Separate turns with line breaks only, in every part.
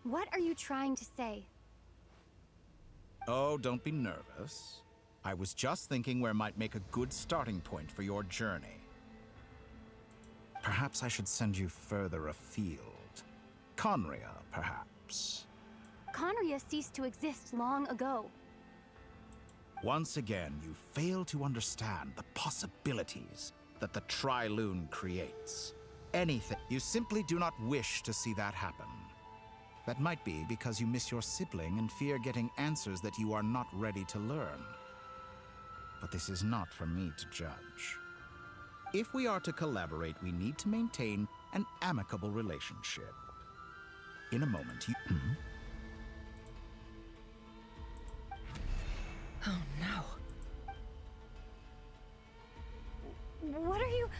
What are you trying to say?
Oh, don't be nervous. I was just thinking where might make a good starting point for your journey. Perhaps I should send you further afield. Conria, perhaps.
Conria ceased to exist long ago.
Once again, you fail to understand the possibilities that the Tri-Lune creates. Anything. You simply do not wish to see that happen. That might be because you miss your sibling and fear getting answers that you are not ready to learn. But this is not for me to judge. If we are to collaborate, we need to maintain an amicable relationship. In a moment, you...
Oh no.
What are you...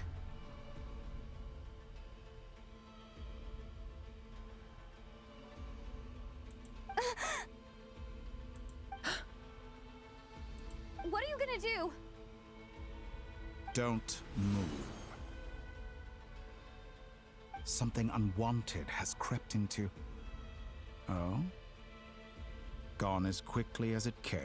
What are you gonna do?
Don't move. Something unwanted has crept into... Oh? Gone as quickly as it came.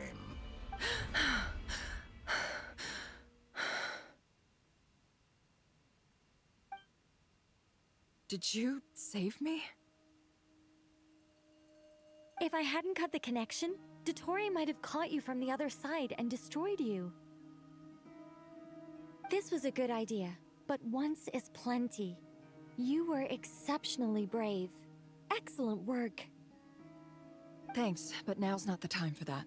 Did you save me?
If I hadn't cut the connection, Dottore might have caught you from the other side and destroyed you. This was a good idea, but once is plenty. You were exceptionally brave. Excellent work.
Thanks, but now's not the time for that.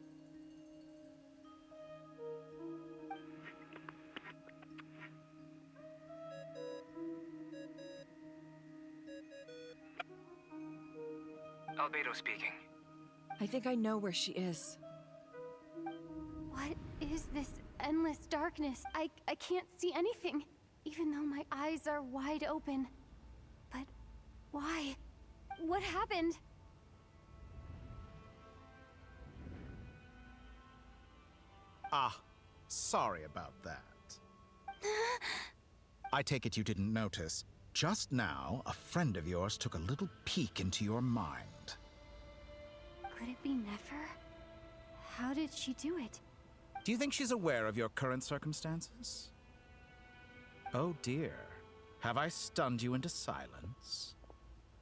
Albedo speaking.
I think I know where she is.
What is this endless darkness? I can't see anything, even though my eyes are wide open. But why? What happened?
Ah, sorry about that. I take it you didn't notice. Just now, a friend of yours took a little peek into your mind.
Could it be Nefer? How did she do it?
Do you think she's aware of your current circumstances? Oh dear. Have I stunned you into silence?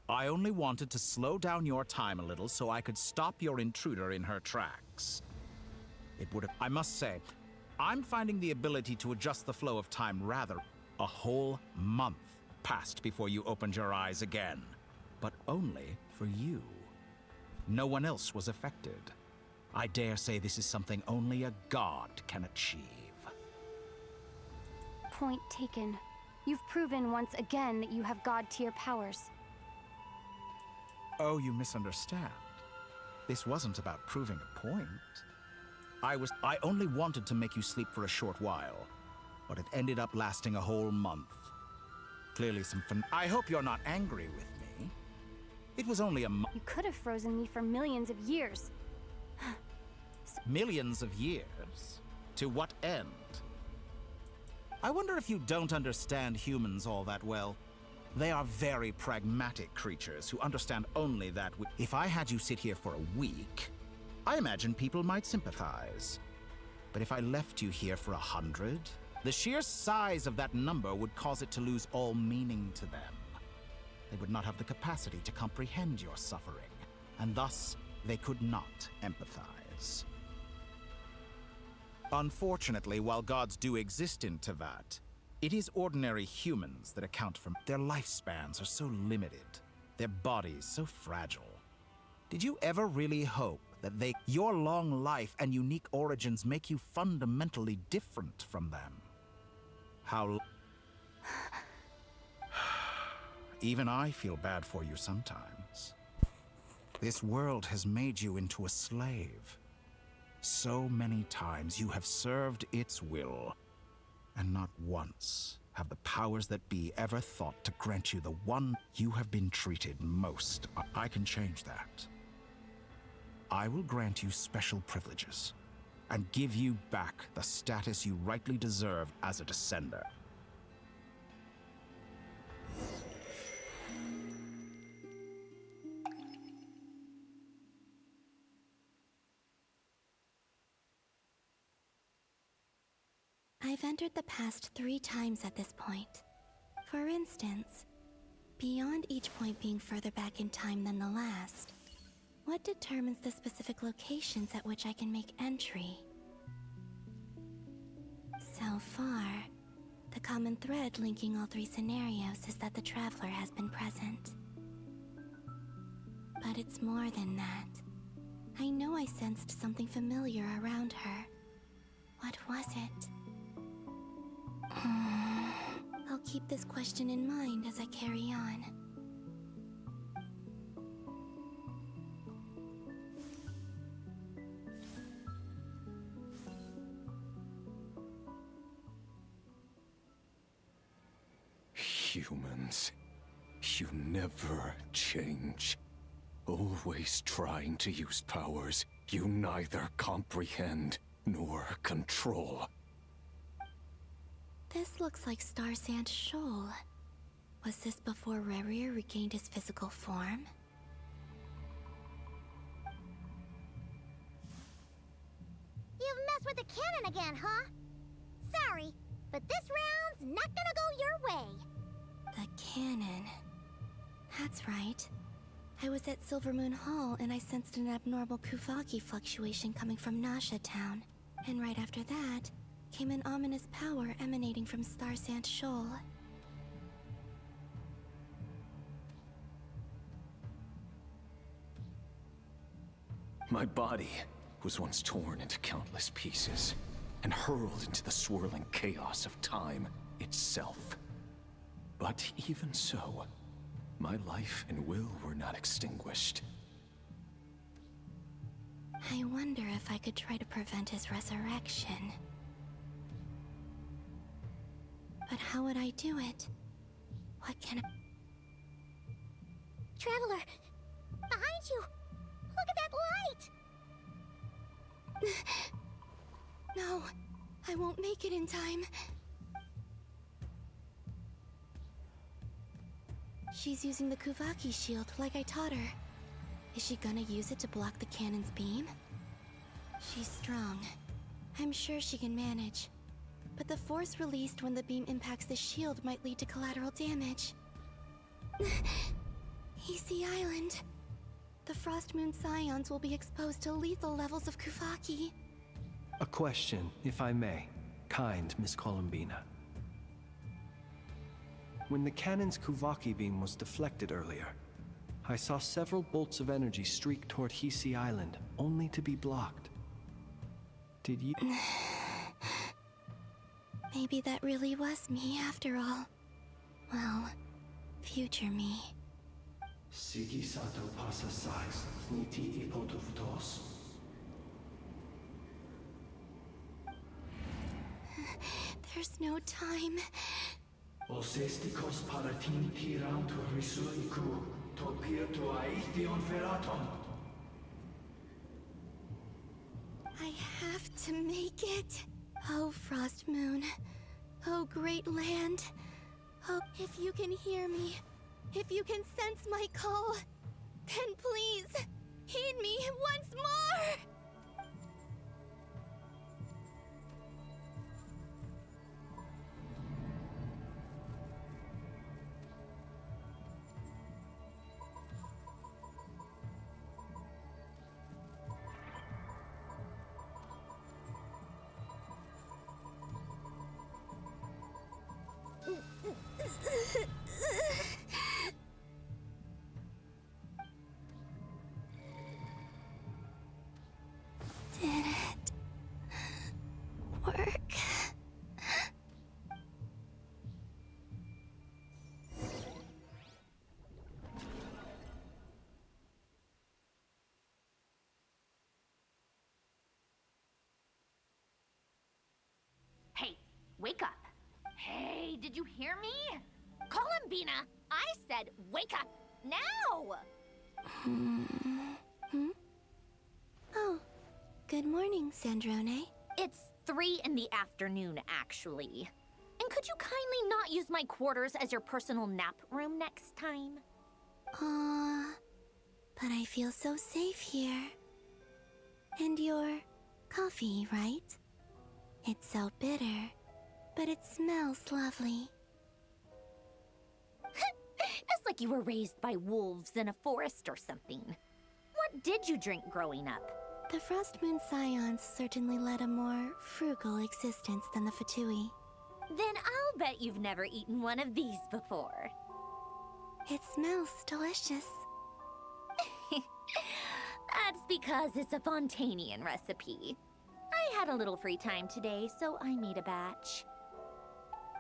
I only wanted to slow down your time a little so I could stop your intruder in her tracks. It would have... I must say, I'm finding the ability to adjust the flow of time rather... A whole month passed before you opened your eyes again. But only for you. No one else was affected. I dare say this is something only a god can achieve.
Point taken. You've proven once again that you have god-tier powers.
Oh, you misunderstand. This wasn't about proving a point. I only wanted to make you sleep for a short while, but it ended up lasting a whole month. Clearly some fun. I hope you're not angry with me. It was only a month.
You could have frozen me for millions of years.
Millions of years? To what end? I wonder if you don't understand humans all that well. They are very pragmatic creatures who understand only that if I had you sit here for a week, I imagine people might sympathize. But if I left you here for 100, the sheer size of that number would cause it to lose all meaning to them. They would not have the capacity to comprehend your suffering, and thus they could not empathize. Unfortunately, while gods do exist in Tevat, it is ordinary humans that account for their lifespans are so limited, their bodies so fragile. Did you ever really hope that your long life and unique origins make you fundamentally different from them? How... Even I feel bad for you sometimes. This world has made you into a slave. So many times you have served its will, and not once have the powers that be ever thought to grant you the one you have been treated most. I can change that. I will grant you special privileges, and give you back the status you rightly deserve as a descender.
I've entered the past 3 times at this point. For instance, beyond each point being further back in time than the last, what determines the specific locations at which I can make entry? So far, the common thread linking all 3 scenarios is that the traveler has been present. But it's more than that. I know I sensed something familiar around her. What was it? I'll keep this question in mind as I carry on.
Humans, you never change. Always trying to use powers you neither comprehend nor control.
This looks like Star Sand Shoal. Was this before Rerir regained his physical form?
You've messed with the cannon again, huh? Sorry, but this round's not gonna go your way.
The cannon. That's right. I was at Silvermoon Hall and I sensed an abnormal Kuvaki fluctuation coming from Nasha Town. And right after that, came an ominous power emanating from Star Sand Shoal.
My body was once torn into countless pieces and hurled into the swirling chaos of time itself. But even so, my life and will were not extinguished.
I wonder if I could try to prevent his resurrection. But how would I do it? What can I...
Traveler, behind you! Look at that light!
No, I won't make it in time. She's using the Kuvaki shield like I taught her. Is she gonna use it to block the cannon's beam? She's strong. I'm sure she can manage. But the force released when the beam impacts the shield might lead to collateral damage. Easy Island. The Frost Moon Scions will be exposed to lethal levels of Kuvaki.
A question, if I may. Kind Miss Columbina. When the cannon's Kuvaki beam was deflected earlier, I saw several bolts of energy streak toward Hisi Island, only to be blocked. Did you...
Maybe that really was me after all. Well, future me.
Sigi sato pasa sais, niti ipotuvtos.
There's no time.
Osestikos paratin tiram to risuiku, to pirto aithion feraton.
I have to make it. Oh, Frost Moon. Oh, great land. Oh, if you can hear me, if you can sense my call, then please, heed me once more! Did it work?
Hey, wake up. Hey, did you hear me?
Columbina, I said wake up now!
Oh, good morning, Sandrone.
It's 3 in the afternoon, actually. And could you kindly not use my quarters as your personal nap room next time?
But I feel so safe here. And your coffee, right? It's so bitter. but it smells lovely.
It's like you were raised by wolves in a forest or something. What did you drink growing up?
The Frost Moon Scions certainly led a more frugal existence than the Fatui.
Then I'll bet you've never eaten one of these before.
It smells delicious.
That's because it's a Fontanian recipe. I had a little free time today, so I made a batch.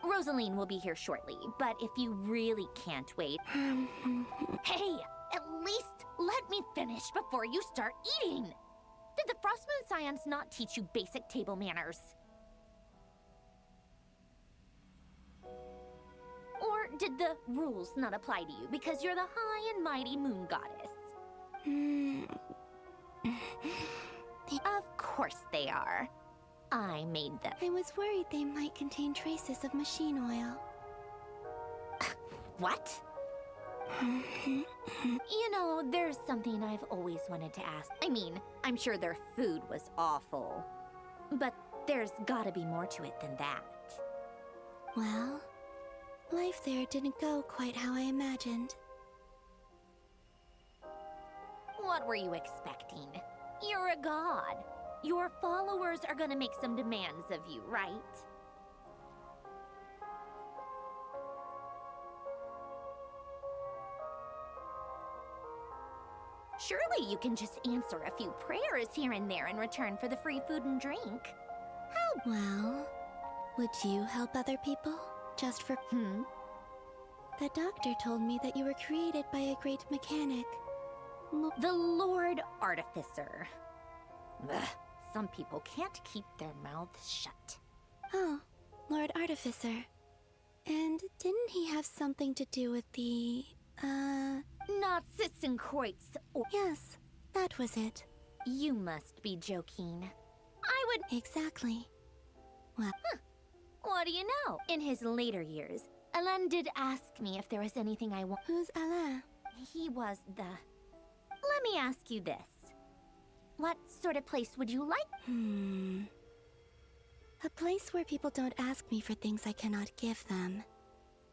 Rosaline will be here shortly, but if you really can't wait... Hey, at least let me finish before you start eating! Did the Frost Moon Scions not teach you basic table manners? Or did the rules not apply to you because you're the high and mighty moon goddess? Of course they are. I made them.
I was worried they might contain traces of machine oil.
What? You know, there's something I've always wanted to ask. I mean, I'm sure their food was awful. But there's gotta be more to it than that.
Well, life there didn't go quite how I imagined.
What were you expecting? You're a god. Your followers are gonna make some demands of you, right? Surely you can just answer a few prayers here and there in return for the free food and drink. How?
Well, would you help other people? Just for... The doctor told me that you were created by a great mechanic.
The Lord Artificer. Ugh, some people can't keep their mouths shut.
Oh, Lord Artificer. And didn't he have something to do with the,
Not Sitzenkreuz.
Yes, that was it.
You must be joking. I would...
Exactly. Well...
What do you know? In his later years, Alain did ask me if there was anything I want.
Who's Alain?
He was the... Let me ask you this. What sort of place would you like?
A place where people don't ask me for things I cannot give them.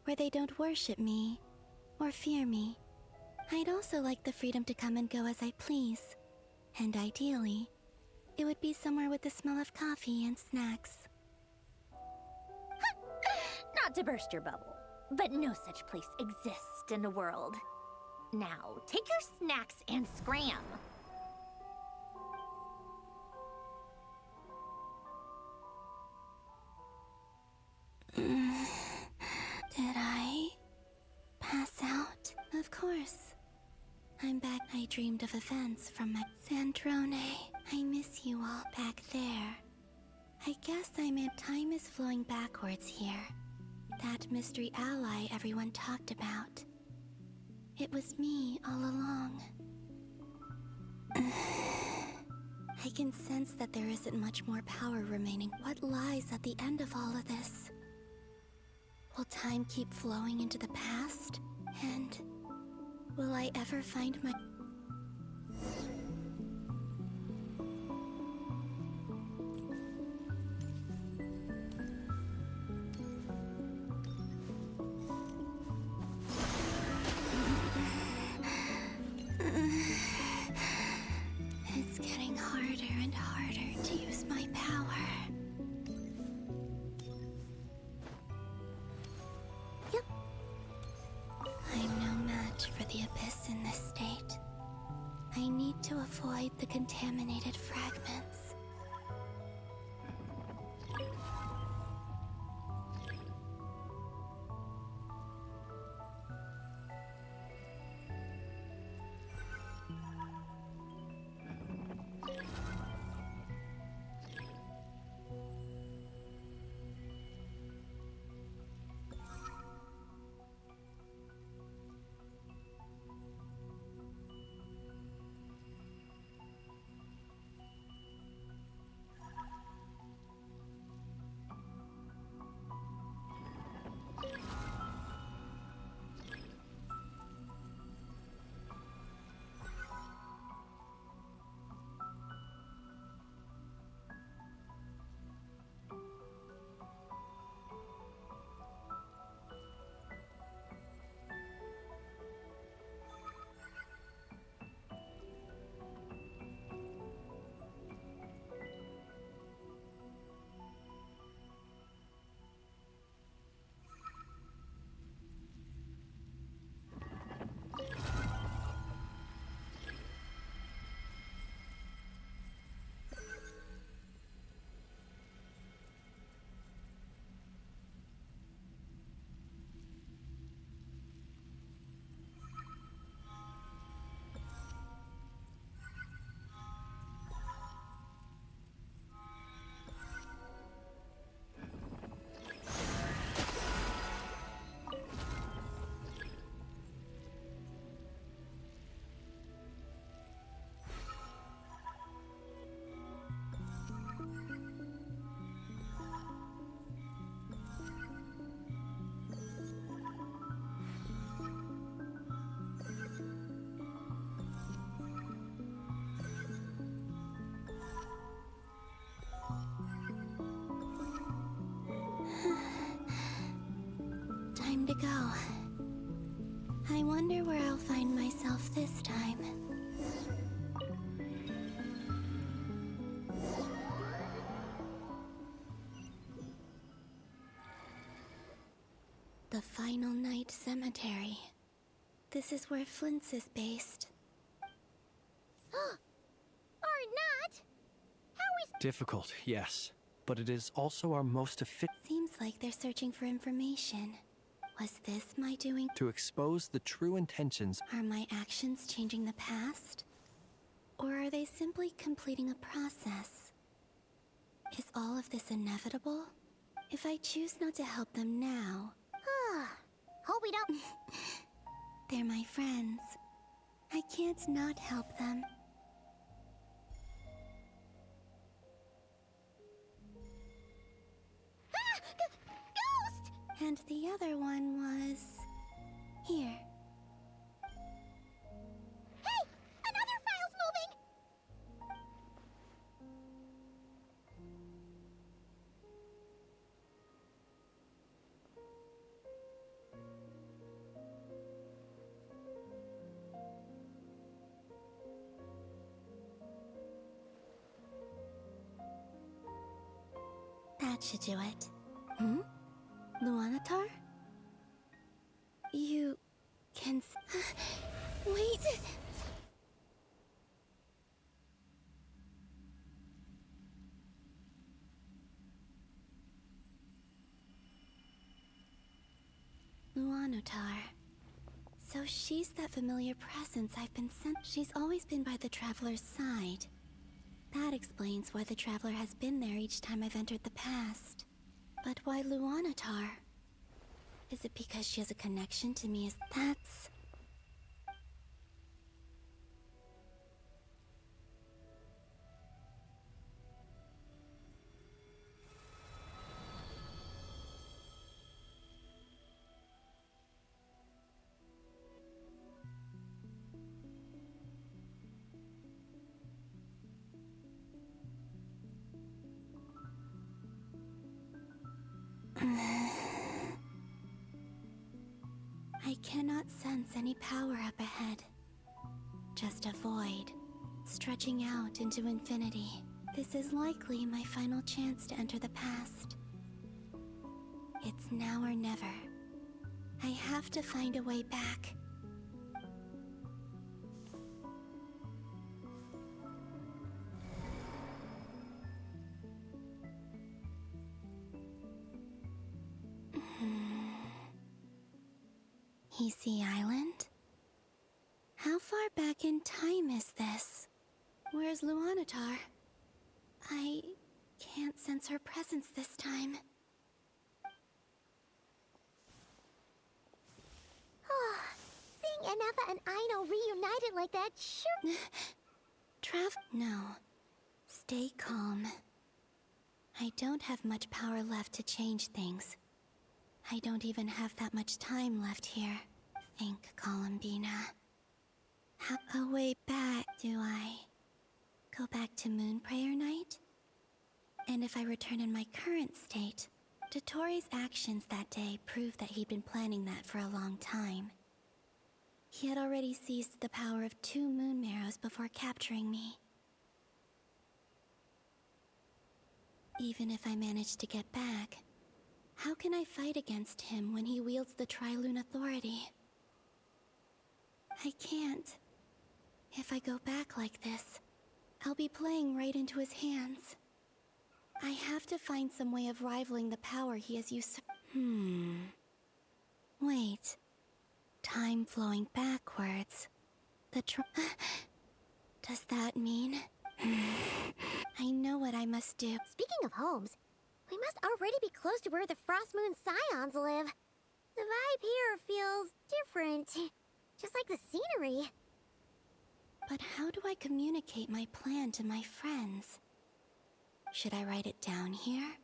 Where they don't worship me or fear me. I'd also like the freedom to come and go as I please. And ideally, it would be somewhere with the smell of coffee and snacks.
Not to burst your bubble, but no such place exists in the world. Now, take your snacks and scram.
Did I pass out? Of course. I'm back. I dreamed of events from my Sandrone. I miss you all back there. I guess I meant time is flowing backwards here. That mystery ally everyone talked about. It was me all along. I can sense that there isn't much more power remaining. What lies at the end of all of this? Will time keep flowing into the past? And will I ever find my... It's getting harder and harder to use my power. Yep. I'm no match for the Abyss in this state. I need to avoid the contaminated fragments. go. I wonder where I'll find myself this time. The Final Night Cemetery. This is where Flint's is based.
Or not! How is...
Difficult, yes. But it is also our most efficient...
Seems like they're searching for information. Was this my doing?
To expose the true intentions...
Are my actions changing the past? Or are they simply completing a process? Is all of this inevitable? If I choose not to help them now...
Hope we don't...
They're my friends. I can't not help them.
Ghost!
And the other one was... here.
Hey! Another file's moving!
That should do it. Hmm? Luanatar? You... can... Wait! Luanatar. So she's that familiar presence I've been sent. She's always been by the Traveler's side. That explains why the Traveler has been there each time I've entered the past. But why Luanatar? Is it because she has a connection to me? That's... I cannot sense any power up ahead. Just a void, stretching out into infinity. This is likely my final chance to enter the past. It's now or never. I have to find a way back. Hisi Island? How far back in time is this? Where's Luanatar? I can't sense her presence this time.
Seeing Anafa and Aino reunited like that sure...
No. Stay calm. I don't have much power left to change things. I don't even have that much time left here. Think, Columbina. How a way back do I? Go back to Moon Prayer Night? And if I return in my current state, Dotori's actions that day prove that he'd been planning that for a long time. He had already seized the power of 2 moon marrows before capturing me. Even if I manage to get back, how can I fight against him when he wields the Tri-Lune Authority? I can't. If I go back like this, I'll be playing right into his hands. I have to find some way of rivaling the power he has usurped. Wait. Time flowing backwards. Does that mean... I know what I must do.
Speaking of homes, we must already be close to where the Frost Moon Scions live. The vibe here feels different. Just like the scenery.
But how do I communicate my plan to my friends? Should I write it down here?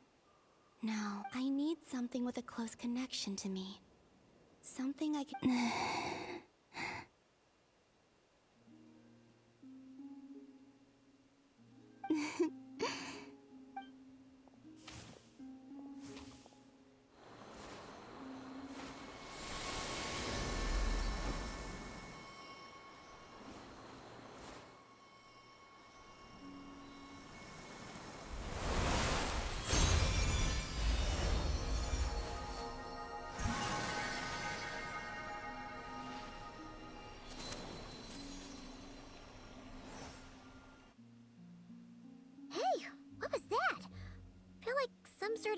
No, I need something with a close connection to me. Something I can...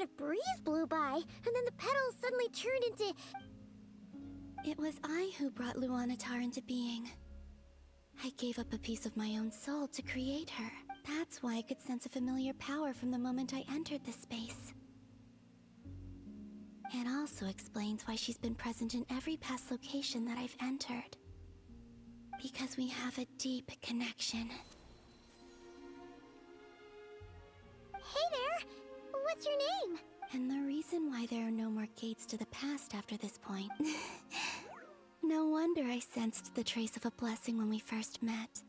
sort of breeze blew by, and then the petals suddenly turned into...
It was I who brought Luanatar into being. I gave up a piece of my own soul to create her. That's why I could sense a familiar power from the moment I entered this space. It also explains why she's been present in every past location that I've entered. Because we have a deep connection.
Hey there! What's your name?
And the reason why there are no more gates to the past after this point. No wonder I sensed the trace of a blessing when we first met.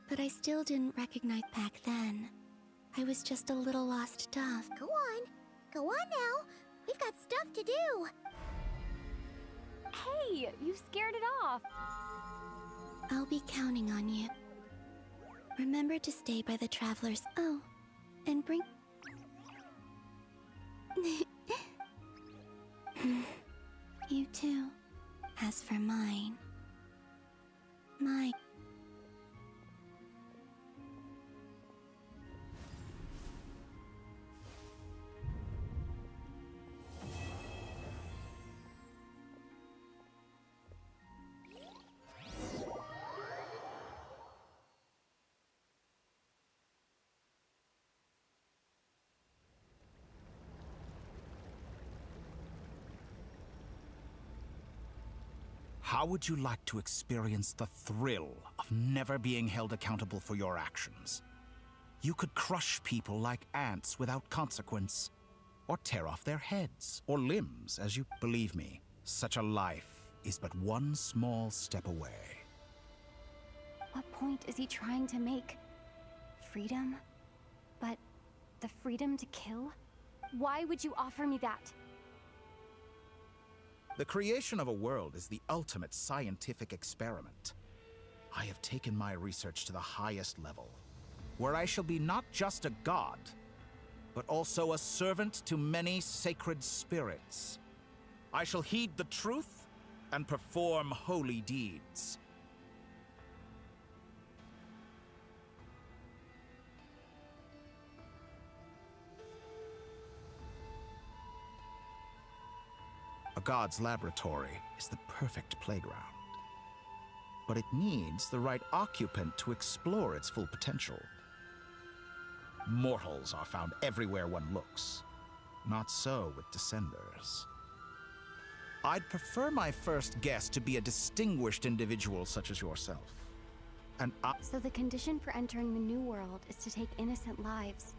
But I still didn't recognize back then. I was just a little lost dove.
Go on. Go on now. We've got stuff to do.
Hey, you scared it off.
I'll be counting on you. Remember to stay by the travelers. Oh, and bring... You too. As for mine...
How would you like to experience the thrill of never being held accountable for your actions? You could crush people like ants without consequence, or tear off their heads or limbs as you... Believe me, such a life is but one small step away.
What point is he trying to make? Freedom? But the freedom to kill? Why would you offer me that?
The creation of a world is the ultimate scientific experiment. I have taken my research to the highest level, where I shall be not just a god, but also a servant to many sacred spirits. I shall heed the truth and perform holy deeds. A god's laboratory is the perfect playground. But it needs the right occupant to explore its full potential. Mortals are found everywhere one looks. Not so with Descenders. I'd prefer my first guest to be a distinguished individual such as yourself. And
So the condition for entering the new world is to take innocent lives.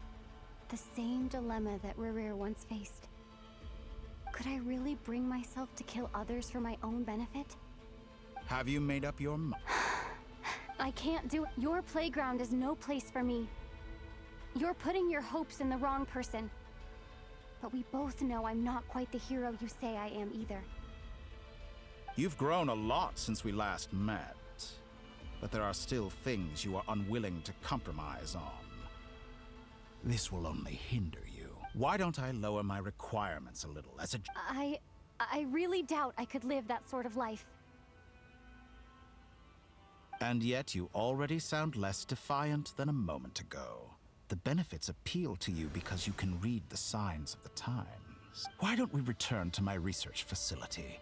The same dilemma that Rerir once faced. Could I really bring myself to kill others for my own benefit?
Have you made up your mind?
I can't do it. Your playground is no place for me. You're putting your hopes in the wrong person. But we both know I'm not quite the hero you say I am either.
You've grown a lot since we last met. But there are still things you are unwilling to compromise on. This will only hinder you. Why don't I lower my requirements a little as a...
I really doubt I could live that sort of life.
And yet you already sound less defiant than a moment ago. The benefits appeal to you because you can read the signs of the times. Why don't we return to my research facility?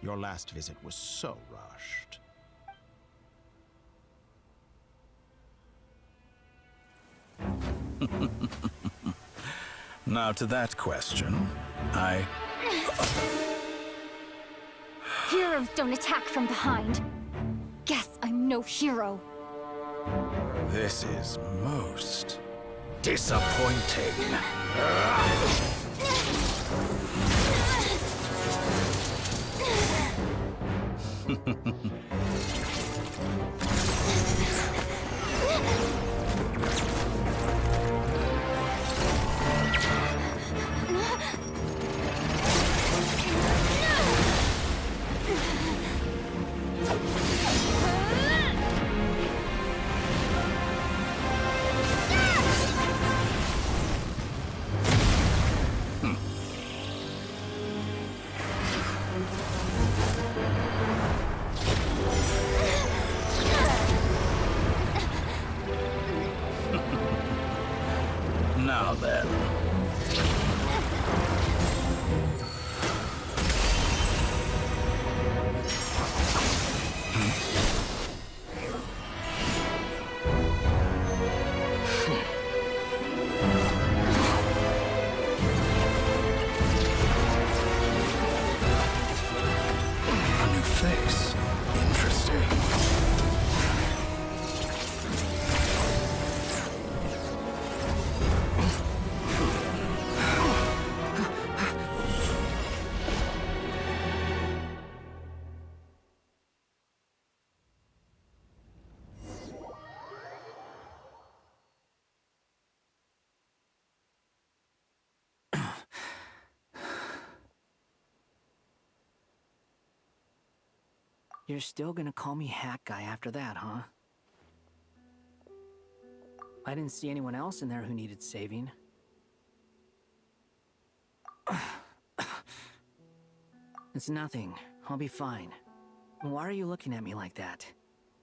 Your last visit was so rushed. Now to that question,
Heroes don't attack from behind. Guess I'm no hero.
This is most disappointing. Now then.
You're still gonna call me Hat Guy after that, huh? I didn't see anyone else in there who needed saving. It's nothing. I'll be fine. Why are you looking at me like that?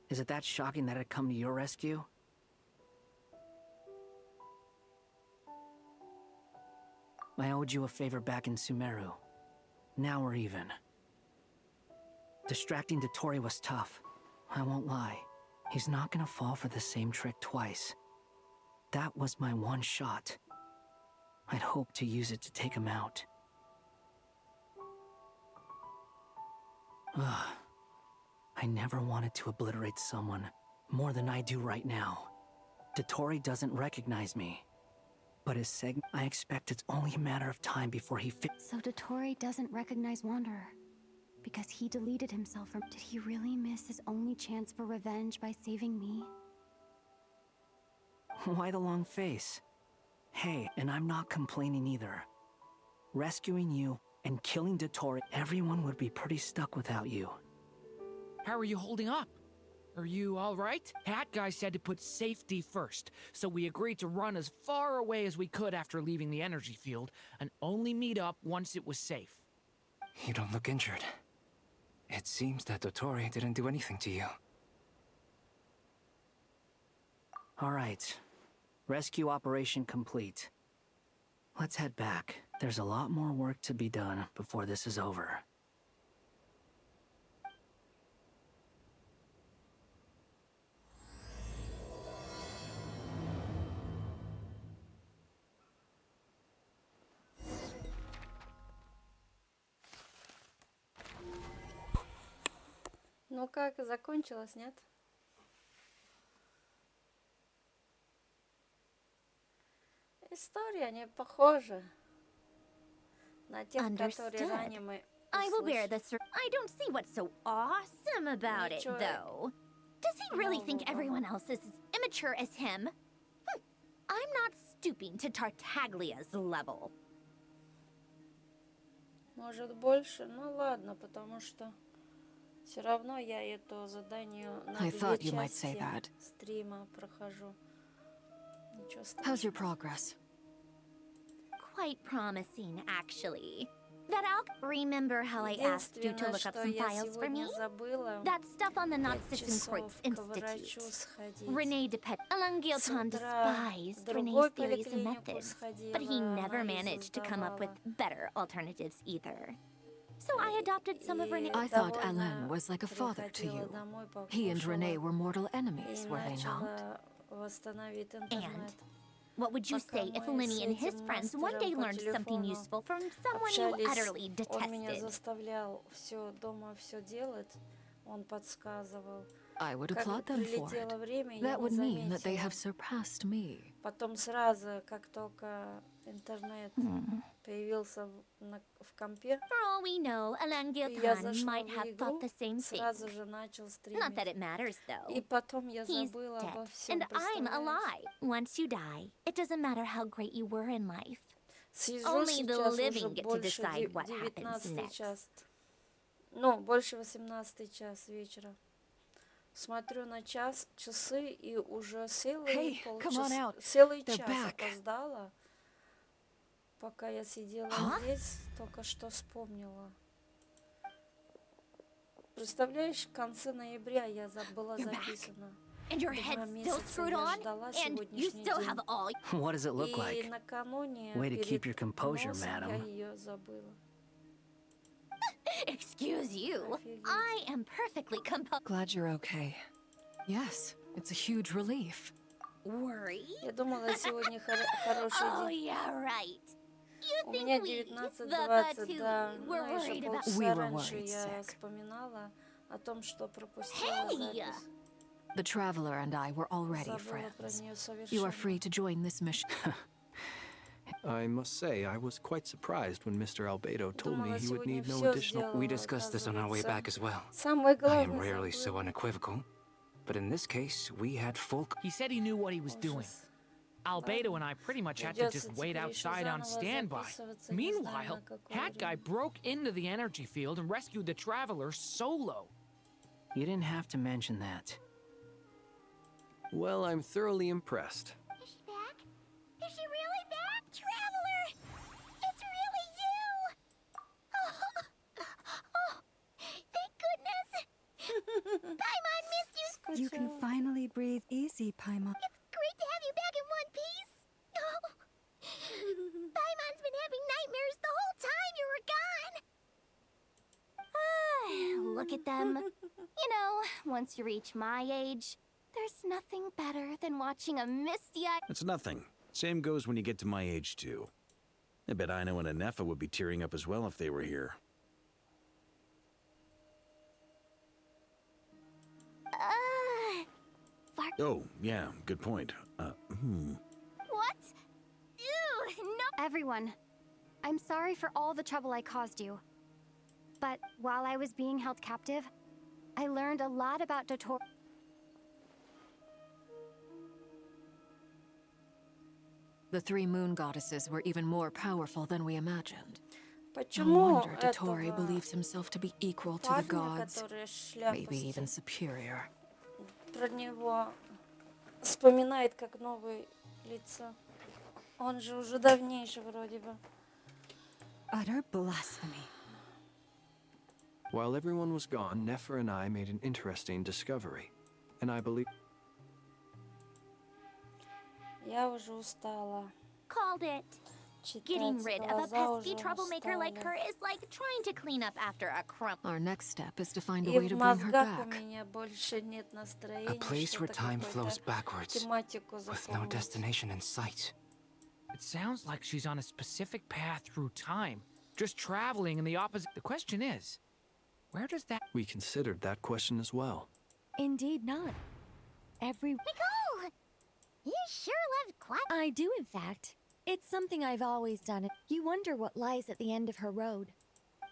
Is it that shocking that I'd come to your rescue? I owed you a favor back in Sumeru. Now we're even. Distracting Dotori was tough. I won't lie. He's not gonna fall for the same trick twice. That was my one shot. I'd hoped to use it to take him out. Ugh. I never wanted to obliterate someone more than I do right now. Dotori doesn't recognize me. But I expect it's only a matter of time before he
So Dotori doesn't recognize Wanderer. Because he deleted himself from... Did he really miss his only chance for revenge by saving me?
Why the long face? Hey, and I'm not complaining either. Rescuing you and killing Dotori, everyone would be pretty stuck without you.
How are you holding up? Are you all right? Hat Guy said to put safety first, so we agreed to run as far away as we could after leaving the energy field, and only meet up once it was safe.
You don't look injured. It seems that Dotori didn't do anything to you.
All right. Rescue operation complete. Let's head back. There's a lot more work to be done before this is over.
Ну как, закончилось, нет? История не похожа на тех, которые ранее мы
I will bear
услышали.
I don't see what's so awesome about it, though. Does he really think everyone else is as immature as him? I'm not stooping to Tartaglia's level.
Может больше? Ну ладно, потому что все равно я это задание на
I
две
thought you might say
части
that.
стрима прохожу. Ничего
How's your
страшного.
progress?
Quite promising, actually. That I'll remember how I asked you to
Единственное,
look up
что
some
я
files for me?
сегодня забыла,
That stuff on the
5
Not-Citizen Courts
часов к врачу
Institute.
сходить.
Renee Depet
С
Alangilton
утра в
despised
другой
Renee's theories and
поликлинику
methods,
сходила,
but he never
анализы
managed to come up with
сдавала.
better alternatives either. So I adopted some of Renee.
I thought
довольно
Alain was like a father to
приходила
you.
домой,
He and Renee
покушала
were mortal
и
enemies, were they not?
начала восстановить интернет.
What would you say if
Пока мы с
Lenny and his
этим
friends one day
мастером по
learned something
телефону
useful from someone you
общались,
utterly
он меня
detested?
заставлял все дома все делать, он подсказывал.
I would
Как
applaud them for
прилетело
it.
время, я
That
не
would mean that they
заметила.
have surpassed me.
Потом сразу, как только интернет появился в компе,
For all we know, Alain
и я
Giltan
зашла
might
в
have thought
игру,
the same thing.
сразу же начал
Not that
стримить.
it matters, though.
И потом я
He's
забыла обо
dead,
всем,
and I'm
представляешь?
alive. Once you die, it doesn't matter how great you were in life.
Сижу
Only the
сейчас
living
уже
get to
больше
decide what happens
19
next.
час. Ну, больше 18 час вечера. Смотрю на часы и уже
Hey, come on out.
целый
They're
час
back.
опоздала. Пока я сидела здесь, только что вспомнила. Представляешь, в конце ноября я была
You're back.
записана.
And your
2
head's still
месяца
screwed
я
on,
ждала
and you
сегодняшний
still
день.
have all.
What does it look
И
like?
накануне
Way to keep your
перед
composure,
носом я
madam.
ее забыла.
Excuse you.
Офигеть.
I am perfectly composed.
Glad you're okay. Yes, it's a huge relief.
Worry?
Я думала, сегодня хороший
Oh,
день.
yeah, right. You
У
think
меня
we,
19:20,
two,
да.
were
Но еще
worried about...
We
полчаса
were
раньше
worried,
я
sick.
вспоминала о том, что пропустила
Hey!
запись.
The Traveler and I were already
Забыла про
friends.
нее
You are
совершенно.
free to join this mission.
I must say, I was quite surprised when Mr. Albedo told me
Думала,
he would
сегодня
need no
всё
additional...
сделала,
We discussed this on our way back as well.
Самое
I
главное
am rarely so
забыла.
unequivocal, but in this case, we had full...
He said he knew what he was doing.
Ужас.
Albedo and I pretty much had to
Придется
just wait
теперь еще
outside on
заново
standby.
записываться, не знаю,
Meanwhile,
на какое
Hat Guy
время.
broke into the energy field and rescued the Traveler solo.
You didn't have to mention that.
Well, I'm thoroughly impressed.
Is she back? Is she really back? Traveler! It's really you! Oh, thank goodness! Paimon missed you!
You can finally breathe easy, Paimon.
It's great to have you back in one piece! Oh. Paimon's been having nightmares the whole time you were gone!
Look at them. You know, once you reach my age, there's nothing better than watching a misty-eyed...
It's nothing. Same goes when you get to my age, too. I bet Ina and Anefa would be tearing up as well if they were here. Oh, yeah, good point.
What? Ew, no! Everyone, I'm sorry for all the trouble I caused you. But while I was being held captive, I learned a lot about Dotori.
The three moon goddesses were even more powerful than we imagined. No
Почему
wonder Dotori
этого
believes himself to be equal to the
парня,
gods,
который
maybe
шляпастый,
even superior.
про него вспоминает как новое лицо? Он же уже давнейший вроде бы.
Utter blasphemy.
While everyone was gone, Nefer and I made an interesting discovery. And I believe...
Я уже устала.
Called it. Getting
Читать
rid of a
глаза
pesky
уже
troublemaker like
устали.
her is like trying to clean up after a crumb.
Our next step is to find a
И
way
в
to bring her
мозгах у
back.
меня больше нет
A
настроения
place where
что-то
time flows
какую-то
backwards,
тематику
with no
запомнить.
destination in sight.
It sounds like she's on a specific path through time, just traveling in the opposite. The question is, where does that...
We considered that question as well.
Indeed not.
Nicole! You sure love quiet.
I do, in fact. It's something I've always done. You wonder what lies at the end of her road.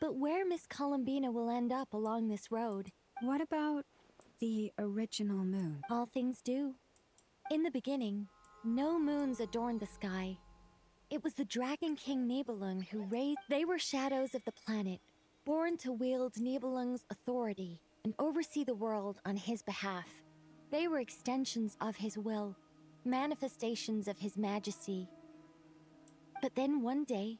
But where Miss Columbina will end up along this road?
What about the original moon?
All things do. In the beginning, no moons adorned the sky. It was the Dragon King Nibelung who raised... They were shadows of the planet, born to wield Nibelung's authority and oversee the world on his behalf. They were extensions of his will, manifestations of his majesty. But then one day,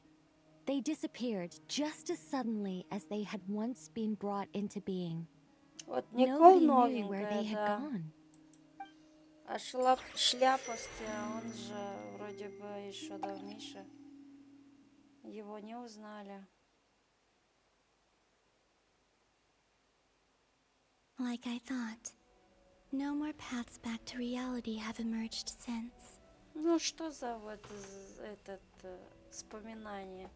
they disappeared just as suddenly as they had once been brought into being.
Вот Николь
Nobody knew where
новенькая,
they had
да.
gone.
А шляпастый, он же вроде бы еще давнейший. Его не узнали.
Like I thought. No more paths back to reality have emerged since.
Ну что за вот этот вспоминание?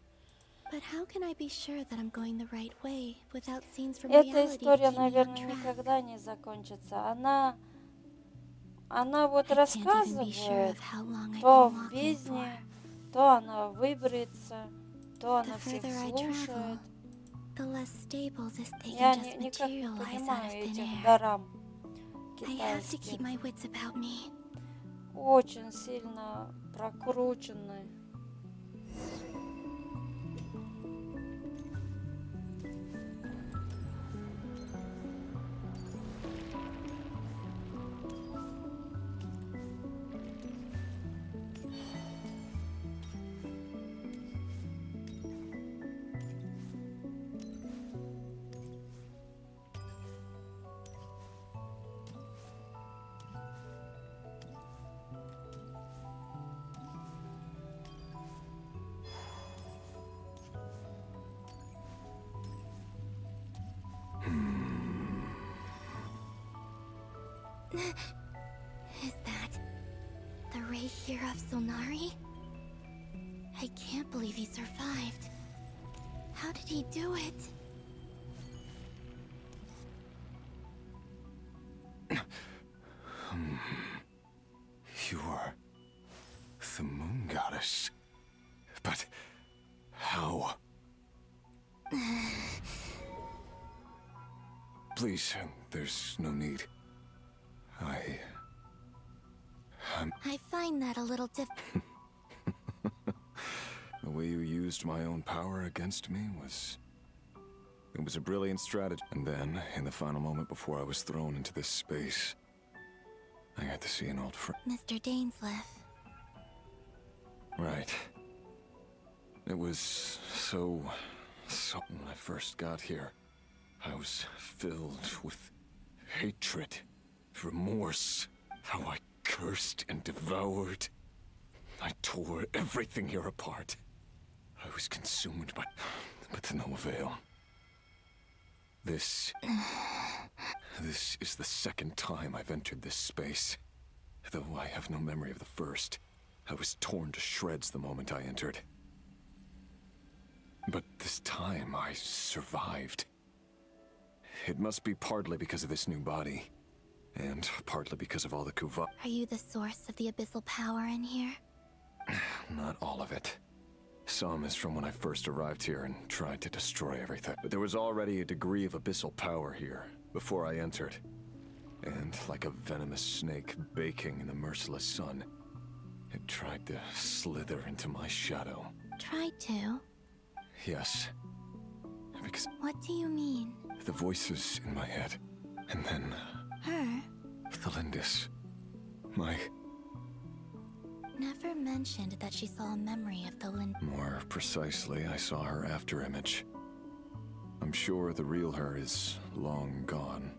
But how can I be sure that I'm going the right way without scenes from
Эта
reality to
история,
keep me on
наверное,
track?
никогда не закончится. Она вот
I can't even be sure
рассказывает
of how long I've
то
been
в
walking
бездне,
for.
то она выберется, то
The
она всех
further I
слушает.
travel, the less stable this thing
Я
can just
никак не
materialize out
понимаю
of thin
этих
air.
дарам
I have to keep
китайских.
my wits about me.
Очень сильно прокручены.
Is that the ray here of Solnari? I can't believe he survived. How did he do it?
You are the moon goddess. But how? Please, there's no need.
I find that a little
The way you used my own power against me was
It was a brilliant strategy. And then, in the final moment before I was thrown into this space, I got to see an old friend.
Mr. Dainsleif.
Right. It was so... When I first got here, I was filled with hatred, remorse, how I cursed and devoured. I tore everything here apart. I was consumed by... but to no avail. This is the second time I've entered this space. Though I have no memory of the first. I was torn to shreds the moment I entered. But this time I survived. It must be partly because of this new body. And partly because of all the Kuva.
Are you the source of the abyssal power in here?
Not all of it. Some is from when I first arrived here and tried to destroy everything. But there was already a degree of abyssal power here before I entered. And like a venomous snake baking in the merciless sun, it tried to slither into my shadow.
Tried to?
Yes. Because...
What do you mean?
The voices in my head. And then...
Her?
Thelindis. My...
Never mentioned that she saw a memory of Thelindis.
More precisely, I saw her after-image. I'm sure the real her is long gone.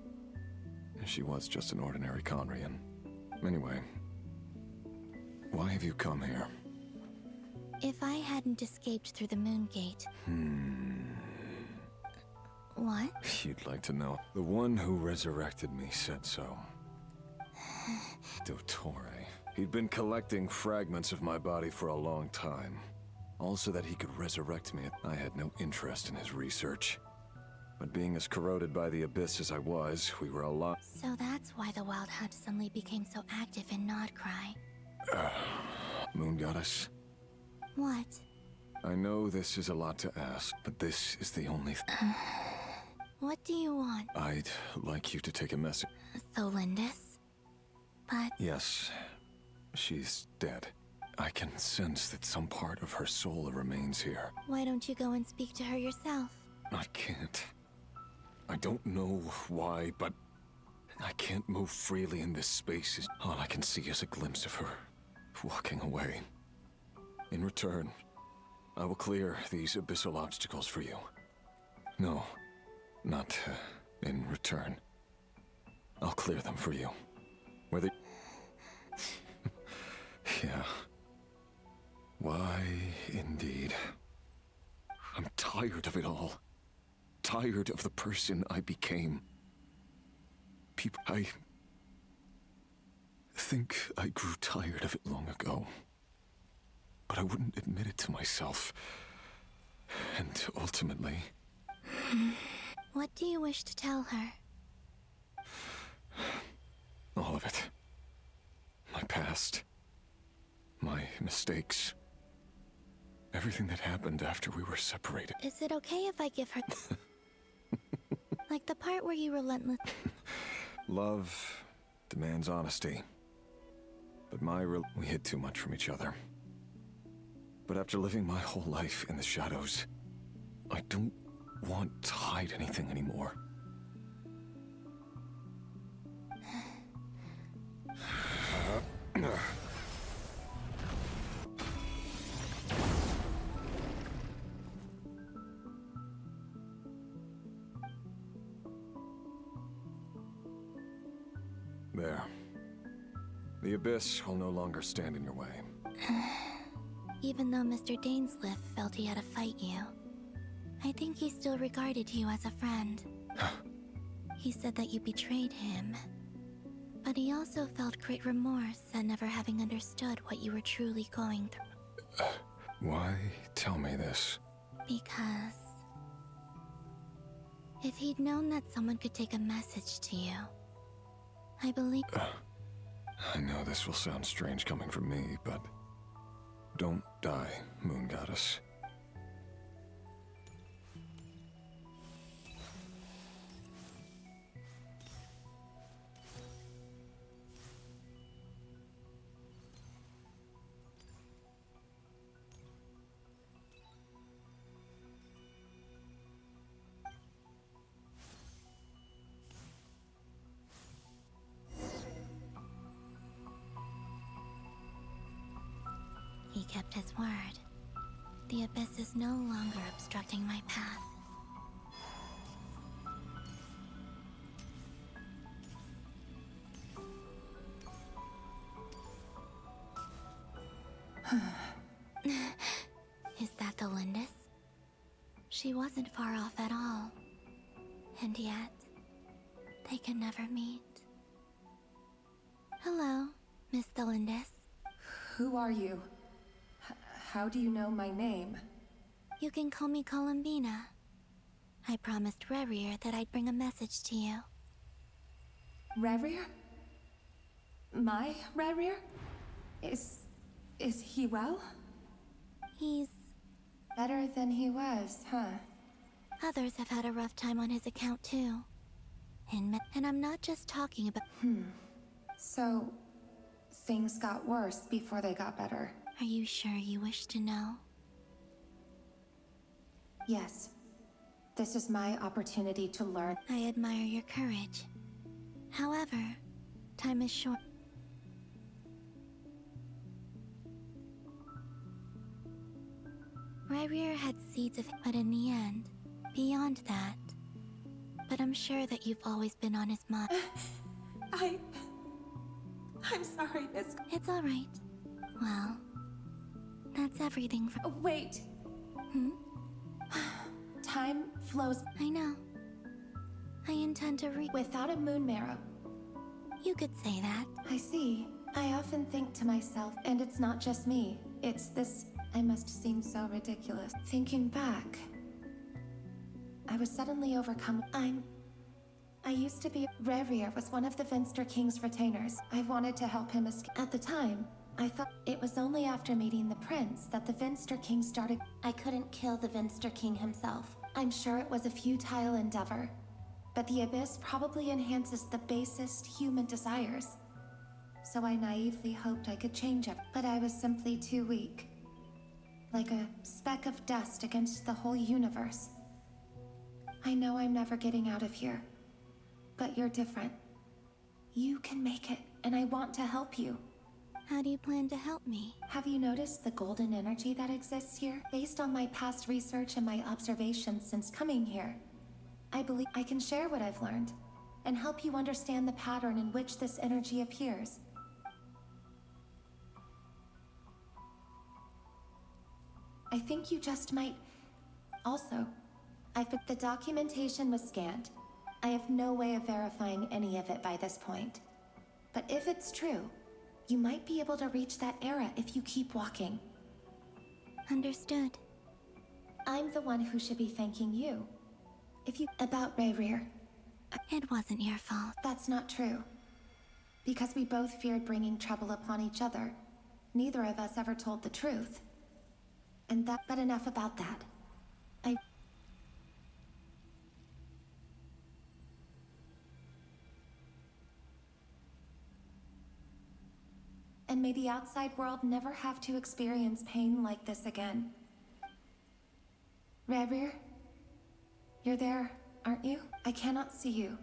She was just an ordinary Conrian. Anyway, why have you come here?
If I hadn't escaped through the Moon Gate... What?
You'd like to know. The one who resurrected me said so. Dottore. He'd been collecting fragments of my body for a long time. Also that he could resurrect me. I had no interest in his research. But being as corroded by the abyss as I was, we were alive.
So that's why the Wild Hunt suddenly became so active in Nodcry.
Moon Goddess?
What?
I know this is a lot to ask, but this is the only
What do you want?
I'd like you to take a message.
Thelindis? But...
Yes. She's dead. I can sense that some part of her soul remains here.
Why don't you go and speak to her yourself?
I can't. I don't know why, but I can't move freely in this space. All I can see is a glimpse of her walking away. In return, I will clear these abyssal obstacles for you. No, not in return. I'll clear them for you. Whether... Yeah. Why, indeed. I'm tired of it all. Tired of the person I became. I think I grew tired of it long ago. But I wouldn't admit it to myself. And ultimately...
What do you wish to tell her?
All of it. My past. My mistakes. Everything that happened after we were separated.
Is it okay if I give her... Like the part where you relentless...
Love demands honesty. But we hid too much from each other. But after living my whole life in the shadows, I don't want to hide anything anymore. There. The abyss will no longer stand in your way.
Even though Mr. Dainsleif felt he had to fight you, I think he still regarded you as a friend. He said that you betrayed him. But he also felt great remorse at never having understood what you were truly going through.
Why tell me this?
Because... if he'd known that someone could take a message to you, I believe...
I know this will sound strange coming from me, but... don't die, Moon Goddess.
kept his word. The abyss is no longer obstructing my path. Is that the Lindis? She wasn't far off at all. And yet, they can never meet. Hello, Miss Lindis.
Who are you? How do you know my name?
You can call me Columbina. I promised Rerir that I'd bring a message to you.
Rerir? My Rerir? Is he well?
He's
better than he was, huh?
Others have had a rough time on his account too. And I'm not just talking about...
So, things got worse before they got better.
Are you sure you wish to know?
Yes. This is my opportunity to learn.
I admire your courage. However, time is short. Rerir had seeds of... But in the end, beyond that... But I'm sure that you've always been on his mind.
I'm sorry, Miss...
It's alright. Well, that's everything for...
Wait. Time flows...
I know. I intend to
without a moon marrow.
You could say that.
I see. I often think to myself, and it's not just me. It's this... I must seem so ridiculous. Thinking back... I was suddenly overcome. I used to be... Rerir was one of the Vinster King's retainers. I wanted to help him escape. At the time, I thought it was only after meeting the prince that the Vinster King started... I couldn't kill the Vinster King himself. I'm sure it was a futile endeavor. But the abyss probably enhances the basest human desires. So I naively hoped I could change it. But I was simply too weak. Like a speck of dust against the whole universe. I know I'm never getting out of here. But you're different. You can make it, and I want to help you.
How do you plan to help me?
Have you noticed the golden energy that exists here? Based on my past research and my observations since coming here, I believe I can share what I've learned and help you understand the pattern in which this energy appears. I think you just might... Also, the documentation was scanned. I have no way of verifying any of it by this point. But if it's true, you might be able to reach that era if you keep walking.
Understood.
I'm the one who should be thanking you. About Rerir.
It wasn't your fault.
That's not true. Because we both feared bringing trouble upon each other. Neither of us ever told the truth. But enough about that. And may the outside world never have to experience pain like this again. Rerir? You're there, aren't you? I cannot see you,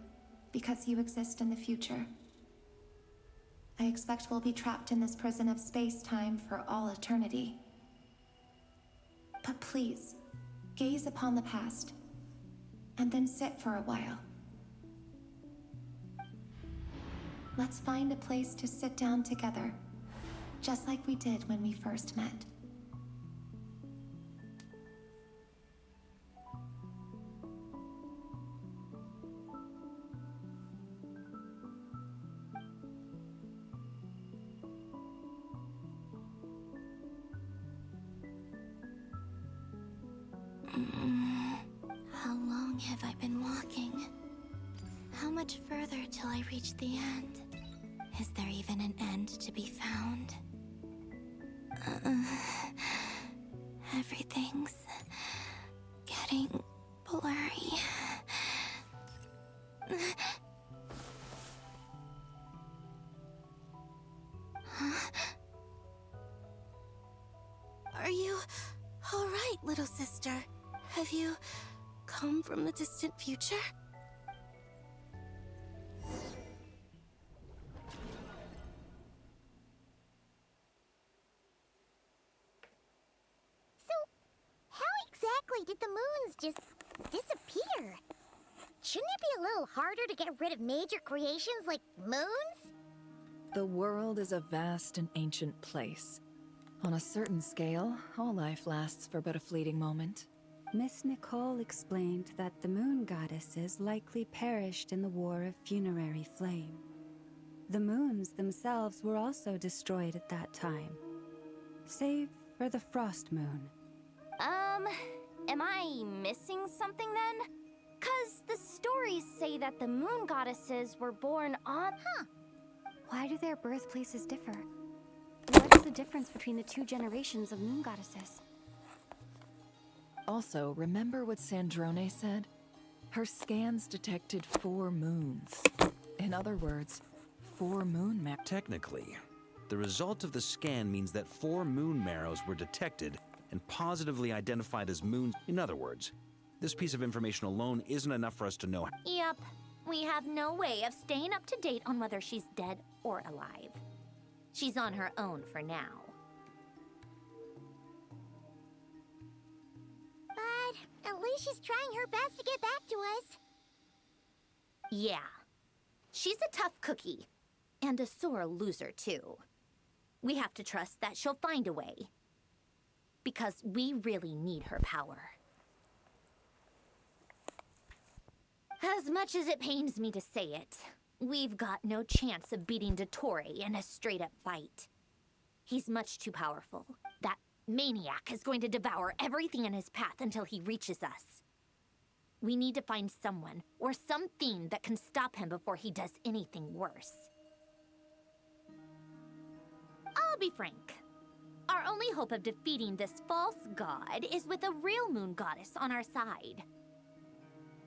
because you exist in the future. I expect we'll be trapped in this prison of space-time for all eternity. But please, gaze upon the past, and then sit for a while. Let's find a place to sit down together, just like we did when we first met.
How long have I been walking? How much further till I reach the end? Is there even an end to be found? Everything's getting blurry. Huh? Are you all right, little sister? Have you come from the distant future?
exactly did the moons just disappear? Shouldn't it be a little harder to get rid of major creations like moons?
The world is a vast and ancient place. On a certain scale, all life lasts for but a fleeting moment.
Miss Nicole explained that the moon goddesses likely perished in the War of Funerary Flame. The moons themselves were also destroyed at that time, save for the frost moon.
Am I missing something then? 'Cause the stories say that the moon goddesses were born on...
Why do their birthplaces differ? What is the difference between the two generations of moon goddesses?
Also, remember what Sandrone said? Her scans detected 4 moons. In other words, 4 moon marrows.
Technically, the result of the scan means that 4 moon marrows were detected and positively identified as moons. In other words, this piece of information alone isn't enough for us to know.
Yep. We have no way of staying up to date on whether she's dead or alive. She's on her own for now.
But at least she's trying her best to get back to us.
Yeah. She's a tough cookie. And a sore loser, too. We have to trust that she'll find a way. Because we really need her power. As much as it pains me to say it, we've got no chance of beating Dottore in a straight-up fight. He's much too powerful. That maniac is going to devour everything in his path until he reaches us. We need to find someone, or something that can stop him before he does anything worse. I'll be frank. Our only hope of defeating this false god is with a real moon goddess on our side.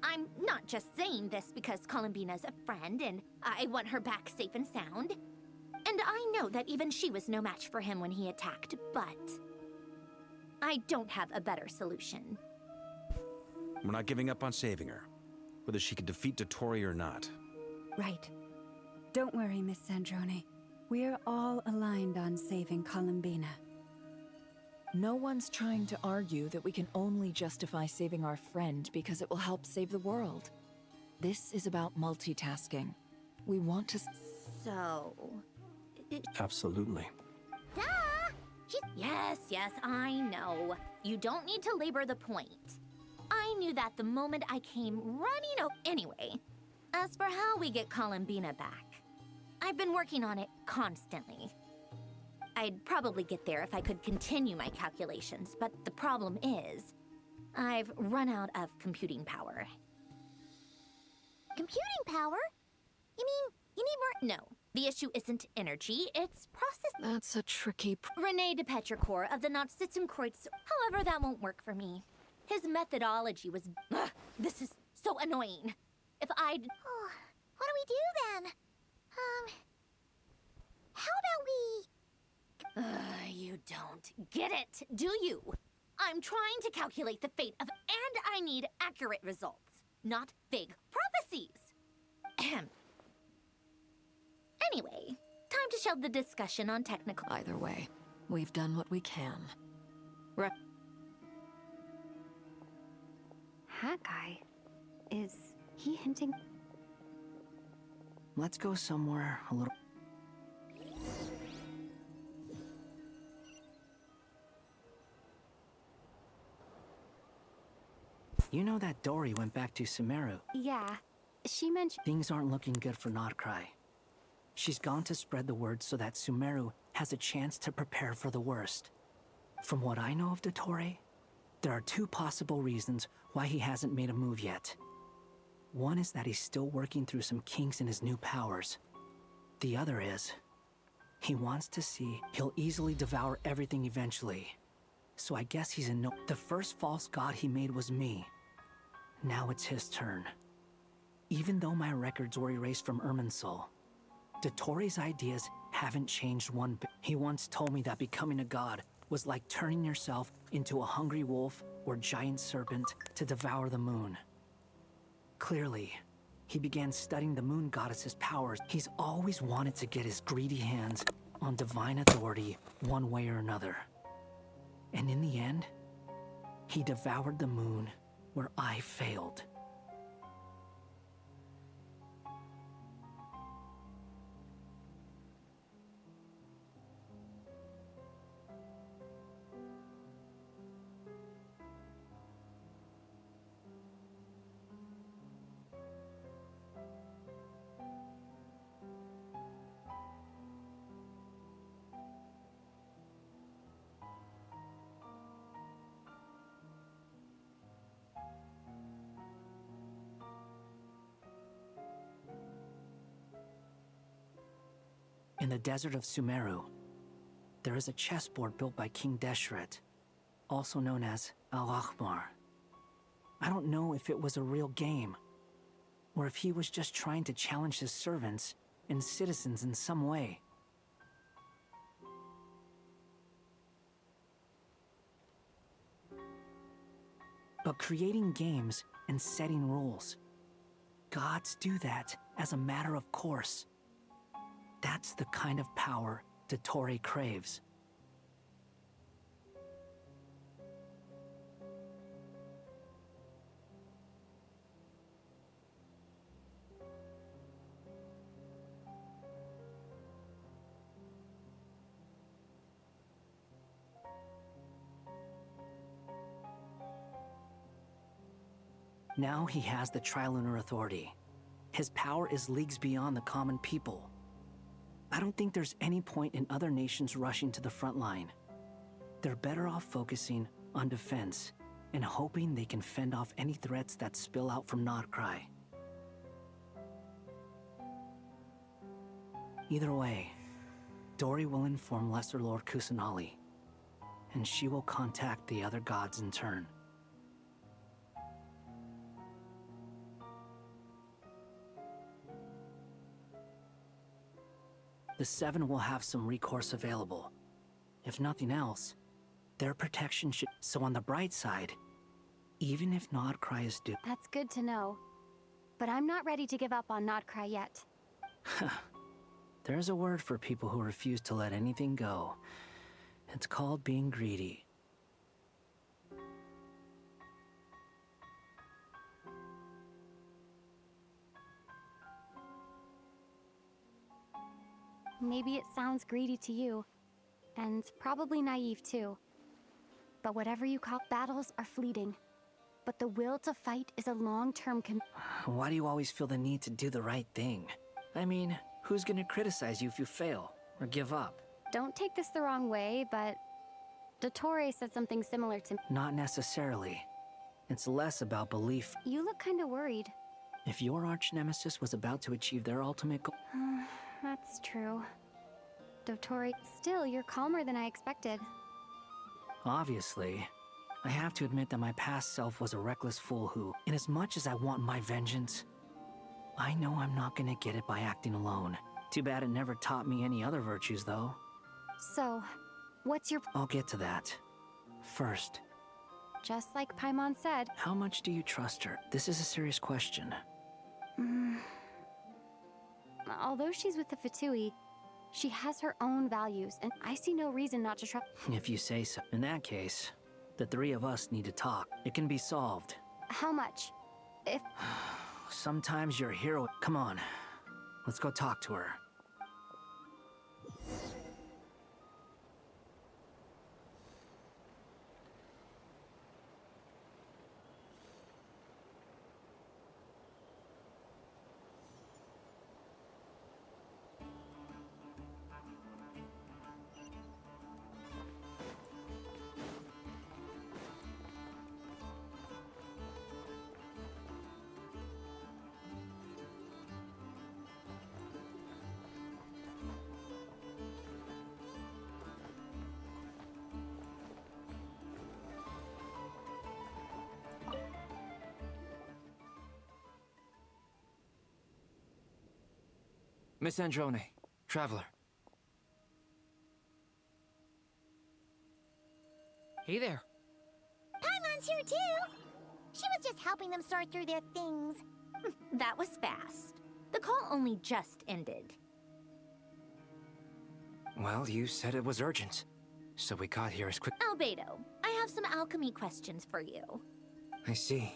I'm not just saying this because Columbina's a friend and I want her back safe and sound. And I know that even she was no match for him when he attacked, but I don't have a better solution.
We're not giving up on saving her, whether she can defeat Dottore or not.
Right. Don't worry, Miss Sandrone. We're all aligned on saving Columbina.
No one's trying to argue that we can only justify saving our friend because it will help save the world. This is about multitasking. We want to...
So...
Absolutely.
Duh! Yes, I know. You don't need to labor the point. I knew that the moment I came running Anyway, as for how we get Columbina back, I've been working on it constantly. I'd probably get there if I could continue my calculations, but the problem is, I've run out of computing power.
Computing power? You mean, you need more—
No, the issue isn't energy, it's process—
That's a tricky...
René de Petrichor of the Nazissenkreuz. However, that won't work for me. His methodology was... Ugh, this is so annoying. If I'd...
Oh, what do we do then? How about we...
You don't get it, do you? I'm trying to calculate the fate of... And I need accurate results, not vague prophecies. Ahem. Anyway, time to shelve the discussion on technical...
Either way, we've done what we can.
Hat guy? Is he hinting?
Let's go somewhere a little... You know that Dory went back to Sumeru.
Yeah, she mentioned...
Things aren't looking good for Notcry. She's gone to spread the word so that Sumeru has a chance to prepare for the worst. From what I know of Dottore, there are 2 possible reasons why he hasn't made a move yet. One is that he's still working through some kinks in his new powers. The other is, he wants to see he'll easily devour everything eventually. So I guess he's in no... The first false god he made was me. Now it's his turn. Even though my records were erased from Irminsul, Dottore's ideas haven't changed one bit. He once told me that becoming a god was like turning yourself into a hungry wolf or giant serpent to devour the moon. Clearly, he began studying the moon goddess's powers. He's always wanted to get his greedy hands on divine authority one way or another. And in the end, He devoured the moon where I failed. In the desert of Sumeru, there is a chessboard built by King Deshret, also known as Al-Ahmar. I don't know if it was a real game, or if he was just trying to challenge his servants and citizens in some way. But creating games and setting rules, gods do that as a matter of course. That's the kind of power Dottore craves. Now he has the Trilunar Authority. His power is leagues beyond the common people. I don't think there's any point in other nations rushing to the front line. They're better off focusing on defense and hoping they can fend off any threats that spill out from Nordcry. Either way, Dori will inform Lesser Lord Kusanali, and she will contact the other gods in turn. The Seven will have some recourse available. If nothing else, their protection should... So on the bright side, even if Nordcry is due...
That's good to know. But I'm not ready to give up on Nordcry yet.
There's a word for people who refuse to let anything go. It's called being greedy.
Maybe it sounds greedy to you, and probably naive too. But whatever you call battles are fleeting. But the will to fight is a long-term
Why do you always feel the need to do the right thing? I mean, who's gonna criticize you if you fail, or give up?
Don't take this the wrong way, but Dottore said something similar to me.
Not necessarily. It's less about belief.
You look kinda worried.
If your arch-nemesis was about to achieve their ultimate goal...
That's true. Dottore, still, you're calmer than I expected.
Obviously. I have to admit that my past self was a reckless fool who, inasmuch as I want my vengeance, I know I'm not gonna get it by acting alone. Too bad it never taught me any other virtues, though.
So, what's your...
I'll get to that. First.
Just like Paimon said.
How much do you trust her? This is a serious question.
Although she's with the Fatui, she has her own values, and I see no reason not to trust.
If you say so. In that case, the three of us need to talk. It can be solved.
How much? If...
Sometimes your hero... Come on. Let's go talk to her.
Miss Androne, Traveler.
Hey there.
Paimon's here too! She was just helping them sort through their things.
That was fast. The call only just ended.
Well, you said it was urgent. So we got here as quick.
Albedo, I have some alchemy questions for you.
I see.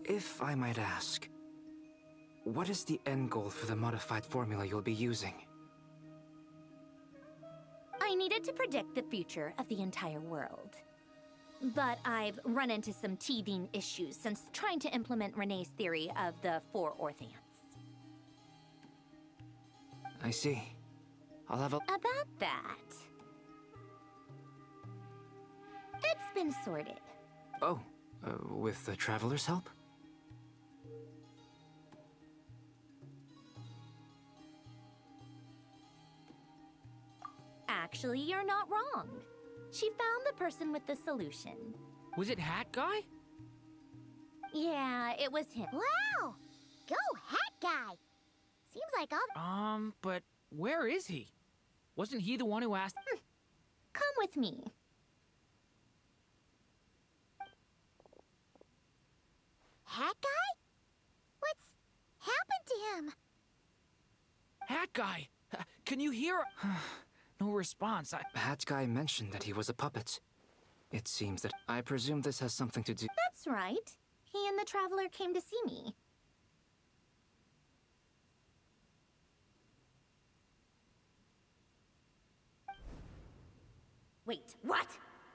If I might ask, what is the end goal for the modified formula you'll be using?
I needed to predict the future of the entire world. But I've run into some teething issues since trying to implement Renee's theory of the four Orthants.
I see. I'll have a...
About that... It's been sorted.
Oh, with the Traveler's help?
Actually, you're not wrong. She found the person with the solution.
Was it Hat Guy?
Yeah, it was him.
Wow! Go, Hat Guy! Seems like all...
But where is he? Wasn't he the one who asked?
Come with me.
Hat Guy? What's happened to him?
Hat Guy! Can you hear? No response.
Hat Guy mentioned that he was a puppet. It seems that I presume this has something to do...
That's right. He and the Traveler came to see me. Wait, what?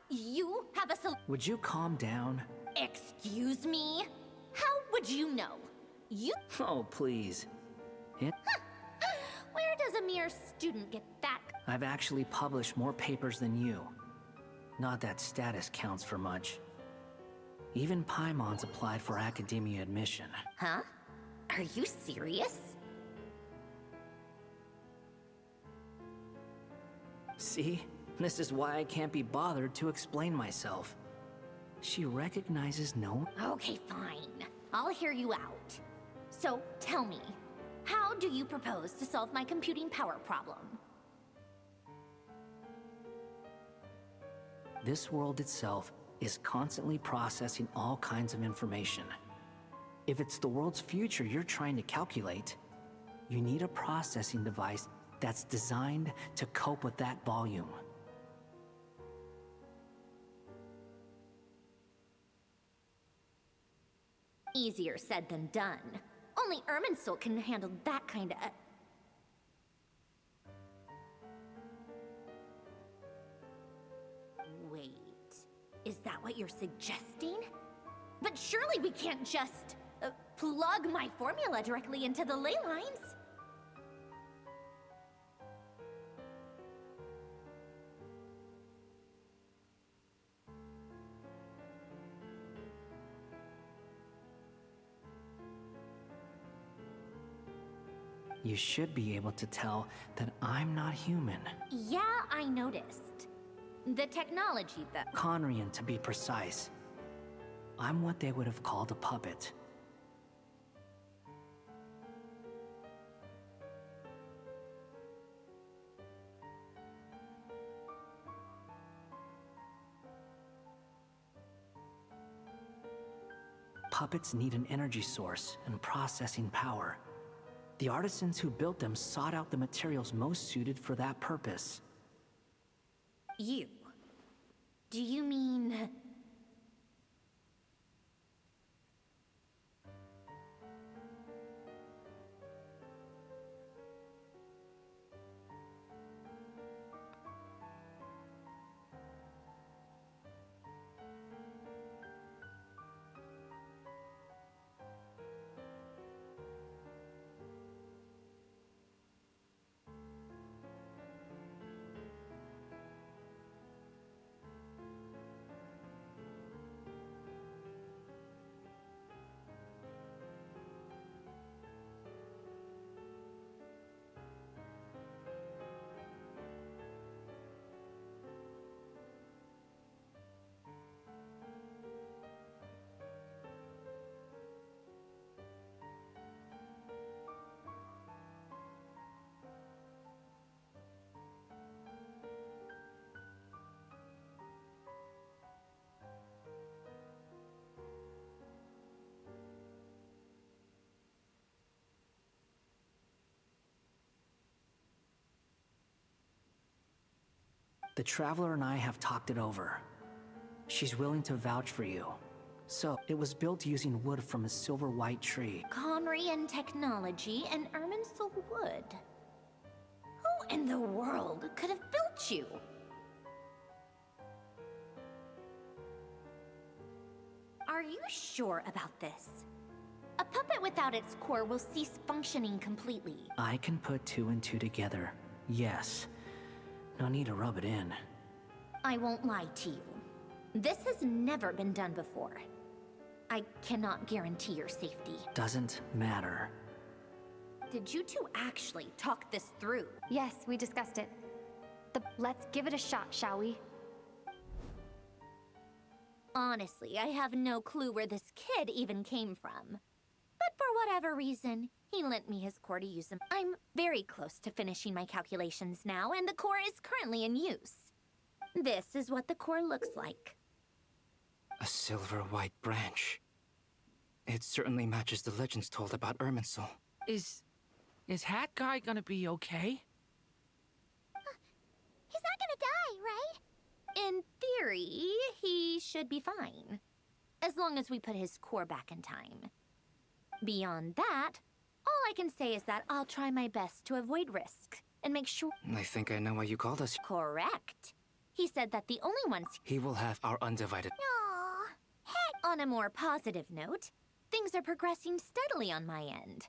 You have a
Would you calm down?
Excuse me? How would you know? You...
Oh, please.
Where does a mere student get that?
I've actually published more papers than you. Not that status counts for much. Even Paimon's applied for academia admission.
Huh? Are you serious?
See? This is why I can't be bothered to explain myself. She recognizes no...
Okay, fine. I'll hear you out. So, tell me, how do you propose to solve my computing power problem?
This world itself is constantly processing all kinds of information. If it's the world's future you're trying to calculate, you need a processing device that's designed to cope with that volume.
Easier said than done. Only Irminsul can handle that kind of... Wait, is that what you're suggesting? But surely we can't just plug my formula directly into the ley lines.
You should be able to tell that I'm not human.
Yeah, I noticed. The technology, though.
Conrian, to be precise. I'm what they would have called a puppet. Puppets need an energy source and processing power. The artisans who built them sought out the materials most suited for that purpose.
You? Do you mean...
The Traveler and I have talked it over. She's willing to vouch for you. So, it was built using wood from a silver white tree.
Conrian technology and Irminsul wood. Who in the world could have built you? Are you sure about this? A puppet without its core will cease functioning completely.
I can put 2 and 2 together. Yes. No need to rub it in.
I won't lie to you. This has never been done before. I cannot guarantee your safety.
Doesn't matter.
Did you two actually talk this through?
Yes, we discussed it. Let's give it a shot, shall we?
Honestly, I have no clue where this kid even came from. But for whatever reason, he lent me his core to use them. I'm very close to finishing my calculations now, and the core is currently in use. This is what the core looks like.
A silver white branch. It certainly matches the legends told about Irminsul.
Is Hat Guy gonna be okay?
He's not gonna die, right?
In theory, he should be fine. As long as we put his core back in time. Beyond that, all I can say is that I'll try my best to avoid risk and make sure—
I think I know why you called us.
Correct. He said that the only ones—
He will have our undivided—
Aww. Heck.
On a more positive note, things are progressing steadily on my end.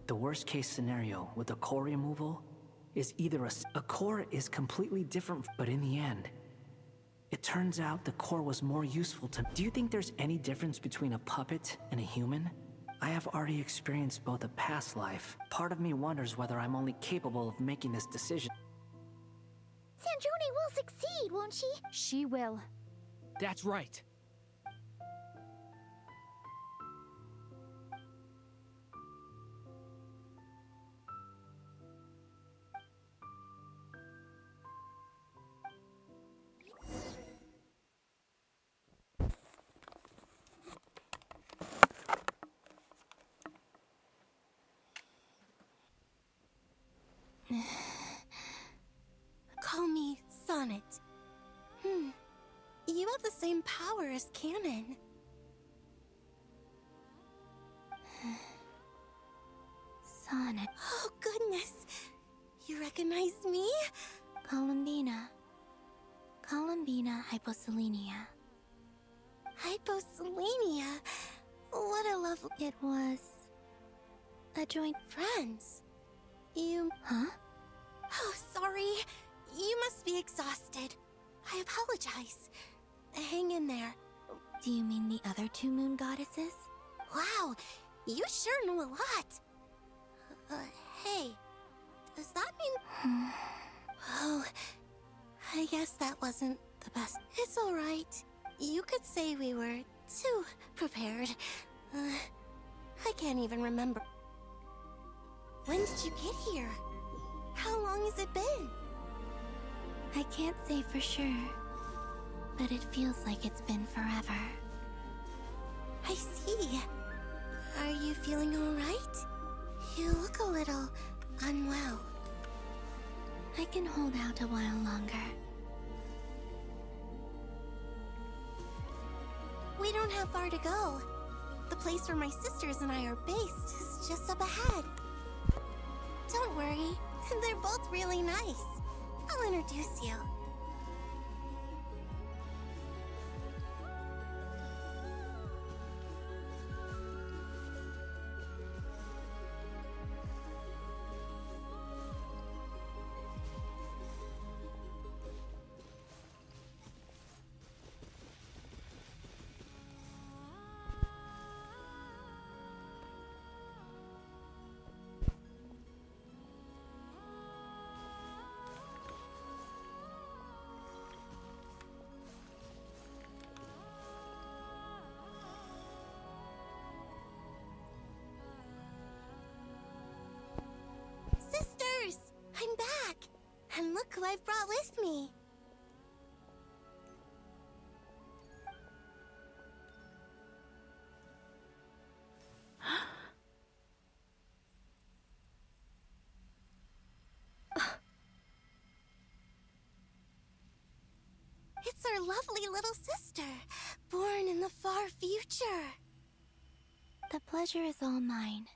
The worst case scenario with the core removal is either a core is completely different, but in the end, it turns out the core was more useful to— Do you think there's any difference between a puppet and a human? I have already experienced both a past life. Part of me wonders whether I'm only capable of making this decision.
Sandrone will succeed, won't she?
She will.
That's right.
Call me Sonnet. You have the same power as Canon.
Sonnet.
Oh, goodness. You recognize me?
Columbina. Columbina hyposelenia.
Hyposelenia? What a lovely...
It was a joint
friends. You...
Huh?
Oh, sorry. You must be exhausted. I apologize. Hang in there.
Do you mean the other 2 moon goddesses?
Wow, you sure know a lot. Hey, does that mean... Oh, I guess that wasn't the best. It's alright. You could say we were too prepared. I can't even remember. When did you get here? How long has it been?
I can't say for sure, but it feels like it's been forever.
I see. Are you feeling alright? You look a little unwell.
I can hold out a while longer.
We don't have far to go. The place where my sisters and I are based is just up ahead. Don't worry, they're both really nice. I'll introduce you. Sisters! I'm back! And look who I've brought with me! That's our lovely little sister, born in the far future.
The pleasure is all mine.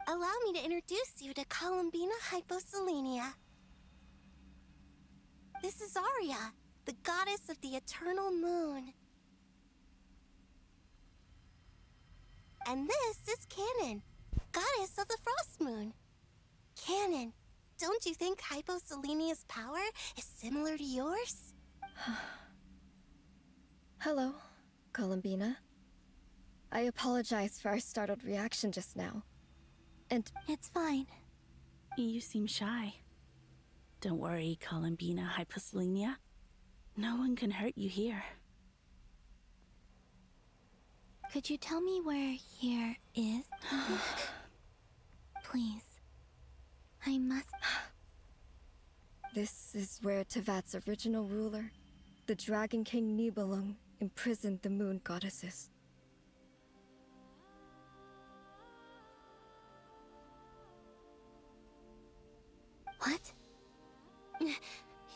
Allow me to introduce you to Columbina Hyposelenia. This is Arya, the goddess of the eternal moon. And this is Canon, goddess of the frost moon. Canon, don't you think Hyposelenia's power is similar to yours?
Hello, Columbina. I apologize for our startled reaction just now. And
it's fine.
You seem shy. Don't worry, Columbina Hyposelenia. No one can hurt you here.
Could you tell me where here is? Please. I must...
This is where Tevat's original ruler, the Dragon King Nibelung, imprisoned the moon goddesses.
What?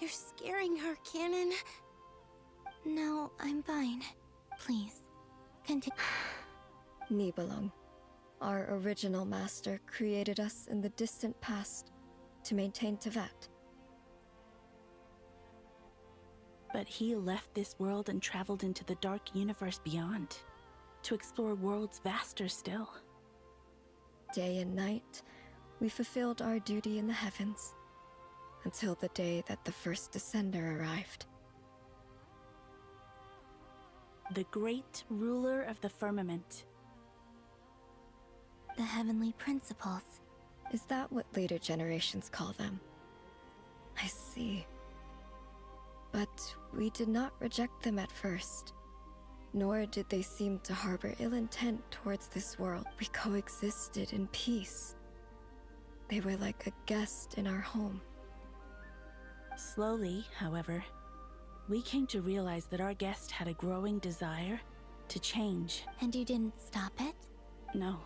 You're scaring her, Canon.
No, I'm fine. Please, continue.
Nibelung, our original master, created us in the distant past to maintain Tevat.
But he left this world and traveled into the dark universe beyond, to explore worlds vaster still.
Day and night, we fulfilled our duty in the heavens, until the day that the first Descender arrived.
The great ruler of the firmament.
The heavenly principles.
Is that what later generations call them? I see. But we did not reject them at first, nor did they seem to harbor ill intent towards this world. We coexisted in peace. They were like a guest in our home.
Slowly, however, we came to realize that our guest had a growing desire to change.
And you didn't stop it?
No.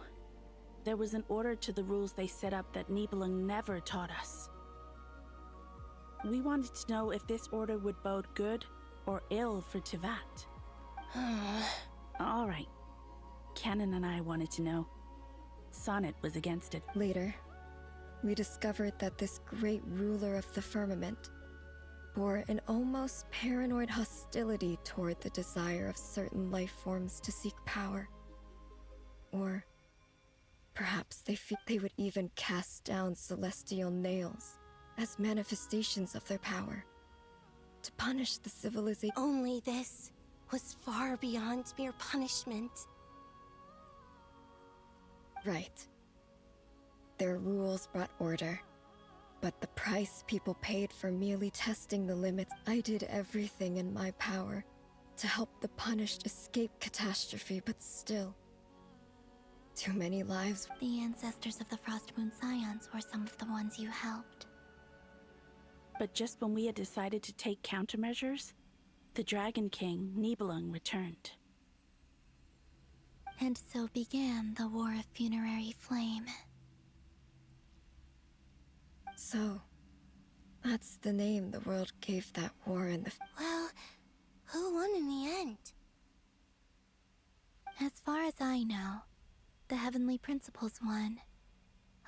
There was an order to the rules they set up that Nibelung never taught us. We wanted to know if this order would bode good or ill for Tevat. All right. Canon and I wanted to know. Sonnet was against it.
Later, we discovered that this great ruler of the firmament bore an almost paranoid hostility toward the desire of certain life forms to seek power. Or perhaps they would even cast down celestial nails as manifestations of their power to punish the civilization.
Only this was far beyond mere punishment.
Right. Their rules brought order, but the price people paid for merely testing the limits. I did everything in my power to help the punished escape catastrophe, but still, too many lives.
The ancestors of the Frost Moon Scions were some of the ones you helped.
But just when we had decided to take countermeasures, the Dragon King, Nibelung, returned.
And so began the War of Funerary Flame.
So, that's the name the world gave that war in the...
Well, who won in the end?
As far as I know, the Heavenly Principles won,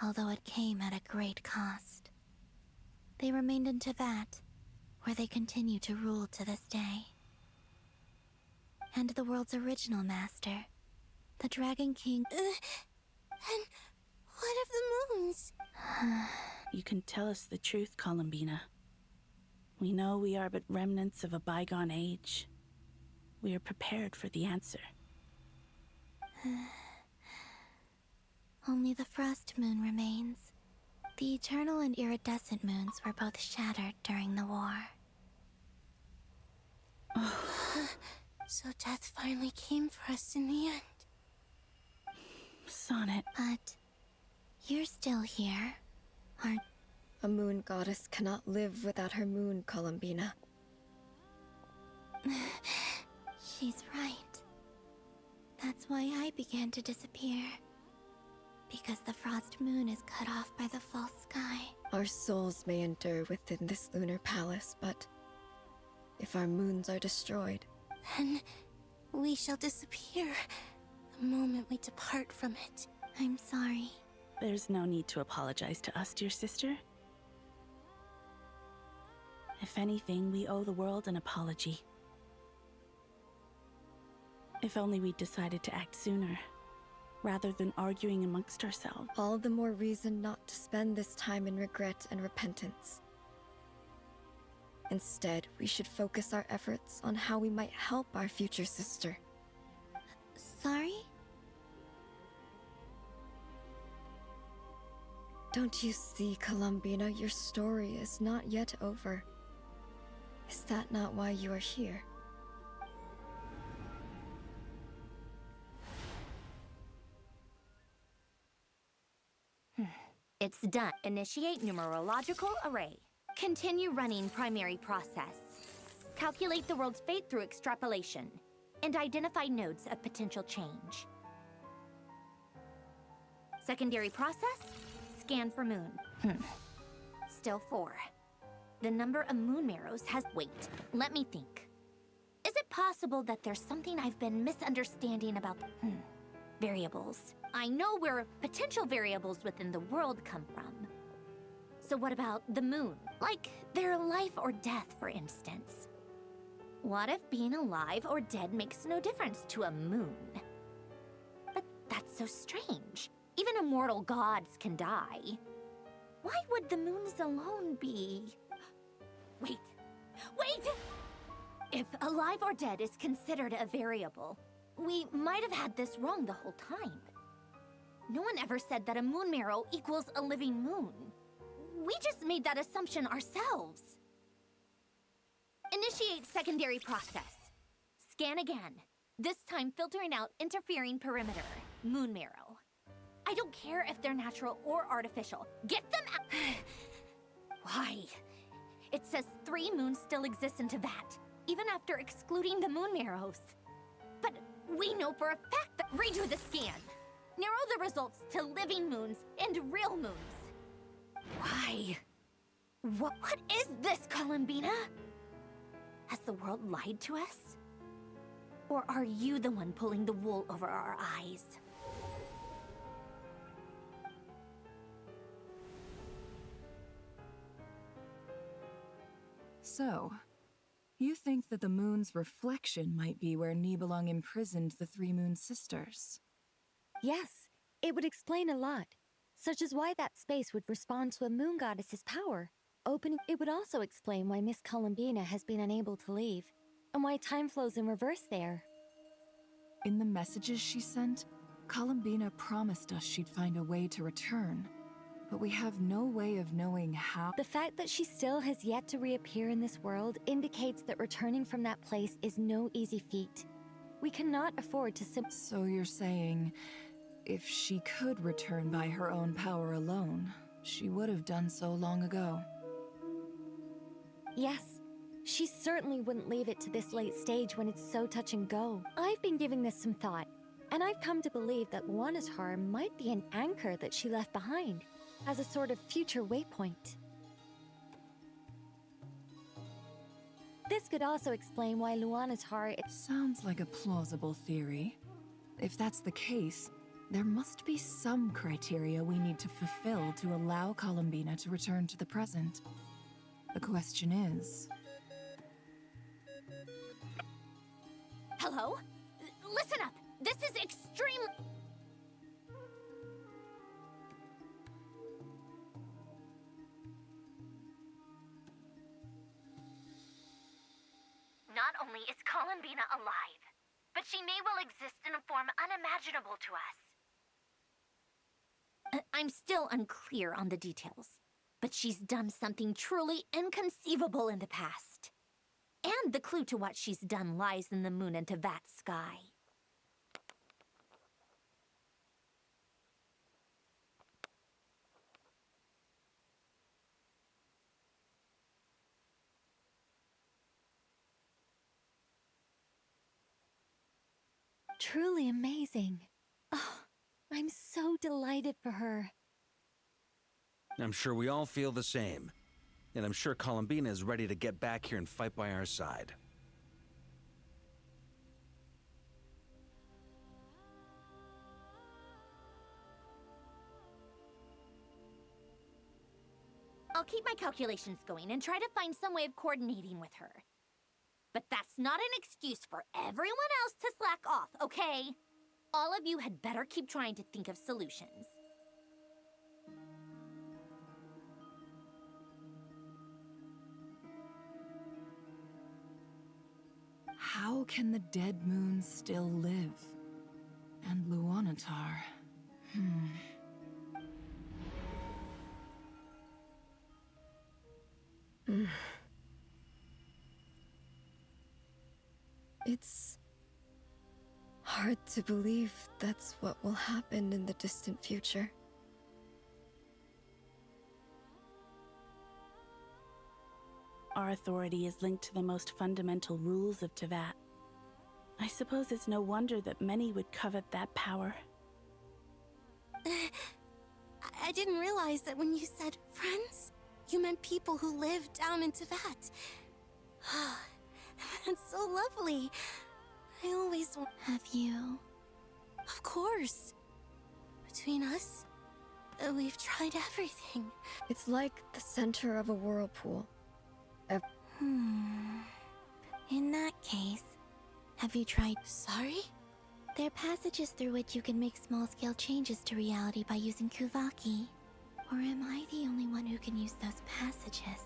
although it came at a great cost. They remained in Tevat, where they continue to rule to this day. And the world's original master, the Dragon King...
And what of the moons?
You can tell us the truth, Columbina. We know we are but remnants of a bygone age. We are prepared for the answer.
Only the Frost Moon remains. The eternal and iridescent moons were both shattered during the war.
So death finally came for us in the end.
Sonnet.
But you're still here, aren't...
A moon goddess cannot live without her moon, Columbina.
She's right. That's why I began to disappear.
because the frost moon is cut off by the false sky.
Our souls may endure within this lunar palace, but if our moons are destroyed,
Then we shall disappear the moment we depart from it. I'm sorry.
There's no need to apologize to us, dear sister. If anything, we owe the world an apology. If only we'd decided to act sooner, rather than arguing amongst ourselves.
all the more reason not to spend this time in regret and repentance. Instead, we should focus our efforts on how we might help our future sister.
Sorry?
Don't you see, Columbina, your story is not yet over. Is that not why you are here?
It's done. Initiate numerological array. Continue running primary process. Calculate the world's fate through extrapolation. And identify nodes of potential change. Secondary process? Scan for moon. Still 4. The number of moon marrows has... Wait, let me think. Is it possible that there's something I've been misunderstanding about variables? I know where potential variables within the world come from. So what about the moon? Like their life or death, for instance. What if being alive or dead makes no difference to a moon? But that's so strange. Even immortal gods can die. Why would the moons alone be... Wait! If alive or dead is considered a variable, we might have had this wrong the whole time. No one ever said that a moon marrow equals a living moon. We just made that assumption ourselves. Initiate secondary process. Scan again. This time filtering out interfering perimeter. Moon marrow. I don't care if they're natural or artificial. Get them out! Why? It says 3 moons still exist in Teyvat, even after excluding the moon marrows. But we know for a fact that... Redo the scan. Narrow the results to living moons and real moons. Why? What is this, Columbina? Has the world lied to us? Or are you the one pulling the wool over our eyes?
So, you think that the moon's reflection might be where Nibelung imprisoned the 3 Moon Sisters?
Yes, it would explain a lot, such as why that space would respond to a moon goddess's power. It would also explain why Miss Columbina has been unable to leave, and why time flows in reverse there.
In the messages she sent, Columbina promised us she'd find a way to return, but we have no way of knowing how.
The fact that she still has yet to reappear in this world indicates that returning from that place is no easy feat. We cannot afford to
So you're saying, if she could return by her own power alone, she would have done so long ago.
Yes, she certainly wouldn't leave it to this late stage when it's so touch and go. I've been giving this some thought, and I've come to believe that Luanatar might be an anchor that she left behind, as a sort of future waypoint. This could also explain why Luanatar...
Sounds like a plausible theory. If that's the case, there must be some criteria we need to fulfill to allow Columbina to return to the present. The question is...
Hello? Listen up! This is extreme... Not only is Columbina alive, but she may well exist in a form unimaginable to us. I'm still unclear on the details, but she's done something truly inconceivable in the past. And the clue to what she's done lies in the moon and Teyvat sky.
Truly amazing. Oh, I'm so delighted for her.
I'm sure we all feel the same. And I'm sure Columbina is ready to get back here and fight by our side.
I'll keep my calculations going and try to find some way of coordinating with her. But that's not an excuse for everyone else to slack off, okay? All of you had better keep trying to think of solutions.
How can the dead moon still live? And Luanatar.
It's hard to believe that's what will happen in the distant future.
Our authority is linked to the most fundamental rules of Teyvat. I suppose it's no wonder that many would covet that power.
I didn't realize that when you said friends, you meant people who live down in Teyvat. That's so lovely. I always have you. Of course. Between us, we've tried everything.
It's like the center of a whirlpool.
In that case, have you tried... Sorry?
There are passages through which you can make small-scale changes to reality by using Kuvaki.
Or am I the only one who can use those passages?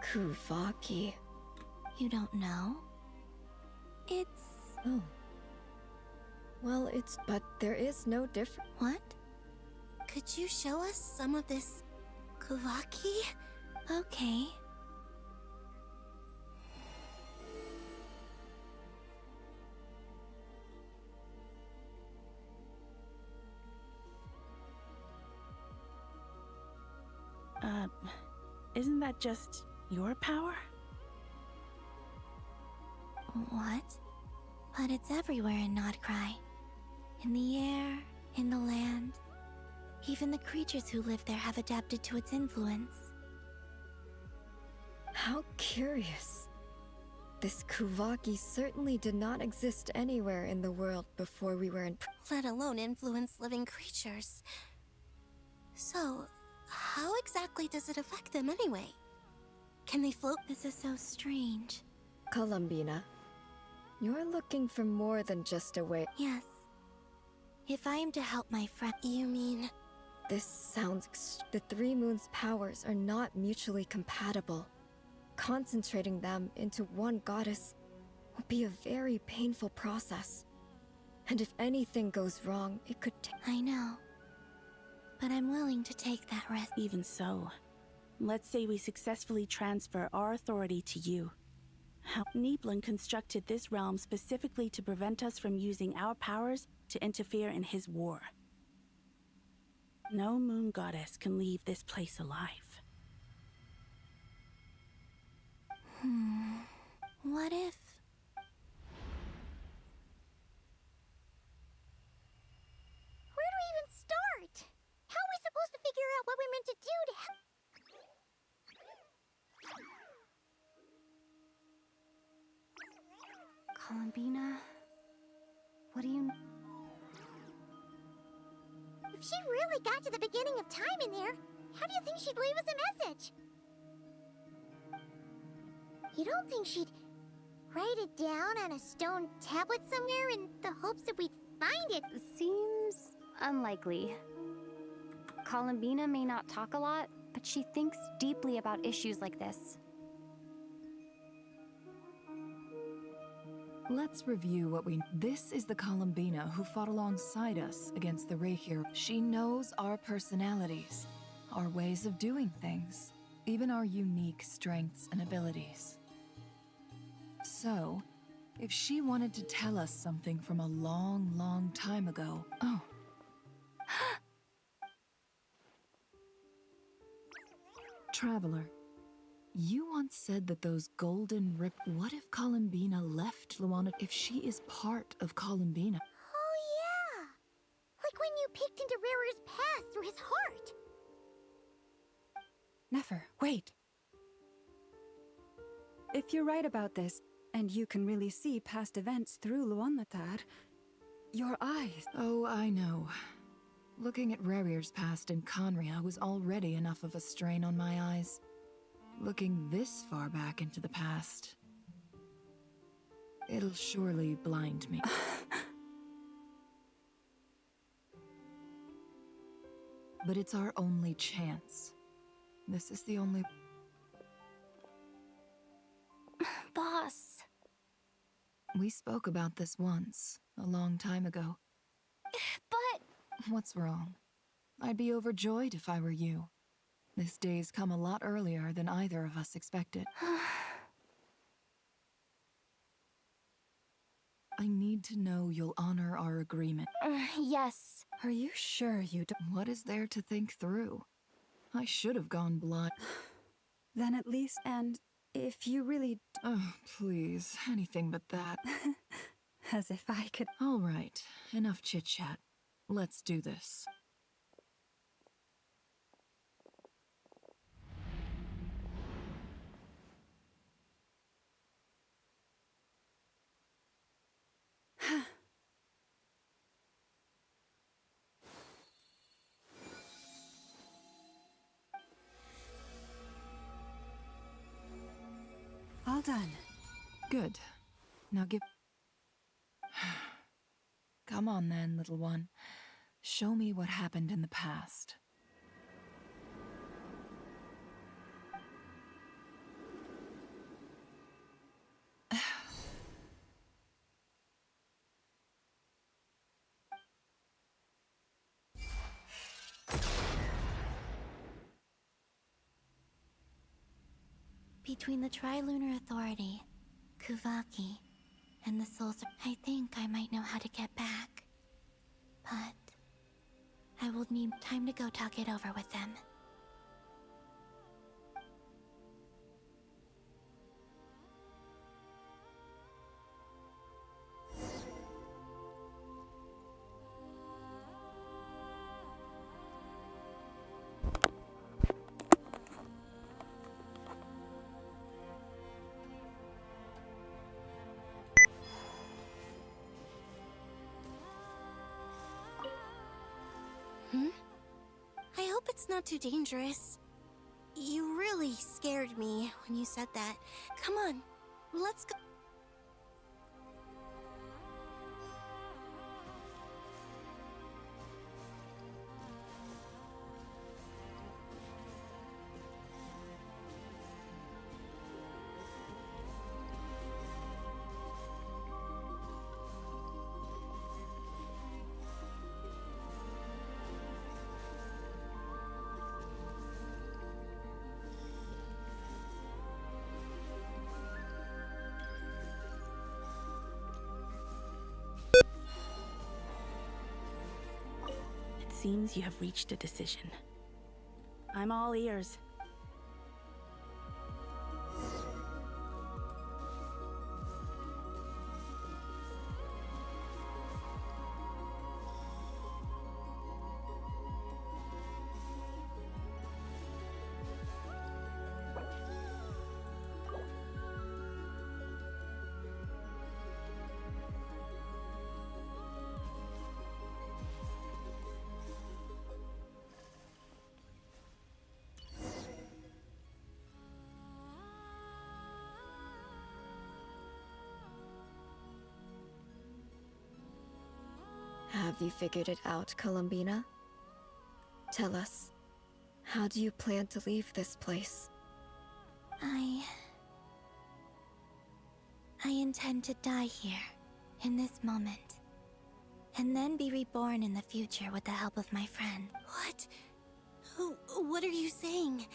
Kuvaki.
You don't know? It's...
Oh. Well, but there is no difference.
What? Could you show us some of this Kuvaki? Okay.
Isn't that just your power?
What? But it's everywhere in Nodcry. In the air, in the land. Even the creatures who live there have adapted to its influence.
How curious. This Kuvaki certainly did not exist anywhere in the world before we were in...
Let alone influence living creatures. So, how exactly does it affect them anyway? Can they float? This is so strange.
Columbina, you're looking for more than just a way...
Yes. If I am to help my friend... You mean...
This sounds... The Three Moons' powers are not mutually compatible. Concentrating them into one goddess will be a very painful process. And if anything goes wrong, it could
I know. But I'm willing to take that risk.
Even so, let's say we successfully transfer our authority to you. How Nibelung constructed this realm specifically to prevent us from using our powers to interfere in his war. No moon goddess can leave this place alive.
What if...
Where do we even start? How are we supposed to figure out what we're meant to do to help?
Columbina, what do you...
If she really got to the beginning of time in there, how do you think she'd leave us a message? You don't think she'd write it down on a stone tablet somewhere in the hopes that we'd find it?
Seems unlikely. Columbina may not talk a lot, but she thinks deeply about issues like this.
Let's review what we... This is the Columbina who fought alongside us against the Reykjir. She knows our personalities, our ways of doing things, even our unique strengths and abilities. So, if she wanted to tell us something from a long, long time ago... Oh. Traveler, you once said that those golden rip... What if Columbina left Luana? If she is part of Columbina?
Oh yeah! Like when you through his heart.
Nefer, wait. If you're right about this, and you can really see past events through Luonlatar, your eyes...
Oh, I know. Looking at Rerir's past in Conria was already enough of a strain on my eyes. Looking this far back into the past... it'll surely blind me. But it's our only chance. This is the only...
Boss.
We spoke about this once, a long time ago.
But...
What's wrong? I'd be overjoyed if I were you. This day's come a lot earlier than either of us expected. I need to know you'll honor our agreement.
Yes.
Are you sure you don't...
What is there to think through? I should have gone blind.
Then at least, and if you really...
Oh, please, anything but that.
As if I could...
All right, enough chit-chat. Let's do this.
All done.
Good. Now give... Come on then, little one. Show me what happened in the past.
Between the Trilunar Authority, Kuvaki, and the Souls, I think I might know how to get back. But I will need time to go talk it over with them. I hope it's not too dangerous. You really scared me when you said that. Come on, let's go.
It seems you have reached a decision. I'm all ears.
Have you figured it out, Columbina? Tell us, how do you plan to leave this place?
I intend to die here, in this moment. And then be reborn in the future with the help of my friend. What? What are you saying?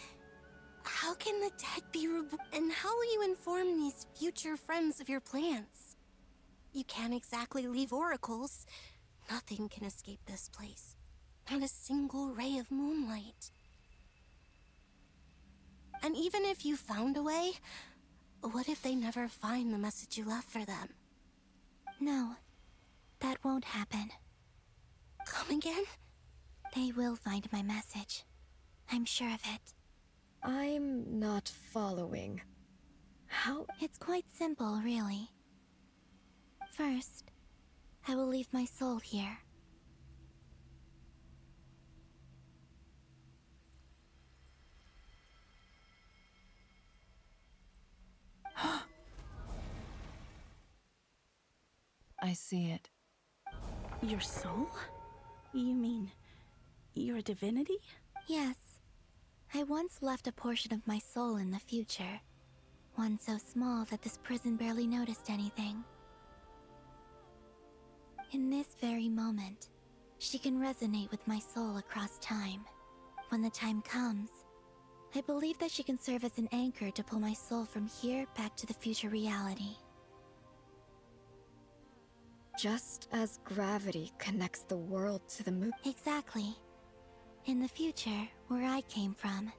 How can the dead be reborn? And how will you inform these future friends of your plans? You can't exactly leave oracles. Nothing can escape this place. Not a single ray of moonlight. And even if you found a way, what if they never find the message you left for them? No, that won't happen. Come again? They will find my message. I'm sure of it.
I'm not following. How?
It's quite simple, really. First, I will leave my soul here.
I see it.
Your soul? You mean your divinity?
Yes. I once left a portion of my soul in the future. One so small that this prison barely noticed anything. In this very moment, she can resonate with my soul across time. When the time comes, I believe that she can serve as an anchor to pull my soul from here back to the future reality.
Just as gravity connects the world to the moon.
Exactly. In the future, where I came from,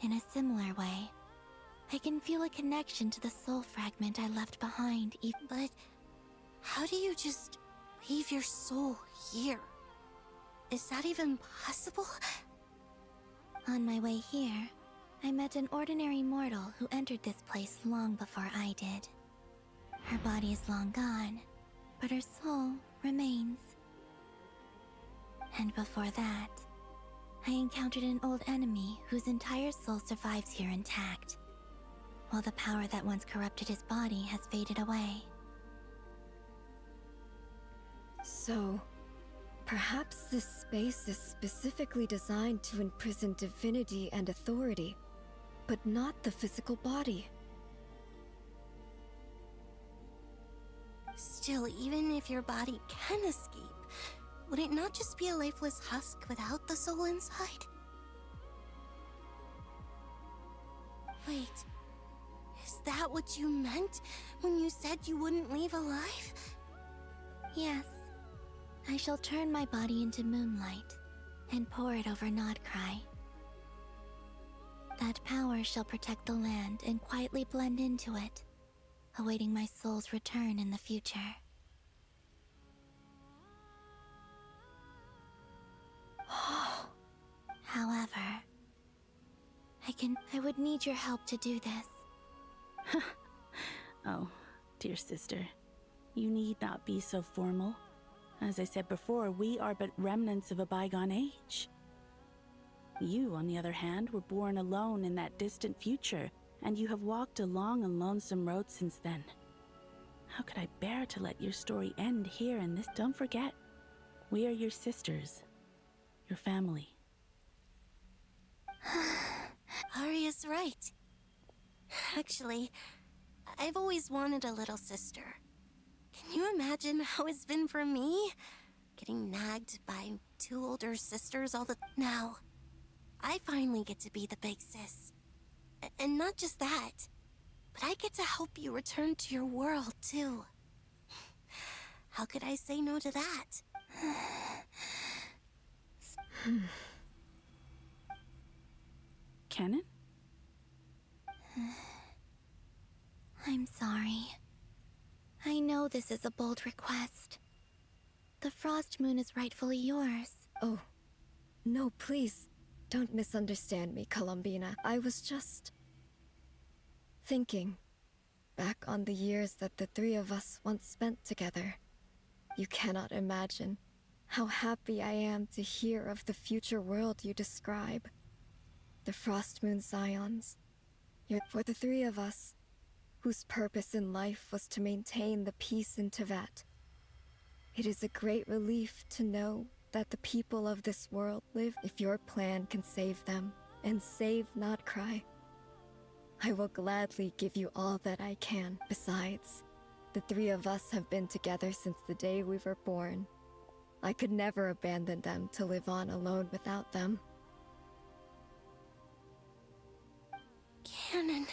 in a similar way, I can feel a connection to the soul fragment I left behind.
But how do you just leave your soul here? Is that even possible?
On my way here, I met an ordinary mortal who entered this place long before I did. Her body is long gone, but her soul remains. And before that, I encountered an old enemy whose entire soul survives here intact, while the power that once corrupted his body has faded away.
So, perhaps this space is specifically designed to imprison divinity and authority, but not the physical body.
Still, even if your body can escape, would it not just be a lifeless husk without the soul inside? Wait, is that what you meant when you said you wouldn't leave alive?
Yes. I shall turn my body into moonlight and pour it over Nodcry. That power shall protect the land and quietly blend into it, awaiting my soul's return in the future. However, I would need your help to do this.
Oh, dear sister, you need not be so formal. As I said before, we are but remnants of a bygone age. You, on the other hand, were born alone in that distant future, and you have walked a long and lonesome road since then. How could I bear to let your story end here in this? Don't forget, we are your sisters, your family.
Arya's right. Actually, I've always wanted a little sister. Can you imagine how it's been for me? Getting nagged by two older sisters all the... Now, I finally get to be the big sis. And not just that, but I get to help you return to your world, too. How could I say no to that?
Canon?
I'm sorry. I know this is a bold request. The Frost Moon is rightfully yours.
Oh, no, please. Don't misunderstand me, Columbina. I was just... thinking back on the years that the three of us once spent together. You cannot imagine how happy I am to hear of the future world you describe. The Frost Moon Scions. For the three of us, whose purpose in life was to maintain the peace in Teyvat. It is a great relief to know that the people of this world live. If your plan can save them, and save Nodcry, I will gladly give you all that I can. Besides, the three of us have been together since the day we were born. I could never abandon them to live on alone without them.
Canon...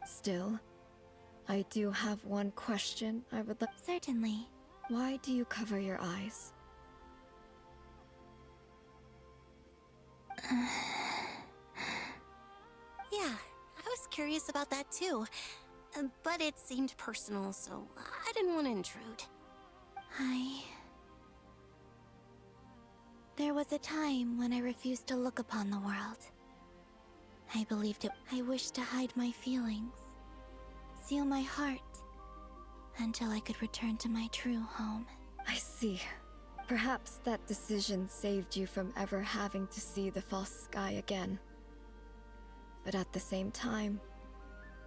Still, I do have one question I would like.
Certainly.
Why do you cover your eyes?
Yeah, I was curious about that too. But it seemed personal, so I didn't want to intrude.
There was a time when I refused to look upon the world. I believed it. I wished to hide my feelings, seal my heart, until I could return to my true home.
I see. Perhaps that decision saved you from ever having to see the false sky again. But at the same time,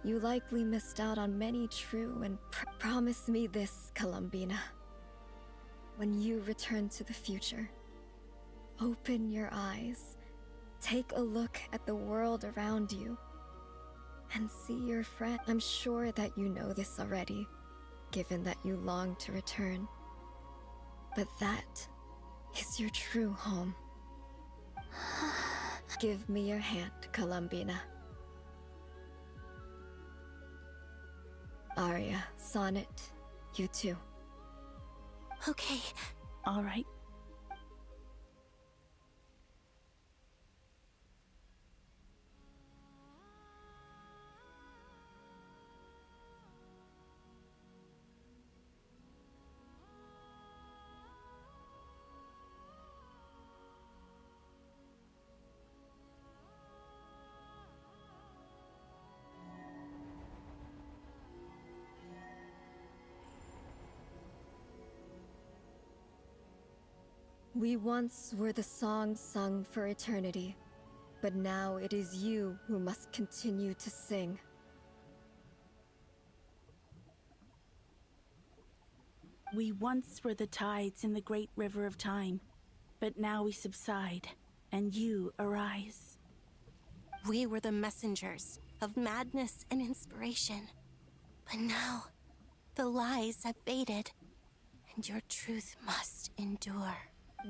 you likely missed out on many true and promise me this, Columbina. When you return to the future, open your eyes, take a look at the world around you, and see your friend. I'm sure that you know this already, given that you long to return. But that is your true home. Give me your hand, Columbina. Aria, Sonnet, you too.
Okay.
All right.
We once were the song sung for eternity, but now it is you who must continue to sing.
We once were the tides in the great river of time, but now we subside, and you arise.
We were the messengers of madness and inspiration. But now, the lies have faded, and your truth must endure.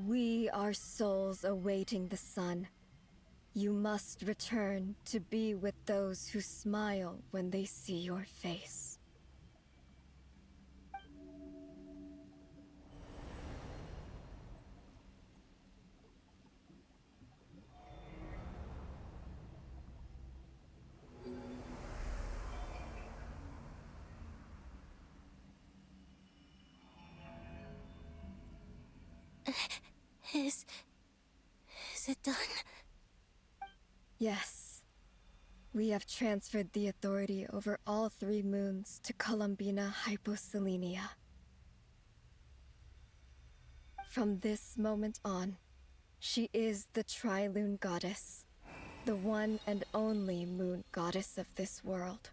We are souls awaiting the sun. You must return to be with those who smile when they see your face.
Is it done?
Yes. We have transferred the authority over all 3 moons to Columbina Hyposelenia. From this moment on, she is the Tri-Lune Goddess, the one and only moon goddess of this world.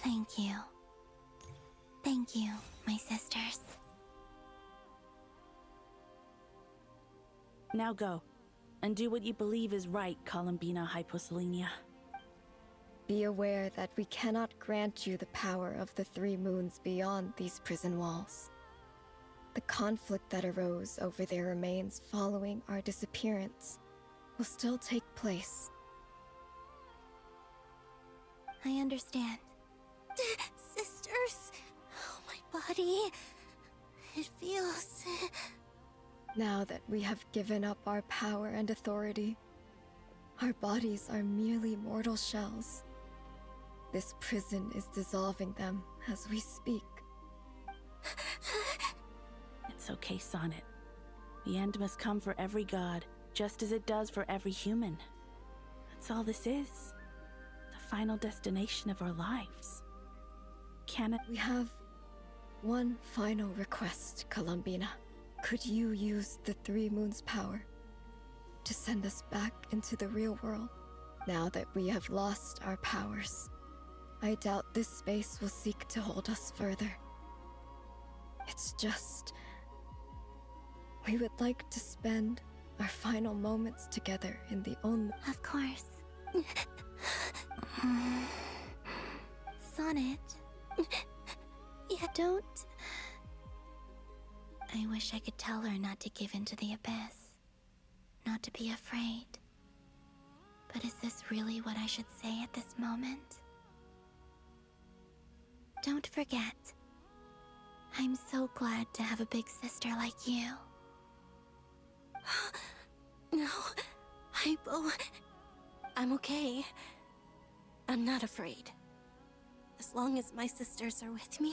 Thank you. Thank you, my sisters.
Now go, and do what you believe is right, Columbina Hyposelenia.
Be aware that we cannot grant you the power of the 3 moons beyond these prison walls. The conflict that arose over their remains following our disappearance will still take place.
I understand.
Sisters, oh, my body. It feels...
Now that we have given up our power and authority, our bodies are merely mortal shells. This prison is dissolving them as we speak.
It's okay, Sonnet. The end must come for every god, just as it does for every human. That's all this is. The final destination of our lives. Can it?
We have one final request, Columbina. Could you use the 3 moons' power to send us back into the real world? Now that we have lost our powers, I doubt this space will seek to hold us further. It's just... we would like to spend our final moments together in the only...
Of course. Sonnet.
Yeah,
don't... I wish I could tell her not to give in to the abyss. Not to be afraid. But is this really what I should say at this moment? Don't forget. I'm so glad to have a big sister like you.
No, Hypo... I'm okay. I'm not afraid. As long as my sisters are with me.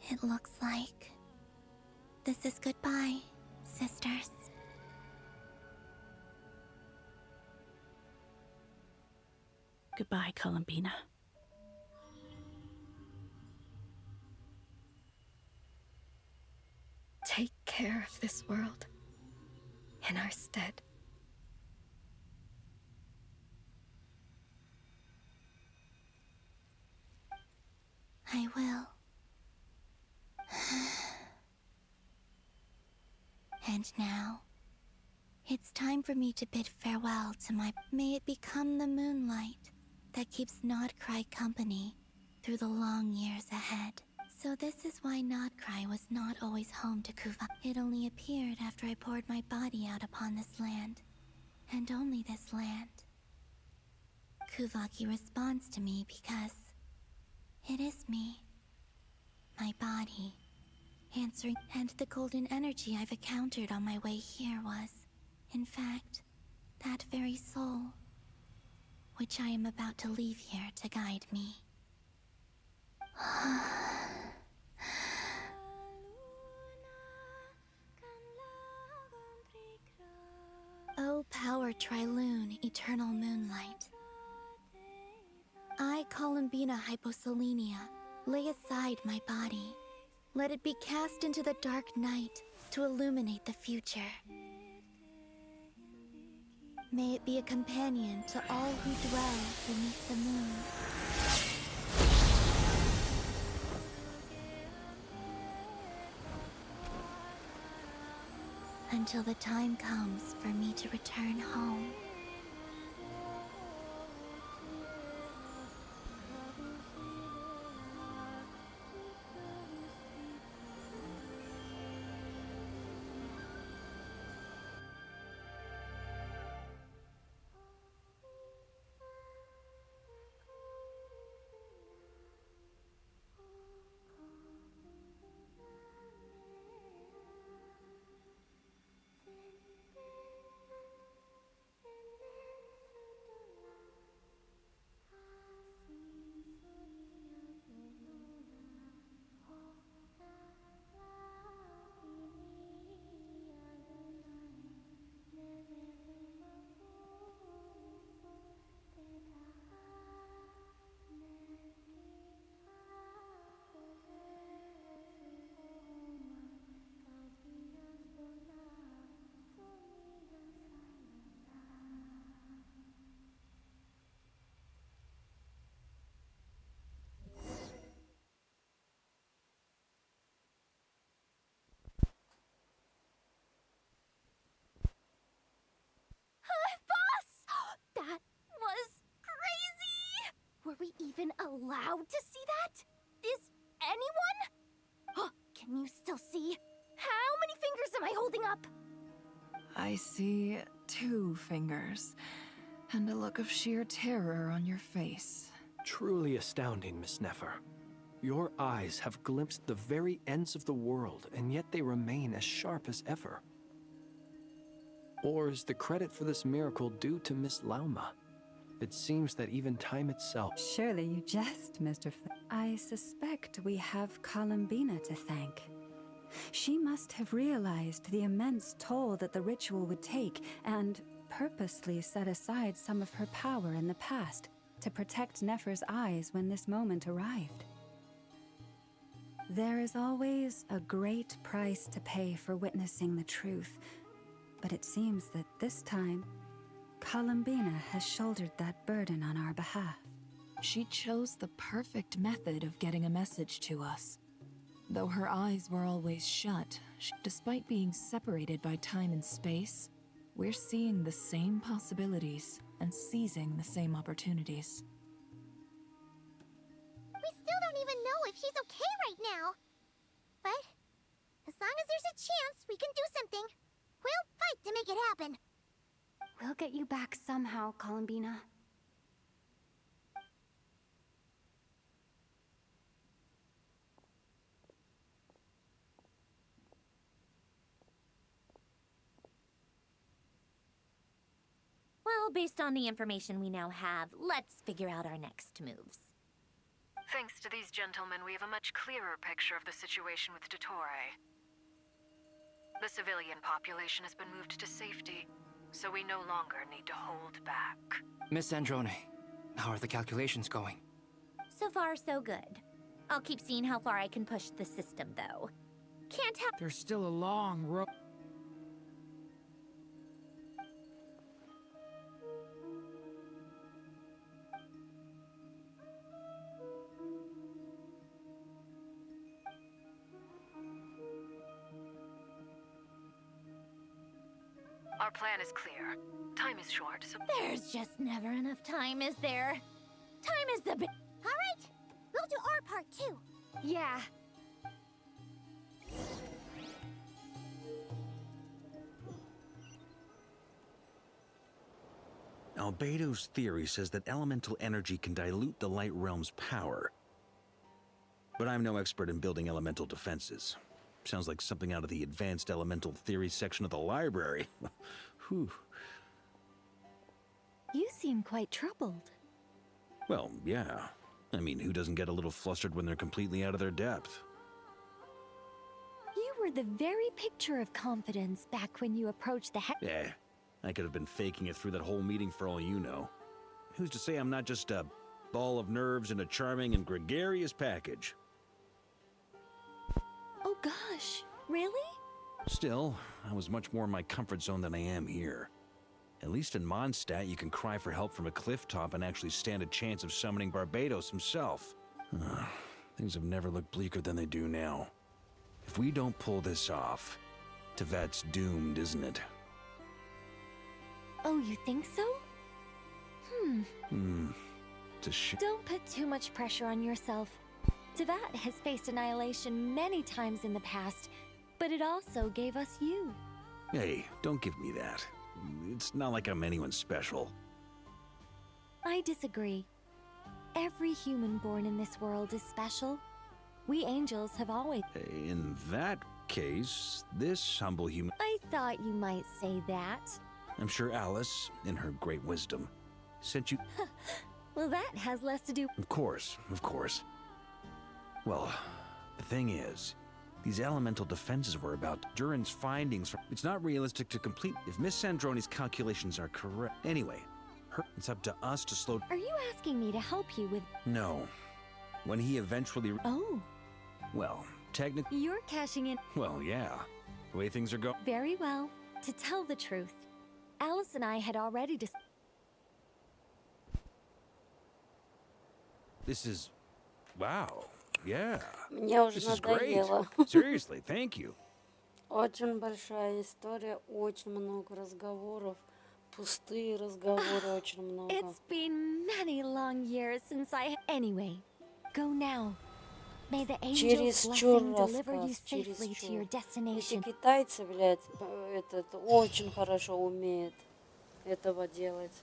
It looks like this is goodbye, sisters.
Goodbye, Columbina.
Take care of this world in our stead.
I will. And now, it's time for me to bid farewell to my... May it become the moonlight that keeps Nodcry company through the long years ahead. So this is why Nodcry was not always home to Kuva. It only appeared after I poured my body out upon this land. And only this land. Kuvaki responds to me because it is me. My body. Answering, and the golden energy I've encountered on my way here was, in fact, that very soul, which I am about to leave here to guide me. O power Trilune, eternal moonlight. I, Columbina Hyposelenia, lay aside my body. Let it be cast into the dark night to illuminate the future. May it be a companion to all who dwell beneath the moon. Until the time comes for me to return home.
That was crazy! Were we even allowed to see that? Is anyone? Oh, can you still see? How many fingers am I holding up?
I see 2 fingers, and a look of sheer terror on your face.
Truly astounding, Miss Nefer. Your eyes have glimpsed the very ends of the world, and yet they remain as sharp as ever. Or is the credit for this miracle due to Miss Lauma? It seems that even time itself...
Surely you jest, Mr. I suspect we have Columbina to thank. She must have realized the immense toll that the ritual would take and purposely set aside some of her power in the past to protect Nefer's eyes when this moment arrived. There is always a great price to pay for witnessing the truth, but it seems that this time, Columbina has shouldered that burden on our behalf.
She chose the perfect method of getting a message to us. Though her eyes were always shut, despite being separated by time and space, we're seeing the same possibilities and seizing the same opportunities.
We still don't even know if she's okay right now. But as long as there's a chance we can do something, we'll fight to make it happen.
We'll get you back somehow, Columbina.
Well,
based on the information we now have, let's figure out our next moves.
Thanks to these gentlemen, we have a much clearer picture of the situation with Dottore. The civilian population has been moved to safety, so we no longer need to hold back.
Miss Androne, how are the calculations going?
So far, so good. I'll keep seeing how far I can push the system, though. Can't help.
There's still a long road.
Our plan is clear. Time is short, so...
There's just never enough time, is there? Time is the big...
Alright, we'll do our part too.
Yeah.
Albedo's theory says that elemental energy can dilute the light realm's power. But I'm no expert in building elemental defenses. Sounds like something out of the advanced elemental theory section of the library. Whew.
You seem quite troubled.
Well, yeah. I mean, who doesn't get a little flustered when they're completely out of their depth?
You were the very picture of confidence back when you approached the
Yeah, I could have been faking it through that whole meeting for all you know. Who's to say I'm not just a ball of nerves in a charming and gregarious package?
Oh gosh, really?
Still, I was much more in my comfort zone than I am here. At least in Mondstadt, you can cry for help from a cliff top and actually stand a chance of summoning Barbados himself. Things have never looked bleaker than they do now. If we don't pull this off, Tevet's doomed, isn't it?
Oh, you think so?
It's a shame.
Don't put too much pressure on yourself. Tevat has faced annihilation many times in the past, but it also gave us you.
Hey, don't give me that. It's not like I'm anyone special.
I disagree. Every human born in this world is special. We angels have always...
In that case, this humble human...
I thought you might say that.
I'm sure Alice, in her great wisdom, sent you...
Well, that has less to do...
Of course, of course. Well, the thing is, these elemental defenses were about Duran's findings. It's not realistic to complete if Miss Sandroni's calculations are correct. Anyway, it's up to us to slow...
Are you asking me to help you with...
No. When he eventually...
Oh.
Well, technically...
You're cashing in...
Well, yeah. The way things are going...
Very well. To tell the truth, Alice and I had already
This is... Wow. Yeah.
Мне уже
This is great.
надоело.
Seriously, thank you.
Очень большая история, очень много разговоров, пустые разговоры, очень много.
It's been many long years since I... Anyway, go now. May the angel's
Чересчур
blessing deliver you
рассказ,
safely to your
чересчур. Эти
destination.
китайцы, блядь, этот очень хорошо умеют этого делать.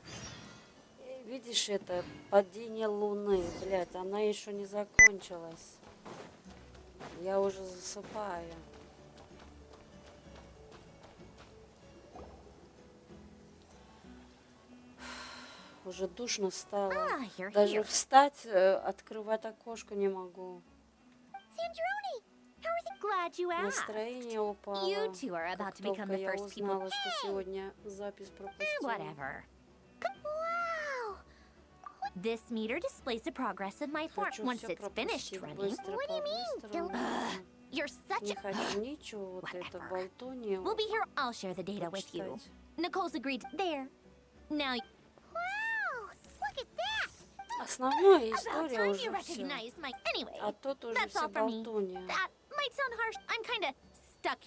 Видишь, это падение Луны, блядь, она еще не закончилась. Я уже засыпаю. Уже душно стало. Даже встать, открывать окошко не могу.
Sandrone, how is it? Glad you asked.
Настроение упало.
You two are about
Как
to become
только
the
я
first people.
узнала, что сегодня запись пропустила.
Whatever. This meter displays the progress of my farm.
Хочу
Once
всё
it's finished
пропустить
running.
быстро, по-быстрому.
You're such
Не
a...
хочу ничего, вот это болтунье.
We'll be here. I'll share the data with you.
Почитать.
Nicole's agreed. There. Now.
Wow! Look at that!
Основная
About
история
time
уже
you
всё.
recognize my... Anyway,
А тут уже
that's
все
all for me.
болтунья.
That might sound harsh. I'm kind of stuck.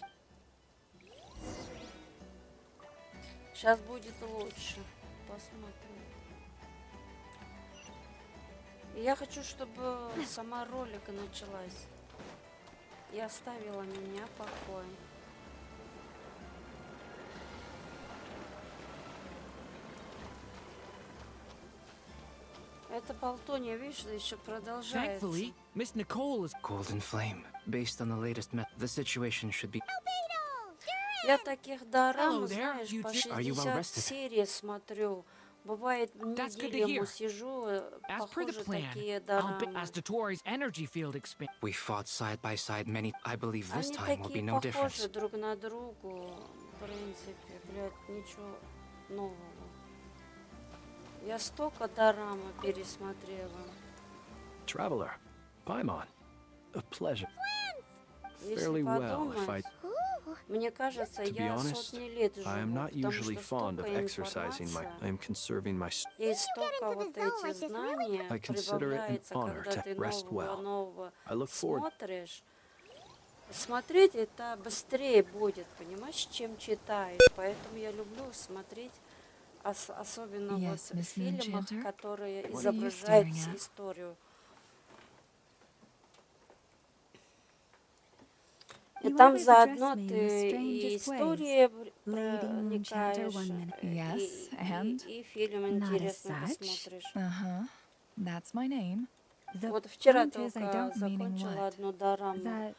Сейчас будет лучше. Посмотрим. Я хочу, чтобы сама ролика началась. И оставила меня в покое. Это болтунья, видишь, еще продолжается.
Thankfully, Miss Nicole is...
Golden Flame. Based on the latest the situation should be...
Я таких дорам,
Hello there,
знаешь,
you
по
two. Are you well
60
rested?
серий смотрю. Бывает,
That's good to
неделями
hear.
сижу,
As per the
похоже,
plan,
такие
as Dotori's energy field expands.
We fought side by side many. I believe this
Они
time will be
такие
no difference.
похожи друг на другу. В принципе, блядь, ничего нового. Я столько дорамы пересмотрела.
Traveler, Paimon, a pleasure.
Если
Fairly well, if I...
подумать, мне кажется,
To be
я
honest,
сотни лет живу,
I am not
потому
usually
что
fond of
столько
exercising my... I
информации
am conserving my...
и столько вот эти знания
I consider it an
прибавляется,
honor
когда
to
ты
rest well.
нового
I look forward...
смотришь. Смотреть это быстрее будет, понимаешь, чем читаешь. Поэтому я люблю смотреть, особенно вот в фильмах, которые изображают историю. И там заодно ты и истории проникаешь, и фильм интересно посмотришь.
That's my name.
Вот вчера только закончила одну дораму.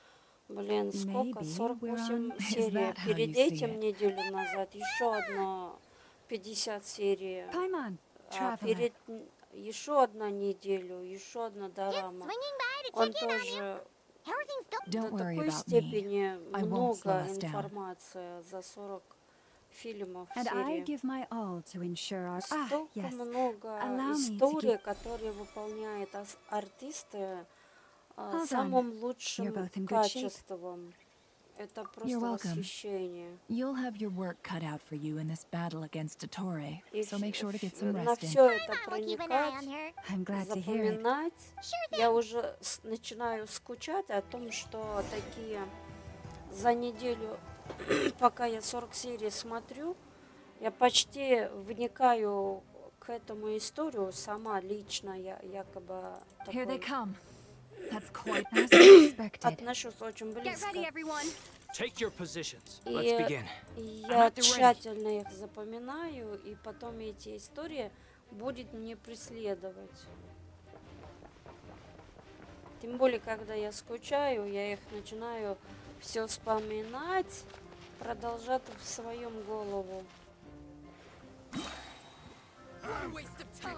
Блин, сколько? 48 серий. Перед этим неделю назад еще одно 50 серий. Перед еще одна неделю, еще одна дорама. Он тоже до такой степени много информации за 40 фильмов серии. Столько много историй, которые выполняют артисты самым лучшим качеством. Это просто восхищение.
You'll have your work cut out for you in this battle against Dottore, so make sure to get some
На
rest in.
все это проникать, запоминать. Я уже начинаю скучать о том, что такие за неделю, пока я 40 серий смотрю, я почти вникаю к этому историю сама лично, я якобы такой...
That's quite as expected.
Отношусь очень близко.
Take your positions.
И
Let's begin.
я тщательно их запоминаю, и потом эти истории будет мне преследовать. Тем более, когда я скучаю, я их начинаю все вспоминать, продолжать в своем голову.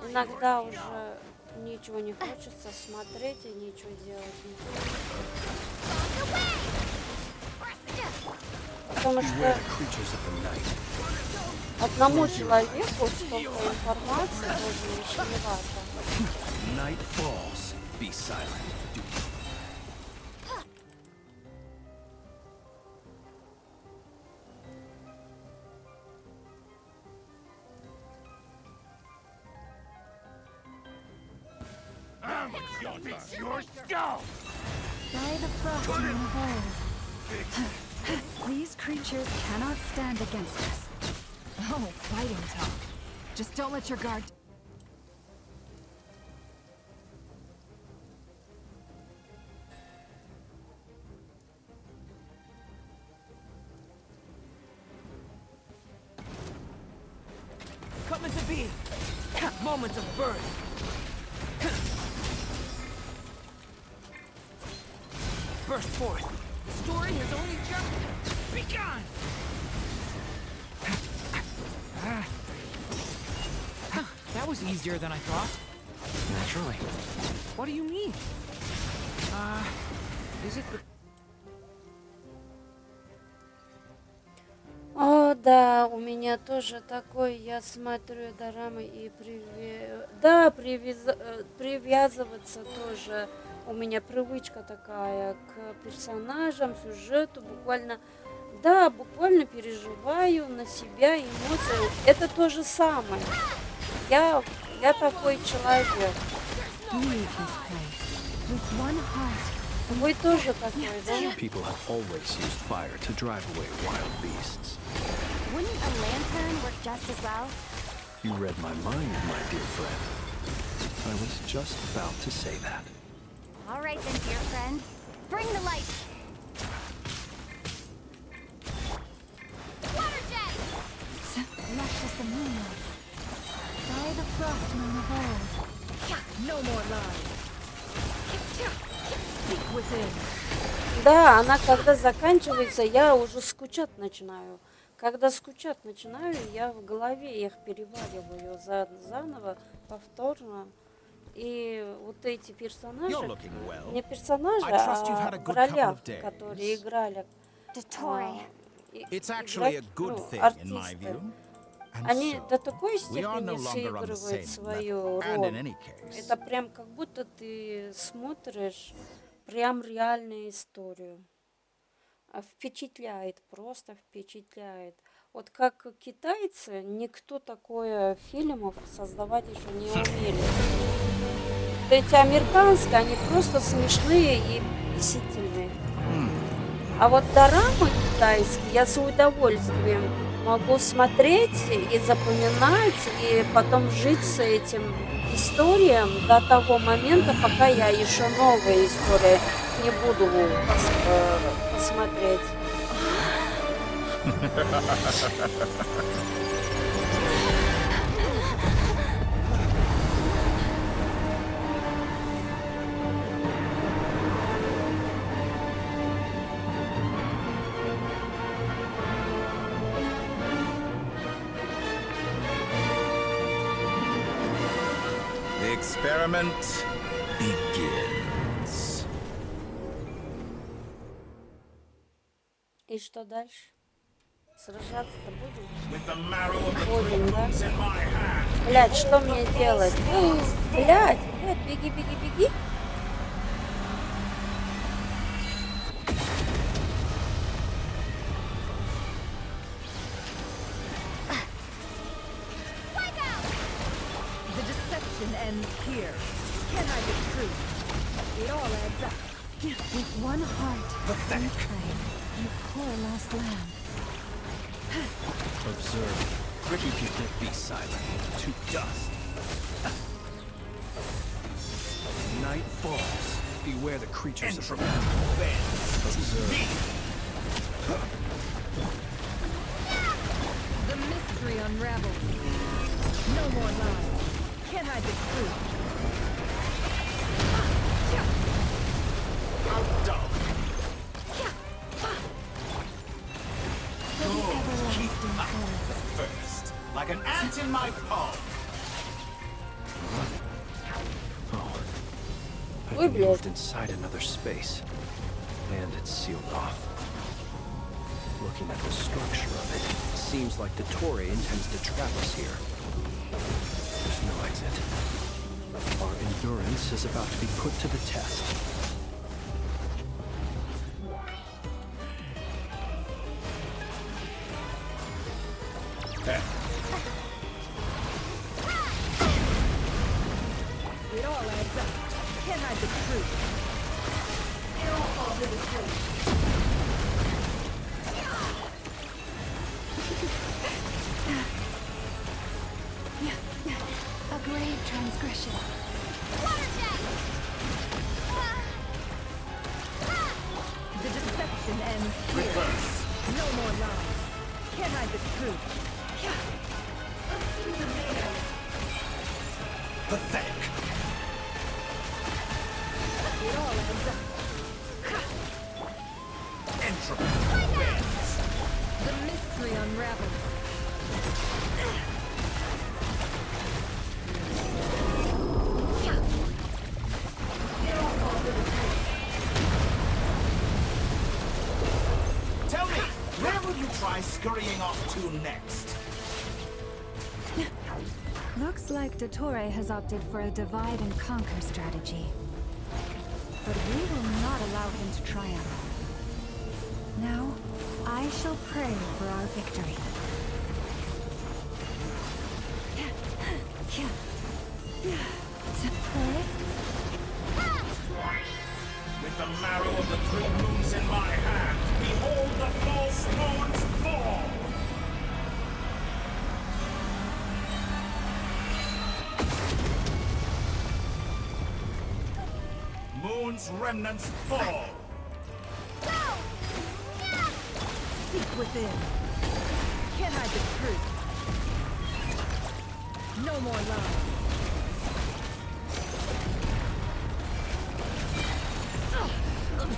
Иногда уже ничего не хочется смотреть и ничего делать. Потому что одному человеку столько информации тоже лишневато.
Night falls. Be silent.
Your skull!
By the frost moon of old. These creatures cannot stand against us.
Oh, fighting talk. Just don't let your guard...
Come into being. Moments of birth. Burst forth. The story has only just begun. That was easier than I thought.
Naturally.
What do you mean? Is it the...
О, да, у меня тоже такой, я смотрю дорамы и привязываться тоже. У меня привычка такая к персонажам, сюжету, буквально переживаю на себя эмоции. Это то же самое. Я такой человек. Вы тоже такой, да?
People have always used fire to drive away wild beasts.
Wouldn't a lantern work just as well?
You read my mind, my dear friend. I was just about to say that.
All right then, dear friend. Bring the light. Water jet!
Luscious the moonlight. By the frost moon of old.
No more lies. Seek within.
Да, она когда заканчивается, я уже скучать начинаю. Когда скучать начинаю, я в голове их перевариваю заново, повторно. И вот эти персонажи, не персонажи, а в ролях, которые играли артисты, они до такой степени сыгрывают свою роль. Это прям как будто ты смотришь прям реальную историю. Впечатляет, просто впечатляет. Вот как китайцы, никто такое фильмов создавать еще не умели. Вот эти американские, они просто смешные и бесительные. А вот дорамы китайские я с удовольствием могу смотреть и запоминать, и потом жить с этим историям до того момента, пока я еще новые истории не буду посмотреть.
The experiment begins.
И что дальше? Сражаться-то будем? Будем, да? Блядь, что мне делать? Блядь, беги, беги, беги.
The deception ends here. Can I be true? It all adds up. With one heart,
Pathetic.
and a poor lost lamb.
Observe. Pretty people, be silent. To dust. Night falls. Beware the creatures of the Observe.
The mystery unravels. No more lies. Can I be true?
Keep up first, like an ant in my palm.
I've been moved inside another space, and it's sealed off. Looking at the structure of it, it seems like the Torre intends to trap us here. There's no exit. Our endurance is about to be put to the test.
It all adds up. Can I be true? It all falls into place.
A grave transgression.
The deception ends here. No more lies. Can I be true?
Pathetic.
It all adds up.
Entropy.
The mystery unravels.
Tell me, where will you try scurrying off to next?
Looks like Dottore has opted for a divide and conquer strategy. But we will not allow him to triumph. Now, I shall pray for our victory.
With the marrow of the three moons in my hand, behold the false moons fall! Moon's remnants fall!
Seek within. Can I be true? No more lies.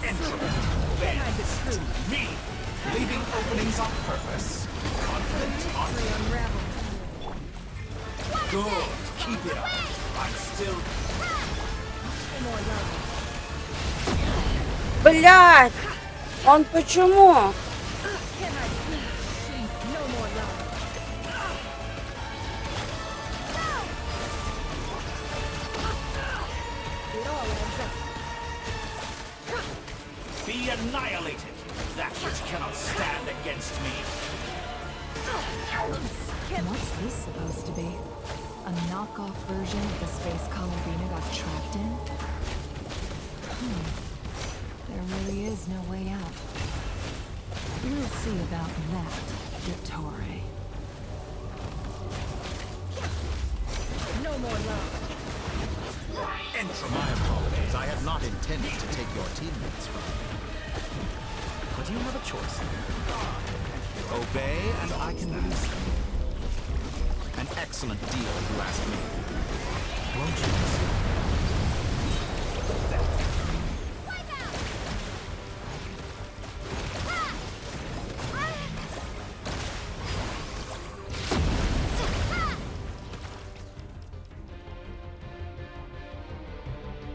Can I be true?
Me! Leaving openings on purpose. Confident, unravel. Good. Keep it up. I'm still...
Блядь! Он почему?
Be annihilated. That which cannot stand against me.
What's this supposed to be? A knockoff version of the space Columbina got trapped in? There really is no way out. We'll see about that, Dottore.
No more love. Enter my apologies. I had not intended to take your teammates from you. But you have a choice. Obey, and I can release them. An excellent deal, if you ask me. Won't you?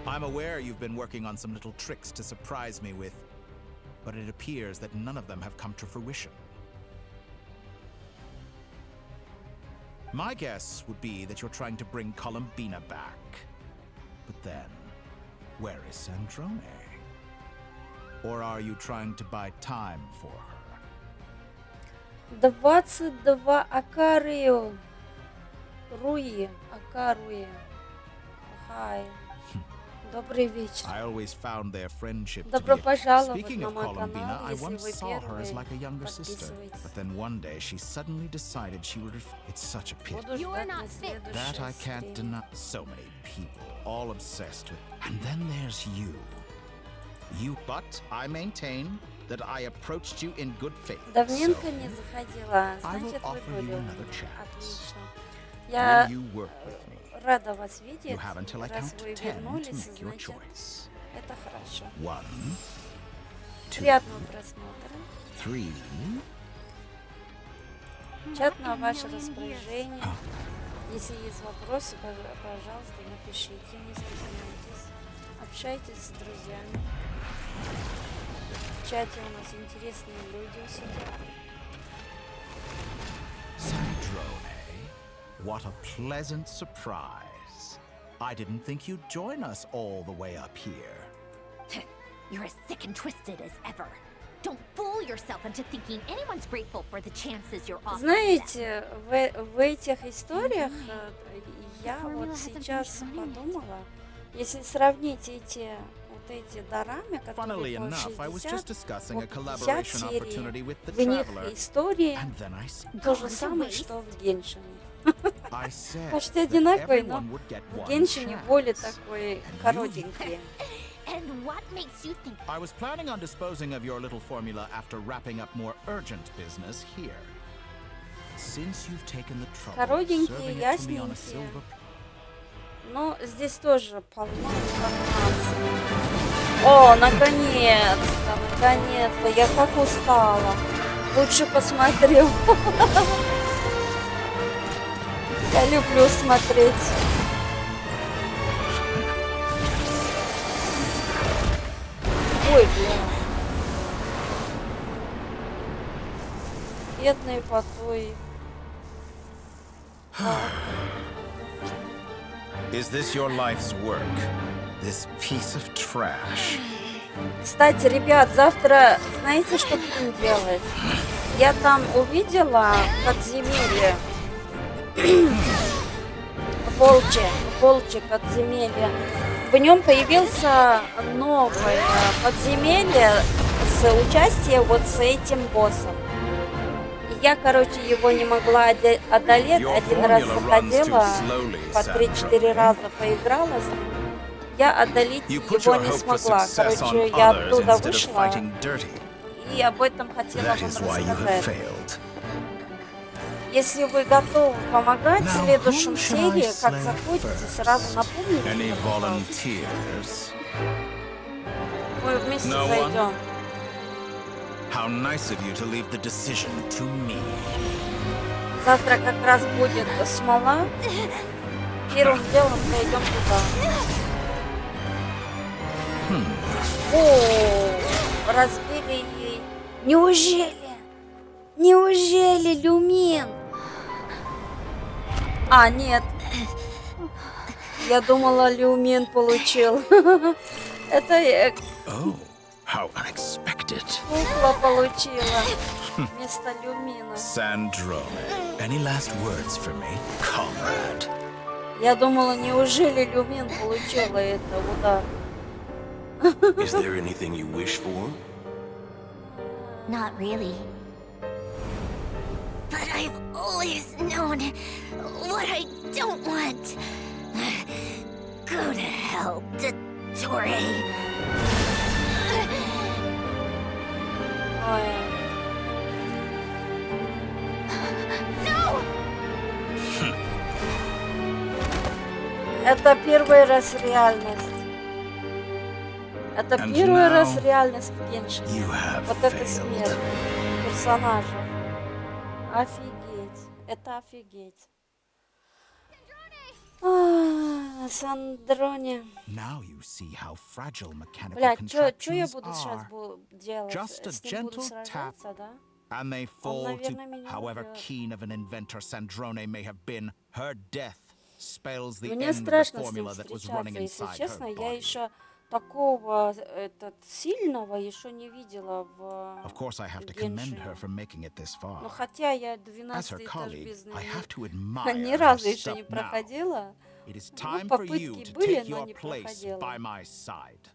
I'm aware you've been working on some little tricks to surprise me with, but it appears that none of them have come to fruition. My guess would be that you're trying to bring Columbina back. But then, where is Sandrone? Or are you trying to buy time for her?
22 Акарию. Руи. Акаруи. Хай. Добрый вечер.
I always found their friendship to
Добро
be
пожаловать
Speaking
на
of
мой
Columbina,
канал.
I
Если
once
вы
saw her as
первые,
like a younger sister.
подписывайтесь.
But then one day she suddenly decided she would... It's such a pity.
Буду ждать на следующий
That I can't
стрим.
deny. So many people, all obsessed with... And then there's you. But I maintain that I approached you in good faith.
Давненько не заходила.
I will
Значит, вы
offer you
были.
another chance.
Отлично.
Will
Я
you work with me?
рада вас
You
видеть.
have until I
Раз
count
вы
10 to
вернулись,
make your
значит,
choice.
это хорошо.
1, 2,
Приятного просмотра.
3.
Чат на ваше распоряжение. Если есть вопросы, пожалуйста, напишите, не стесняйтесь. Общайтесь с друзьями. В чате у нас интересные люди сидят.
Sandrone, what a pleasant surprise. I didn't think you'd join us all the way up here.
You're as sick and twisted as ever. Don't fool yourself into thinking anyone's grateful for the chances you're offering.
Знаете, в этих историях я вот сейчас подумала, если сравнить эти дорамы, которые по 60, вот 50 серий, в них истории то же самое, что в Геншине. Почти одинаковые, но в Геншине более такой коротенькие.
And what makes you think?
I was planning on disposing of your little formula after wrapping up more urgent business here. Since you've taken the trouble of
Коротенькие,
serving it to me on a
ясненькие.
silver...
Но здесь тоже полно информации. О, наконец-то, наконец-то. Я как устала. Лучше посмотрю. Я люблю смотреть. Ой, бля. Бедный потой.
Is this your life's work? This piece of trash?
Кстати, ребят, завтра знаете, что будем делать? Я там увидела подземелье. Волчье подземелье. В нем появился новое подземелье с участием вот с этим боссом. И я, короче, его не могла одолеть. Один раз заходила, по 3-4 раза поиграла с ним. Я одолеть его не смогла. Короче, я оттуда вышла и об этом хотела вам рассказать. Если вы готовы помогать в следующем серии, как заходите, сразу напомните мне, пожалуйста. Мы вместе зайдем.
How nice of you to leave the decision to me.
Завтра как раз будет смола. Первым делом зайдем туда. О, разбили ей. Неужели? Неужели, Люмин? А, нет. Я думала, Люмин получил. Это
How unexpected.
кукла получила вместо Люмина.
Sandrone, any last words for me, comrade?
Я думала, неужели Люмин получила это удар?
Is there anything you wish for?
Not really. But I've always known what I don't want. Go to hell, Dottore. No!
Это первый раз реальность. Это
And
первый
now
раз реальность в Геншине.
you have
Вот это
failed.
смерть персонажа. Офигеть. Это офигеть. Сандроне.
Now you see how fragile mechanical
Блядь, чё я
contraptions
буду сейчас
are.
делать?
Just a
С ним буду
gentle tap,
сражаться, да?
and they fall
наверное,
to,
меня
however
убьет.
keen of an inventor Sandrone may have been, her death spells the
Мне
end of the
страшно с ним
formula that was running
встречаться, если
inside
честно.
her
Я
body.
еще такого сильного еще не видела в
Of course, I have to commend her
Геншине.
for making it this far.
Но хотя я
As her
12 этаж
colleague,
бездны
I have to
ни
admire her
разу еще не
stuff now.
проходила.
It is
Ну,
time for you
попытки
to
были,
take
но
your
не
place
проходила.
by my side.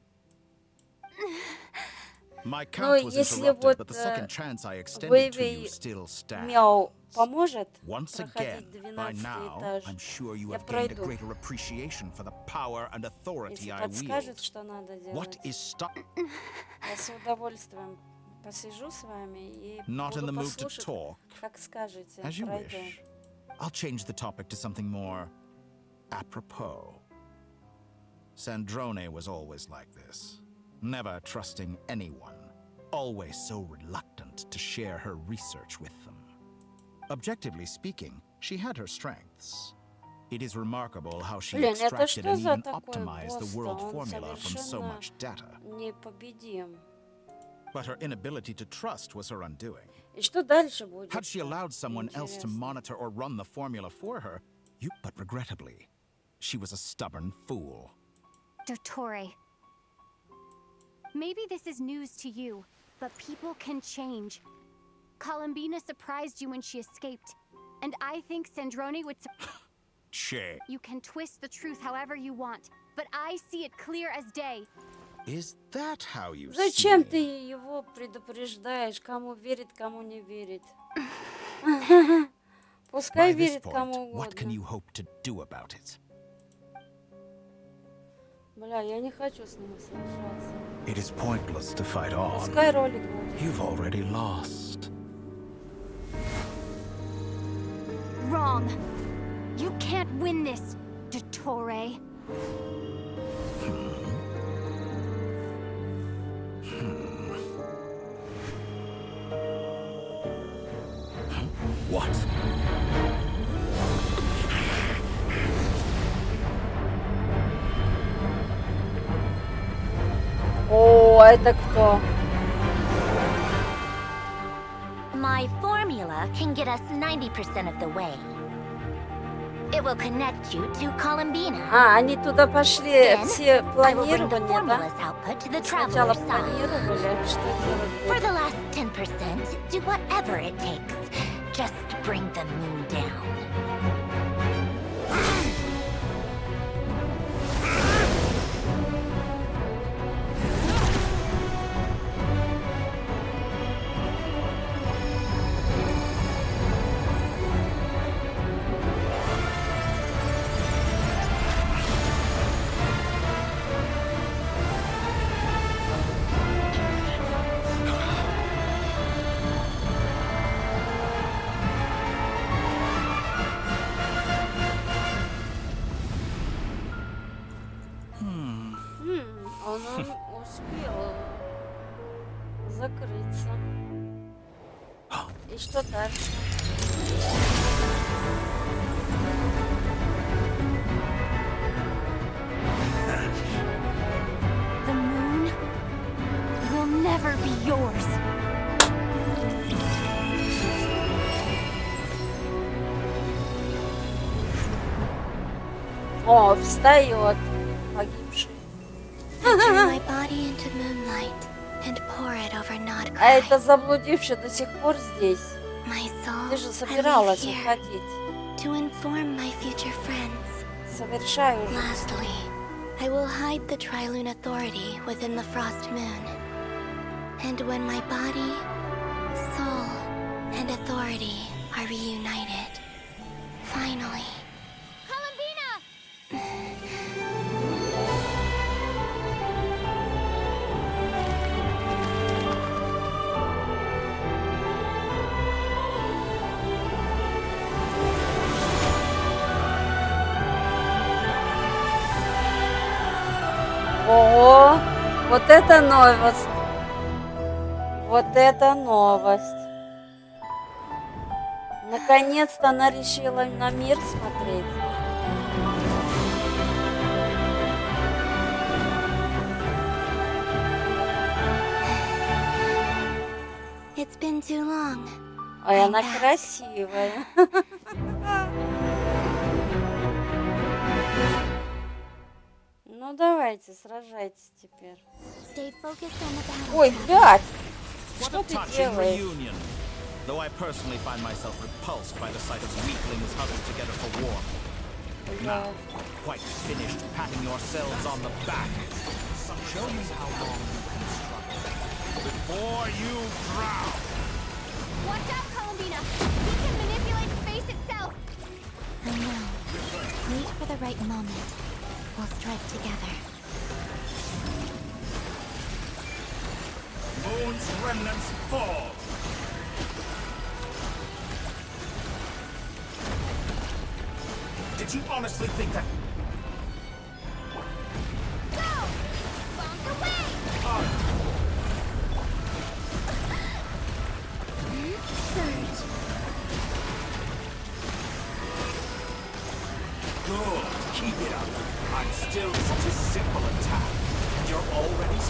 My
Ну,
count was
если
interrupted,
вот
but the second chance I extended to you
Вэйвэй
still stands.
Мяу поможет
Once
проходить
again, by
12
now,
этаж,
I'm sure you
я
have gained a
пройду.
greater appreciation for the power and authority
Если
I
подскажет,
wield.
что надо
What
делать,
is stop?
я с удовольствием посижу с вами и
Not in
буду
the mood to
послушать,
talk.
как скажете,
As you
пройдем.
wish. I'll change the topic to something more apropos. Sandrone was always like this, never trusting anyone, always so reluctant to share her research with them. Objectively speaking, she had her strengths. It is remarkable how she
Блин, это
extracted
что
and
за
even
такой
optimized the
босс-то?
world
Он
formula from so
совершенно
much data.
непобедим.
But her inability to trust was her undoing.
И что дальше будет?
Had she allowed someone else to
Интересно.
monitor or run the formula for her, but regrettably, she was a stubborn fool.
Dottore. Maybe this is news to you, but people can change. Columbina surprised you when she escaped, and I think Sandrone would.
Che.
You can twist the truth however you want, but I see it clear as day.
Is that how you
Зачем
see
ты его предупреждаешь, кому верит, кому не верит? Пускай
By this
верит
point,
кому
what can
угодно.
you hope to do about it?
Бля, я не хочу с ним сражаться.
It is pointless to fight on.
Пускай ролик будет.
You've already lost.
Wrong. You can't win this, Dottore.
What?
О, это кто?
My formula can get us 90% of the way. It will connect you to Columbina.
А, они туда пошли,
Then,
все
I will bring the
планирования, да?
formula's output to the
Сначала
traveler's side.
планировали, что
For
делать
the last 10%, do whatever it takes. Just bring the moon down.
Он успел закрыться. И что дальше?
The moon will never be yours.
О, встает погибший.
Turn my body into moonlight and pour it over Nod
А это заблудивший до сих пор здесь.
My soul,
Ты же
I leave
собиралась
here
уходить.
to inform my future friends.
Совершай уже.
Lastly, I will hide the Trilune authority within the Frost Moon. And when my body, soul, and authority are reunited, finally.
Ого, вот это новость. Вот это новость. Наконец-то она решила на мир смотреть.
It's been too long.
Ой, она красивая. Ну давайте, сражайтесь теперь.
Stay focused on the battle.
Ой, блядь!
What
Что
a
ты
touching
делаешь?
reunion. Though I personally find myself repulsed by the sight of weaklings huddled together for war. Now, quite finished patting yourselves on the back. Show me how long you can struggle before you drown.
Watch out, Columbina! He can manipulate space itself!
I know. Wait for the right moment. We'll strike together.
Moon's remnants fall. Did you honestly think that?
Go! Bombs away!
Surge.
Good. Keep it up. I'm still such a simple attack, and you're already.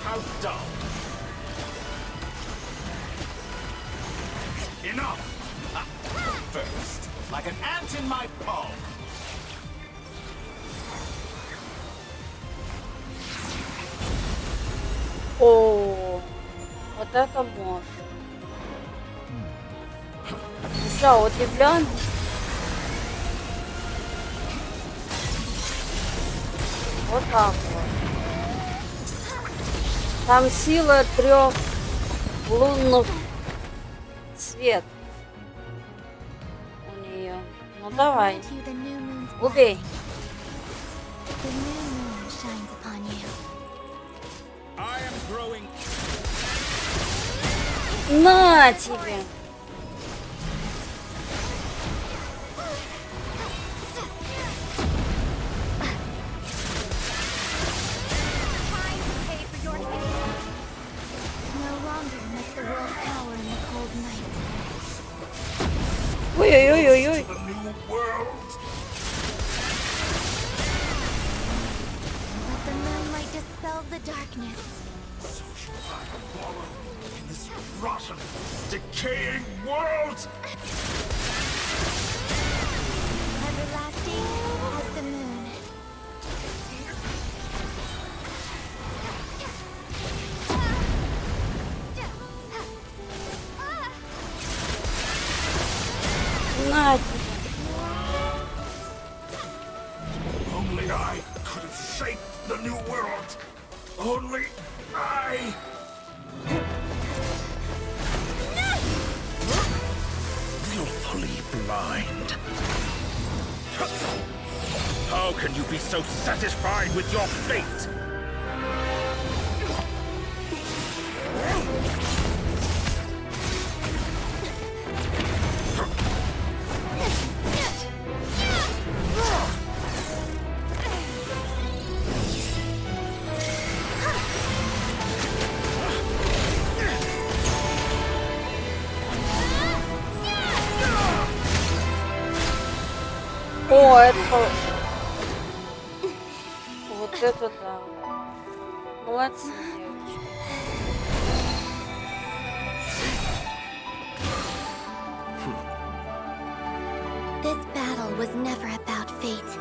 How dull. Enough! First, like an ant in my palm.
О, вот это мощь. Что, удивлен? Вот так вот. Там сила 3 лунных свет у нее. Ну давай. Убей.
The new moon shines upon you.
I am growing.
На тебе.
No longer must the world cower in the cold night.
Ой-ой-ой-ой-ой.
The new world.
Let the moonlight dispel the darkness.
So shall I wallow in this rotten, decaying world.
Everlasting as the moon.
На тебе.
Only I could have shaped the new world. Only I. Willfully blind. How can you be so satisfied with your fate?
О, это... Вот это да. Молодцы, девочки.
This battle was never about fate.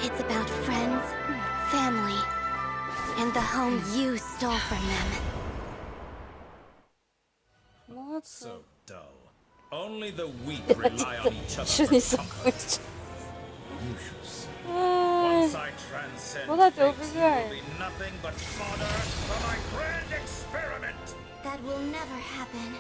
It's about friends, family, and the home you stole from them.
Молодцы.
So dull. Only the weak rely on each other for comfort. You shall see. Once I transcend
Куда ты
fate, you will
убегаешь?
be nothing but fodder for my grand experiment.
That will never happen.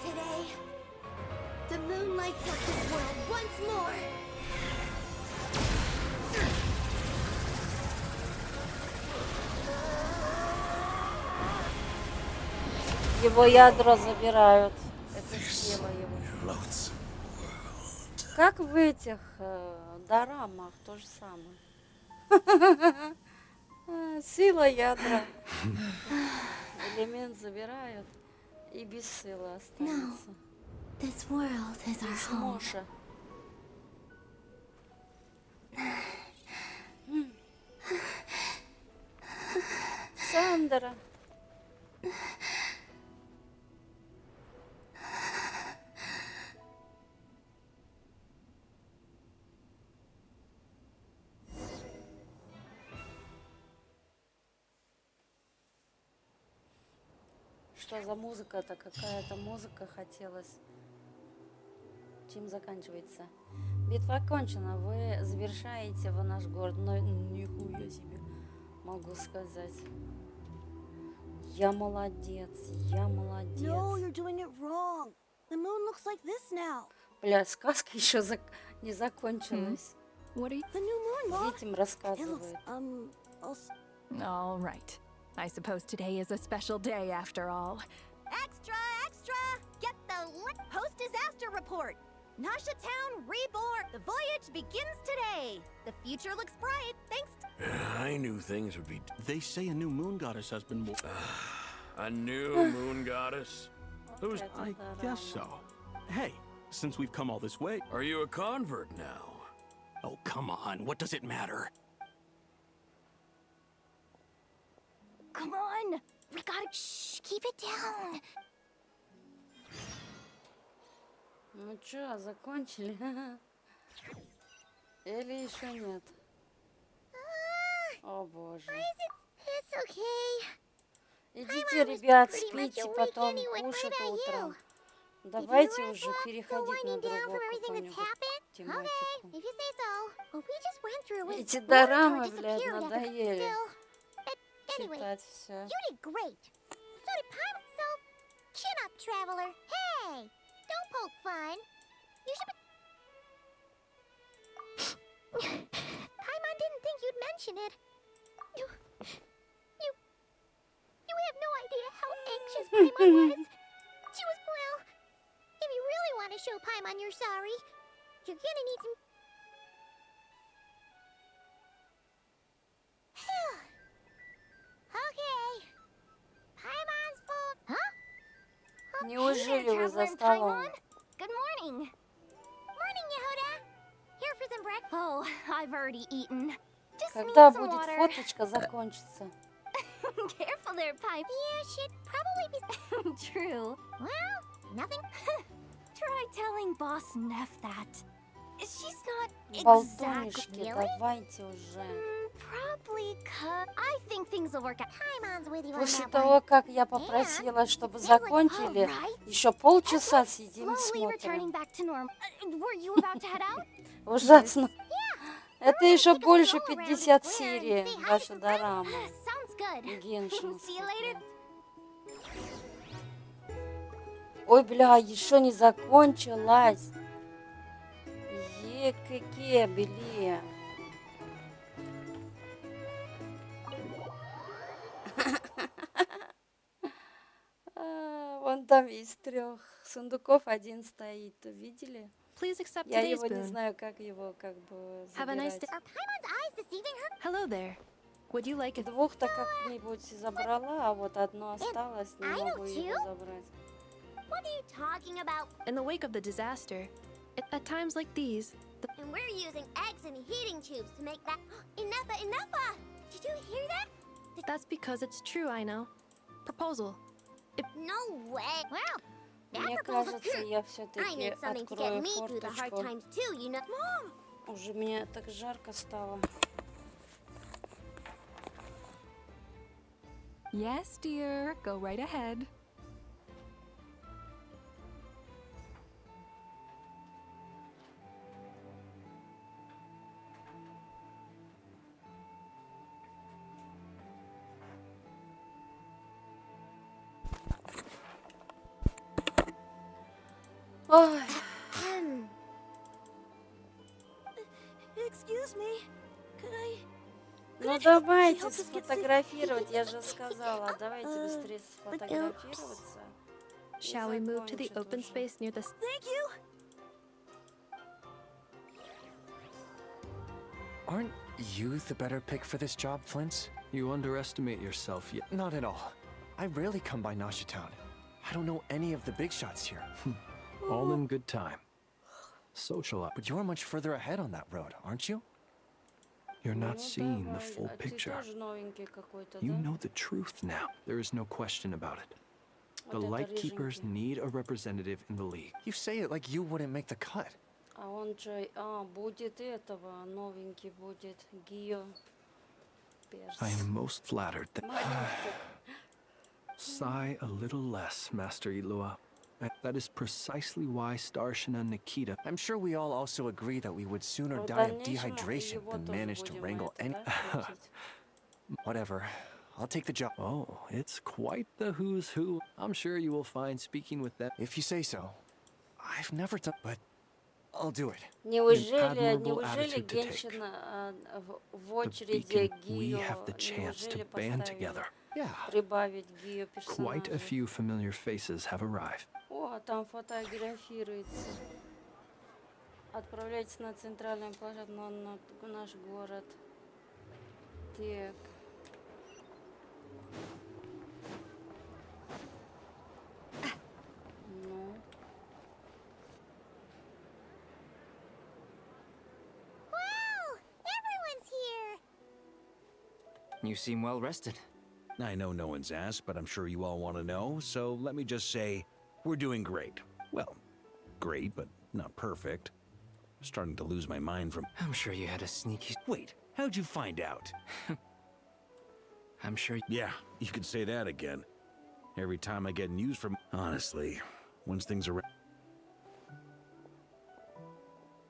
Today, the moon lights up this world once more.
Его ядра забирают. Это сила его. Как в этих дорамах то же самое. Сила ядра. Элемент забирают и без силы останется.
This world is our
Без
home.
мужа. Сандра. Что за музыка-то? Какая-то музыка хотелось. Чем заканчивается? Битва окончена. Вы завершаете в наш город. Но нихуя себе могу сказать. Я молодец. Я молодец.
No, you're doing it wrong. The moon looks like this now.
Бля, сказка еще не закончилась.
What are you...
The new moon, Mom.
Детям
It
рассказывает.
looks,
All right. I suppose today is a special day after all.
Extra, extra! Get the post-disaster report. Nasha Town reborn. The voyage begins today. The future looks bright thanks to...
I knew things would be... They say a new moon goddess has been born. A new moon goddess? Who's... I guess so. Hey, since we've come all this way... Are you a convert now? Oh, come on. What does it matter?
Come on. We gotta... Shh, keep it down.
Ну чё, закончили? Или еще нет? О боже.
It's okay.
Идите, ребят, спите, потом кушать утром. Давайте уже переходить на другую какую-нибудь тематику.
If you say so. Well, we just went through it.
Эти
One
дорамы,
tour
блядь,
disappeared after-
надоели
Anyway,
читать все.
you did great. So did Paimon. So, chin up, traveler. Hey, don't poke fun. You should be... Paimon didn't think you'd mention it. You have no idea how anxious Paimon was. She was, well, if you really want to show Paimon you're sorry, you're gonna need some... Okay. Paimon's full. Huh?
Неужели вы за столом?
Good morning. Morning, Yehuda. Here for some breakfast. Oh, I've already eaten. Just
Когда
need some
будет
water.
фоточка закончится?
Careful there, Pipe. Yeah, should probably be... True. Well, nothing. Try telling Boss Neff that. She's not
Болтунишки,
exactly... Really?
давайте уже.
Probably cut. I think things will work out. Paimon's with you on
После
that
того,
one.
как я попросила, чтобы закончили, еще полчаса сидим и
Slowly returning
смотрим.
back to normal. Were you about to head out?
Ужасно. Это еще больше 50 серий, ваша дорама. Геншинская. Ой, бля, еще не закончилась. Какие бели. Вон там из 3 сундуков один стоит. Видели?
Please accept
Я
today's
его не
boon.
знаю, как его как бы
Have a nice
забирать.
day. Are Paimon's eyes deceiving her? Hello there. Would you like a...
Двух-то как-нибудь забрала, а вот одно осталось, не могу его забрать.
What are you talking about?
In the wake of the disaster, at times like these,
And we're using eggs and heating tubes to make that. Enough! Did you hear that?
that's because it's true, I know. Proposal.
No way. Well,
Мне кажется, я
I
все-таки
need something to get
открою
me through the hard
форточку.
times too, you know. Mom!
Уже мне так жарко стало.
Yes, dear. Go right ahead.
Ой.
Excuse me. Could I...
Ну давайте сфотографировать, я же сказала. Давайте быстрее сфотографироваться.
Shall we move to the open space near the...
Thank you.
Aren't you the better pick for this job, Flint?
You underestimate yourself yet.
Not at all. I rarely come by Nasha Town. I don't know any of the big shots here.
All in good time. Socialize.
But you're much further ahead on that road, aren't you?
You're not seeing the full picture. You know the truth now. There is no question about it. The Lightkeepers need a representative in the league.
You say it like you wouldn't make the cut.
А он же, будет этого, новенький будет, Гио.
I am most flattered that... Sigh a little less, Master Ilua. That is precisely why Starshina Nikita...
I'm sure we all also agree that we would sooner die of dehydration than manage to wrangle any... Whatever. I'll take the job.
Oh, it's quite the who's who. I'm sure you will find speaking with them.
If you say so. I've never done... But I'll do it.
Неужели Геншин в очереди
We
Гио,
have the chance to band together.
прибавить Гио
Quite a
персонажа?
few familiar faces have arrived.
О, там фотографируется. Отправляйтесь на центральную площадь, на наш город. Так. Ну.
Wow! Everyone's here.
You seem well rested.
I know no one's asked, but I'm sure you all want to know, so let me just say, we're doing great. Well, great, but not perfect. I'm starting to lose my mind from...
I'm sure you had a sneaky...
Wait, how'd you find out?
I'm sure...
Yeah, you could say that again. Every time I get news from... Honestly, once things are...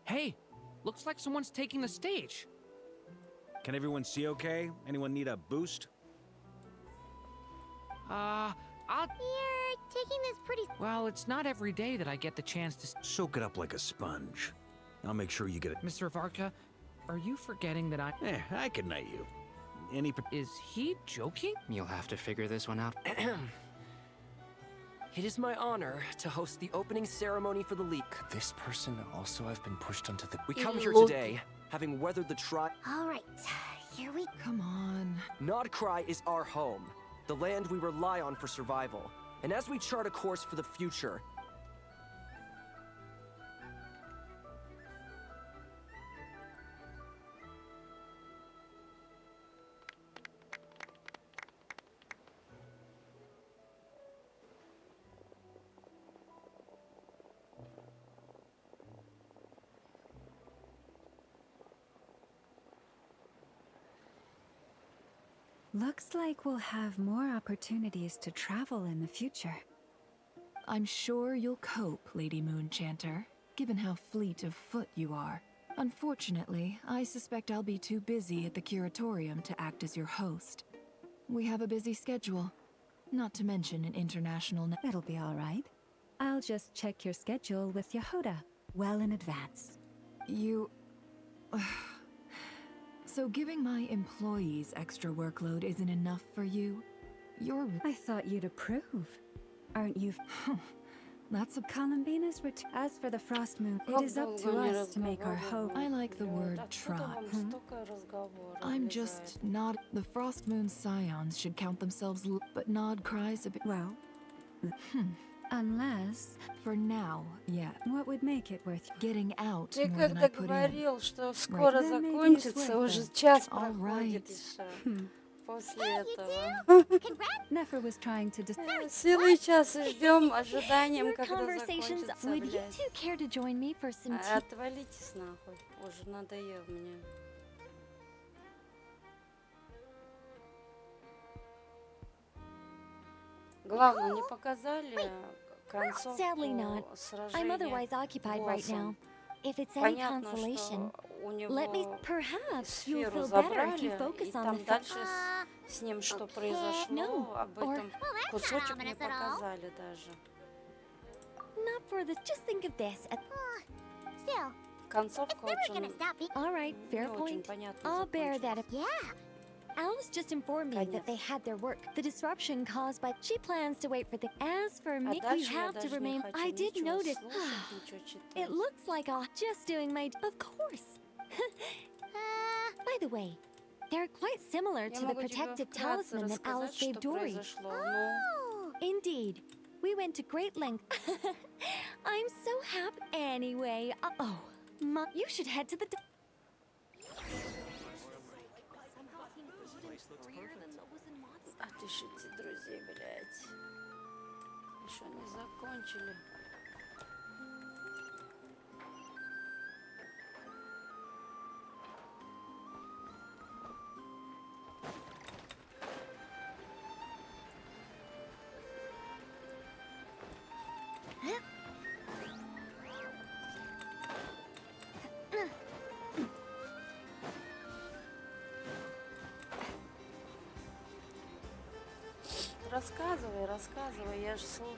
Hey, looks like someone's taking the stage.
Can everyone see okay? Anyone need a boost?
I'll...
You're taking this pretty...
Well, it's not every day that I get the chance to...
Soak it up like a sponge. I'll make sure you get it.
Mr. Varka, are you forgetting that I...
I can knight you. Any...
Is he joking?
You'll have to figure this one out.
It is my honor to host the opening ceremony for the league.
Could this person also have been pushed onto the...
We come here today, having weathered the
All right, here we...
Come on.
Nodcry is our home, the land we rely on for survival. And as we chart a course for the future,
Looks like we'll have more opportunities to travel in the future.
I'm sure you'll cope, Lady Moonchanter, given how fleet of foot you are. Unfortunately, I suspect I'll be too busy at the curatorium to act as your host. We have a busy schedule, not to mention an international...
It'll be all right. I'll just check your schedule with Yehuda well in advance.
You... So giving my employees extra workload isn't enough for you? You're...
I thought you'd approve. Aren't you?
That's a...
Columbina's As for the Frost Moon, it is up to us to make our hope.
I like the word trot. I'm just not... The Frost Moon scions should count themselves but Nod cries a bit...
Well... Unless...
For now, yeah.
What would make it worth
getting out
Ты
more than I
когда
put
говорил,
in?
что скоро закончится, уже час проходит еще. После этого.
Nefer was trying to
Целый час ждем, ожиданием, когда
Conversations,
закончится,
would you
блядь.
two care to join me for some tea?
Отвалитесь нахуй, уже надоел мне. Главное, не показали концовку
Sadly not. I'm otherwise
сражения
occupied right now.
боссом.
If it's any
Понятно,
consolation,
что у
let me...
него
Perhaps you'll
сферу
feel better if you
забрали,
focus
и
on
там
the...
дальше с ним что произошло,
No,
об
or-
этом кусочек не показали даже.
Not for this. Just think of this.
Still,
Концовка
never gonna
очень
stop me.
All right, fair
не очень
point.
понятно
I'll bear that.
Yeah.
Alice just informed me that they had their work. The disruption caused by... She plans to wait for the... As for me, you
дальше я
have to
даже не
remain...
хочу
I did
ничего
notice...
слушать, ничего читать.
It looks like I'll... Just doing my... Of course. By the way, they're quite similar
Я
to the
могу тебе
protective
вкратце
talisman that Alice
рассказать,
gave
что
Dory.
произошло. Ну,
Indeed. We went to great length. I'm so happy. Anyway, oh, you should head to the...
Отыщите друзей, блядь. Еще не закончили. Рассказывай, рассказывай, я же слушаю.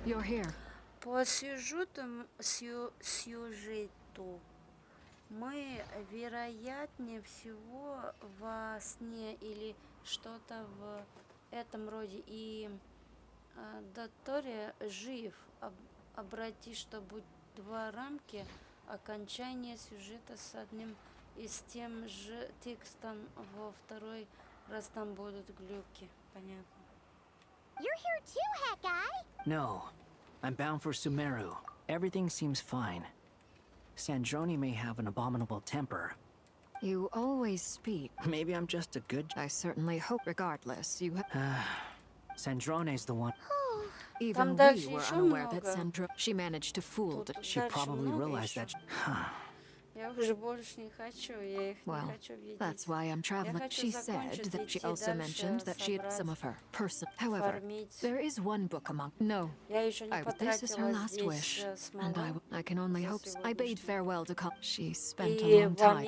You're here.
По сюжету, мы, вероятнее всего, во сне или что-то в этом роде. И Дотория жив. Обрати, что будь два рамки, окончание сюжета с одним и с тем же текстом во второй раз там будут глюки. Понятно.
You're here too, Hat Guy.
No, I'm bound for Sumeru. Everything seems fine. Sandrone may have an abominable temper.
You always speak.
Maybe I'm just a good...
I certainly hope regardless you
Sandrone's the one...
Even we were unaware that Sandra... She managed to fool...
She probably realized that...
Я уже больше не хочу, я их не
Well,
хочу видеть.
that's why I'm traveling. She said that she also mentioned that she had some of her person. However, there is one book among... No, this is her last wish, and I can only hope... I bade farewell to She spent a long time.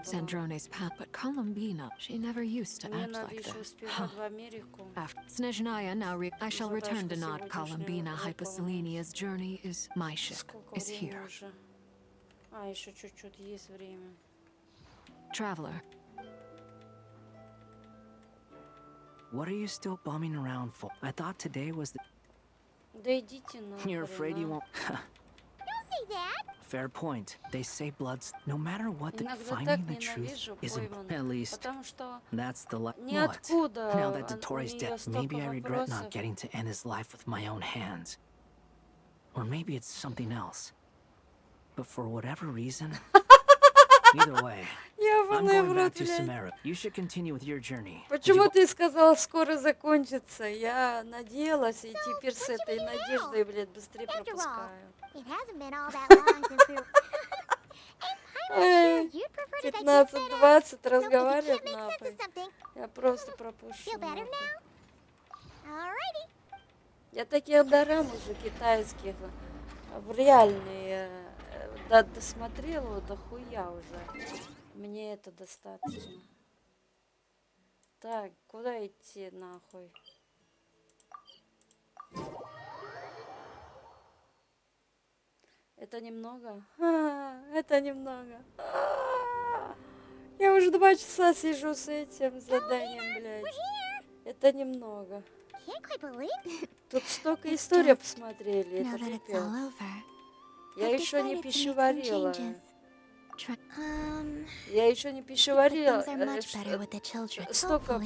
Sandrone's path, but Columbina, she never used to act like this. After Snezhnaya now I shall return to Nod Columbina. Hyposelenia's journey is... My ship is here.
А, еще чуть-чуть есть время.
Traveler.
What are you still bumming around for? I thought today was the...
Да идите нахрен.
You're afraid you won't...
Don't say that.
Fair point. They say bloods... No matter what,
Иногда
finding
так
the truth
ненавижу
isn't...
Пойман,
At least,
потому что
that's the... What?
ниоткуда
Now that
у
Dotori's
неё
dead,
столько
maybe I regret not
вопросов.
getting to end his life with my own hands. Or maybe it's something else. But for whatever reason... Either way...
Я ёбаный в рот, блядь.
You should continue with your journey.
Почему ты сказал, скоро закончится? Я надеялась, и теперь с этой надеждой, блядь, быстрее пропускаю.
It hasn't been all that long since we were...
Эй,
You'd prefer to digest
15-20
that
разговаривать
make sense
нахуй.
of something.
Я просто пропущу.
Feel better
нахуй.
now? Alrighty.
Я таких дорам уже китайских в реальные досмотрела дохуя уже. Мне это достаточно. Так, куда идти нахуй? Это немного? Это немного. Я уже 2 часа сижу с этим заданием, блядь. Это немного. Тут столько историй посмотрели, это пипец. Я еще не пищеварила. Я еще не пищеварила. Столько,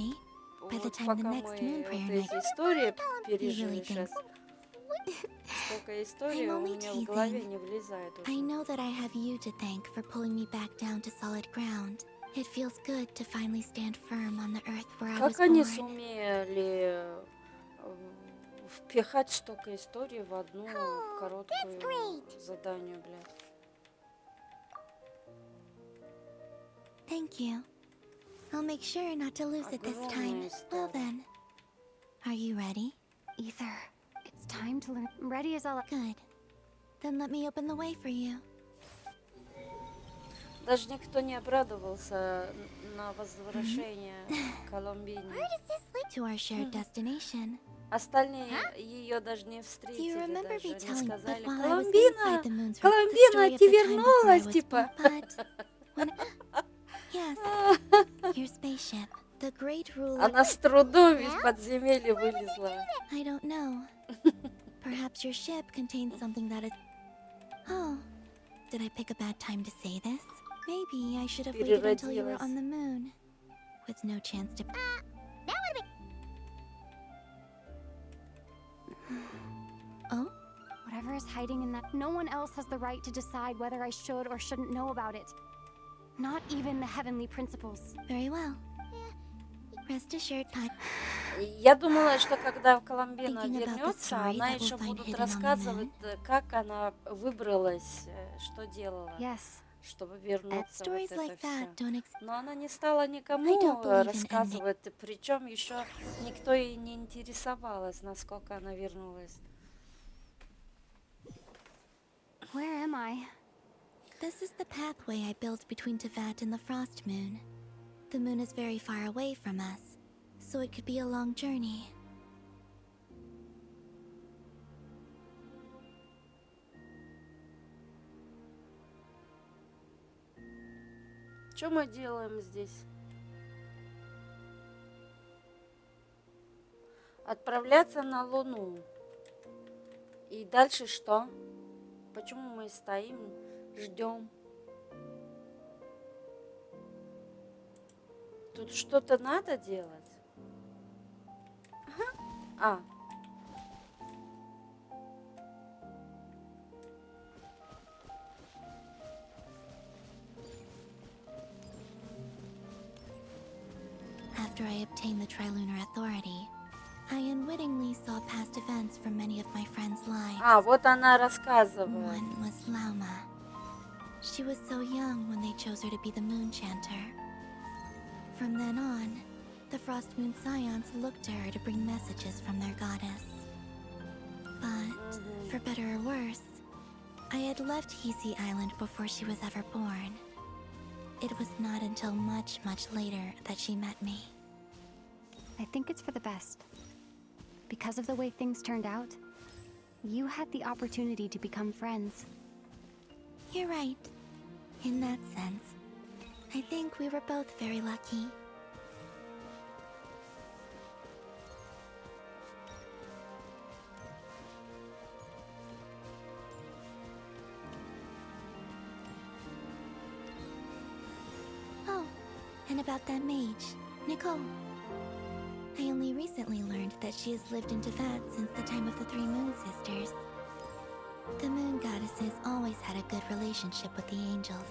пока мы вот эти истории пережили сейчас. Столько историй у меня в голове не влезает уже.
I know that I have you to thank for pulling me back down to solid ground. It feels good to finally stand firm on the earth where I was
Как они
born.
сумели впихать столько историй в одну короткую задание, блядь?
Thank you. I'll make sure not to lose it this time. Well then, are you ready?
Ether, it's time to learn. Ready as I'll...
Good. Then let me open the way for you.
Даже никто не обрадовался на возвращение к Колумбине.
To our shared destination.
Остальные ее даже не встретили, даже не сказали:
Колумбина,
Колумбина, ты вернулась, типа.
Yes, your spaceship, the great ruler.
Она с трудом из подземелья вылезла.
I don't know. Perhaps your ship contains something that is... Oh, did I pick a bad time to say this? Maybe I should have waited until you were on the moon. With no chance to... Oh?
Whatever is hiding in that, no one else has the right to decide whether I should or shouldn't know about it. Not even the heavenly principles.
Very well. Rest assured, Pat.
Я думала, что когда Колумбина вернется, она еще будет рассказывать, как она выбралась, что делала, чтобы вернуться. Вот это все. Но она не стала никому рассказывать, причем еще никто и не интересовалась, насколько она вернулась.
Where am I?
This is the pathway I built between Teyvat and the Frost Moon. The moon is very far away from us, so it could be a long journey.
Что мы делаем здесь? Отправляться на Луну. И дальше что? Почему мы стоим, ждем? Тут что-то надо делать? А.
After I obtained the Trilunar Authority, I unwittingly saw past events from many of my friends' lives.
А, вот она рассказывает.
One was Lauma. She was so young when they chose her to be the Moon Chanter. From then on, the Frost Moon Scions looked to her to bring messages from their goddess. But, for better or worse, I had left Hisi Island before she was ever born. It was not until much, much later that she met me.
I think it's for the best. Because of the way things turned out, you had the opportunity to become friends.
You're right. In that sense, I think we were both very lucky. Oh, and about that mage, Nicole. I only recently learned that she has lived in Teyvat since the time of the Three Moon Sisters. The Moon Goddesses always had a good relationship with the angels.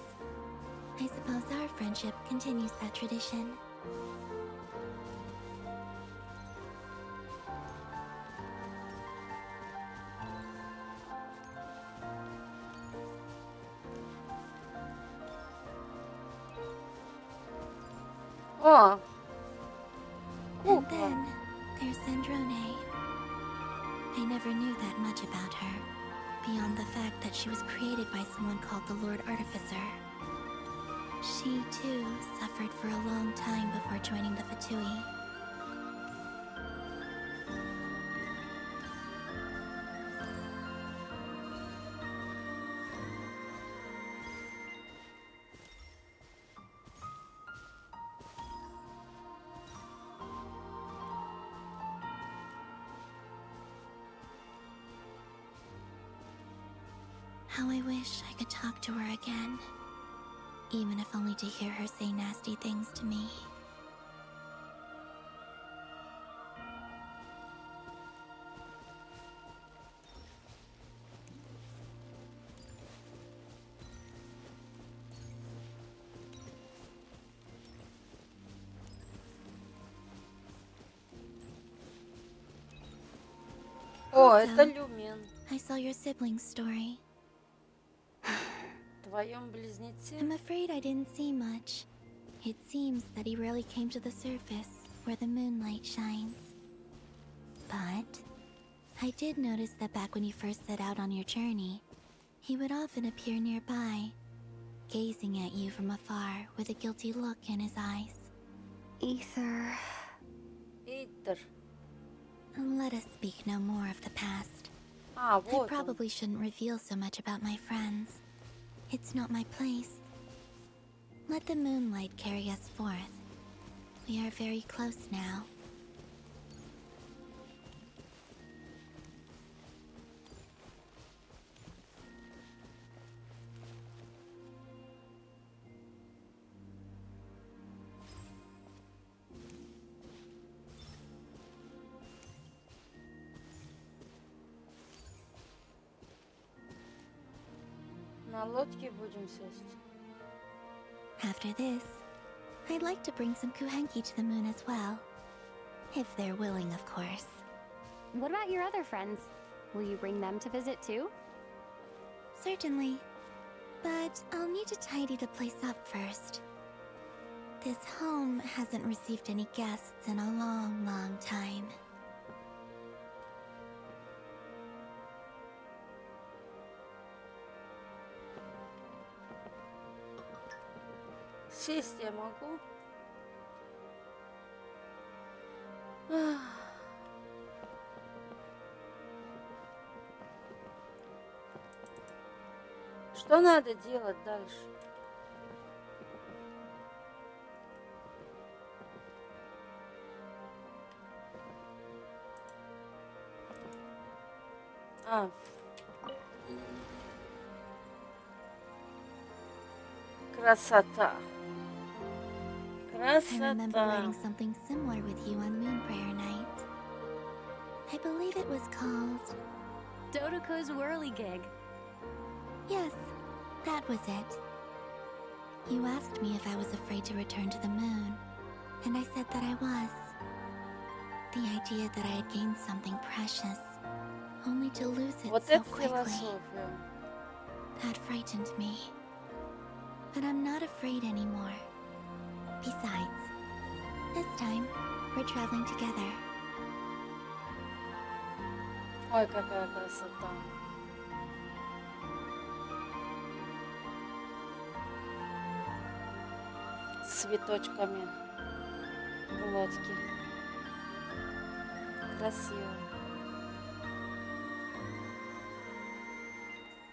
I suppose our friendship continues that tradition.
О,
And then there's Sandrone. I never knew that much about her, beyond the fact that she was created by someone called the Lord Artificer. She, too, suffered for a long time before joining the Fatui. How I wish I could talk to her again. Even if only to hear her say nasty things to me.
о, это Люмен.
I saw your siblings' story.
Вдвоем близнецы.
I'm afraid I didn't see much. It seems that he rarely came to the surface, where the moonlight shines. But I did notice that back when you first set out on your journey, he would often appear nearby, gazing at you from afar with a guilty look in his eyes.
Ether.
Итер.
Let us speak no more of the past.
А,
I
вот он.
probably shouldn't reveal so much about my friends. It's not my place. Let the moonlight carry us forth. We are very close now.
На лодке будем сесть.
After this, I'd like to bring some kuhenki to the moon as well. If they're willing, of course.
What about your other friends? Will you bring them to visit too?
Certainly. But I'll need to tidy the place up first. This home hasn't received any guests in a long, long time.
Сесть я могу? Ах. Что надо делать дальше? А. Красота.
I remember writing something similar with you on Moon Prayer Night. I believe it was called...
Dodoko's Whirligig.
Yes, that was it. You asked me if I was afraid to return to the moon, and I said that I was. The idea that I had gained something precious, only to lose it
Вот
so
это
quickly.
философия.
That frightened me. But I'm not afraid anymore. Besides, this time, we're traveling together.
Ой, какая красота. С цветочками в лодке. Красиво.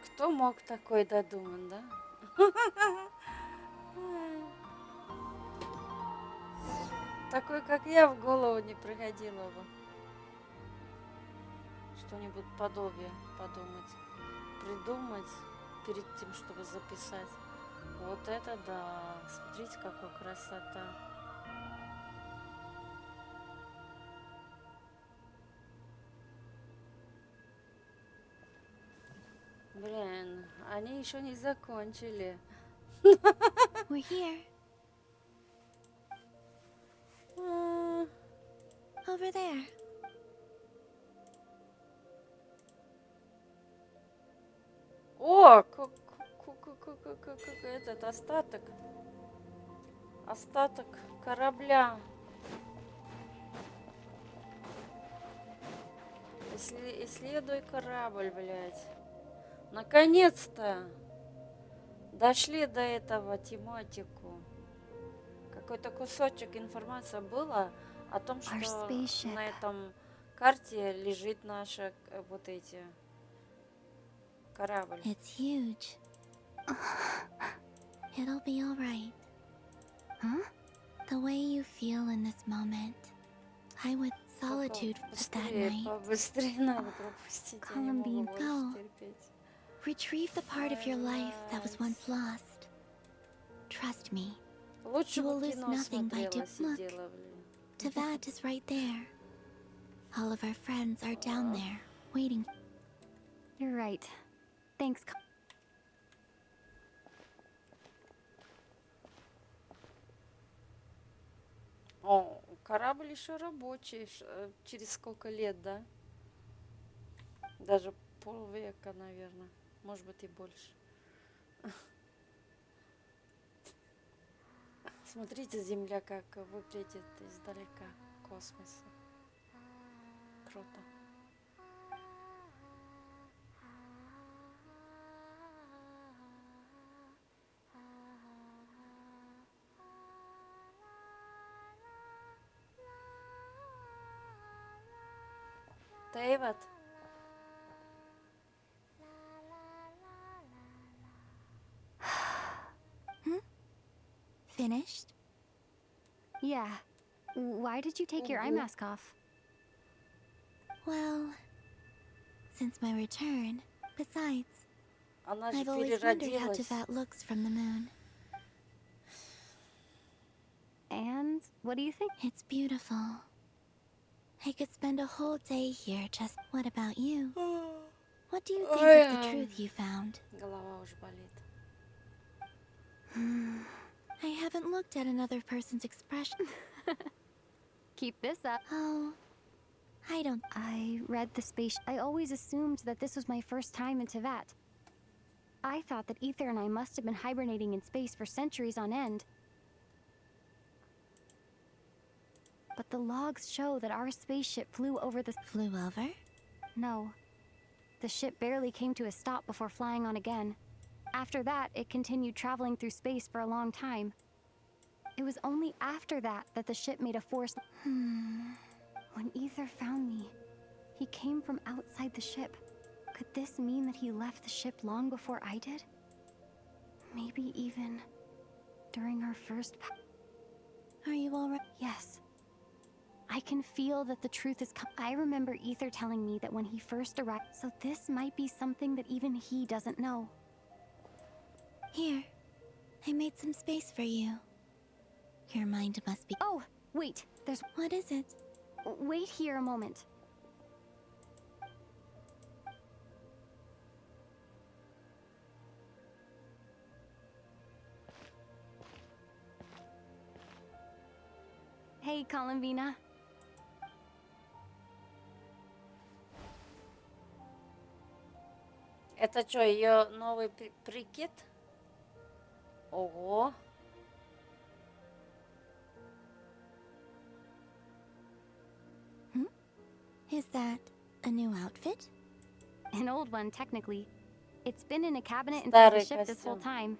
Кто мог такой додумать, да? Такой, как я, в голову не приходило бы. Что-нибудь подобие подумать. Придумать перед тем, чтобы записать. Вот это да. Смотрите, какая красота. Блин, они еще не закончили.
We're here. Over there.
О, этот остаток. Остаток корабля. Исследуй корабль, блядь. Наконец-то дошли до этого тематику. Какой-то кусочек информации было о том, что на этом карте лежит наша вот эти корабль.
It's huge. It'll be all right.
Huh?
The way you feel in this moment. I would solitude that night.
Побыстрее надо пропустить. Я не могу больше терпеть.
Retrieve the part of your life that was once lost. Trust me.
Лучше
You will
бы
lose
кино
nothing by
смотрела,
Look,
сидела, блин.
Teyvat is right there. All of our friends are down there, waiting.
You're right. Thanks.
О, корабль еще рабочий. Через сколько лет, да? Даже полвека, наверное. Может быть, и больше. Смотрите, Земля как выглядит издалека. Космос. Круто. Teyvat.
Finished?
Yeah. Why did you take your eye mask off?
Well, since my return. Besides,
Она же
I've always wondered how
переродилась.
Teyvat looks from the moon.
And what do you think?
It's beautiful. I could spend a whole day here just... What about you? What do you think of the truth you found?
Голова уже болит.
I haven't looked at another person's expression.
Keep this up.
Oh, I don't...
I read the space. I always assumed that this was my first time in Teyvat. I thought that Ether and I must have been hibernating in space for centuries on end. But the logs show that our spaceship flew over the...
Flew over?
No. The ship barely came to a stop before flying on again. After that, it continued traveling through space for a long time. It was only after that that the ship made a force... When Ether found me, he came from outside the ship. Could this mean that he left the ship long before I did? Maybe even during our first...
Are you all right?
Yes. I can feel that the truth is I remember Ether telling me that when he first arrived, so this might be something that even he doesn't know.
Here, I made some space for you. Your mind must be...
Oh, wait, there's...
What is it?
Wait here a moment. Hey, Columbina.
Это что, ее новый прикид? Ого.
Is that a new outfit?
An old one, technically. It's been in a cabinet inside the ship this whole
костюм.
time.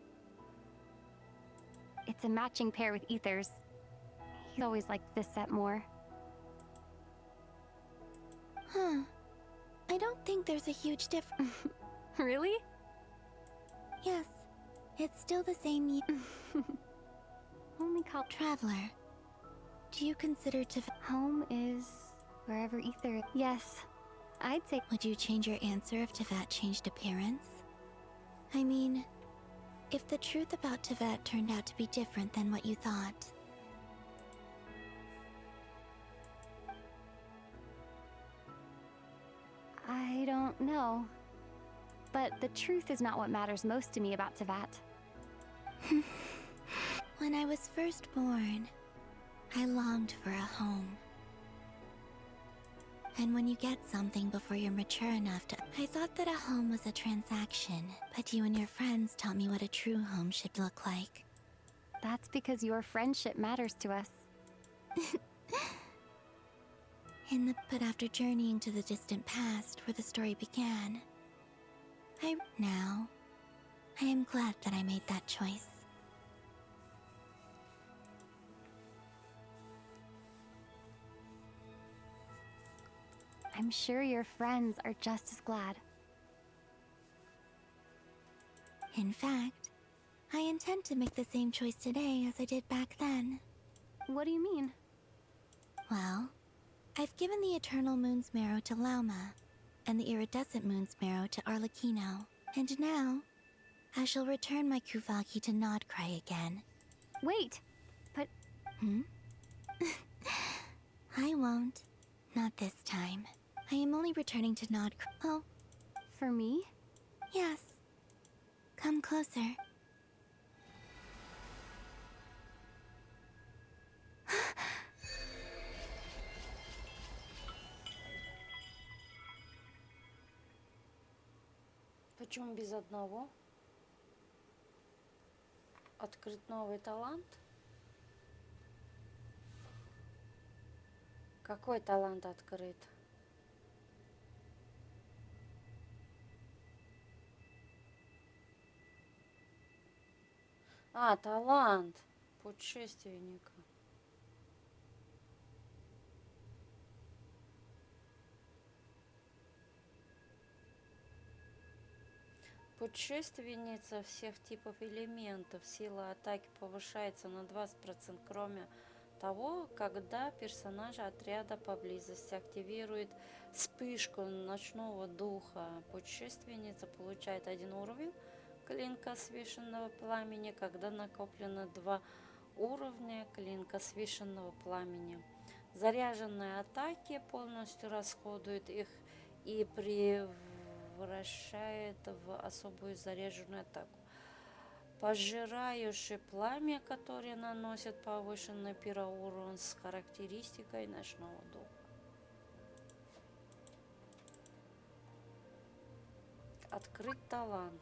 It's a matching pair with Ether's. He always liked this set more.
Huh. I don't think there's a huge difference.
Really?
Yes. It's still the same
Only called
Traveler. Do you consider
home is wherever Ether... Yes. I'd say...
Would you change your answer if Teyvat changed appearance? I mean, if the truth about Teyvat turned out to be different than what you thought.
I don't know. But the truth is not what matters most to me about Teyvat.
When I was first born, I longed for a home. And when you get something before you're mature enough to... I thought that a home was a transaction, but you and your friends taught me what a true home should look like.
That's because your friendship matters to us.
But after journeying to the distant past where the story began, Now, I am glad that I made that choice.
I'm sure your friends are just as glad.
In fact, I intend to make the same choice today as I did back then.
What do you mean?
Well, I've given the Eternal Moon's Marrow to Lauma, and the Iridescent Moon's Marrow to Arlecchino. And now, I shall return my Kuvagi to Nodcry again.
Wait, but...
I won't. Not this time. I am only returning to Nodcry. Oh.
For me?
Yes. Come closer.
Почему без одного? Открыть новый талант? Какой талант открыт? А, талант путешественника. Путешественница всех типов элементов. Сила атаки повышается на 20%, кроме того, когда персонаж отряда поблизости активирует вспышку ночного духа. Путешественница получает 1 уровень клинка священного пламени, когда накоплено 2 уровня клинка священного пламени. Заряженные атаки полностью расходуют их и превращает в особую заряженную атаку. Пожирающее пламя, которое наносит повышенный пироурон с характеристикой ночного духа. Открыть талант.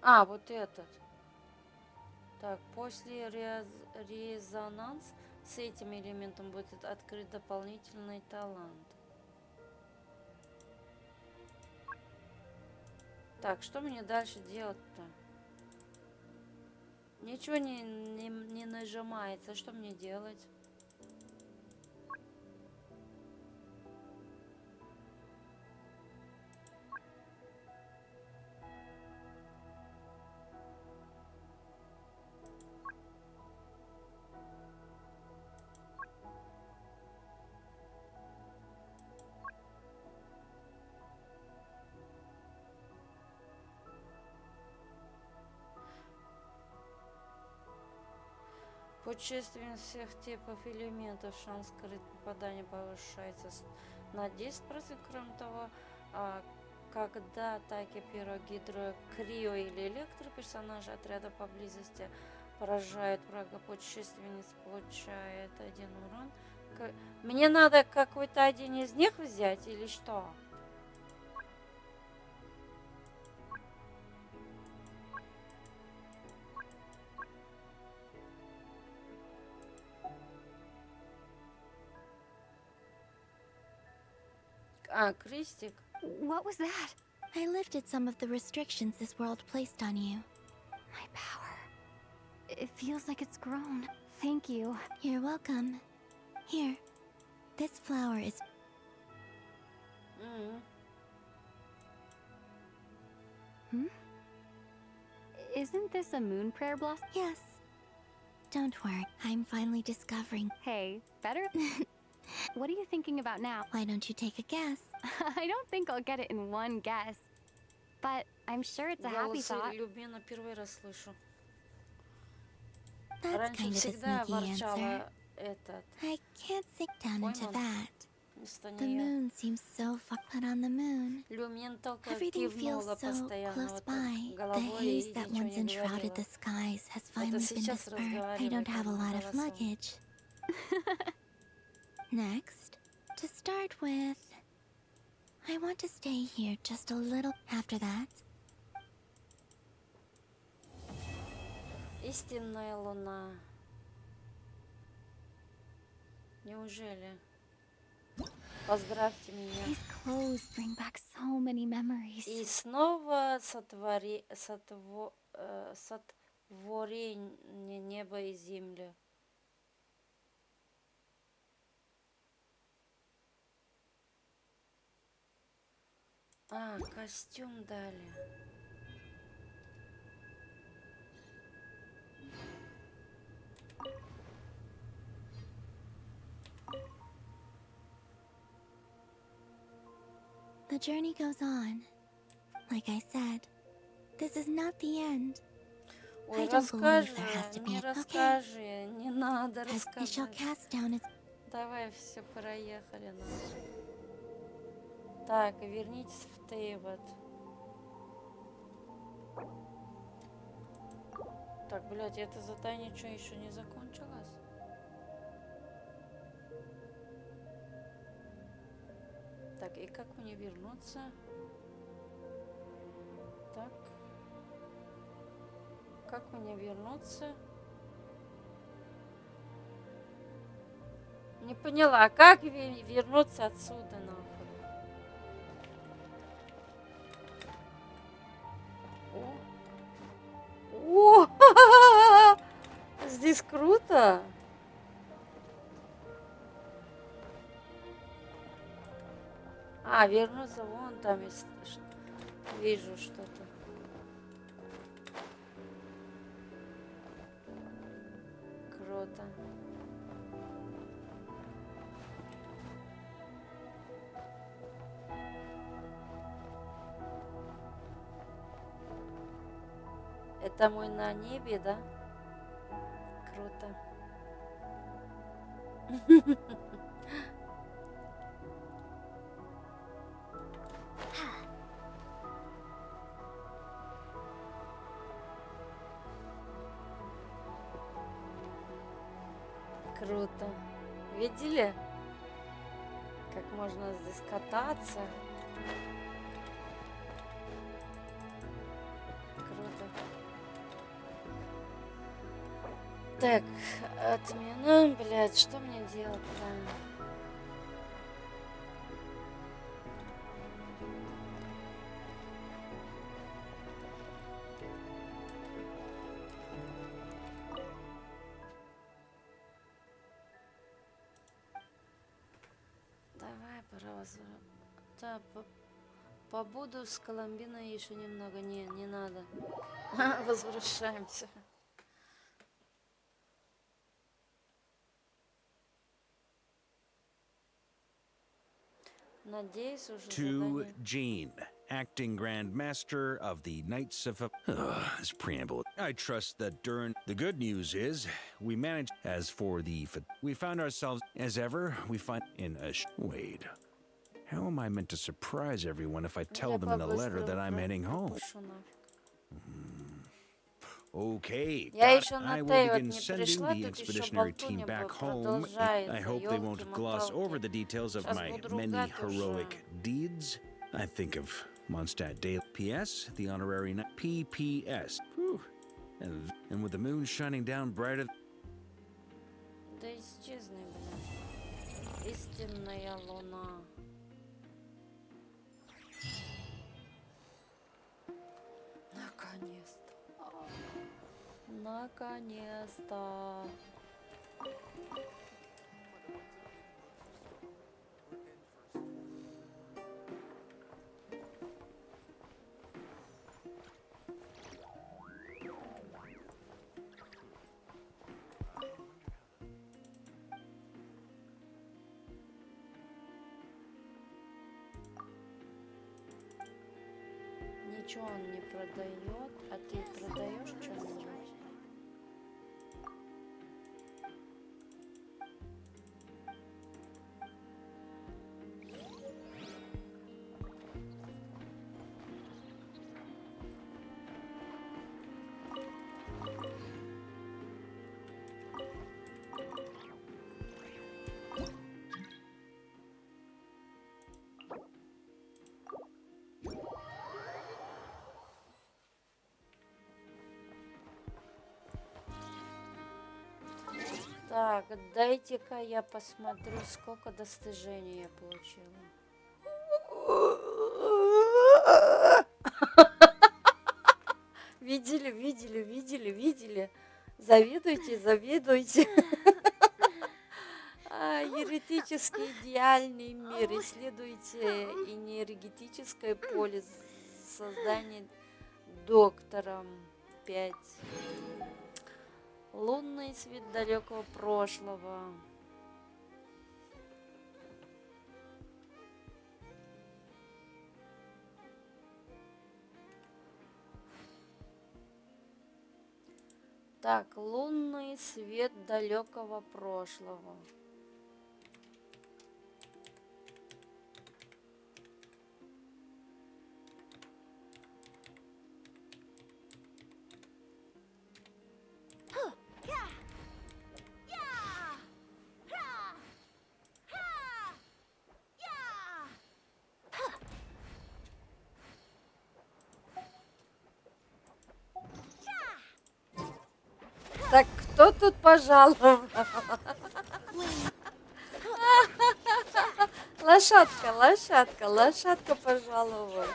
А, вот этот. Так, после резонанс с этим элементом будет открыт дополнительный талант. Так, что мне дальше делать-то? Ничего не нажимается. Что мне делать? Путешествие всех типов элементов. Шанс скрыть попадание повышается на 10%. Кроме того, когда атаки пиро, гидро, крио или электро персонажа отряда поблизости поражают врага, путешественниц получает 1 урон. Мне надо какой-то один из них взять или что? Крестик.
What was that?
I lifted some of the restrictions this world placed on you.
My power. It feels like it's grown. Thank you.
You're welcome. Here. This flower is...
Isn't this a moon prayer blossom?
Yes. Don't worry. I'm finally discovering...
Hey, better? What are you thinking about now?
Why don't you take a guess?
I don't think I'll get it in one guess. But I'm sure it's a happy thought.
Любина первый раз слышу.
That's
Раньше
kind of a
всегда
sneaky answer.
ворчала этот.
I can't sink down into
Понял?
that.
Вместо
The
нее.
moon seems so far put on the moon.
Люмин только
Everything feels
кивнула
so
постоянно
close
вот
by.
так
The
головой
haze
и
that
ничего
once
не
enshrouded
говорила.
the skies has
Вот и
finally been
сейчас
dispersed. I
разговаривает
don't have a
одним
lot of
голосом.
luggage. Next, to start with, I want to stay here just a little. After that,
Истинная луна. Неужели? Поздравьте меня.
These clothes bring back so many memories.
И снова сотворение неба и земли. А, костюм дали.
the journey goes on. Like I said, this is not the end.
Ой,
I don't believe
расскажи,
there has to be
не
an. Okay.
расскажи, не надо
As it shall
рассказать.
cast down its.
Давай все проехали наши. Так, вернитесь в Тейвот. Так, блядь, это задание что, еще не закончилось? Так, и как мне вернуться? Так. Как мне вернуться? Не поняла, как вернуться отсюда, нахуй? О! Здесь круто! А, вернуться вон там, вижу что-то. Круто. Это мой на небе, да? Круто. Круто. Видели, как можно здесь кататься? Круто. Так, отмена, блядь, что мне делать-то? Давай, пора возвращаться. Да, побуду с Коломбиной еще немного. Не надо. Возвращаемся. Надеюсь, уже
To
задание.
Jean, acting Grand Master of the Knights of... this preamble. I trust that during... The good news is, we managed... As for the... We found ourselves, as ever, we find... In a... Wait. How am I meant to surprise everyone if I tell them in a letter that I'm heading home? Okay,
Я
got
еще
it.
на
I will
Тейвот
begin
не
sending
пришла,
the
тут еще
expeditionary team
болтунья
back home. I
продолжается.
hope they won't gloss over the details of
Сейчас
my
буду
many
ругать
heroic
уже.
deeds. I think of Mondstadt Daily. P.S. The honorary PPS. Whew. And with the moon shining down brighter.
Да исчезни, блядь. Истинная луна. Наконец-то. Наконец-то. Ничего он не продает, а ты продаешь что-нибудь? Так, дайте-ка я посмотрю, сколько достижений я получила. Видели. Завидуйте. Еретический идеальный мир. Исследуйте энергетическое поле создания доктором 5. Лунный свет далекого прошлого. Так, лунный свет далекого прошлого. Так, кто тут пожаловал? Лошадка пожаловала.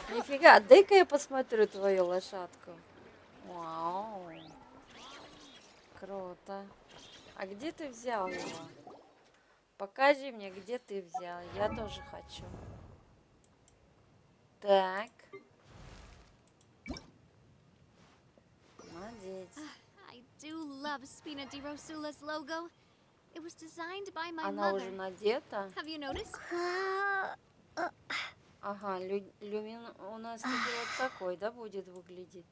Нифига, дай-ка я посмотрю твою лошадку. Вау. Круто. А где ты взял его? Покажи мне, где ты взял. Я тоже хочу. Так. Молодец.
I do love Spina di Rosula's logo. It was designed by my
Она
mother.
уже надета.
Have you noticed?
Ага, люмин у нас теперь вот такой, да, будет выглядеть?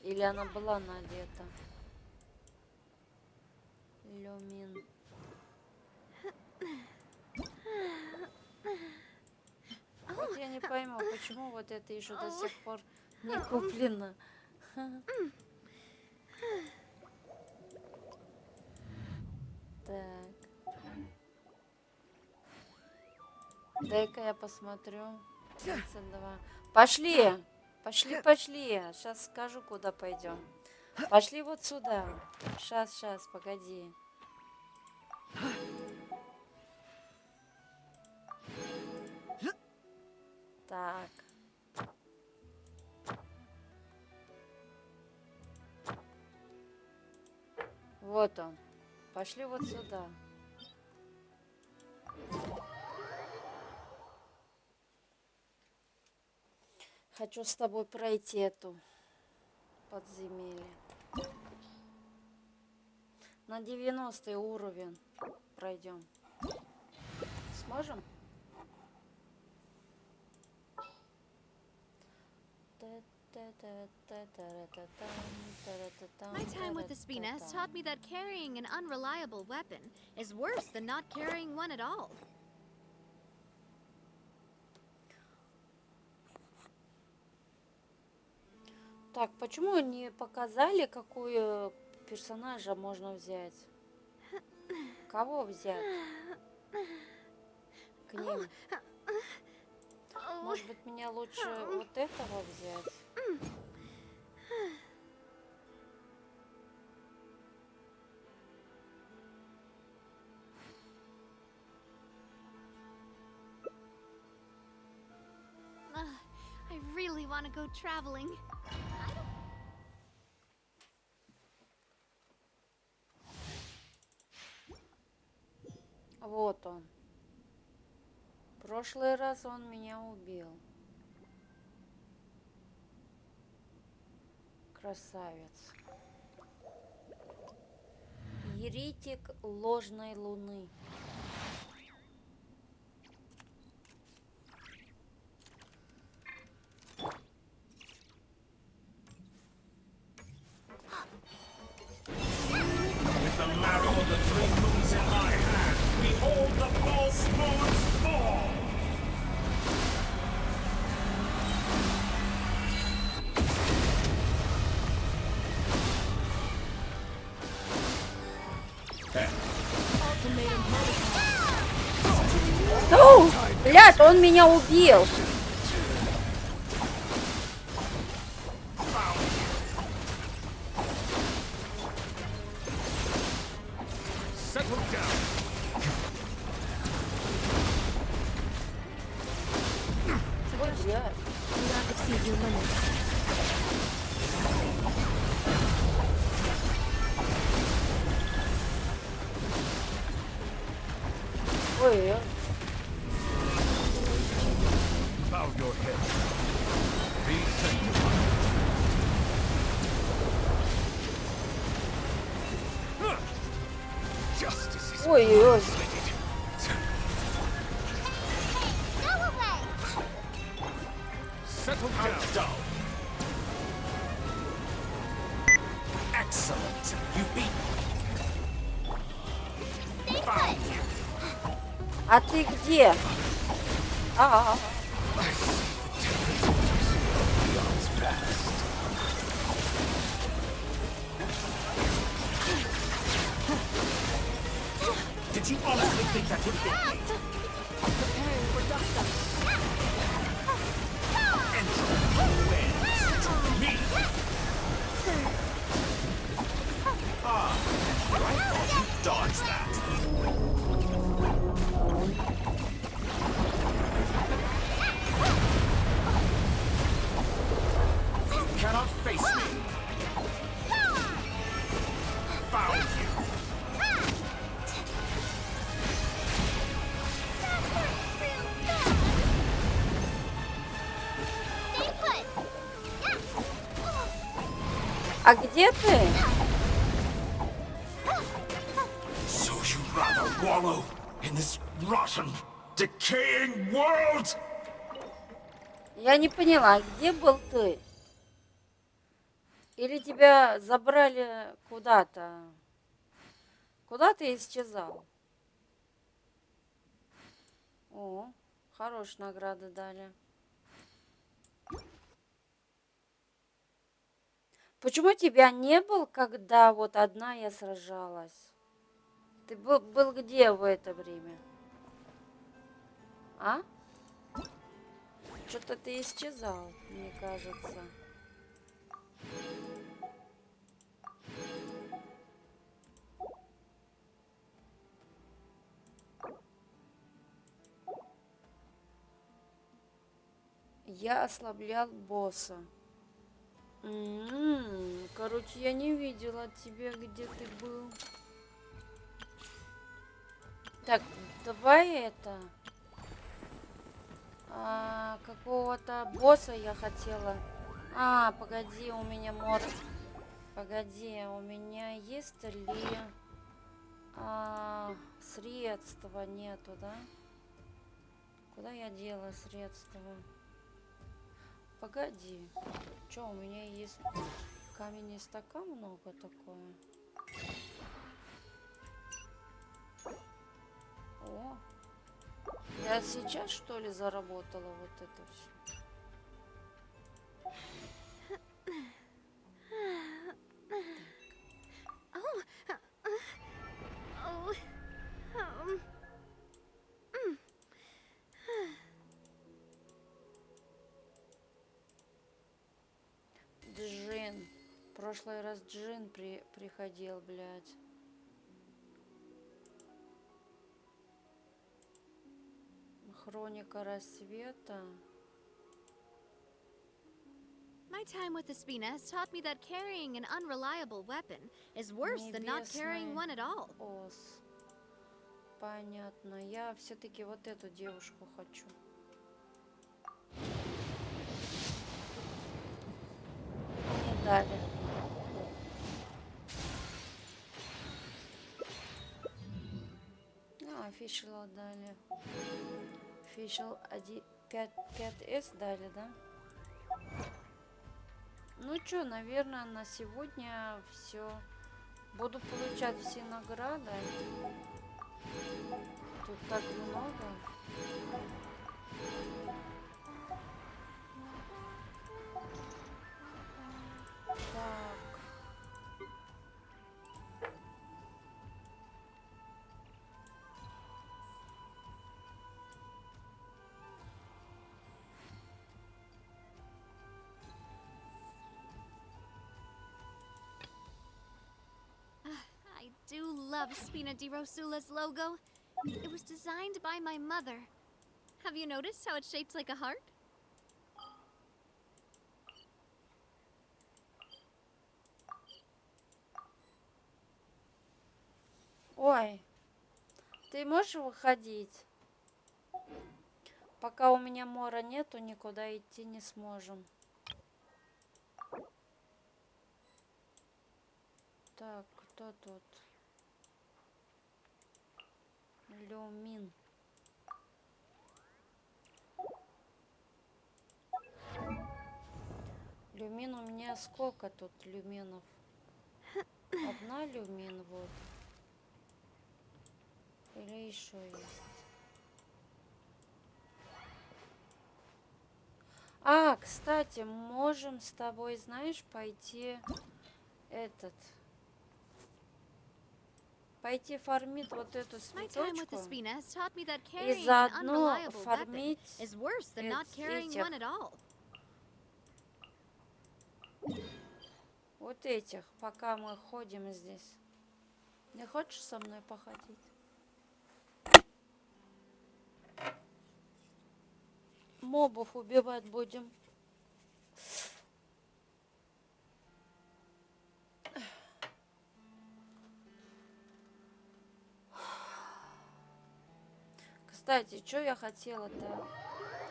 Или она была надета? Люмин. Вот я не пойму, почему вот это еще до сих пор не куплено. Так. Дай-ка я посмотрю. 32. Пошли! Сейчас скажу, куда пойдем. Пошли вот сюда. Сейчас, погоди. Так. Вот он. Пошли вот сюда. Хочу с тобой пройти эту подземелье. На 90 уровень пройдем. Сможем?
My time with the Spina has taught me that carrying an unreliable weapon is worse than not carrying one at all.
Так, почему не показали, какую персонажа можно взять? Кого взять? К ним. Может быть, мне лучше вот этого взять?
I really want to go traveling.
Вот он. В прошлый раз он меня убил. Красавец. Еретик ложной луны.
With the marrow of the 3 moons in my hand, behold the false moon's fall!
Ну, блядь, он меня убил. Ой,
Bow your head. Be sanctified. Justice is
ой, ой.
Settle down. Excellent. You beat. Found you.
А ты где? А.
Did you honestly think that would hit me?
Preparing for dust-up.
Me. Ah, I thought you dodged that. You cannot face me. Found you.
А где ты?
So you'd rather wallow in this rotten, decaying world?
Я не поняла, где был ты? Или тебя забрали куда-то? Куда ты исчезал? О, хорошие награды дали. Почему тебя не был, когда вот одна я сражалась? Ты был где в это время? А? Что-то ты исчезал, мне кажется. Я ослаблял босса. Короче, я не видела тебя, где ты был. Так, давай это... какого-то босса я хотела. Погоди, у меня Погоди, у меня есть ли... средства нету, да? Куда я дела средства? Погоди. Что, у меня есть каменный стакан много такое? О! Я сейчас, что ли, заработала вот это все? Джин. В прошлый раз Джин приходил, блядь. Хроника рассвета.
My time with Espina has taught me that carrying an unreliable weapon is worse than not carrying one at all.
Ос. Понятно. Я все-таки вот эту девушку хочу. Не дали. Official дали. Official 5S дали, да? Ну что, наверное, на сегодня все. Буду получать все награды. Тут так много. Так.
I do love Spina di Rosula's logo. It was designed by my mother. Have you noticed how it's shaped like a heart?
Ой, Ты можешь выходить? Пока у меня мора нету, никуда идти не сможем. Так, кто тут? Люмин. Люмин у меня сколько тут люминов? Одна люмин вот. Или еще есть? А, кстати, можем с тобой, знаешь, пойти пойти фармить вот эту цветочку и заодно фармить этих. Вот этих, пока мы ходим здесь. Не хочешь со мной походить? Мобов убивать будем. Кстати, что я хотела-то?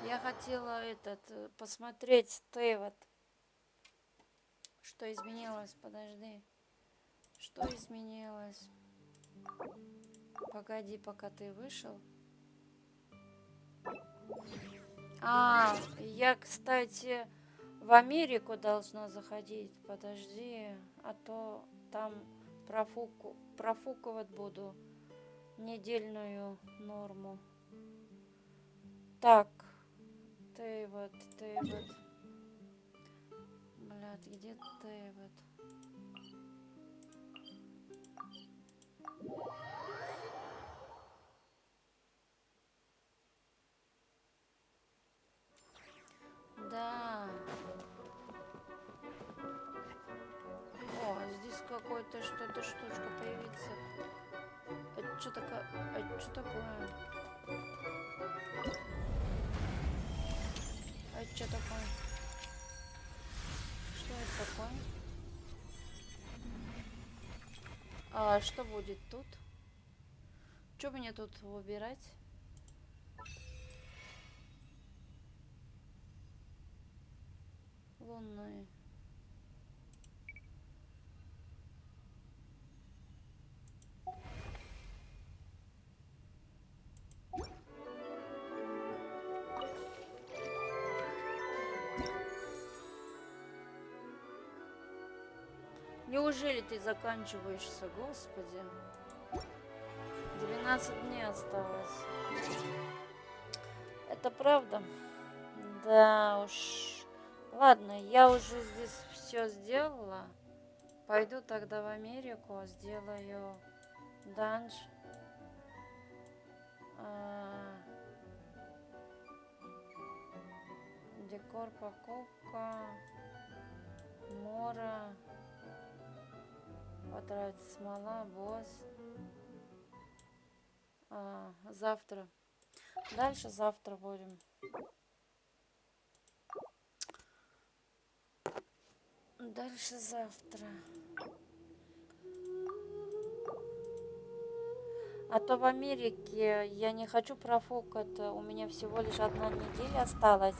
Я хотела посмотреть Тейвот. Что изменилось? Подожди. Что изменилось? Погоди, пока ты вышел. А, я, кстати, в Америку должна заходить. Подожди, а то там профуковать буду недельную норму. Так, Тейвот. Блядь, где Тейвот? Да. О, здесь какой-то что-то штучка появится. Это что такое? Это что такое? Это что такое? Что это такое? А что будет тут? Что мне тут выбирать? Лунные. Неужели ты заканчиваешься, Господи? 12 дней осталось. Это правда? Да уж. Ладно, я уже здесь все сделала. Пойду тогда в Америку, сделаю данж. Декор, покупка, мора, потратить смола, босс. Завтра. Дальше завтра будем. Дальше завтра. А то в Америке я не хочу профукать. У меня всего лишь 1 неделя осталась.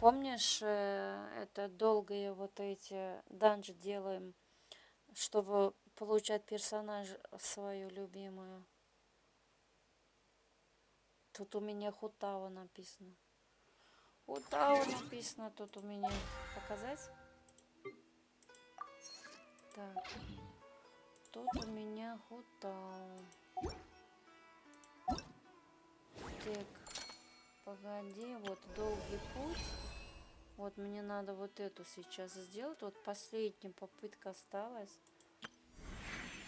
Помнишь, это долгие вот эти данжи делаем, чтобы получать персонаж свою любимую. Тут у меня Хутао написано. Хутао написано тут у меня. Показать? Так. Тут у меня Хутао. Так. Погоди, вот долгий путь. Вот мне надо вот эту сейчас сделать. Вот последняя попытка осталась.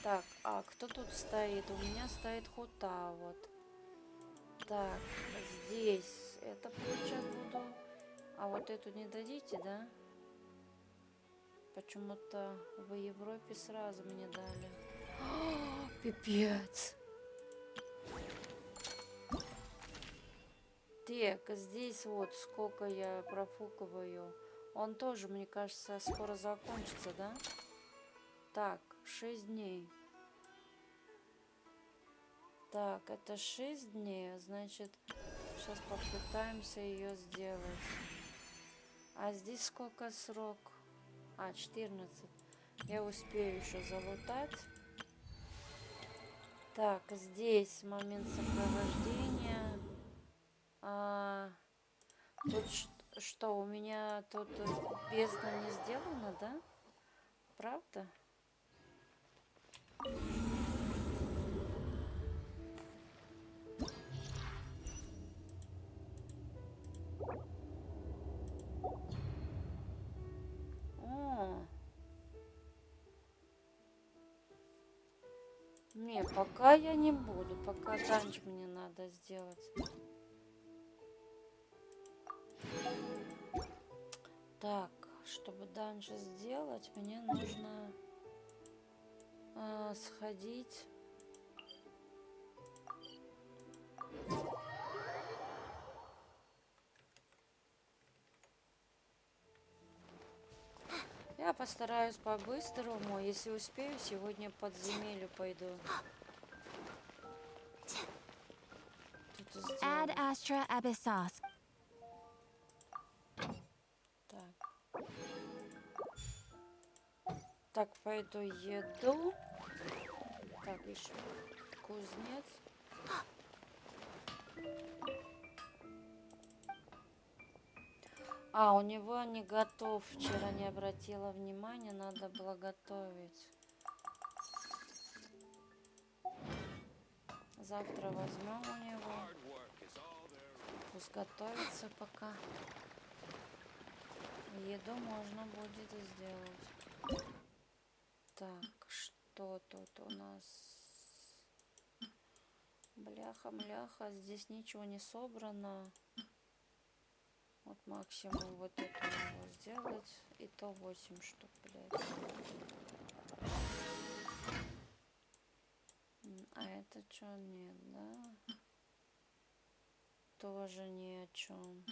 Так, а кто тут стоит? У меня стоит Хутао. Вот. Так, здесь это получать буду. А вот эту не дадите, да? Почему-то в Европе сразу мне дали. О, пипец. Так, здесь вот сколько я профукиваю. Он тоже, мне кажется, скоро закончится, да? Так, 6 дней. Так, это 6 дней, значит, сейчас попытаемся ее сделать. А здесь сколько срок? А, 14. Я успею еще залутать. Так, здесь момент сопровождения. Тут что, у меня тут бездна не сделана, да? Правда? О! Не, пока я не буду, пока данж мне надо сделать. Так, чтобы данж сделать, мне нужно сходить. Я постараюсь по-быстрому. Если успею, сегодня по подземелью пойду.
Ad Astra Abyssos.
Так. Так, пойду еду. Так, еще кузнец. А, у него не готов. Вчера не обратила внимания, надо было готовить. Завтра возьмем у него. Пусть готовится пока. Еду можно будет сделать. Так, что тут у нас? Бляха-мляха, здесь ничего не собрано. Вот максимум вот это могу сделать. И то 8 штук, блядь. А это что? Нет, да? Тоже ни о чем.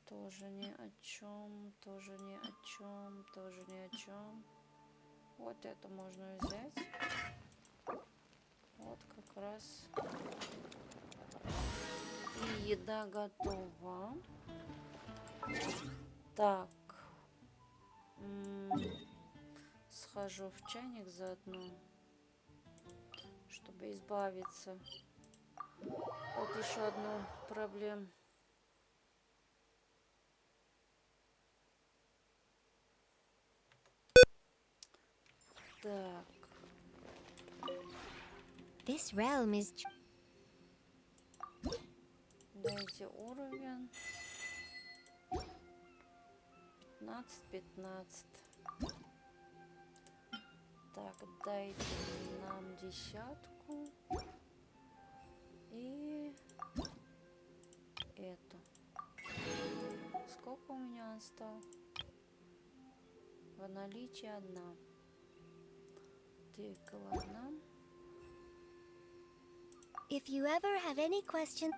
Тоже ни о чем. Тоже ни о чем. Тоже ни о чем. Вот это можно взять. Вот как раз. И еда готова. Так. Схожу в чайник заодно, чтобы избавиться от еще одной проблемы. Так.
This realm is...
Дайте уровень. 15. Так, дайте нам 10. И эту. Сколько у меня осталось? В наличии 1. Так, ладно.
If you ever have any questions...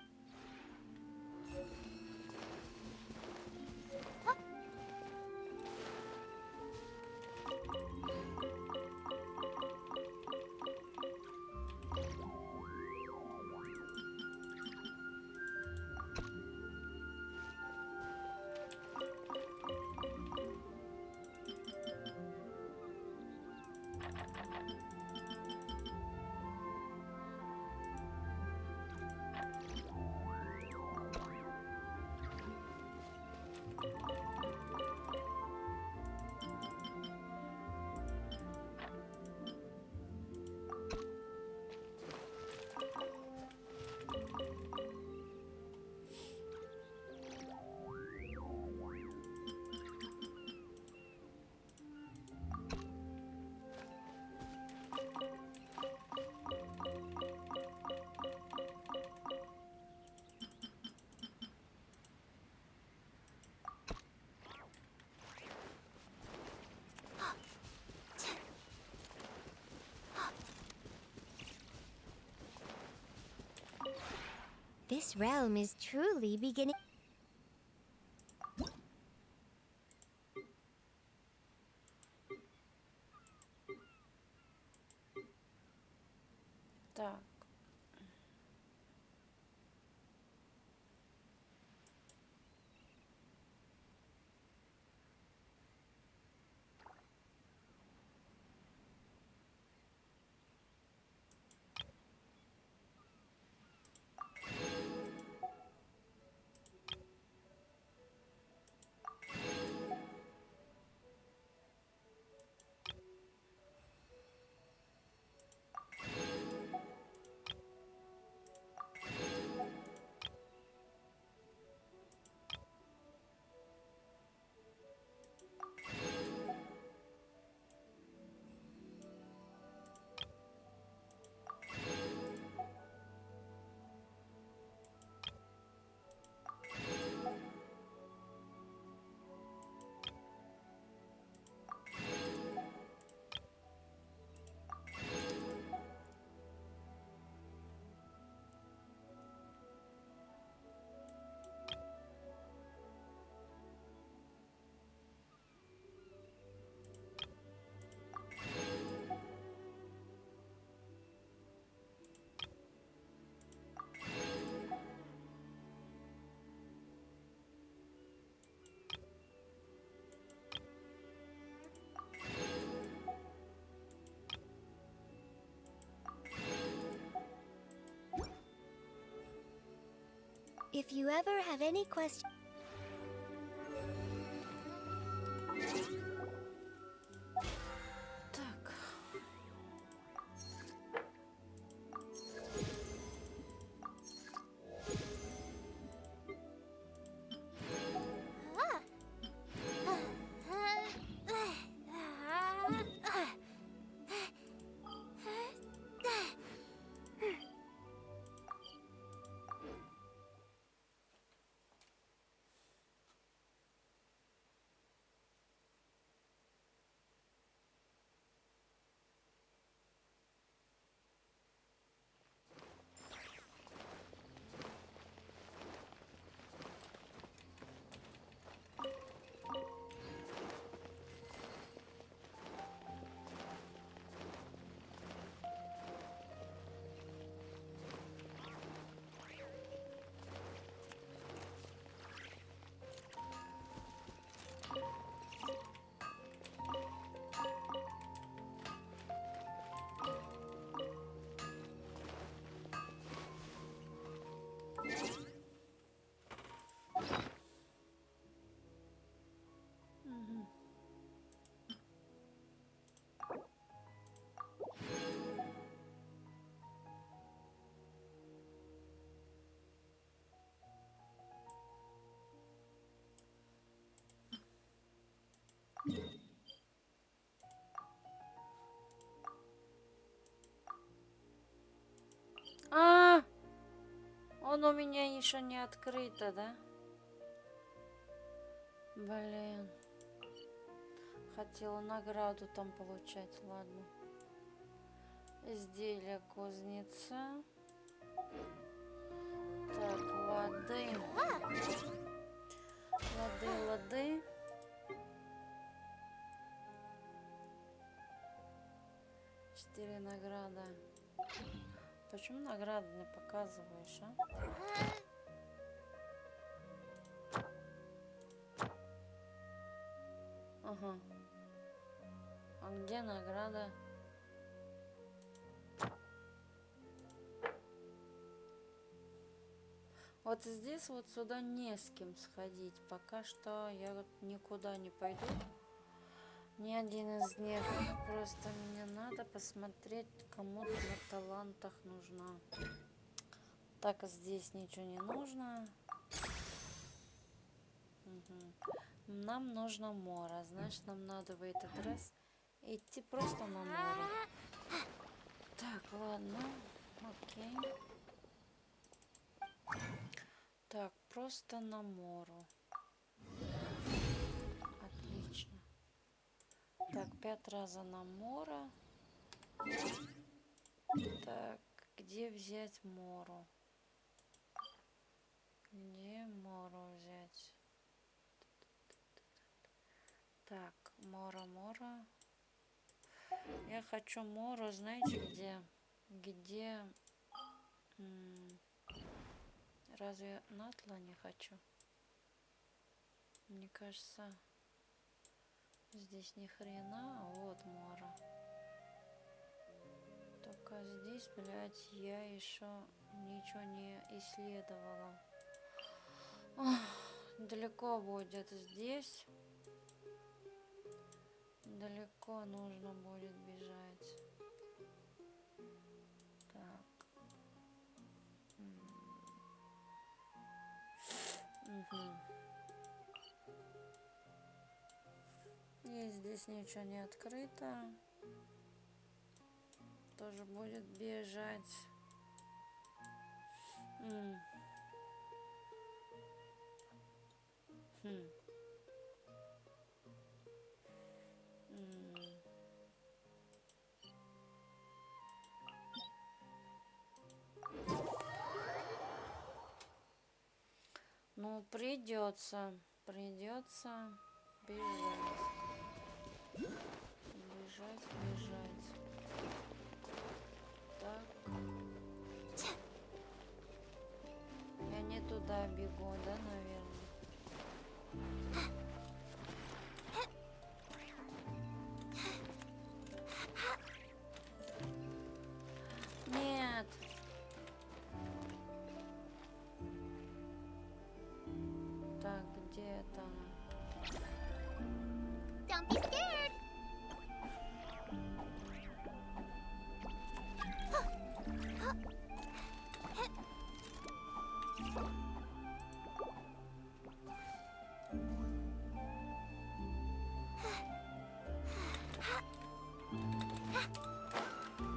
This realm is truly beginning...
Так.
If you ever have any questions...
Так. Он у меня еще не открыто, да? Блин. Хотела награду там получать, ладно. Изделие кузнеца. Так, лады. Лады. 4 награда. Почему награду не показываешь, а? Ага. А где награда? Вот здесь вот сюда не с кем сходить. Пока что я вот никуда не пойду. Ни один из них. Просто мне надо посмотреть, кому на талантах нужна. Так, здесь ничего не нужно. Угу. Нам нужно море. Значит, нам надо в этот раз идти просто на море. Так, ладно. Окей. Так, просто на море. Отлично. Так, 5 раза на море. Так, где взять море? Где море взять? Так, море. Я хочу море, знаете где? Где... Разве Натла не хочу? Мне кажется, здесь ни хрена, а вот Мора. Только здесь, блядь, я еще ничего не исследовала. Ох, далеко будет здесь. Далеко нужно будет бежать. Так. Угу. И здесь ничего не открыто. Тоже будет бежать. Ну, придется бежать. Бежать. Так. Я не туда бегу, да, наверное? Нет. Так, где это?
Don't be scared.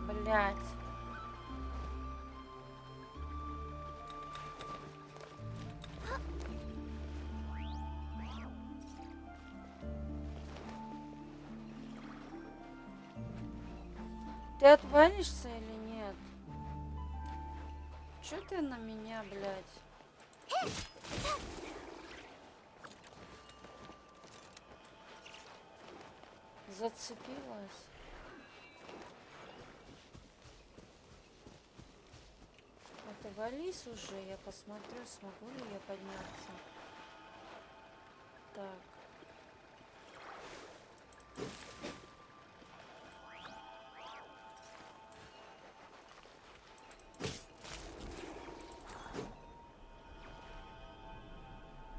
Блять. Ты отвалишься или нет? Чё ты на меня, блядь? Зацепилась? Отвались уже, я посмотрю, смогу ли я подняться. Так.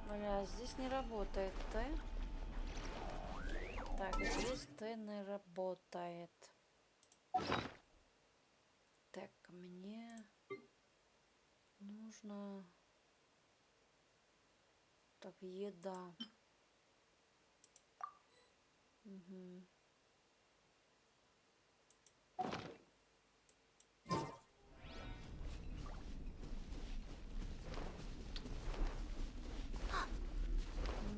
Бля, здесь не работает Т. Так, здесь Т не работает. Так, мне нужно... Так, еда. Угу.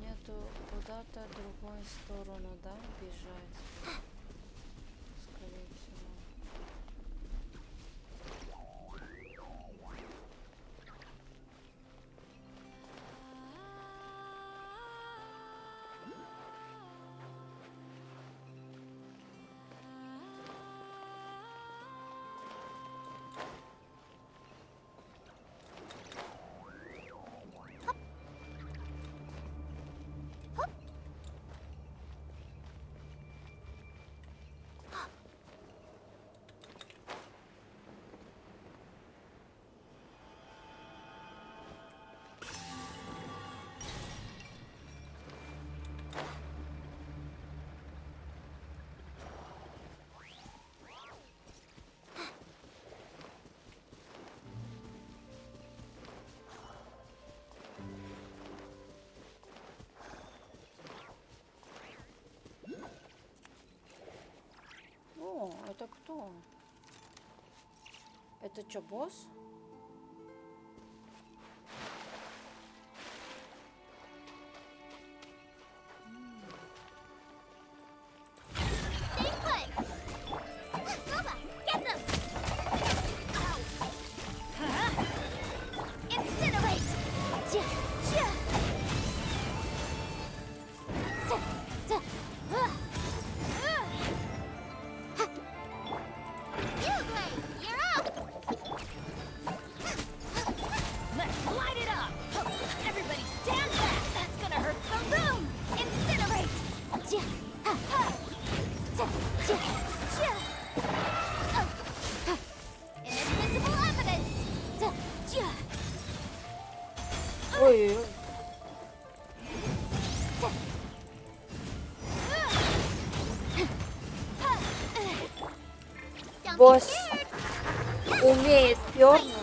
Нету куда-то в другую сторону, да, бежать? Скорее всего. О, это кто? Это что, босс?
You're
Ой-ой-ой. Босс умеет пернуть.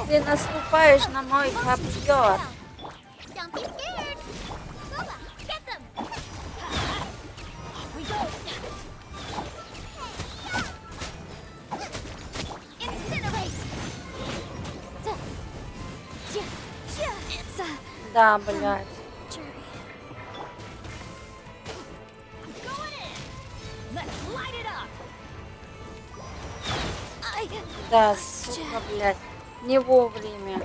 Ты наступаешь на мой копье. Да, блядь. Да, сука, блядь. Не вовремя.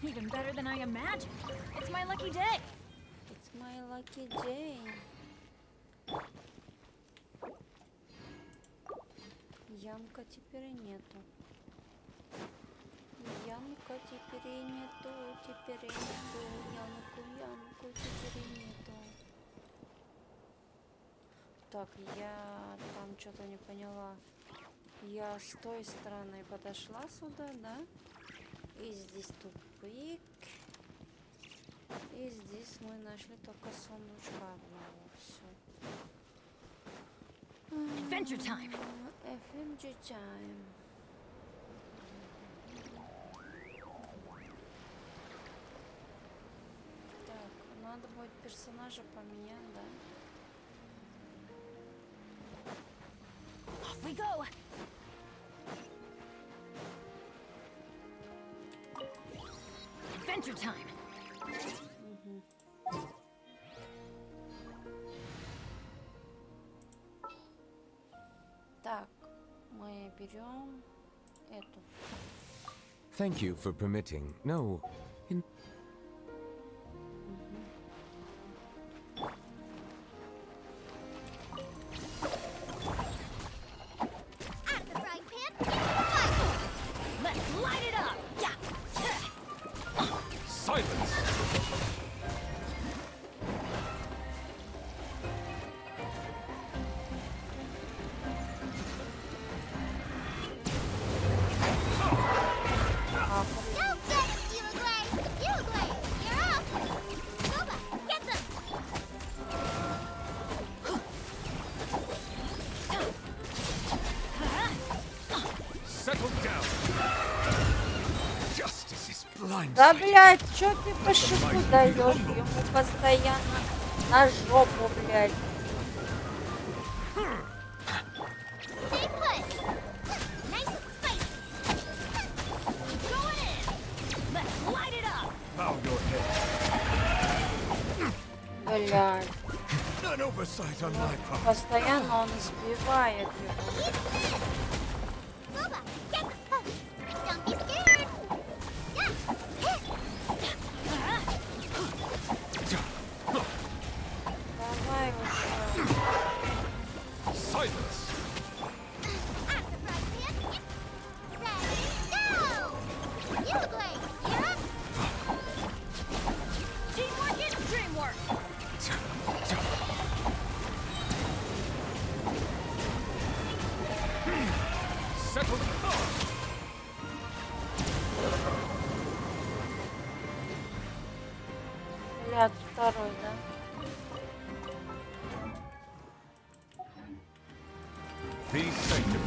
Even better than I imagined. It's my lucky day.
It's my lucky day. Янка теперь нету. Янка теперь нету, теперь нету. Янку теперь нету. Так, я там что-то не поняла. Я с той стороны подошла сюда, да? И здесь тупик. И здесь мы нашли только сундучка одного. Все.
Adventure time.
Adventure time. Так, надо будет персонажа поменять, да?
Off we go. Adventure time.
Так, мы берем эту.
Thank you for permitting. No, in
Let's light it up. Yeah.
Silence!
Да, блядь, чё ты по шипу даешь? Ему постоянно на жопу, блядь. Блядь. Постоянно он сбивает его.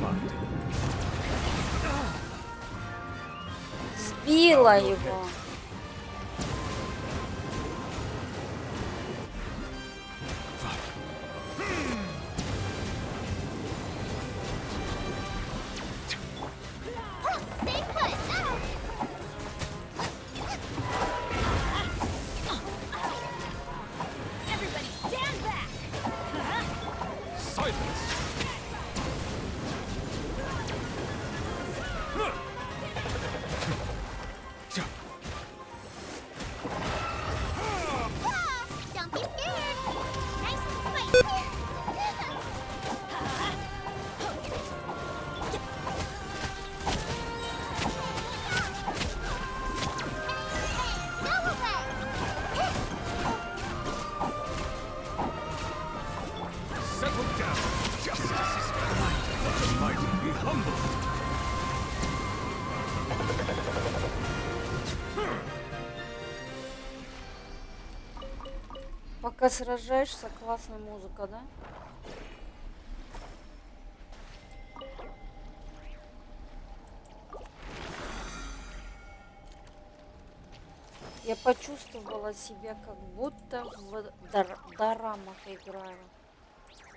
find.
Сбила его.
Everybody stand back!
Silence!
Don't be scared. Nice and spicy. Go away.
Settle down. Justice is blind. Let the mighty be humble.
Пока сражаешься, классная музыка, да? Я почувствовала себя, как будто в дорамах играю.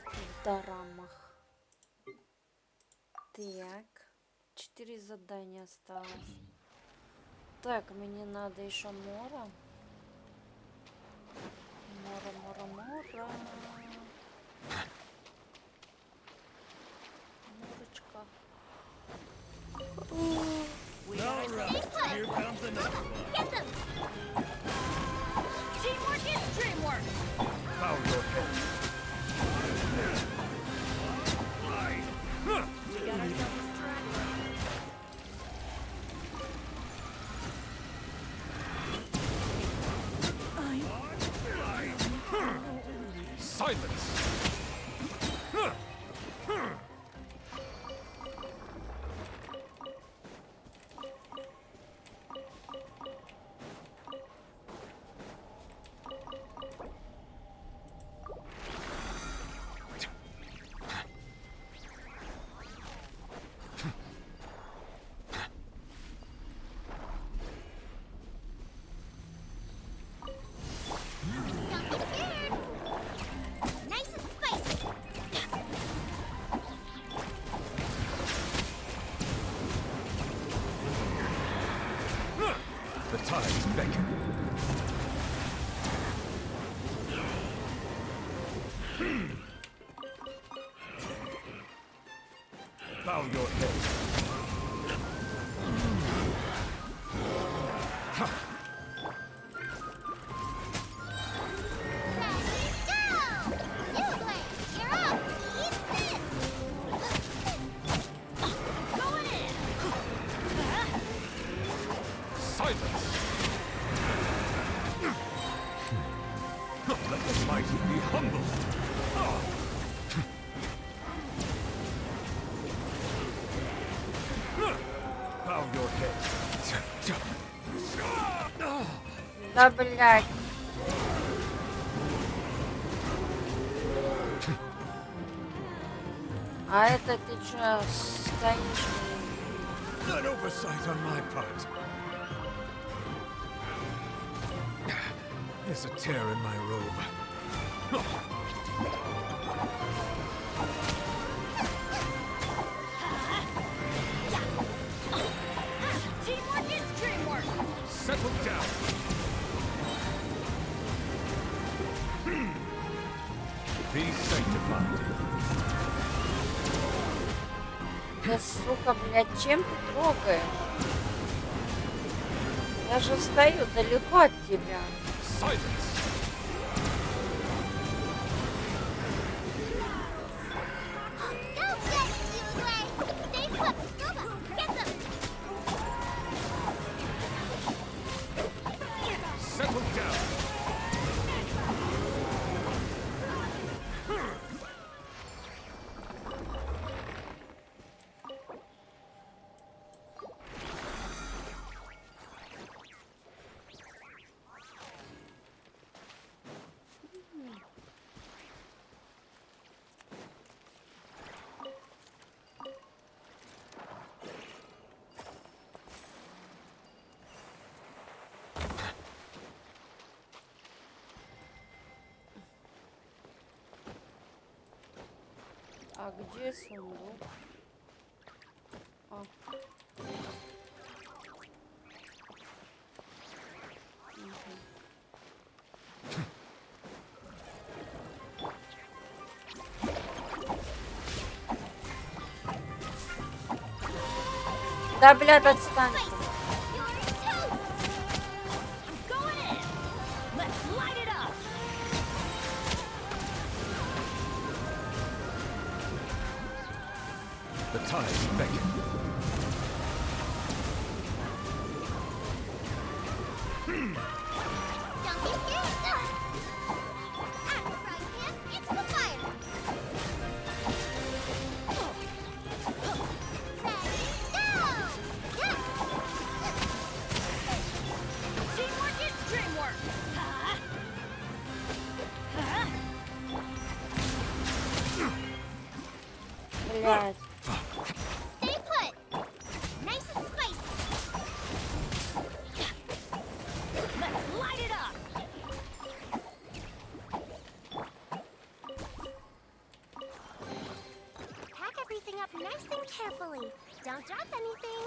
В дорамах. Так. 4 задания осталось. Так, мне надо еще Мора. Мора. Морочка.
Here comes another one.
Get them.
Teamwork is dreamwork!
Bow your head.
We got ourselves a straggler.
Silence!
Nice and spicy.
The tides beckon. Bow your head. Silence! Let the mighty be humble. Bow your head.
Да, блядь. А это ты чё, стоишь?
An oversight on my part. There's a tear in my robe.
Teamwork is dreamwork!
Settle down. Be sanctified.
Да, сука, блядь, чем ты трогаешь? Я же стою далеко от тебя.
Silence!
Go get it, you away. Stay put. Scuba. Get them.
Settle down.
А где сундук? А. Да, блядь, отстань.
The tides beckon.
Don't be scared. At the right hand, it's the fire. Ready, go!
Teamwork is dreamwork!
Блядь.
Stay put. Nice and spicy.
Let's light it up!
Pack everything up nice and carefully. Don't drop anything.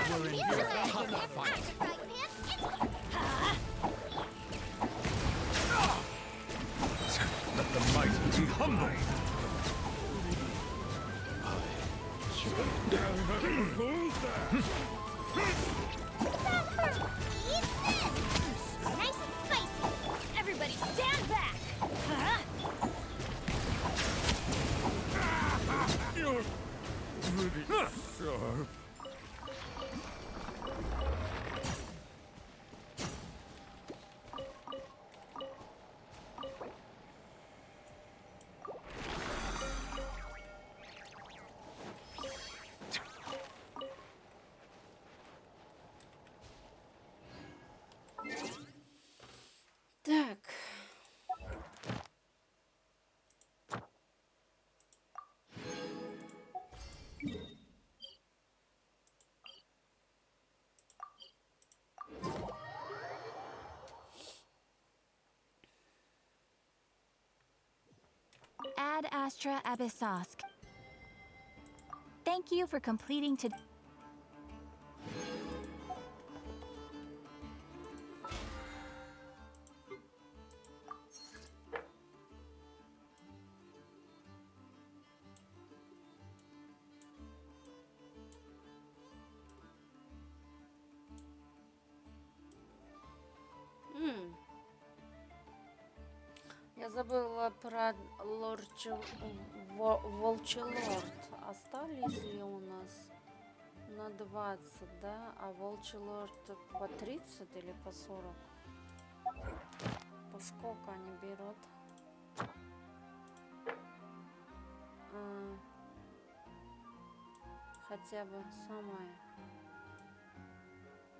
We're in for a tough fight.
Let the mighty be humble.
Nice and spicy.
Everybody stand back!
You're pretty sharp.
Так.
Ad Astra Abyssosk. Thank you for completing to.
Я забыла про Волчий Лорд. Остались ли у нас на 20, да? А Волчий Лорд по 30 или по 40? По сколько они берут? Хотя бы самое.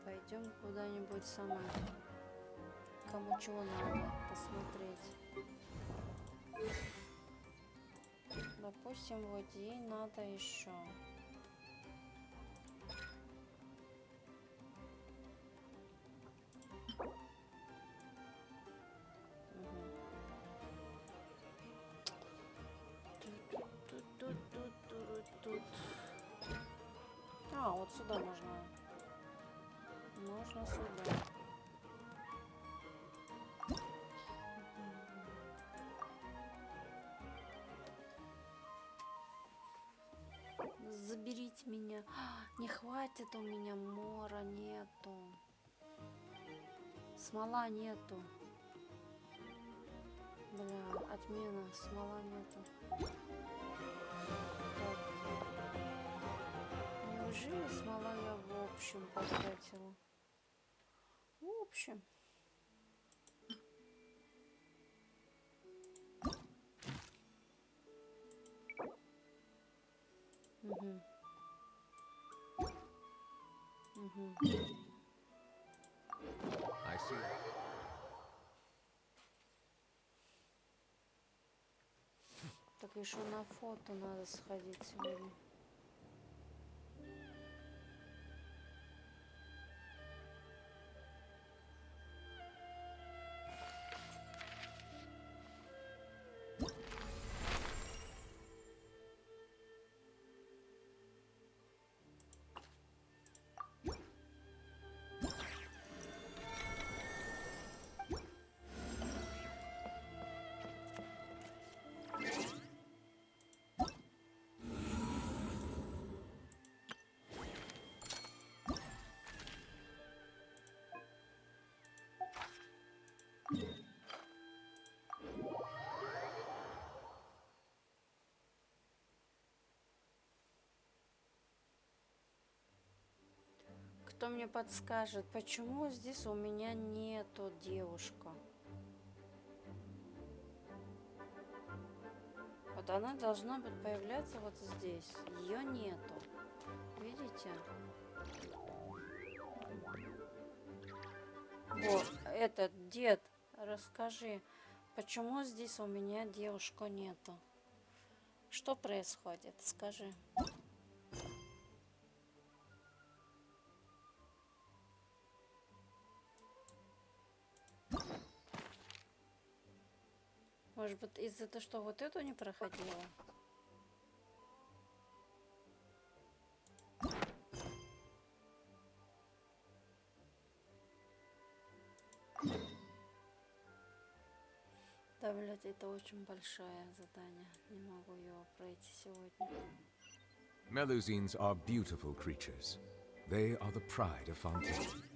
Пойдем куда-нибудь самое. Кому чего надо посмотреть. Допустим, вот ей надо еще. А, вот сюда можно. Можно сюда. Заберите меня. Не хватит у меня мора, нету. Смола нету. Бля, отмена. Смола нету. Так. положили, смола я в общем потратила. В общем. Угу. Угу.
I see.
Так еще на фото надо сходить сегодня. Кто мне подскажет, почему здесь у меня нету девушка? Вот она должна быть появляться вот здесь. Ее нету. Видите? Вот, этот дед, расскажи, почему здесь у меня девушка нету? Что происходит? Скажи. Может быть, из-за того, что вот эту не проходила? Да, блядь, это очень большое задание. Не могу его пройти сегодня.
Melusines are beautiful creatures. They are the pride of Fontaine.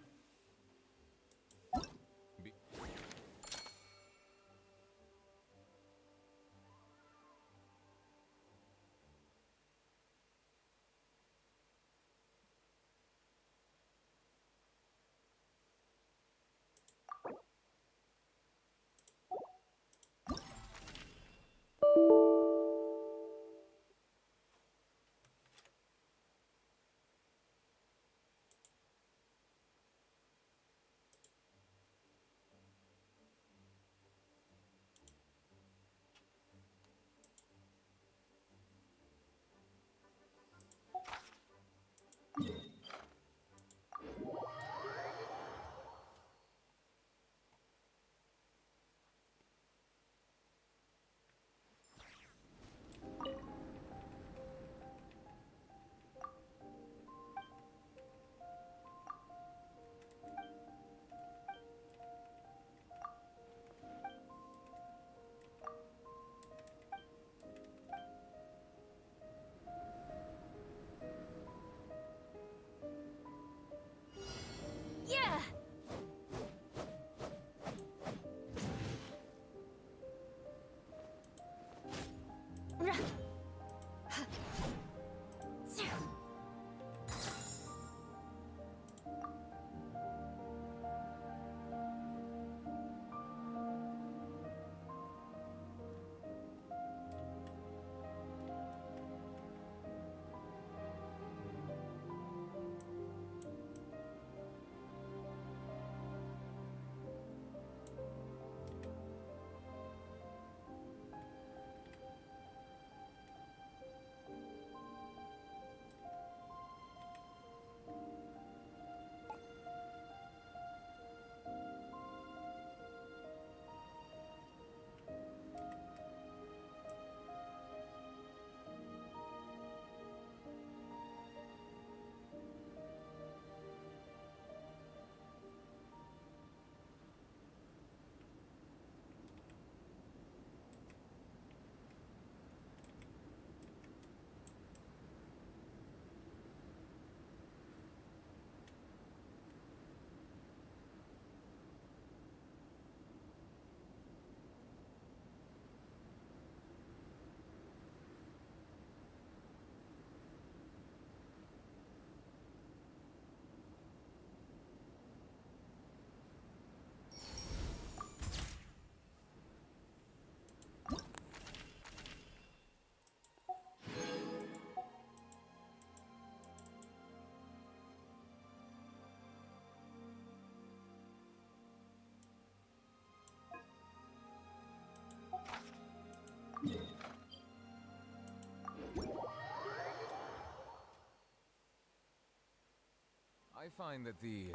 I find that the...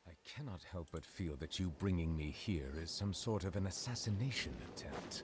I cannot help but feel that you bringing me here is some sort of an assassination attempt.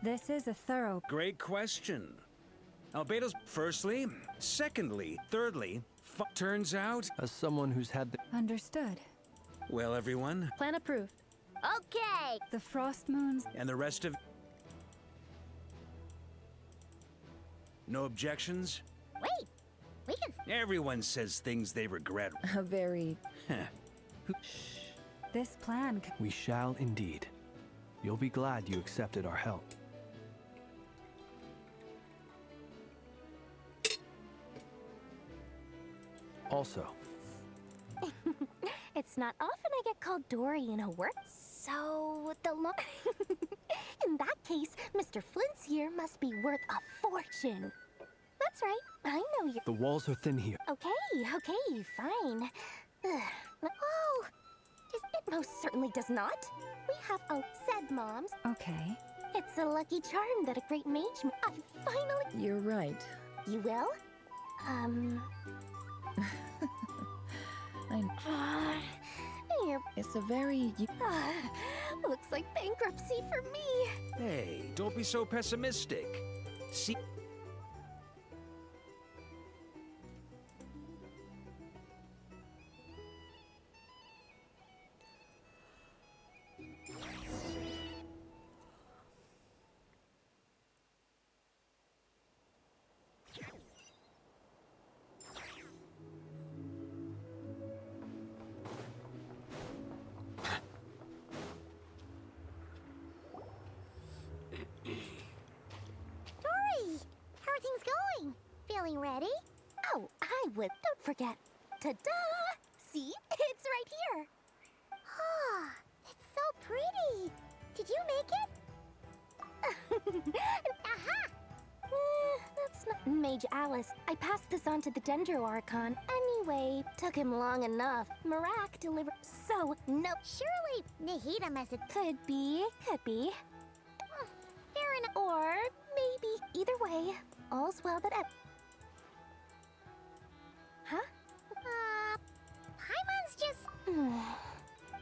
This is a thorough...
Great question. Albedo's firstly, secondly, thirdly, turns out...
As someone who's had the...
Understood.
Well, everyone.
Plan approved.
Okay.
The frost moons...
And the rest of... No objections?
Wait, we can...
Everyone says things they regret.
A very...
This plan...
We shall indeed. You'll be glad you accepted our help. Also...
It's not often I get called Dory in a work. So, in that case, Mr. Flint's here must be worth a fortune. That's right, I know you're...
The walls are thin here.
Okay, fine. Oh, it most certainly does not. We have said moms.
Okay.
It's a lucky charm that a great mage... I finally...
You're right.
You will?
It's a very...
Looks like bankruptcy for me.
Hey, don't be so pessimistic. See...
Dory, how are things going? Feeling ready? Oh, I would. Don't forget. Ta-da! See? It's right here. Ah, it's so pretty. Did you make it? Aha! That's not... Mage Alice, I passed this on to the Dendro Archon. Anyway, took him long enough. Marak delivered... So, no... Surely, Nahida must have... Could be. Fair enough. Or maybe. Either way, all's well that Huh? Paimon's just...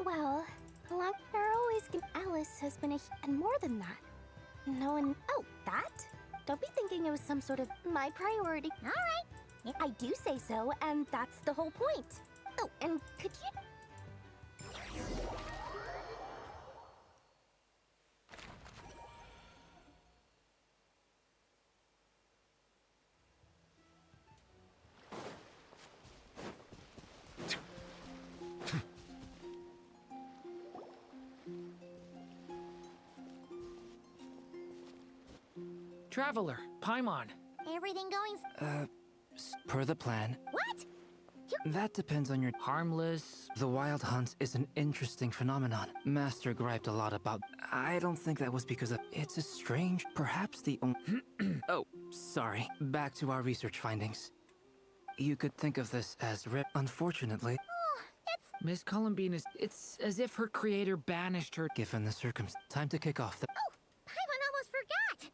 Well, luck are always... Alice has been and more than that. No one... Oh, that? Don't be thinking it was some sort of my priority. All right. I do say so, and that's the whole point. Oh, and could you...
Traveler, Paimon.
Everything going...
Per the plan.
What?
That depends on your...
Harmless.
The wild hunt is an interesting phenomenon. Master griped a lot about... I don't think that was because of... It's a strange... Perhaps the only... Oh, sorry. Back to our research findings. You could think of this as Unfortunately...
Miss Columbine is... It's as if her creator banished her...
Given the circumstance... Time to kick off the...
Oh, Paimon almost forgot.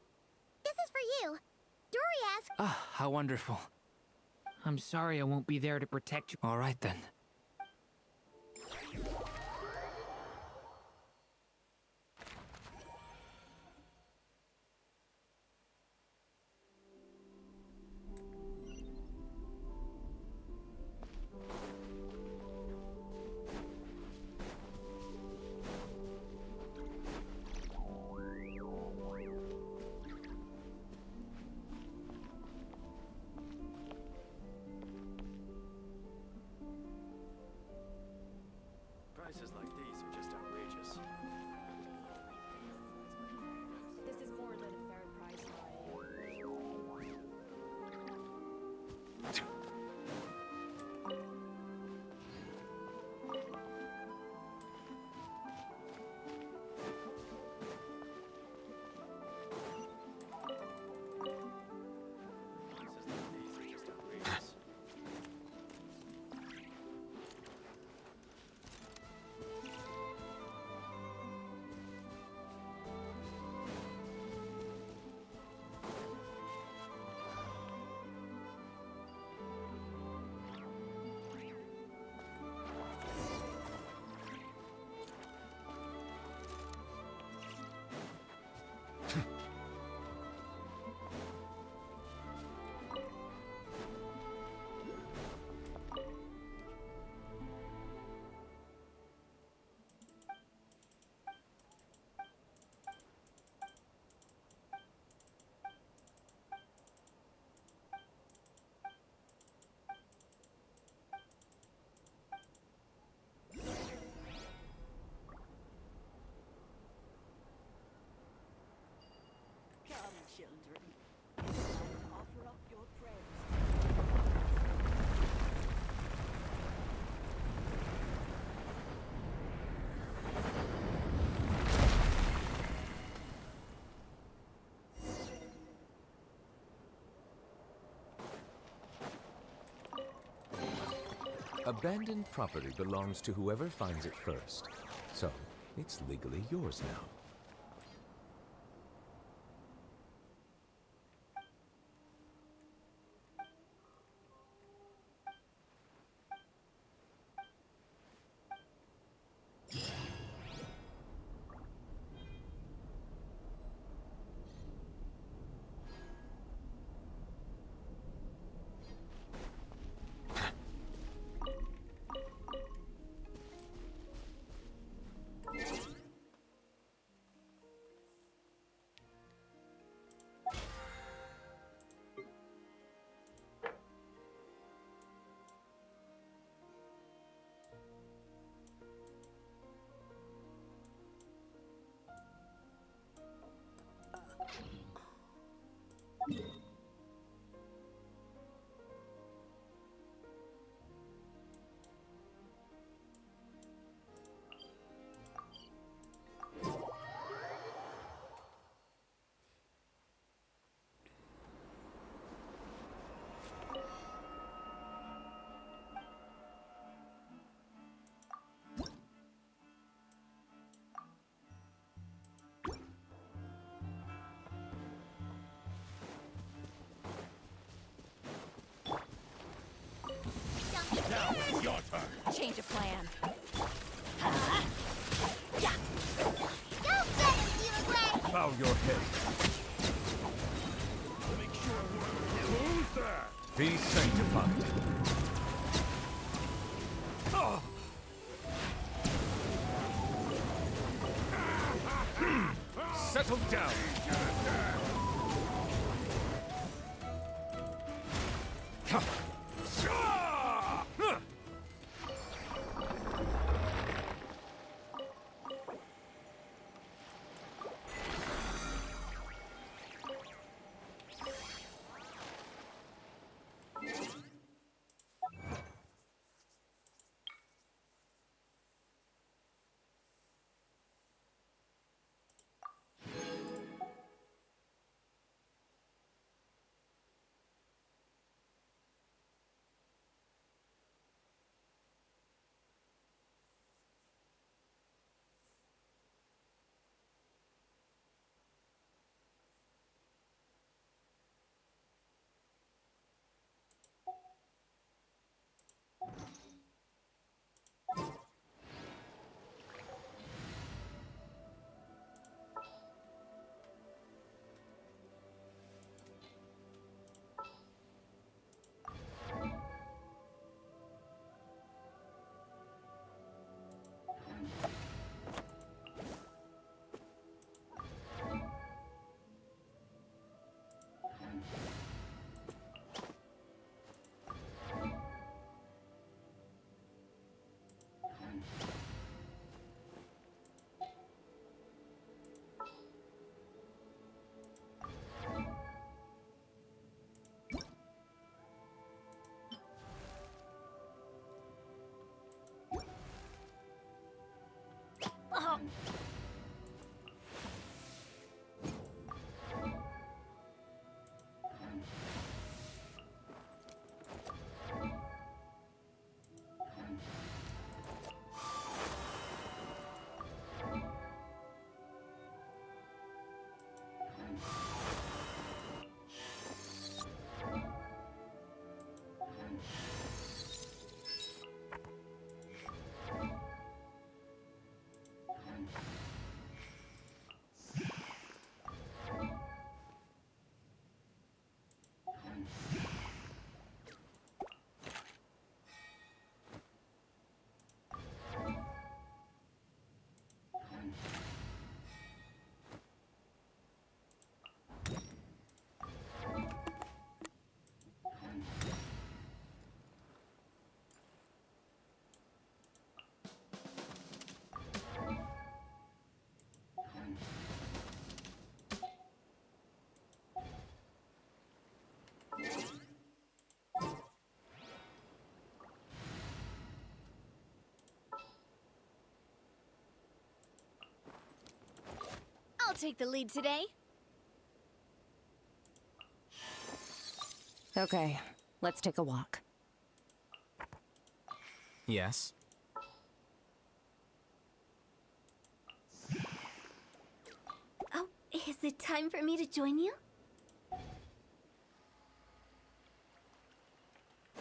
This is for you. Dory asked...
Ah, how wonderful.
I'm sorry I won't be there to protect you.
All right, then.
Abandoned property belongs to whoever finds it first. So, it's legally yours now.
Now, your turn.
Change of plan.
Don't let him steal away!
Bow your head.
Make sure who's that?
Be sanctified.
Oh.
Settle down.
Oh.
I'll take the lead today.
Okay, let's take a walk.
Yes?
Oh, is it time for me to join you?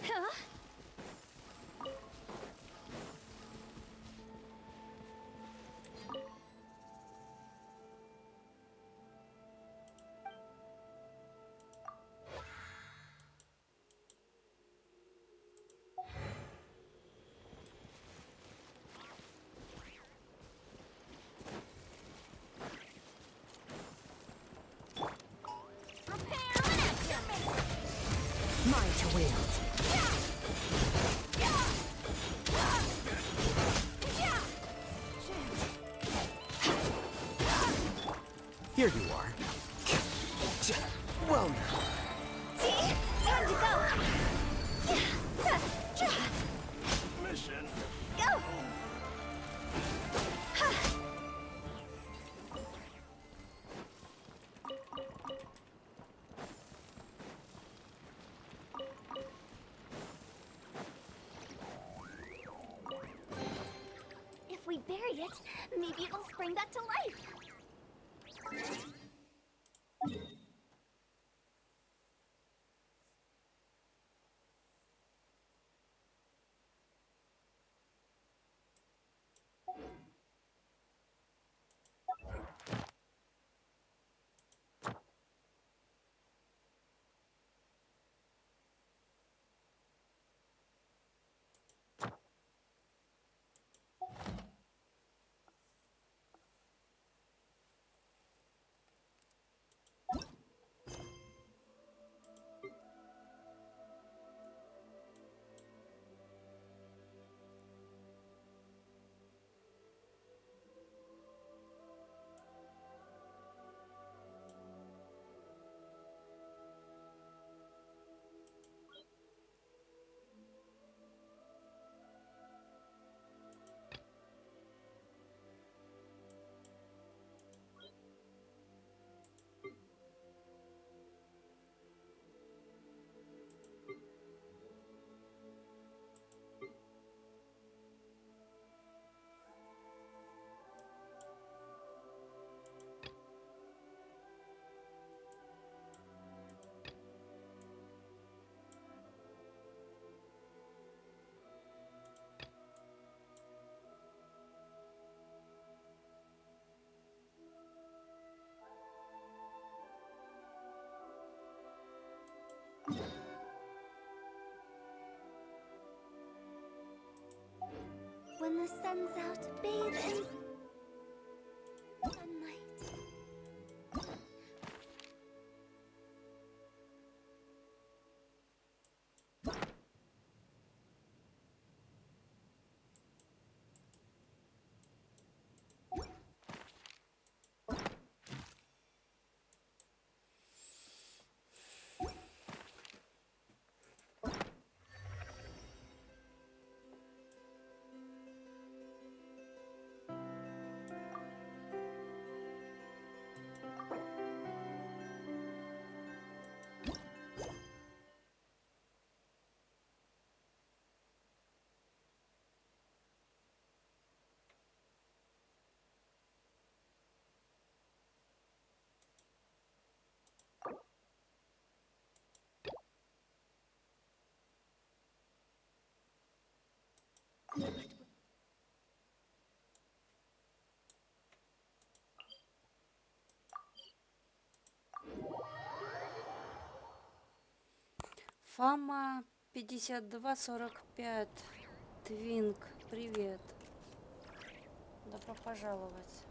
Huh?
Mine to wield.
Here you are. Well now.
Time to go!
Mission.
Go! If we bury it, maybe it'll spring back to life. When the sun's out, bathe in sunlight.
Фама 5245. Твинк, привет. Добро пожаловать.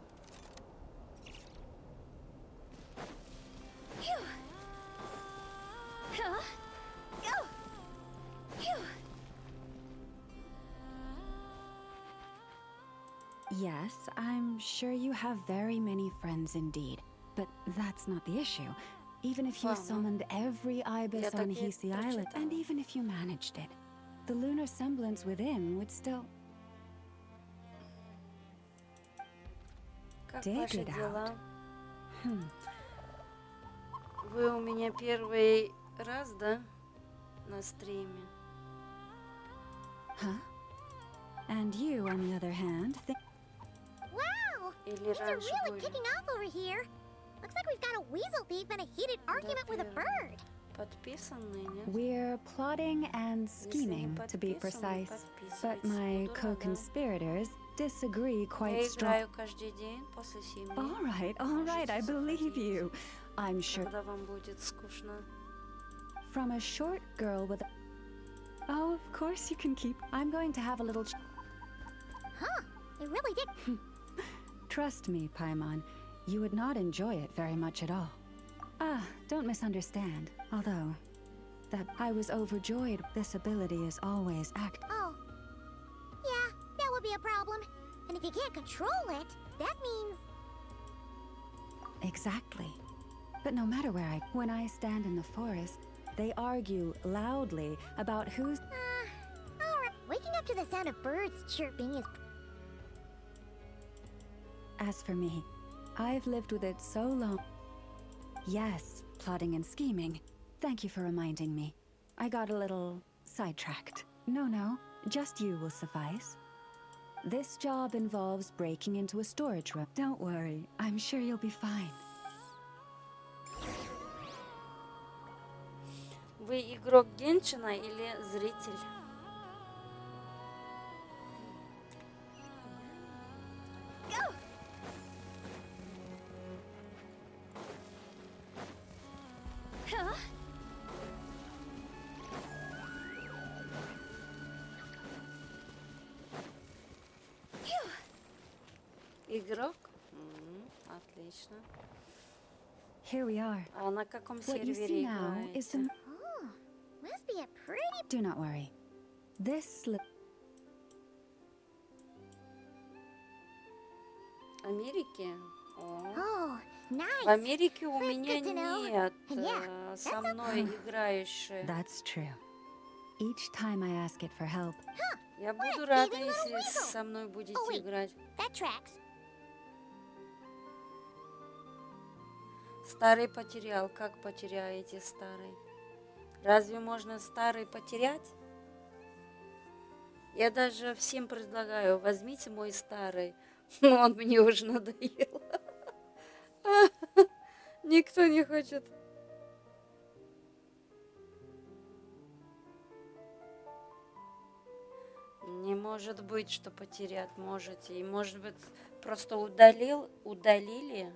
Yes, I'm sure you have very many friends indeed, but that's not the issue. Even if you summoned every ibis on Hisi Islet, and even if you managed it, the lunar semblance within would still...
Как
dig
ваши
it
дела?
out.
Вы у меня первый раз, да? На стриме.
Huh? And you, on the other hand, think...
Wow!
Или
Things are
раньше
really
были.
kicking off over here. Looks like we've got a weasel thief and a heated argument with a bird.
Подписаны, нет?
We're plotting and scheming, to be precise. But my co-conspirators disagree quite
Я
strongly.
играю каждый день после 7.
All right, I believe you. I'm sure.
Когда вам будет скучно.
From a short girl with a... Oh, of course you can keep... I'm going to have a little...
Huh, it really did.
Trust me, Paimon, you would not enjoy it very much at all. Ah, don't misunderstand. Although, that I was overjoyed, this ability is always act...
Oh. Yeah, that would be a problem. And if you can't control it, that means...
Exactly. But no matter where when I stand in the forest, they argue loudly about who's...
Alright. Waking up to the sound of birds chirping is...
As for me, I've lived with it so long. Yes, plotting and scheming. Thank you for reminding me. I got a little sidetracked. No, just you will suffice. This job involves breaking into a storage room. Don't worry, I'm sure you'll be fine.
Вы игрок Геншина или зритель? Игрок? Отлично.
Here we are.
А на каком
What you see
сервере
now is the...
играете?
Oh, must be a pretty...
Do not worry. This...
Америке?
Oh, nice.
В Америке у
That's
меня
good to know.
нет
Yeah,
со
that's
мной играющей.
That's true. Each time I ask it for help,
Я буду
What?
рада,
Even little
если
weasel.
со мной будете
Oh, wait.
играть.
That tracks.
Старый потерял. Как потеряете старый? Разве можно старый потерять? Я даже всем предлагаю, возьмите мой старый. Но он мне уже надоел. Никто не хочет. Не может быть, что потерять можете. И может быть, просто удалили.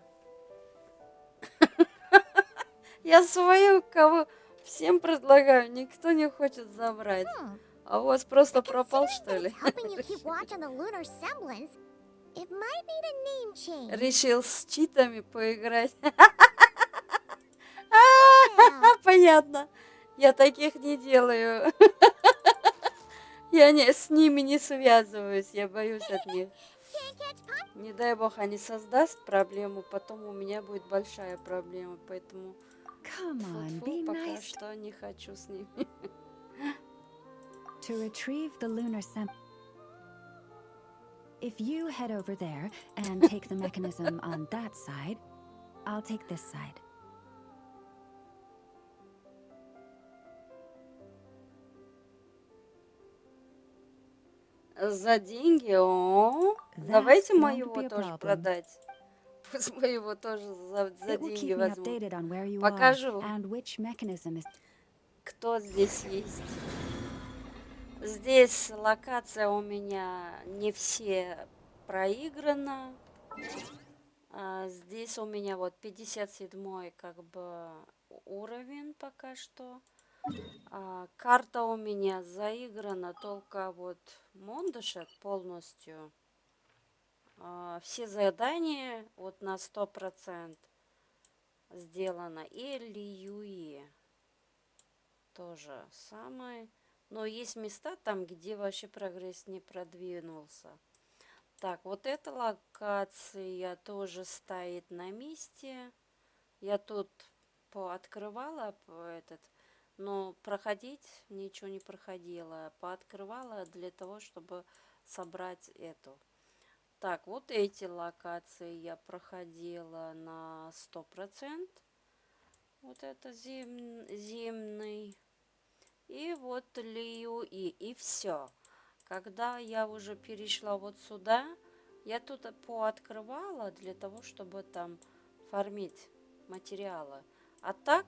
Я свою, кого всем предлагаю, никто не хочет забрать. А у вас просто пропал, что ли?
Helping you keep watch on the lunar semblance, it might need a name change.
Решил с читами поиграть. Понятно. Я таких не делаю. Я с ними не связываюсь, я боюсь от них. Не дай бог, они создаст проблему, потом у меня будет большая проблема, поэтому пока что не хочу с ними.
to retrieve the lunar sample. If you head over there and take the mechanism on that side, I'll take this side.
За деньги? О, давайте моего тоже продать. Пусть моего тоже за деньги возьму. Покажу, кто здесь есть. Здесь локация у меня не все проиграна. Здесь у меня вот 57-й как бы уровень пока что. Карта у меня заиграна только вот Мондышет полностью. Все задания вот на 100% сделано. И Лиюи тоже самое. Но есть места там, где вообще прогресс не продвинулся. Так, вот эта локация тоже стоит на месте. Я тут пооткрывала этот, но проходить ничего не проходила. Пооткрывала для того, чтобы собрать эту. Так, вот эти локации я проходила на 100%. Вот это зимний. И вот Лиюи, и все. Когда я уже перешла вот сюда, я тут пооткрывала для того, чтобы там фармить материалы. А так,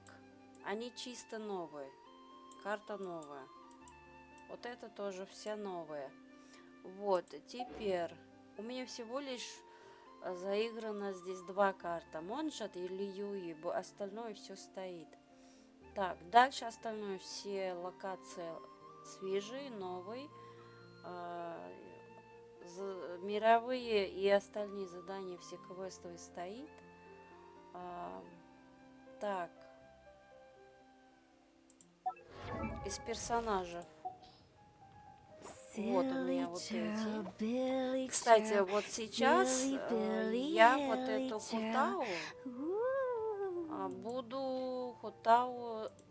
они чисто новые. Карта новая. Вот это тоже вся новая. Вот, теперь у меня всего лишь заиграно здесь 2 карты. Моншат и Льюи, остальное все стоит. Так, дальше остальное все локации свежие, новые. Мировые и остальные задания, все квестовые стоит. Так. Из персонажей. Вот у меня вот эти. Кстати, вот сейчас я вот эту Хотау буду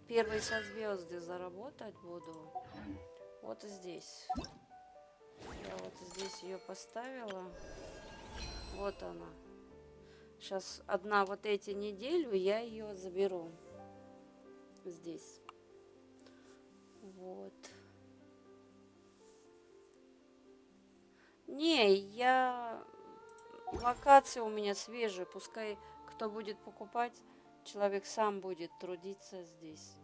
первые созвезды заработать буду. Вот здесь. Я вот здесь ее поставила. Вот она. Сейчас одна вот эти неделю я ее заберу. Здесь. Вот. Не, локация у меня свежая. Пускай кто будет покупать, человек сам будет трудиться здесь.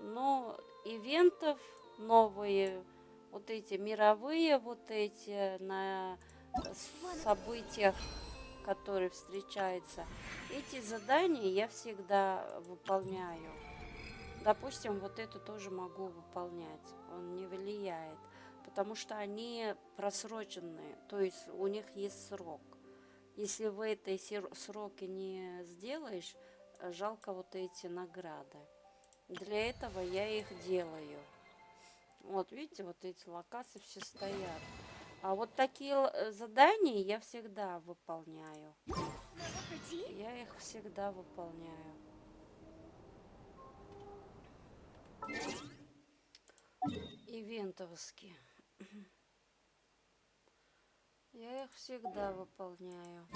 Но ивентов новые, вот эти мировые, вот эти на событиях, которые встречаются, эти задания я всегда выполняю. Допустим, вот это тоже могу выполнять. Он не влияет, потому что они просроченные, то есть у них есть срок. Если в этой сроке не сделаешь, жалко вот эти награды. Для этого я их делаю. Вот видите, вот эти локации все стоят. А вот такие задания я всегда выполняю. Я их всегда выполняю. Ивентовские. Я их всегда выполняю.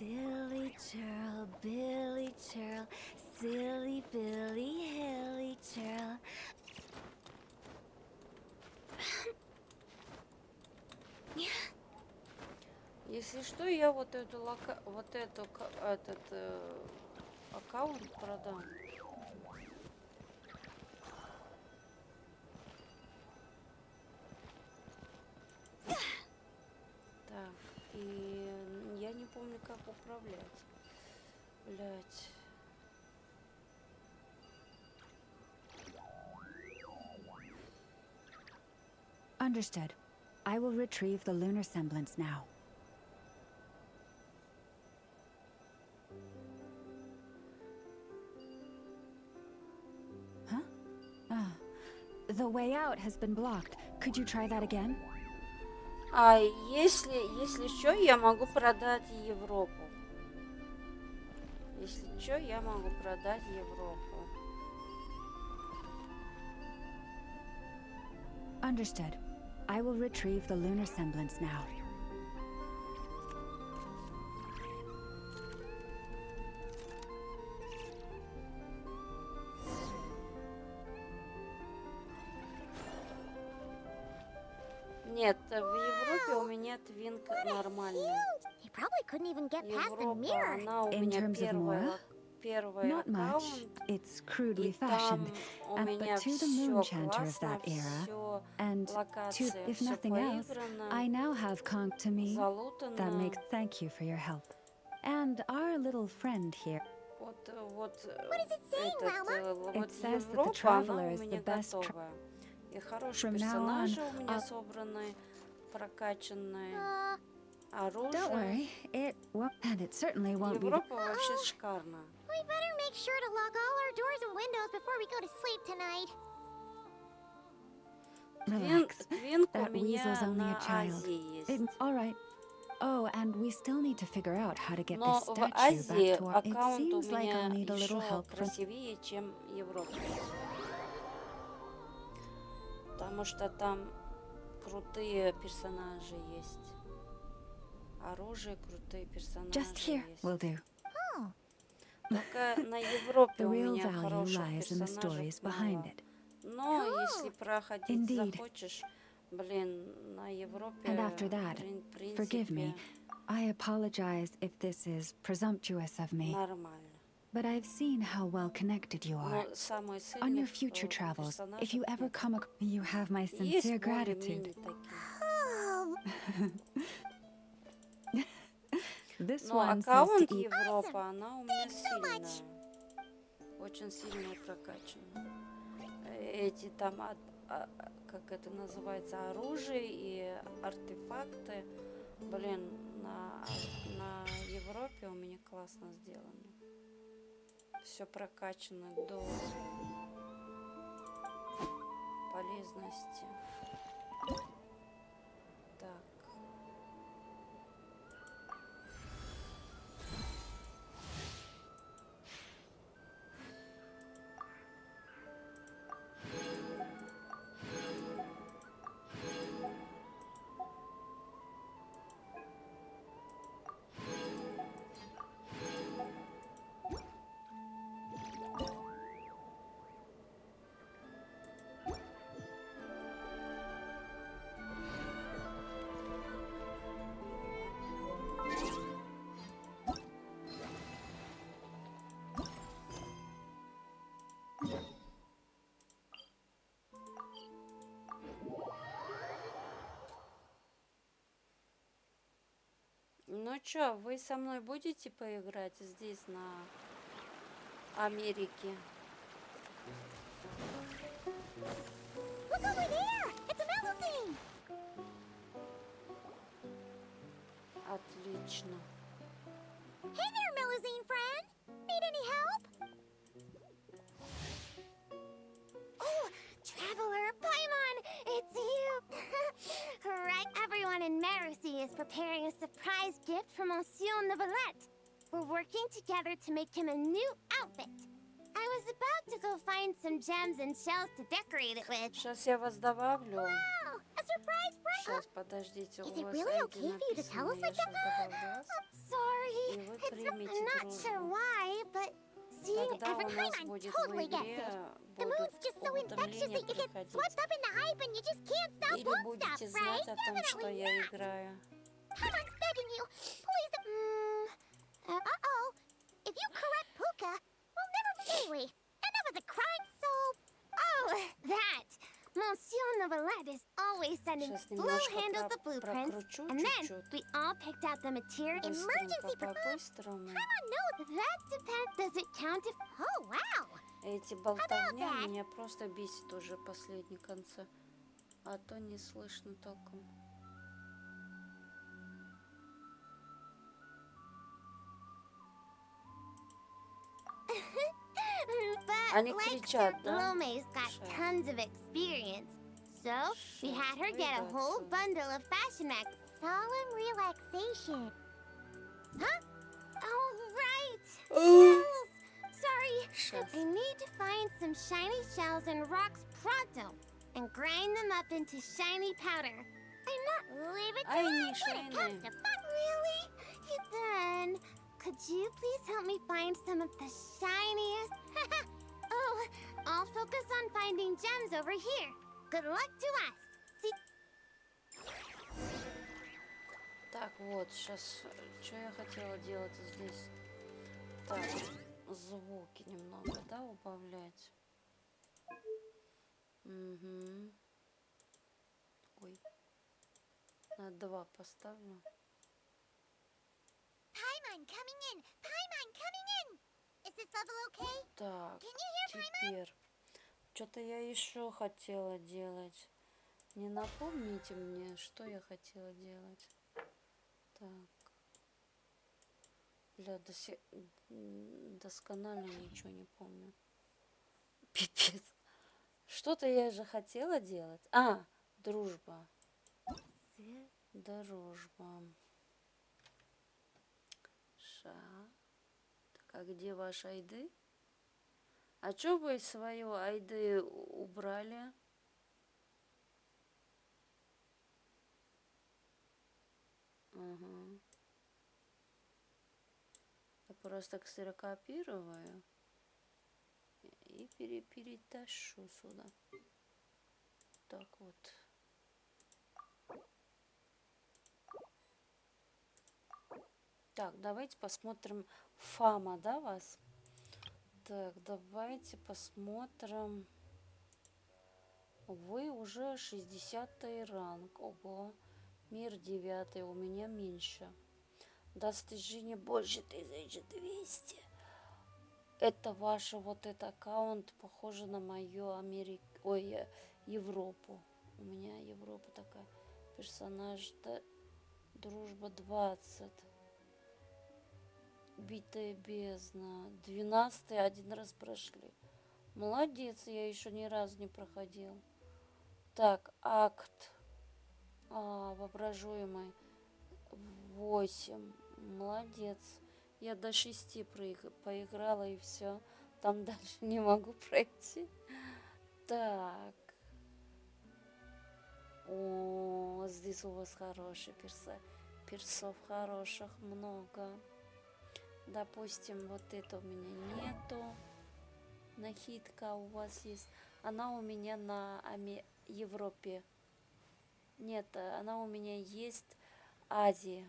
Silly churl, Billy churl, silly Billy, hilly churl.
Если что, я вот этот аккаунт продам. Так, и я не помню, как управлять. Блять.
Understood. I will retrieve the lunar semblance now. Huh? Ah. The way out has been blocked. Could you try that again?
А если что, я могу продать Европу. Если что, я могу продать Европу.
Understood. I will retrieve the lunar semblance now.
Нет, в Европе у меня твинк нормальный.
He probably couldn't even get past the
Европа,
mirror.
она у
In
меня
terms of Mora?
первый
Not much.
аккаунт.
It's crudely
И там
fashioned,
у
but
меня
to the
все
moon chanter of
классно,
that era,
все
and to,
локации,
if
все
nothing else,
поиграно,
I now have conch to me. That
залутано.
makes thank you for your help. And our little friend here.
Вот
What is it saying, Mama?
вот
It says that the
Европа,
traveler
она у
is the
меня
best
готовая. И хорошие
From now on,
персонажи у меня собраны, прокачанные. Оружие.
Don't worry, it won't, and it certainly won't be.
Европа вообще шикарно.
We better make sure to lock all our doors and windows before we go to sleep tonight.
Relax.
Твинк у
That
меня
weasel's only
на
a child.
Азии есть.
All right. Oh, and we still need to figure out how to get
Но
this
в
statue
Азии
back to our. It
аккаунт у
seems like I'll
меня
need a little
еще
help from.
красивее, чем Европа. Потому что там крутые персонажи есть. Оружие, крутые персонажи
Just here
есть.
will do.
Только на Европе
The
у
real
меня
value
хороших
lies in the
персонажей
stories
мало.
behind it.
Но если проходить
Indeed.
захочешь, блин, на Европе,
And after that,
в
forgive me.
принципе,
I apologize if this is presumptuous of me.
нормально.
But I've seen how well connected you are.
Но самые
On your
сильных
future travels, if
персонажей
you ever
нет.
come across, you have my
Есть
sincere gratitude.
более-менее такие.
This
Но
one says to
аккаунт
eat.
Европа, она у меня сильная. Очень сильная и прокачанная. Эти там, как это называется, оружие и артефакты, блин, на Европе у меня классно сделано. Все прокачано до полезности. Так. Ну чё, вы со мной будете поиграть здесь, на Америке?
Look over there! It's a Melusine!
Отлично.
Hey there, Melusine friend! Need any help? Oh, Traveler, Paimon! It's you! Right, everyone in Merusi is preparing a surprise gift for Monsieur Neuvillette. We're working together to make him a new outfit. I was about to go find some gems and shells to decorate it with.
Сейчас я вас добавлю.
Wow! A surprise present!
Сейчас, подождите, у
Is it
вас
really
ID
okay for you to tell
написано.
us
Я
like
сейчас
that?
добавлю вас.
Sorry,
И вы
I'm
примите
not sure
дружбу.
why, but seeing
Тогда у
every
нас
Paimon
будет в
totally gets
игре
it. The
будут
moon's just so infectious
уведомления
that you get
приходить.
swept up in the hype and you just can't stop,
Или
won't
будете
stop, right?
знать о том, что
Definitely
я
not.
играю.
Paimon's begging you, please. Uh-oh. If you correct Puka, we'll never. Anyway, enough of the crying. So, that. Monsieur Neuvillette is always sending
Сейчас
Flo
немножко
handles the blueprints,
прокручу
and then
чуть-чуть.
we all picked out the material. Emergency
По-быстрому.
Paimon knows that depends. Does it count if? Oh wow.
Эти болтовня меня просто бесит уже последний конце. А то не слышно толком.
But
Они
like
кричат,
Sir
да?
Blome's got tons of experience. So, we had her get a whole bundle of fashion rack. Solemn relaxation. Huh? Oh, right. Shells. Sorry. I need to find some shiny shells and rocks pronto and grind them up into shiny powder. I'm not leaving
Ай,
tonight
не
when it
shiny.
comes to fun. Really? Then, could you please help me find some of the shiniest? Oh, I'll focus on finding gems over here. Good luck to us. See?
Так, вот, сейчас, что я хотела делать здесь? Так, звуки немного, да, убавлять? Угу. Ой. На 2 поставлю.
Paimon coming in. Paimon coming in. Is this level okay?
Так,
Can you hear Paimon?
теперь. Что-то я еще хотела делать. Не напомните мне, что я хотела делать. Так. Бля, досконально ничего не помню. Пипец. Что-то я же хотела делать. А, дружба. Дружба. Так, а где ваш ID? А чё вы свою ID убрали? Ага. Я просто ксерокопирую и перетащу сюда. Так вот. Так, давайте посмотрим фама, да, вас? Так, давайте посмотрим. Вы уже 60-й ранг. Ого. Мир 9, у меня меньше. Достижение больше 1200. Это ваш вот этот аккаунт похоже на мою Европу. У меня Европа такая. Персонаж, да, дружба 20. Битая бездна. 12 один раз прошли. Молодец, я еще ни разу не проходил. Так, акт. Воображуемый. 8. Молодец. Я до 6 поиграла и все. Там дальше не могу пройти. Так. О, здесь у вас хорошие персов хороших много. Допустим, вот это у меня нету. Нахитка у вас есть. Она у меня на Европе. Нет, она у меня есть в Азии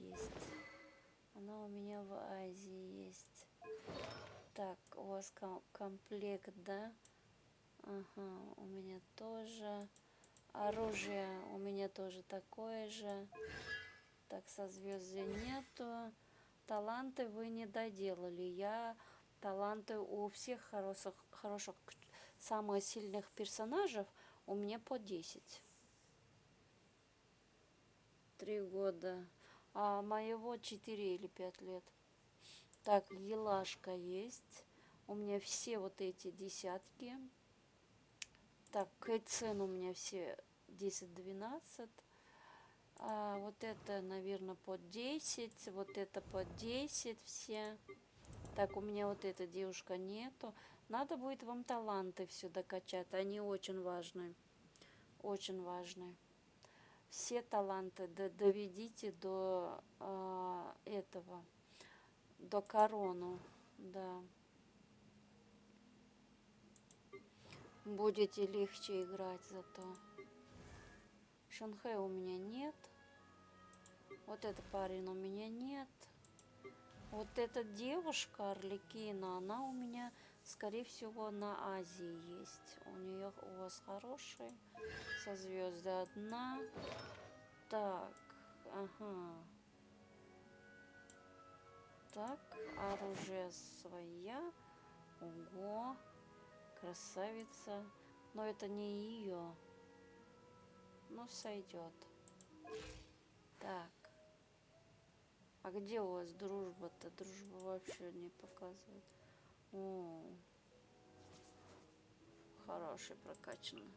есть. Она у меня в Азии есть. Так, у вас комплект, да? Ага, у меня тоже. Оружие у меня тоже такое же. Так, созвездия нету. Таланты вы не доделали. Я таланты у всех хороших, самых сильных персонажей у меня по 10. 3 года. А моего 4 или 5 лет. Так, елашка есть. У меня все вот эти десятки. Так, кайцен у меня все 10-12. Вот это, наверное, по 10. Вот это по 10 все. Так, у меня вот эта девушка нету. Надо будет вам таланты все докачать. Они очень важны. Очень важны. Все таланты доведите до этого. До корону. Да. Будете легче играть зато. Шанхэ у меня нет. Вот этот парень у меня нет. Вот эта девушка Арлекина, она у меня, скорее всего, на Азии есть. У вас хорошие созвезды. Одна. Так, ага. Так, оружие своя. Ого, красавица. Но это не ее. Ну, сойдет. Так. А где у вас дружба-то? Дружба вообще не показывает. О, хороший прокачанный.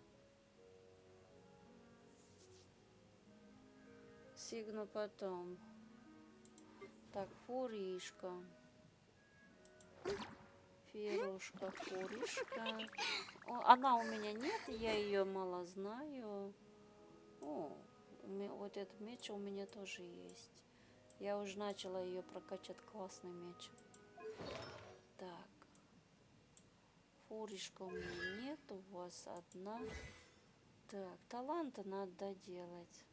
Сигну потом. Так, фуришка. Фирушка, фуришка. Она у меня нет, я ее мало знаю. О, вот этот меч у меня тоже есть. Я уже начала ее прокачать. Классный меч. Так. Фуришка у меня нет, у вас одна. Так, таланты надо доделать.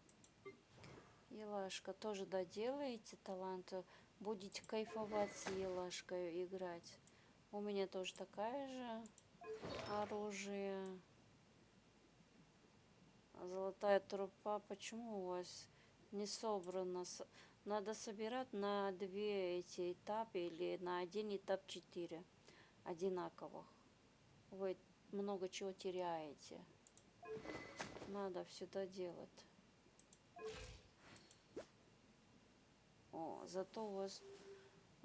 Елашка тоже доделаете таланты. Будете кайфовать с Елашкой играть. У меня тоже такая же оружие. Золотая трупа. Почему у вас не собрано? Надо собирать на 2 эти этапы или на один этап 4 одинаковых. Вы много чего теряете. Надо все доделать. О, зато у вас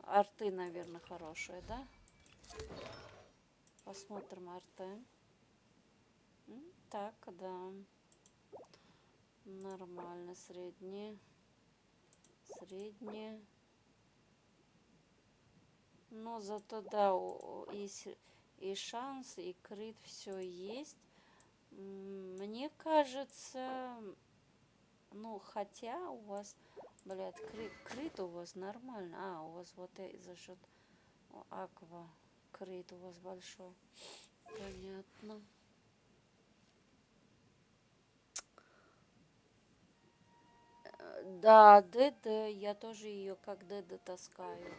арты, наверное, хорошие, да? Посмотрим арты. Так, да. Нормально, средние. Средние. Но зато, да, и шанс, и крит, все есть. Мне кажется, ну, хотя у вас, крит у вас нормально. У вас вот за счет аква Крит у вас большой. Понятно. Да, ДД, я тоже ее как ДД таскаю.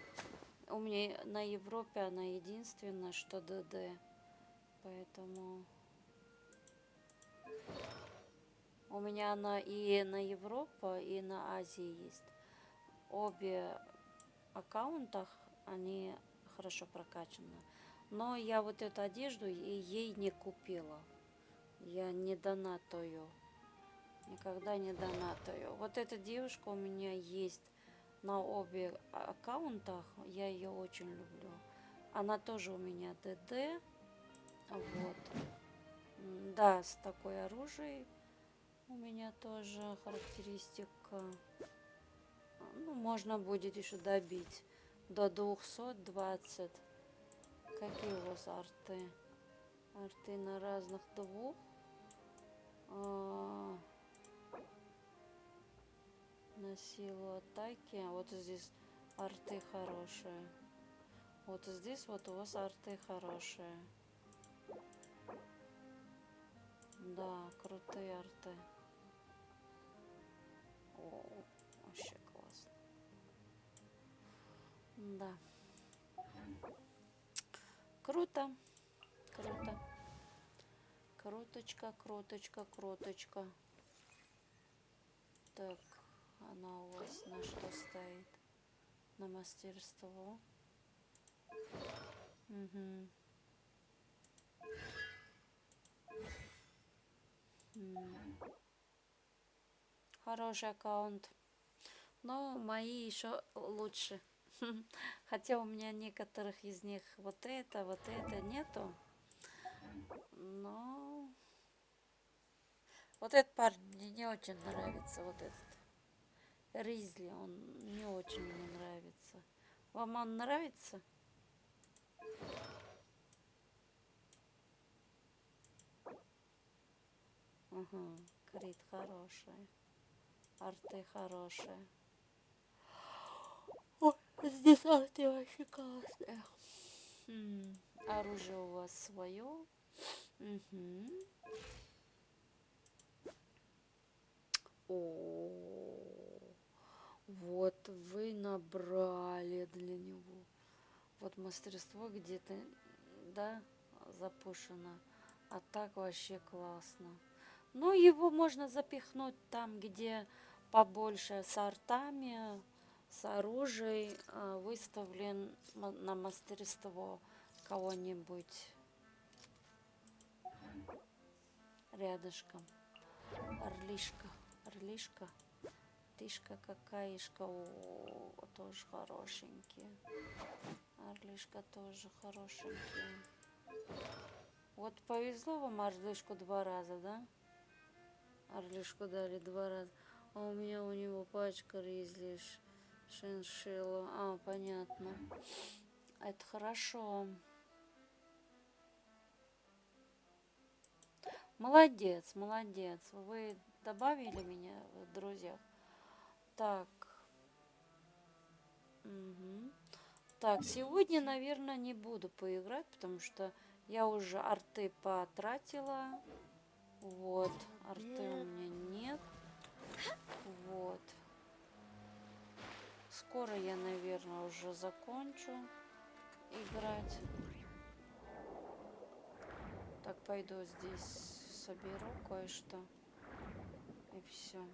У меня на Европе она единственная, что ДД. Поэтому у меня она и на Европу, и на Азии есть. Обе аккаунтах, они хорошо прокачаны. Но я вот эту одежду ей не купила. Я не донатаю. Никогда не донатаю. Вот эта девушка у меня есть на обе аккаунтах. Я ее очень люблю. Она тоже у меня ДД. Вот. Да, с такой оружием у меня тоже характеристика. Ну, можно будет еще добить до 220. Какие у вас арты? Арты на разных двух. На силу атаки. Вот здесь арты хорошие. Вот здесь вот у вас арты хорошие. Да, крутые арты. О, вообще классно. Да. Круто. Круто. Круточка, круточка, круточка. Так, она у вас на что стоит? На мастерство. Угу. Хороший аккаунт. Но мои еще лучше. Хотя у меня некоторых из них вот это нету. Но вот этот парень мне не очень нравится. Вот этот Ризли, он не очень мне нравится. Вам он нравится? Ага, крит хорошая. Арты хорошие. Ой, здесь арты вообще классные. Оружие у вас свое. Угу. О, вот вы набрали для него. Вот мастерство где-то, да, запущено. А так вообще классно. Ну, его можно запихнуть там, где побольше с артами, с оружием, выставлен на мастерство кого-нибудь рядышком. Орлишка, орлишка, тышка какаишка, о, тоже хорошенькие. Орлишка тоже хорошенькие. Вот повезло вам орлишку 2 раза, да? Орлишку дали 2 раза. А у меня у него пачка Ризли шиншилла. А, понятно. Это хорошо. Молодец, молодец. Вы добавили меня в друзьях. Так. Угу. Так, сегодня, наверное, не буду поиграть, потому что я уже арты потратила. Вот, арты у меня нет. Вот. Скоро я, наверное, уже закончу играть. Так, пойду здесь соберу кое-что. И все.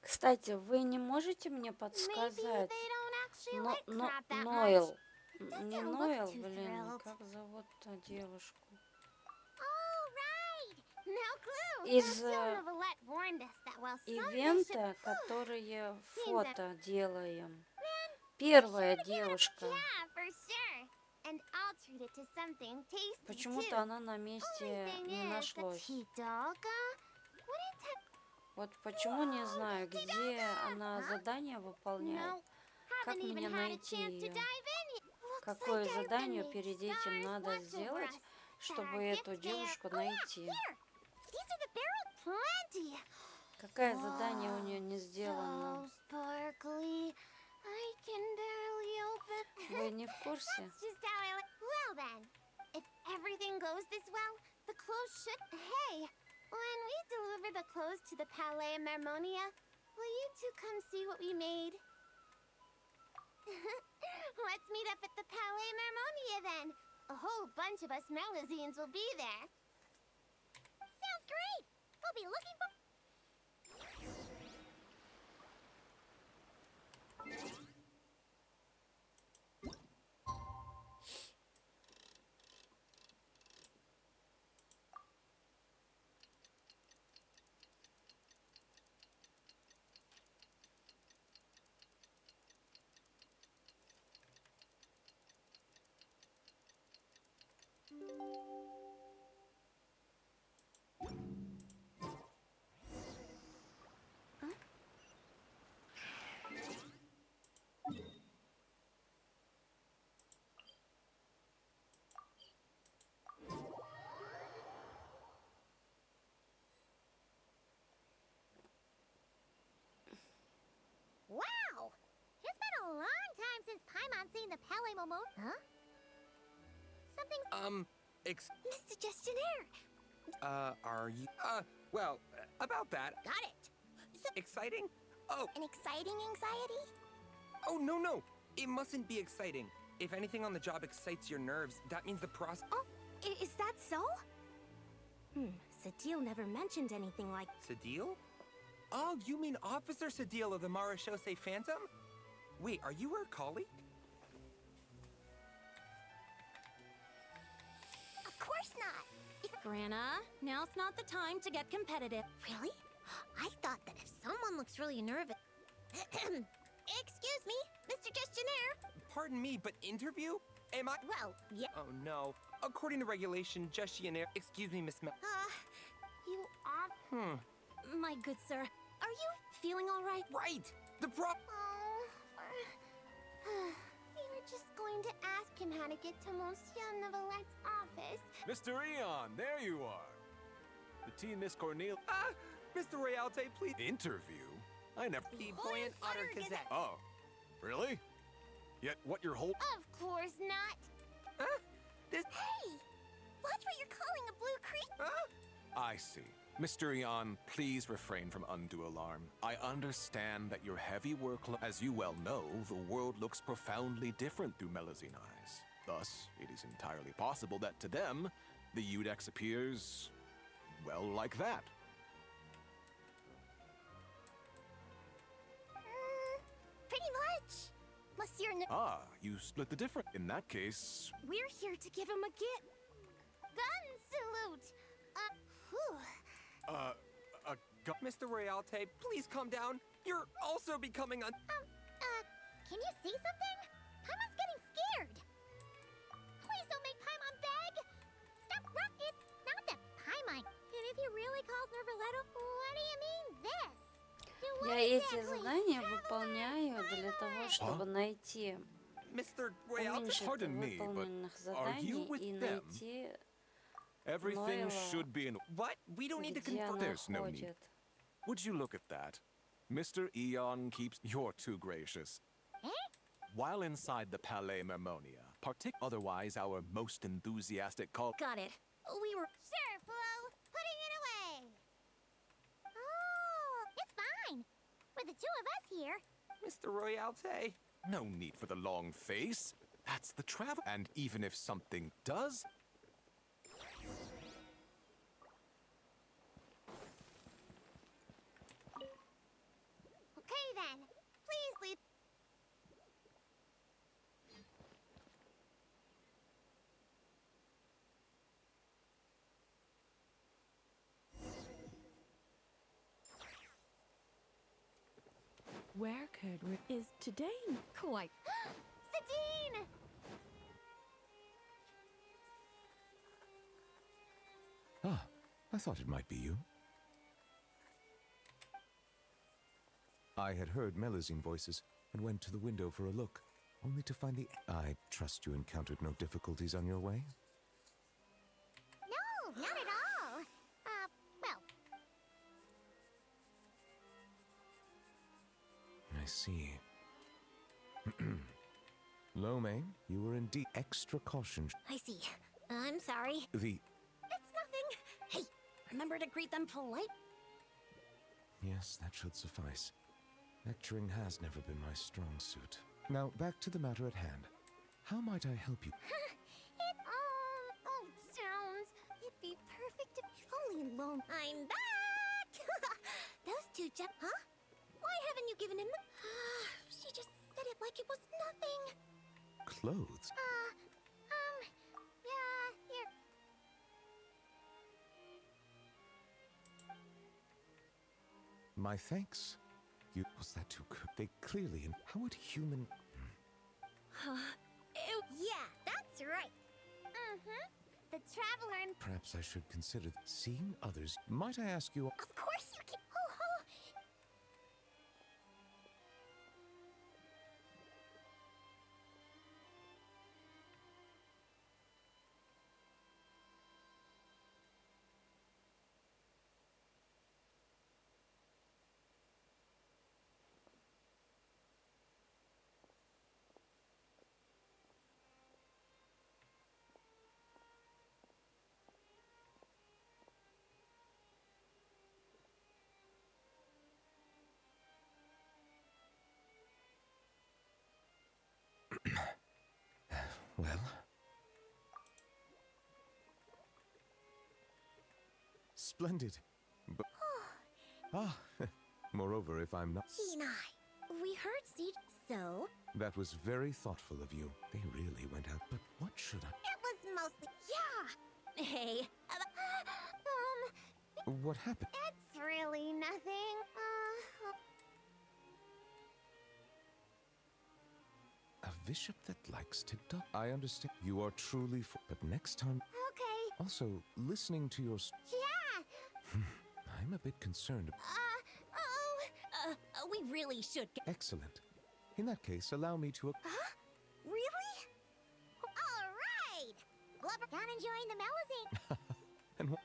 Кстати, вы не можете мне подсказать? Нойл. Не Нойл, блин, как зовут-то девушку? Из ивента, которые фото делаем. Первая девушка. Почему-то она на месте не нашлось. Вот почему не знаю, где она задание выполняет. Как мне найти ее? Какое задание перед этим надо сделать, чтобы эту девушку найти? Какое задание у нее не сделано? Вы не в курсе?
When we deliver the clothes to the Palais Mermonia, will you two come see what we made? Let's meet up at the Palais Mermonia then. A whole bunch of us Melazines will be there. Sounds great! We'll be looking for... Wow! It's been a long time since Paimon's seen the Palais Momo. Huh? Something... Mr. Gestionnaire!
Are you... well, about that.
Got it! So
Exciting? Oh.
an exciting anxiety?
Oh, no. It mustn't be exciting. If anything on the job excites your nerves, that means the process...
Oh, is that so? Sadil never mentioned anything like...
Sadil? Oh, you mean Officer Sadil of the Marechaussee Phantom? Wait, are you her colleague?
Of course not!
Grana, now's not the time to get competitive.
Really? I thought that if someone looks really nervous... Excuse me, Mr. Gestionnaire!
Pardon me, but interview? Am I...
Well, yeah...
Oh, no. According to regulation, gestionnaire... Excuse me, Miss Mel...
you are...
My good sir,
Are you feeling all right?
Right! The
We were just going to ask him how to get to Monsieur Nevelette's office.
Mr. Eon, there you are. The teen Miss Cornelia.
Mr. Realte, please.
Interview? I never.
The Buoyant Otter Gazette.
Oh, really? Yet what you're holding?
Of course not.
This...
Hey! Watch what you're calling a blue creature.
I see. Mr. Eon, please refrain from undue alarm. I understand that your heavy workload... As you well know, the world looks profoundly different through Melazine eyes. Thus, it is entirely possible that to them, the Udex appears... well, like that.
Pretty much. Monsieur
You split the difference. In that case...
We're here to give him a gift. Gun salute!
Mr. Realte, please calm down. You're also becoming a...
Can you see something? Paimon's getting scared. Please don't make Paimon beg. Stop rockets. Not that Paimon. And if he really calls Nervaletto, what do you mean this?
Я эти задания выполняю для того, чтобы найти уменьшить выполненных заданий и найти
Everything should be in...
What? We don't need to confirm.
There's no need. Would you look at that? Mr. Eon keeps... You're too gracious. While inside the Palais Mermonia, otherwise our most enthusiastic call...
Got it. We were... Sure, Flo. Putting it away. Oh, it's fine. With the two of us here.
Mr. Royalte.
No need for the long face. That's the travel. And even if something does...
Where could we... Is today quite...
Sadine!
Ah, I thought it might be you. I had heard Melusine voices and went to the window for a look, only to find the... I trust you encountered no difficulties on your way?
No, not at all. Well,
I see. Lomé, you were indeed extra cautious.
I see. I'm sorry. It's nothing. Hey, remember to greet them polite.
Yes, that should suffice. Lecturing has never been my strong suit. Now, back to the matter at hand. How might I help you?
Oh, Jones. It'd be perfect if only alone. I'm back! Those two huh? Why haven't you given him the... she just said it like it was nothing.
Clothes?
Yeah, here.
My thanks. Was that too good? They clearly... How would human...
Yeah, that's right. The traveler and...
Perhaps I should consider seeing others. Might I ask you...
Of course you can... Oh.
Well... Splendid. But... Moreover, if I'm not...
He and I. We heard Siege, so...
That was very thoughtful of you. They really went out. But what should I...
It was mostly... Yeah! Hey,
What happened?
It's really nothing.
A bishop that likes to duck. I understand. You are truly... But next time...
Okay.
Also, listening to your...
Yeah!
I'm a bit concerned.
We really should get...
Excellent. In that case, allow me to...
Huh? Really? All right! Glover, not enjoying the Melusine.
And what...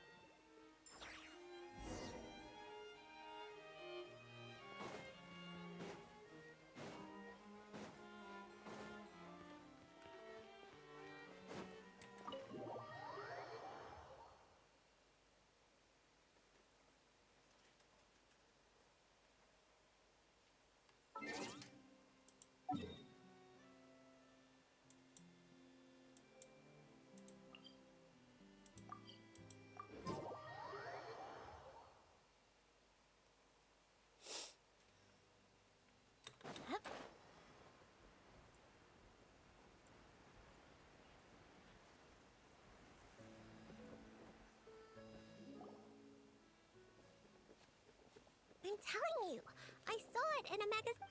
I'm telling you, I saw it in a magazine.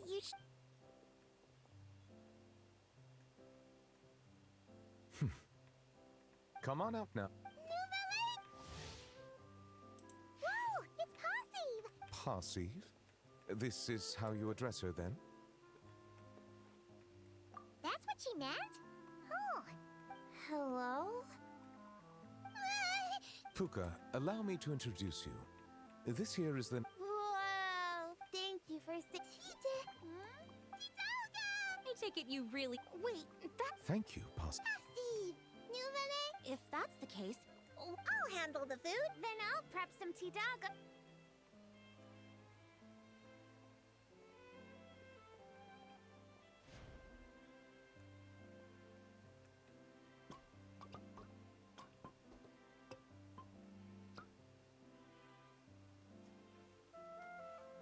You
Come on out now.
Whoa, it's Passive!
Passive? This is how you address her, then?
That's what she meant? Oh. Hello?
Puka, allow me to introduce you. This here is the...
Whoa, thank you for I take it you really... Wait, that's...
Thank you, Passive.
Passive! If that's the case, I'll handle the food. Then I'll prep some Tidaga.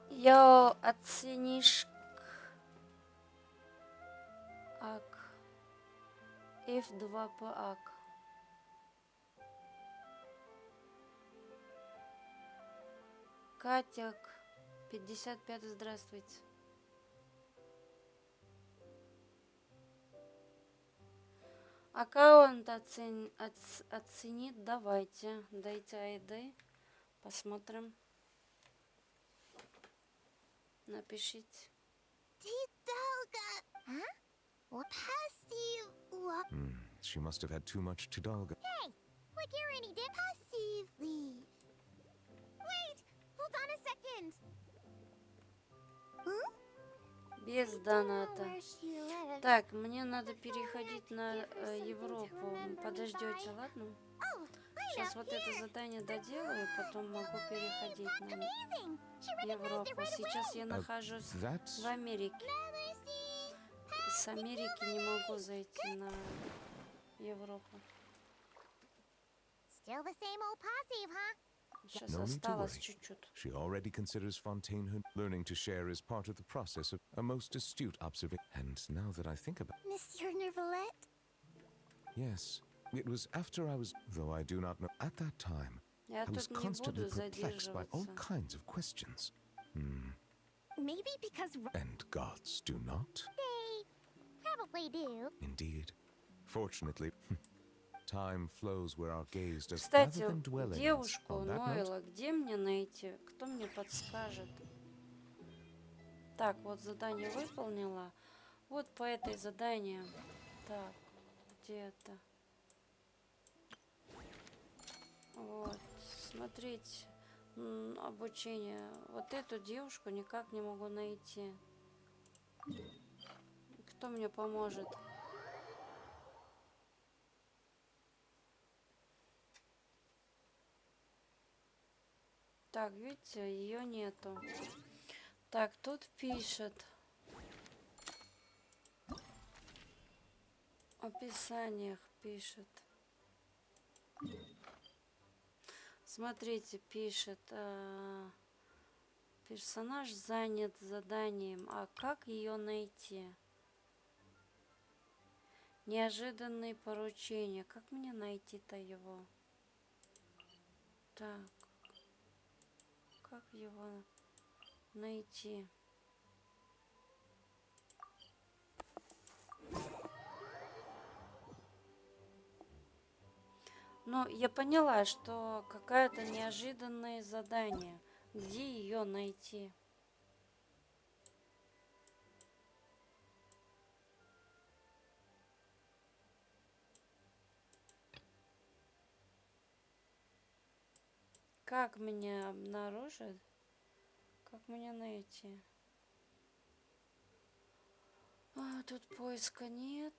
Я оценишь ак. F2 по ак. Катяк, 55, здравствуйте. Аккаунт оценит. Давайте. Дайте ID. Посмотрим. Напишите.
Huh? Well, passive.
She must have had too much Tidalga.
Hey, like you're any dip. Passive leave. Wait, hold on a second. Huh?
Без доната. Так, мне надо переходить на Европу. Подождете, ладно? Сейчас вот это задание доделаю, потом могу переходить на Европу. Сейчас я нахожусь в Америке. С Америки не могу зайти на Европу.
Still the same old passive, huh?
Сейчас
No need to
осталось
worry.
чуть-чуть.
She already considers Fontainehood. Learning to share is part of the process of a most astute observation. And now that I think about
Monsieur Nervalette?
yes, it was after I was, though I do not know, at that time,
Я
I was
тут не
constantly
буду
perplexed by all
задерживаться.
kinds of questions.
Maybe because
And gods do not?
they probably do.
Indeed. Fortunately, time flows where our gaze does
Кстати,
rather than dwell in.
девушку
On that note,
Ноэла где мне найти? Кто мне подскажет? Так, вот задание выполнила. Вот по этой заданию. Так, где это? Вот, смотрите. Обучение. Вот эту девушку никак не могу найти. Кто мне поможет? Так, видите, ее нету. Так, тут пишет. В описаниях пишет. Смотрите, пишет. Персонаж занят заданием. А как ее найти? Неожиданные поручения. Как мне найти-то его? Так. Как его найти? Ну, я поняла, что какое-то неожиданное задание. Где ее найти? Как меня обнаружат? Как меня найти? Тут поиска нет.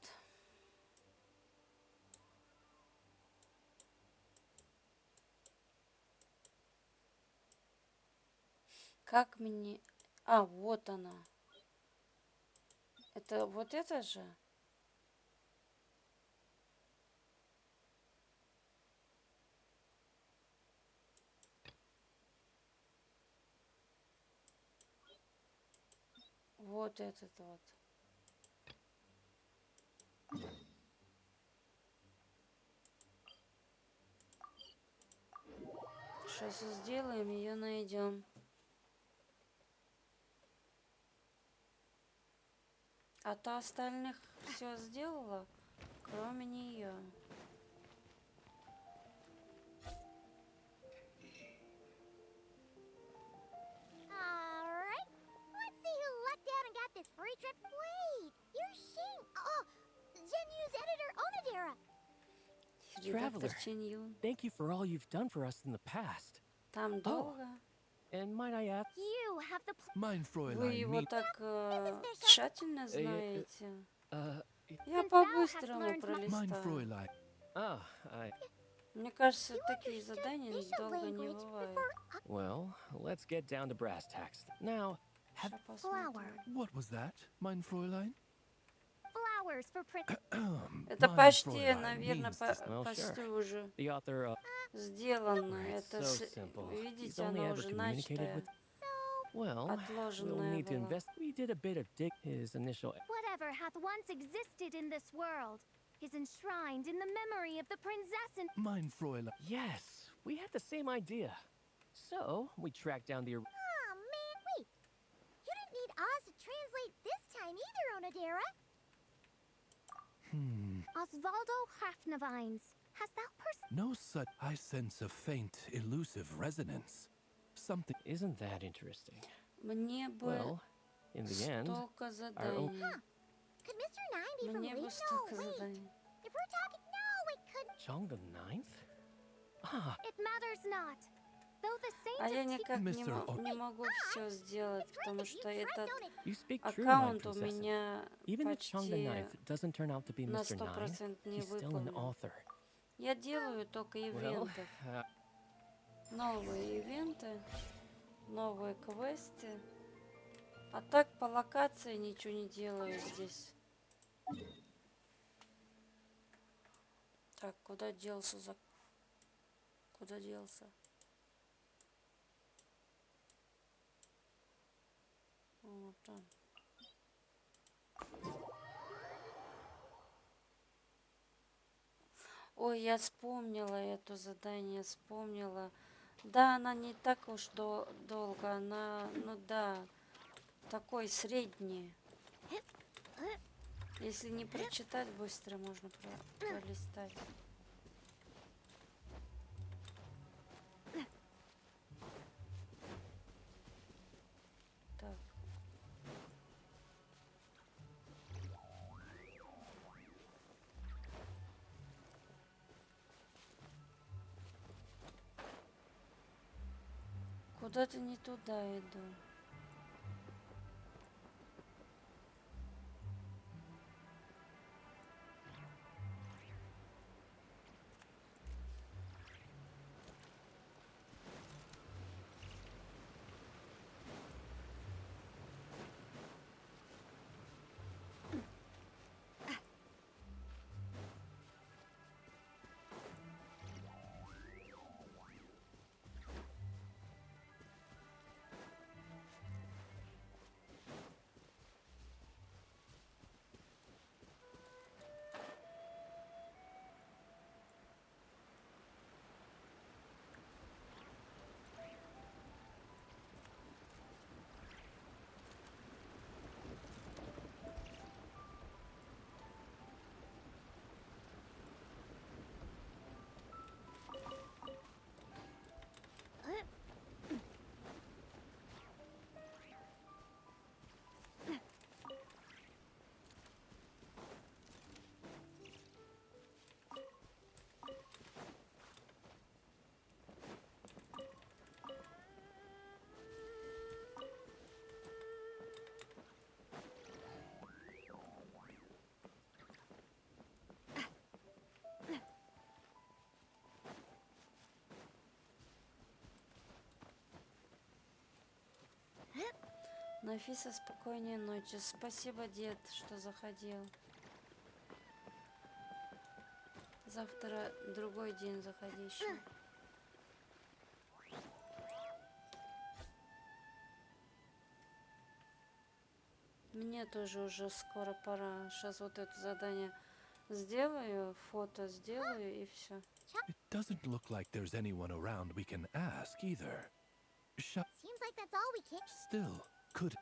Как мне... вот она. Это вот это же? Вот этот вот. Сейчас сделаем, ее найдем. А та остальных все сделала, кроме нее.
Alright, let's see who lucked out and got this free trip. Wait, you're Shing. Oh, Genyu's editor Onodera.
Traveler, thank you for all you've done for us in the past.
Там долго.
And might I ask?
You have the
Mein
Вы
Fräulein,
его
me-
так тщательно знаете. Я
Since thou hast
по-быстрому
learned
Mein
пролистаю.
Fräulein. Oh,
Мне кажется, такие задания долго не бывают.
well, let's get down to brass tacks. Now, have...
flower.
What was that, mein Fräulein?
Flowers for
Это
Mein
почти,
Fräulein
наверное,
means to- well,
почти
sure.
уже
The author,
сделано.
Right,
Это,
so simple. He's
видите,
only
оно
ever
уже
communicated
начатое.
with... Well, we'll
Отложенное
need to
было.
invest... We did a bit of dig... His initial...
Whatever hath once existed in this world is enshrined in the memory of the princess and
Mein Fräulein. Yes, we had the same idea. So, we tracked down the...
Oh man, wait. You didn't need Oz to translate this time either, Onodera. Osvaldo Hafnavines, hast thou
No such. I sense a faint, elusive resonance. Something.
Isn't that interesting?
Мне бы
Well, in the end,
столько
our
заданий.
Could Mr. Nine be from
Мне бы
Lee?
столько
No, wait.
заданий.
If we're talking, no, it could.
Chong the Ninth? Ah,
It matters not. Though the
А
saint
я
of
никак не,
Mr. O-
не могу все сделать, потому что этот
you speak true, Nine
аккаунт у
Princess.
меня
Even if Chong the
почти
Ninth doesn't turn out to be
на
Mr. Nine,
100% не
he's still an
выполнен.
author.
Я делаю только
Well,
ивенты. Новые ивенты, новые квесты. А так по локации ничего не делаю здесь. Так, куда делся за... Куда делся? Вот он. Ой, я вспомнила это задание, вспомнила. Да, она не так уж долго, она, ну да, такой средний. Если не прочитать быстро, можно пролистать. Так. Куда-то не туда иду. Нафиса, спокойной ночи. Спасибо, дед, что заходил. Завтра другой день заходи еще. Мне тоже уже скоро пора. Сейчас вот это задание сделаю, фото сделаю и все.
It doesn't look like there's anyone around we can ask either.
Seems like that's all we can.
Still,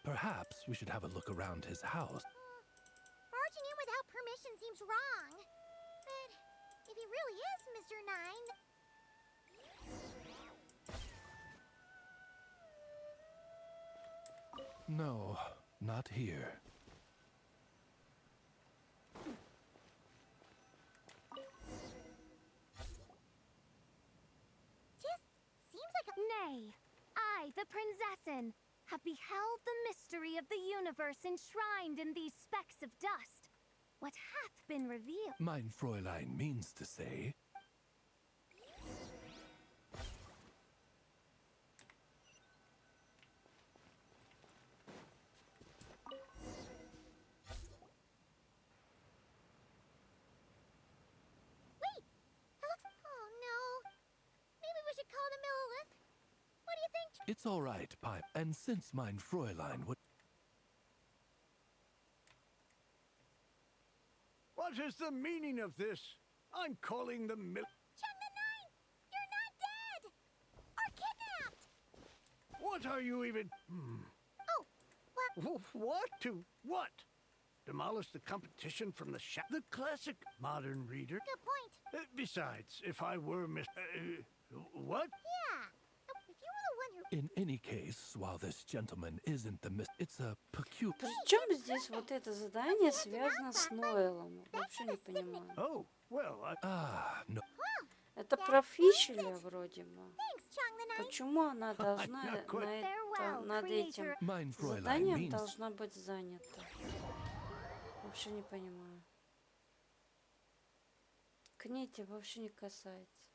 perhaps we should have a look around his house.
Barging in without permission seems wrong. But if he really is Mr. Nine...
No, not here.
Just seems like a...
Nay, I, the Princessin, have beheld the mystery of the universe enshrined in these specks of dust. What hath been revealed?
Mein Fräulein means to say.
Wait! It looks... Oh no. Maybe we should call the Millilith. What do you think?
It's all right, Pipe. And since mein Fräulein would...
What is the meaning of this? I'm calling the
Chung the Nine! You're not dead! Or kidnapped!
What are you even...
Oh, well...
What? To what? demolish the competition from the classic modern reader.
Good point.
Besides, if I were what?
Yeah. If you were the one who...
In any case, while this gentleman isn't the it's a peculiar...
Причем здесь вот это задание связано с Ноэлом? Вообще не понимаю.
Oh, well,
no.
Это про Фишеля вроде бы. Почему она должна над этим заданием должна быть занята? Вообще не понимаю. Книги вообще не касается.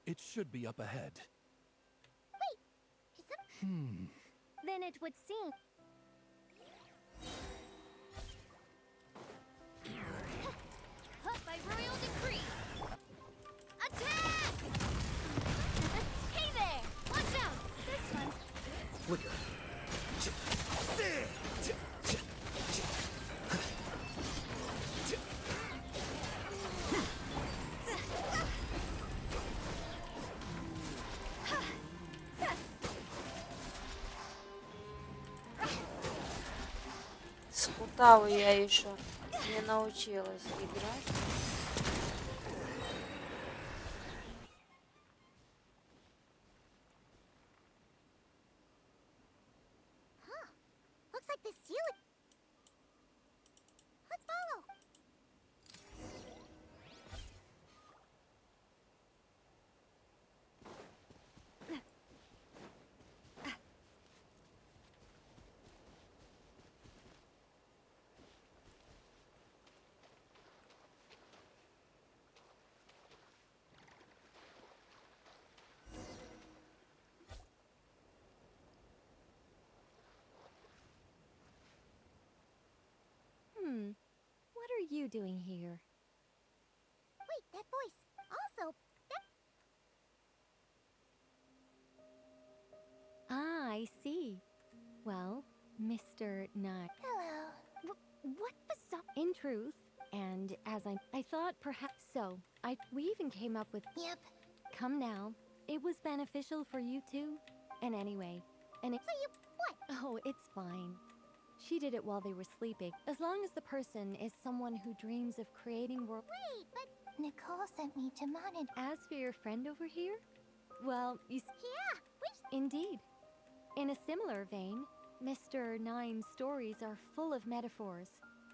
It should be up ahead.
Wait, then it would seem.
By royal decree. Attack! Hey there! Watch out! This one's...
Flicker.
С Хутаву я еще не научилась играть.
Looks like the ceiling. Let's follow.
What are you doing here?
Wait, that voice. Also, that...
Ah, I see. Well, Mr. Nine.
Hello. What bizarre...
In truth, and as I thought perhaps so, we even came up with...
Yep.
Come now. It was beneficial for you too. And anyway,
So you... what?
Oh, it's fine. She did it while they were sleeping. As long as the person is someone who dreams of creating world...
Wait, but... Nicole sent me to monitor...
As for your friend over here? Well,
Yeah,
Indeed. In a similar vein, Mr. Nine's stories are full of metaphors,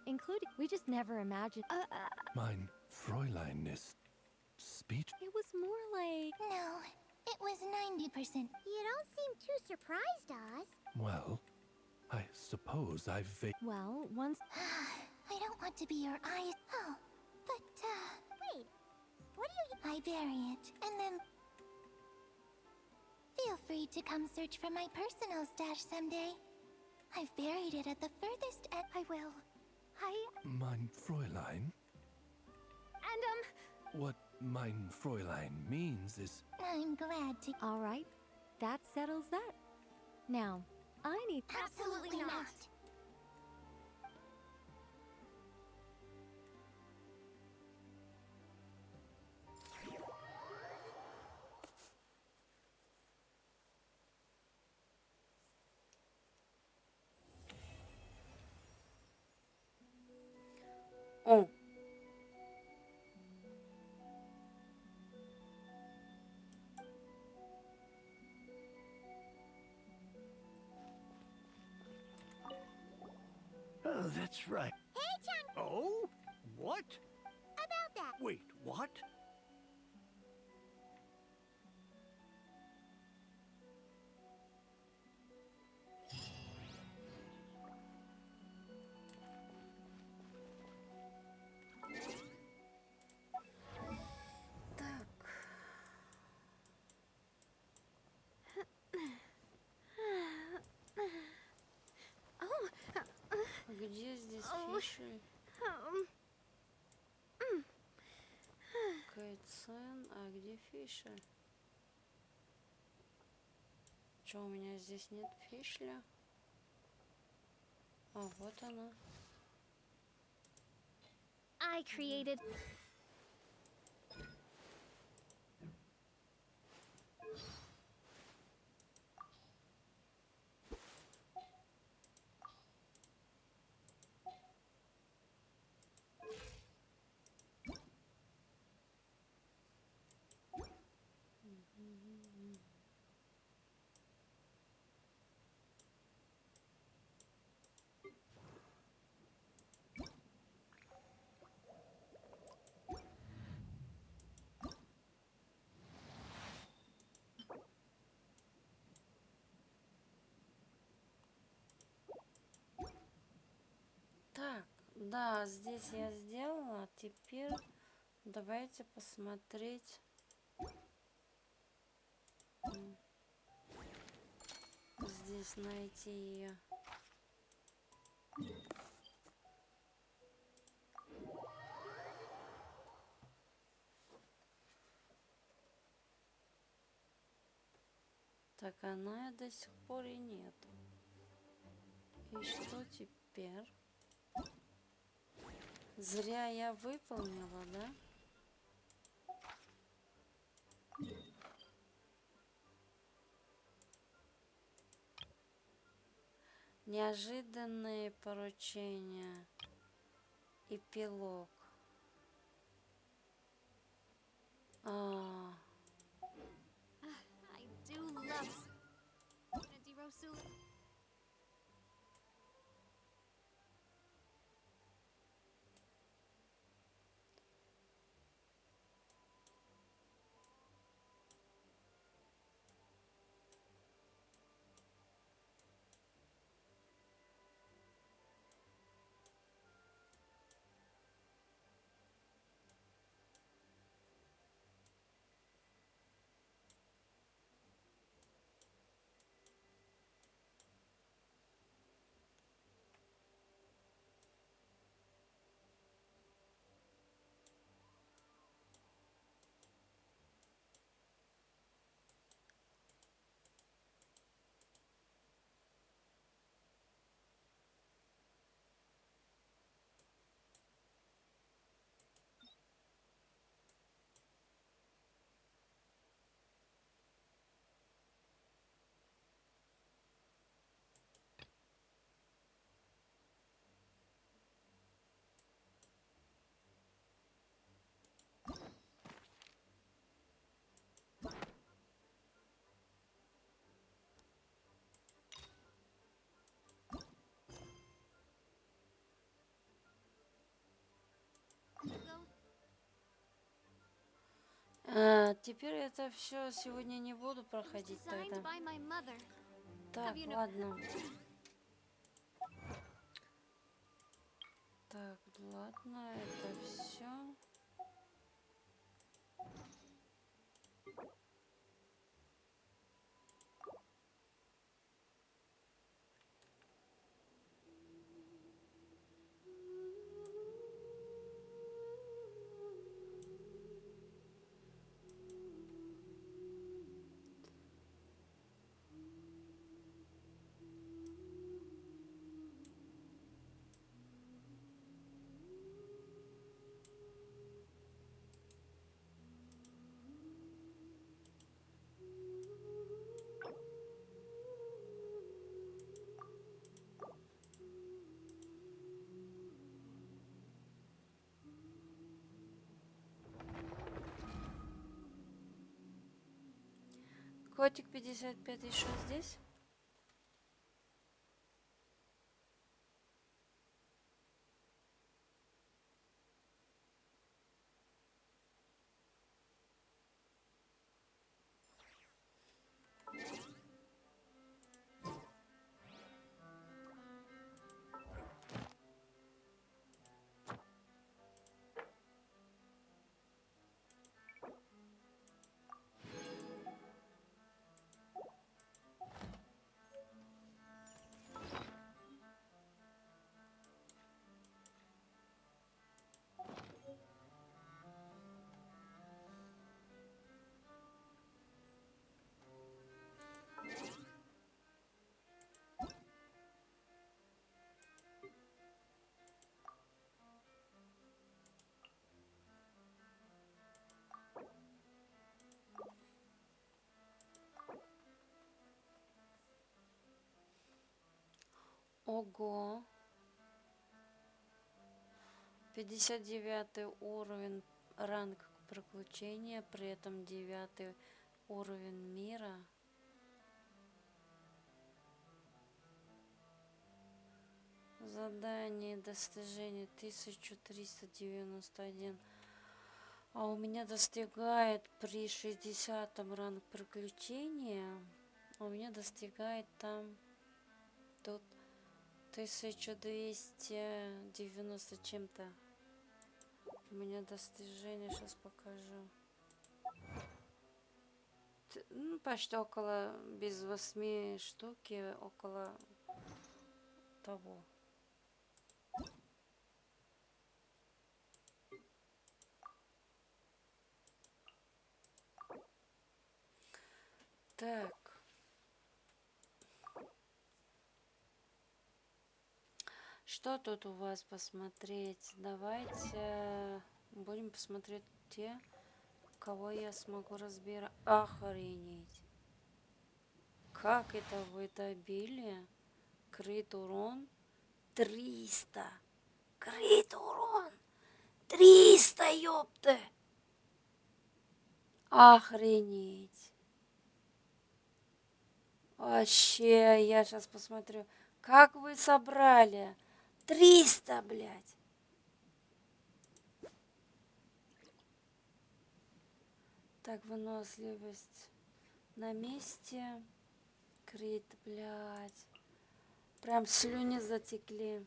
including... We just never imagined...
Mein Fräulein ist... speech?
It was more like...
No, it was 90%. You don't seem too surprised, Oz.
Well, I suppose I've...
Well, once...
I don't want to be your eyes. Oh, but, wait. What do you... I bury it, and then... Feel free to come search for my personal stash someday. I've buried it at the furthest end. I will.
Mein Fräulein?
And,
What mein Fräulein means is...
I'm glad to...
All right. That settles that. Now, I need...
Absolutely not.
О.
Oh, that's right.
Hey, Chan!
Oh? What?
About that.
Wait, what?
Где здесь фиши? Кайцен, а где фиши? Чё, у меня здесь нет фишля? А, вот она.
I created...
Да, здесь я сделала. Теперь давайте посмотреть. Здесь найти ее. Так, она до сих пор и нет. И что теперь? Зря я выполнила, да? Неожиданные поручения. Эпилог.
I do love Spina Dirosula.
Теперь это все сегодня не буду проходить тогда. Так, ладно. Так, ладно, это все. Котик 55 еще здесь? Ого. 59 уровень, ранг приключения, при этом 9 уровень мира. Задание, достижение 1391. А у меня достигает при 60 ранг приключения. У меня достигает там тут 1290 чем-то. У меня достижение, сейчас покажу. Ну, почти около, без 8 штуки, около того. Так. Что тут у вас посмотреть? Давайте будем посмотреть те, кого я смогу разбирать. Охренеть. Как это вы добили? Крит урон 300. Крит урон 300, ёпты. Охренеть. Вообще, я сейчас посмотрю. Как вы собрали? 300, блядь. Так, выносливость на месте. Крит, блядь. Прям слюни затекли.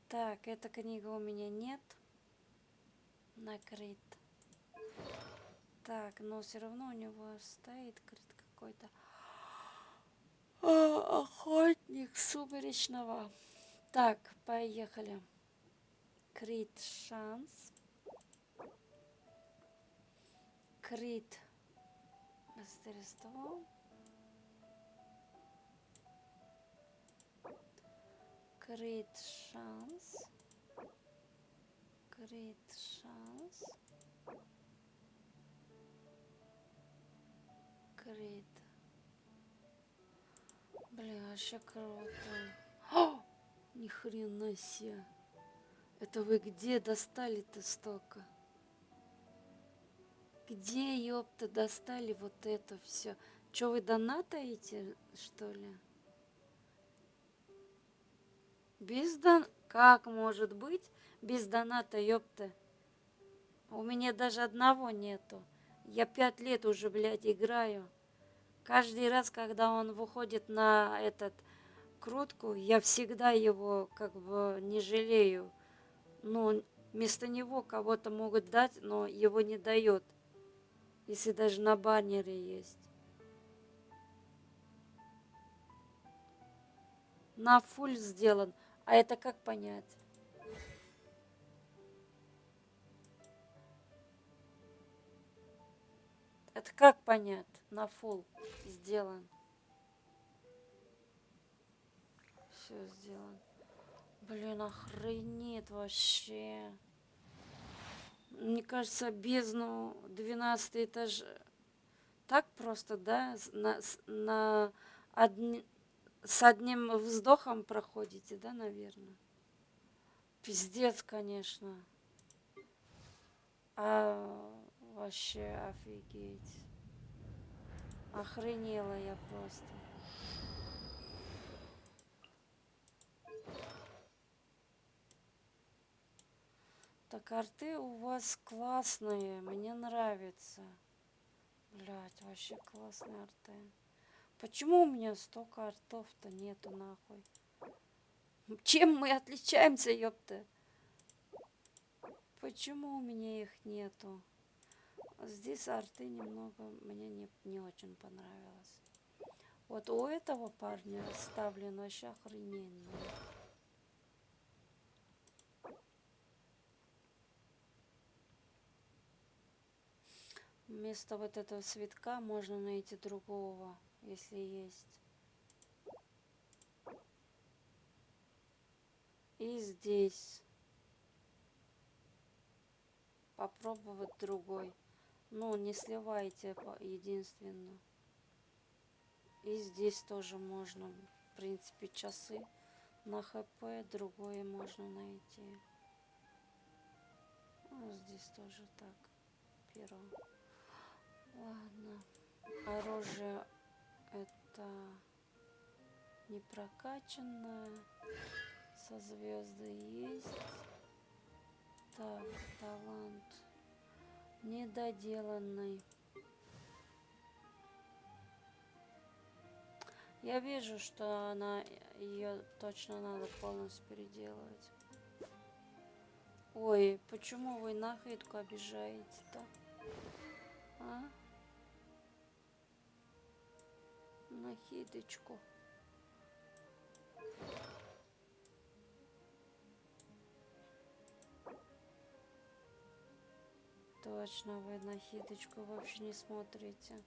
Так, эта книга у меня нет. Накрыт. Так, но все равно у него стоит крит какой-то. Охотник сумеречного. Так, поехали. Крит шанс. Крит мастерство. Крит шанс. Крит шанс. Крит. Бля, вообще круто. О! Ни хрена себе. Это вы где достали-то столько? Где, ёпта, достали вот это все? Че, вы донатаете, что ли? Без Как может быть без доната, ёпта? У меня даже одного нету. Я 5 лет уже, блядь, играю. Каждый раз, когда он выходит на этот крутку, я всегда его как бы не жалею. Ну, вместо него кого-то могут дать, но его не дает. Если даже на баннере есть. На фулл сделан. А это как понять? Это как понять? На фулл сделан. Все сделан. Блин, охренеть вообще. Мне кажется, бездну 12 этаж так просто, да, с одним вздохом проходите, да, наверное? Пиздец, конечно. Вообще офигеть. Охренела я просто. Так, арты у вас классные, мне нравится. Блять, вообще классные арты. Почему у меня столько артов-то нету, нахуй? Чем мы отличаемся, ёпта? Почему у меня их нету? Здесь арты немного мне не очень понравилось. Вот у этого парня расставлен вообще охрененно. Вместо вот этого цветка можно найти другого, если есть. И здесь попробовать другой. Ну, не сливайте единственно. И здесь тоже можно, в принципе, часы на хп, другое можно найти. Ну, здесь тоже так. Перо. Ладно. Оружие это не прокачанное. Со звезды есть. Так, талант недоделанный. Я вижу, что она ее точно надо полностью переделывать. Ой, почему вы нахидку обижаете-то? А? Нахидочку. Точно, вы нахидочку вообще не смотрите.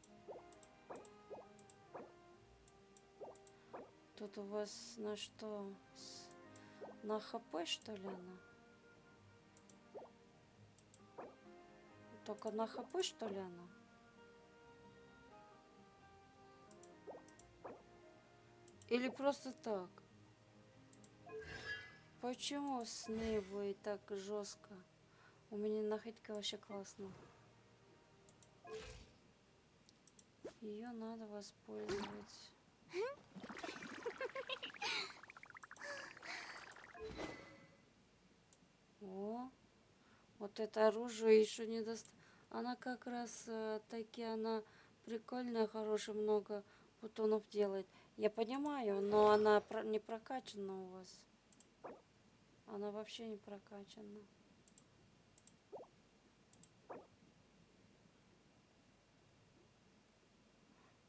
Тут у вас на что? На ХП, что ли, она? Только на ХП, что ли, она? Или просто так? Почему с ней вы так жестко? У меня находка вообще классно. Ее надо воспользовать. О, вот это оружие еще не Она как раз таки, она прикольная, хорошая, много бутонов делает. Я понимаю, но она не прокачана у вас. Она вообще не прокачана.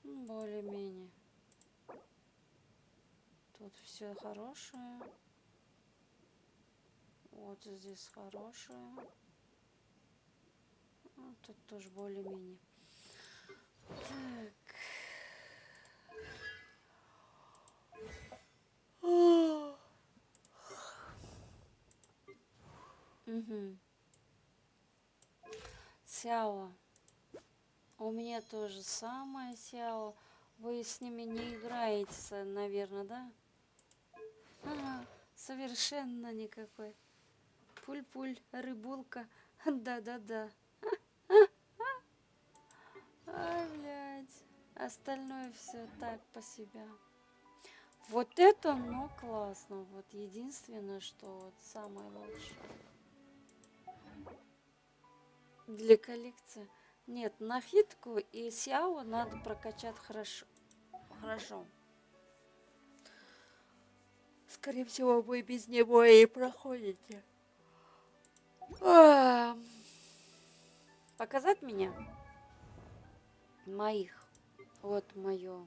Более-менее. Тут все хорошее. Вот здесь хорошее. А тут тоже более-менее. Так. Угу. Сяо. У меня тоже самое Сяо. Вы с ними не играете, наверное, да? Ага, совершенно никакой. Пуль-пуль, рыбулка. Да-да-да. Ай, блядь. Остальное все так по себя. Вот это, ну, классно. Вот единственное, что вот самое лучшее. Для коллекции. Нет, нахидку и Сяо надо прокачать хорошо. Хорошо. Скорее всего, вы без него и проходите. Показать меня? Моих. Вот мое.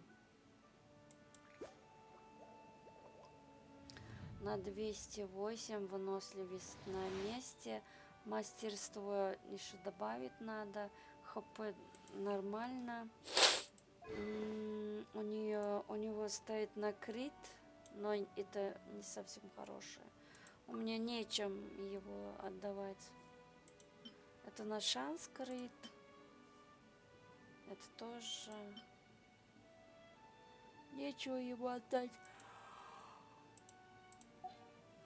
На 208 выносливость на месте. Мастерство еще добавить надо. ХП нормально. У него стоит на крит, но это не совсем хорошее. У меня нечем его отдавать. Это на шанс крит. Это тоже нечего ему отдать.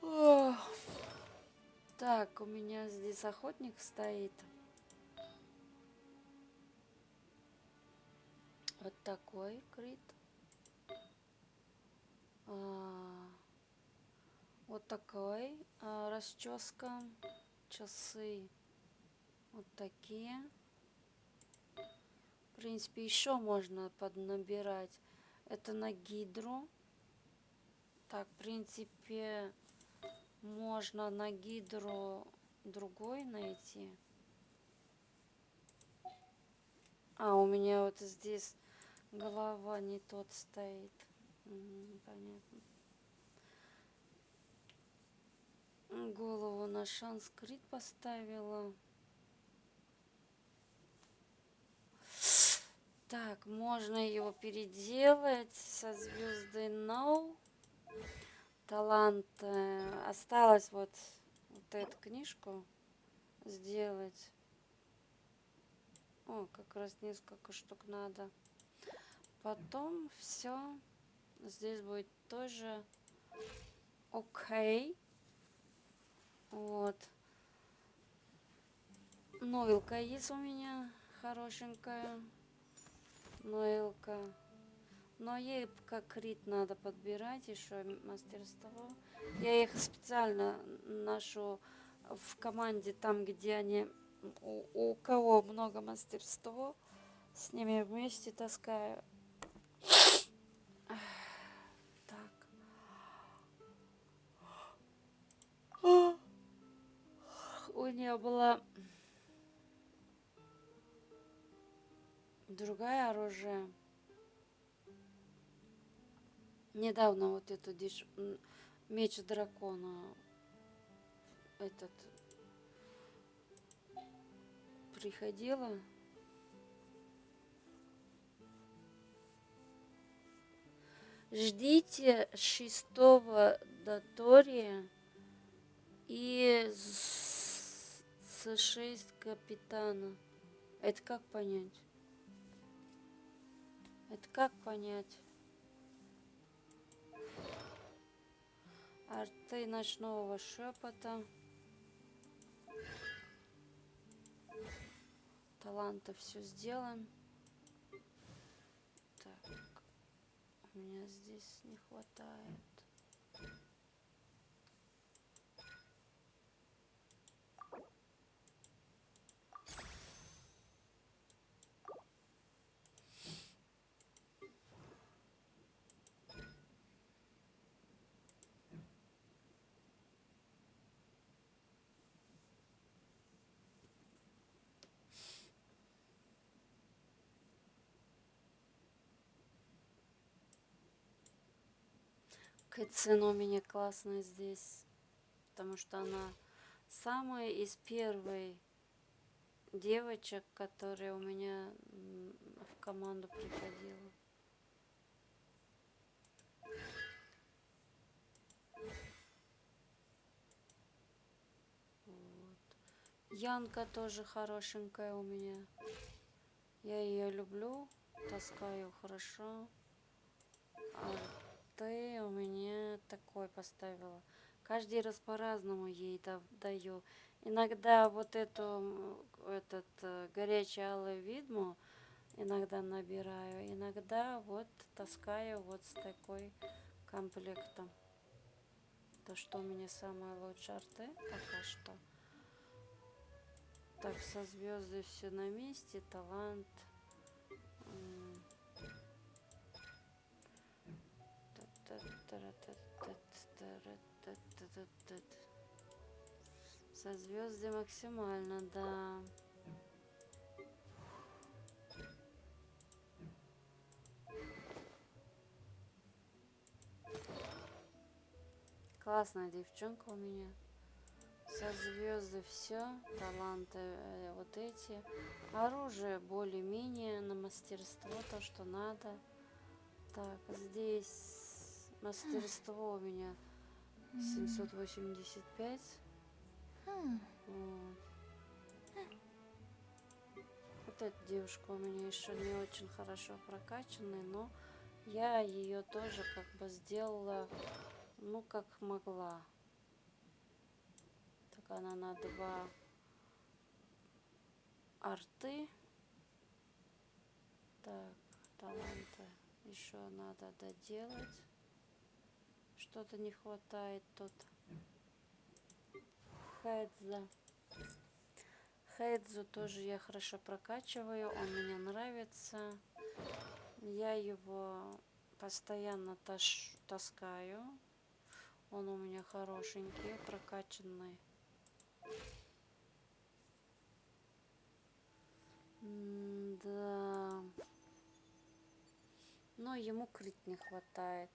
Ох. Так, у меня здесь охотник стоит. Вот такой крит. Вот такой. Расческа. Часы. Вот такие. В принципе, еще можно поднабирать. Это на гидру. Так, в принципе, можно на гидру другой найти. У меня вот здесь голова не тот стоит. Понятно. Голову на шанс крит поставила. Так, можно его переделать со звездой No. Талант. Осталось вот эту книжку сделать. О, как раз несколько штук надо. Потом все. Здесь будет тоже окей. Вот. Нойлка есть у меня хорошенькая. Нойлка. Но ей как крит надо подбирать еще мастерство. Я их специально ношу в команде там, где они у кого много мастерства, с ними вместе таскаю. бы не было другое оружие. Недавно вот эту меч дракона этот приходила. Ждите 6-го дотория и с 6 капитана. Это как понять? Это как понять? Арты ночного шепота. Таланта все сделаем. Так, у меня здесь не хватает. Кэтсин у меня классная здесь, потому что она самая из первой девочек, которая у меня в команду приходила. Вот. Янка тоже хорошенькая у меня. Я ее люблю, таскаю хорошо. А ты у меня такой поставила. Каждый раз по-разному ей даю. Иногда вот этот горячий алый ведьму иногда набираю, иногда вот таскаю вот с такой комплектом. То, что у меня самые лучшие арты пока что. Так, со звезды все на месте, талант. Со звезды максимально, да. Классная девчонка у меня. Со звезды все, таланты вот эти. Оружие более-менее на мастерство, то, что надо. Так, здесь мастерство у меня 785. Вот. Вот эта девушка у меня еще не очень хорошо прокачанная, но я ее тоже как бы сделала, ну, как могла. Так, она на 2 арты. Так, таланты еще надо доделать. Что-то не хватает тут. Хэдзу тоже я хорошо прокачиваю, он мне нравится. Я его постоянно таскаю. Он у меня хорошенький, прокачанный. Да. Но ему крит не хватает.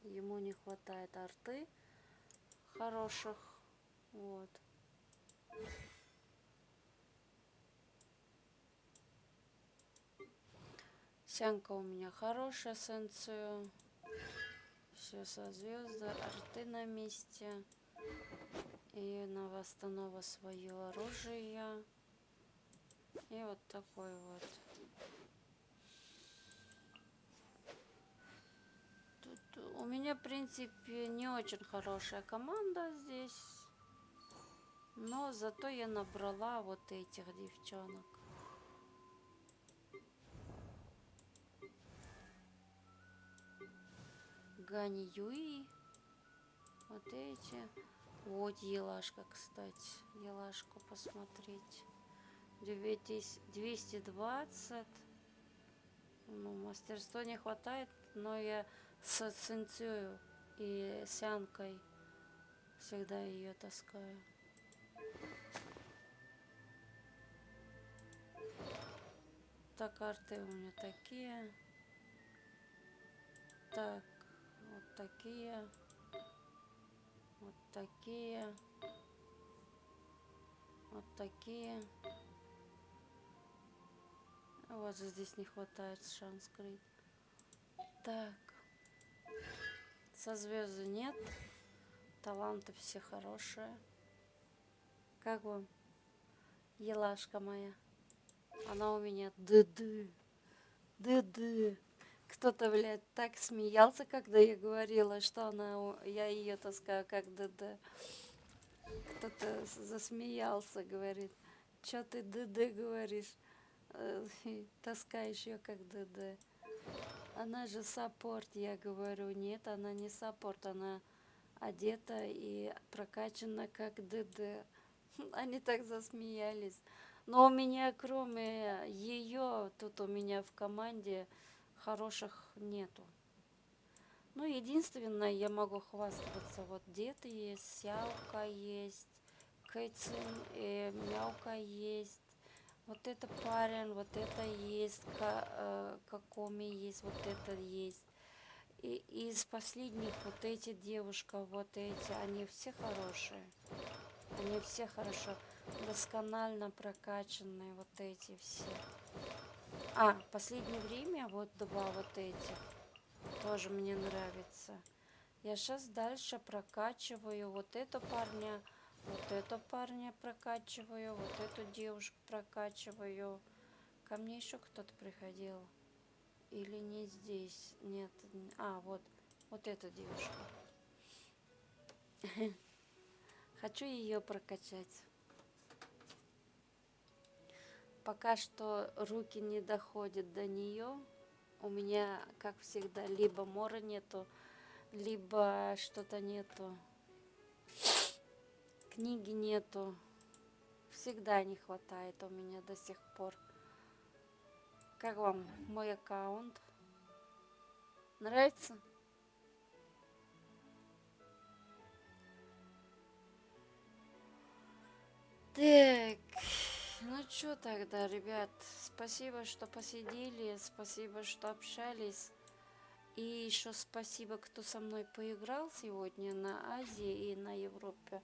Ему не хватает арты хороших. Вот. Сянка у меня хорошая, сенсию. Все со звезды, арты на месте. И на восстанова свое оружие. И вот такой вот. Тут у меня, в принципе, не очень хорошая команда здесь. Но зато я набрала вот этих девчонок. Гани Юи. Вот эти. Вот Елашка, кстати. Елашку посмотреть. 220. Ну, мастерства не хватает, но я с Цинцюю и Сянкой всегда ее таскаю. карты у меня такие. Так, вот такие. Вот такие. Вот такие. Вот здесь не хватает шанс скрыть. Так. Со звезды нет. Таланты все хорошие. Как вам? Елашка моя. Она у меня ды-ды. Ды-ды. Кто-то, блядь, так смеялся, когда я говорила, что я ее таскаю как ды-ды. Кто-то засмеялся, говорит. Чё ты ды-ды говоришь? Таскаешь ее как ды-ды. Она же саппорт, я говорю. Нет, она не саппорт, она одета и прокачана как ДД. Они так засмеялись. Но у меня, кроме ее, тут у меня в команде хороших нету. Ну, единственное, я могу хвастаться. Вот дед есть, Сяока есть, Кэцин, Мяука есть. Вот это парень, вот это есть, Какоми есть, вот это есть. И из последних вот эти девушка, вот эти, они все хорошие. Они все хорошо, досконально прокачанные, вот эти все. А, в последнее время вот два вот этих тоже мне нравится. Я сейчас дальше прокачиваю вот эту парня прокачиваю, вот эту девушку прокачиваю. Ко мне еще кто-то приходил. Или не здесь? Нет. А, вот эта девушка. Хочу ее прокачать. Пока что руки не доходят до нее. У меня, как всегда, либо мора нету, либо что-то нету. Книги нету. Всегда не хватает у меня до сих пор. Как вам мой аккаунт? Нравится? Так, ну что тогда, ребят, спасибо, что посидели, спасибо, что общались. И еще спасибо, кто со мной поиграл сегодня на Азии и на Европе.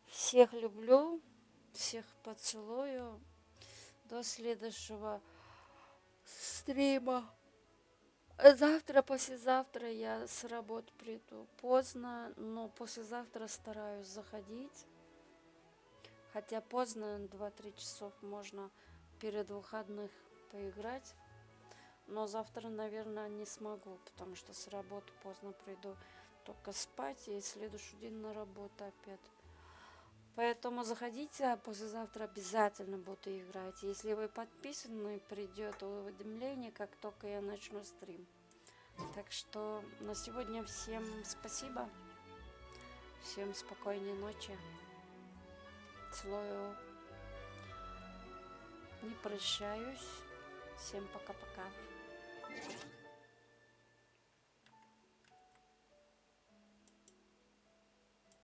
Всех люблю, всех поцелую. До следующего стрима. Завтра, послезавтра я с работы приду поздно, но послезавтра стараюсь заходить. Хотя поздно, 2-3 часов можно перед выходных поиграть. Но завтра, наверное, не смогу, потому что с работы поздно приду. Только спать и следующий день на работу опять. Поэтому заходите, а послезавтра обязательно буду играть. Если вы подписаны, придет уведомление, как только я начну стрим. Так что на сегодня всем спасибо. Всем спокойной ночи. Целую. Не прощаюсь. Всем пока-пока.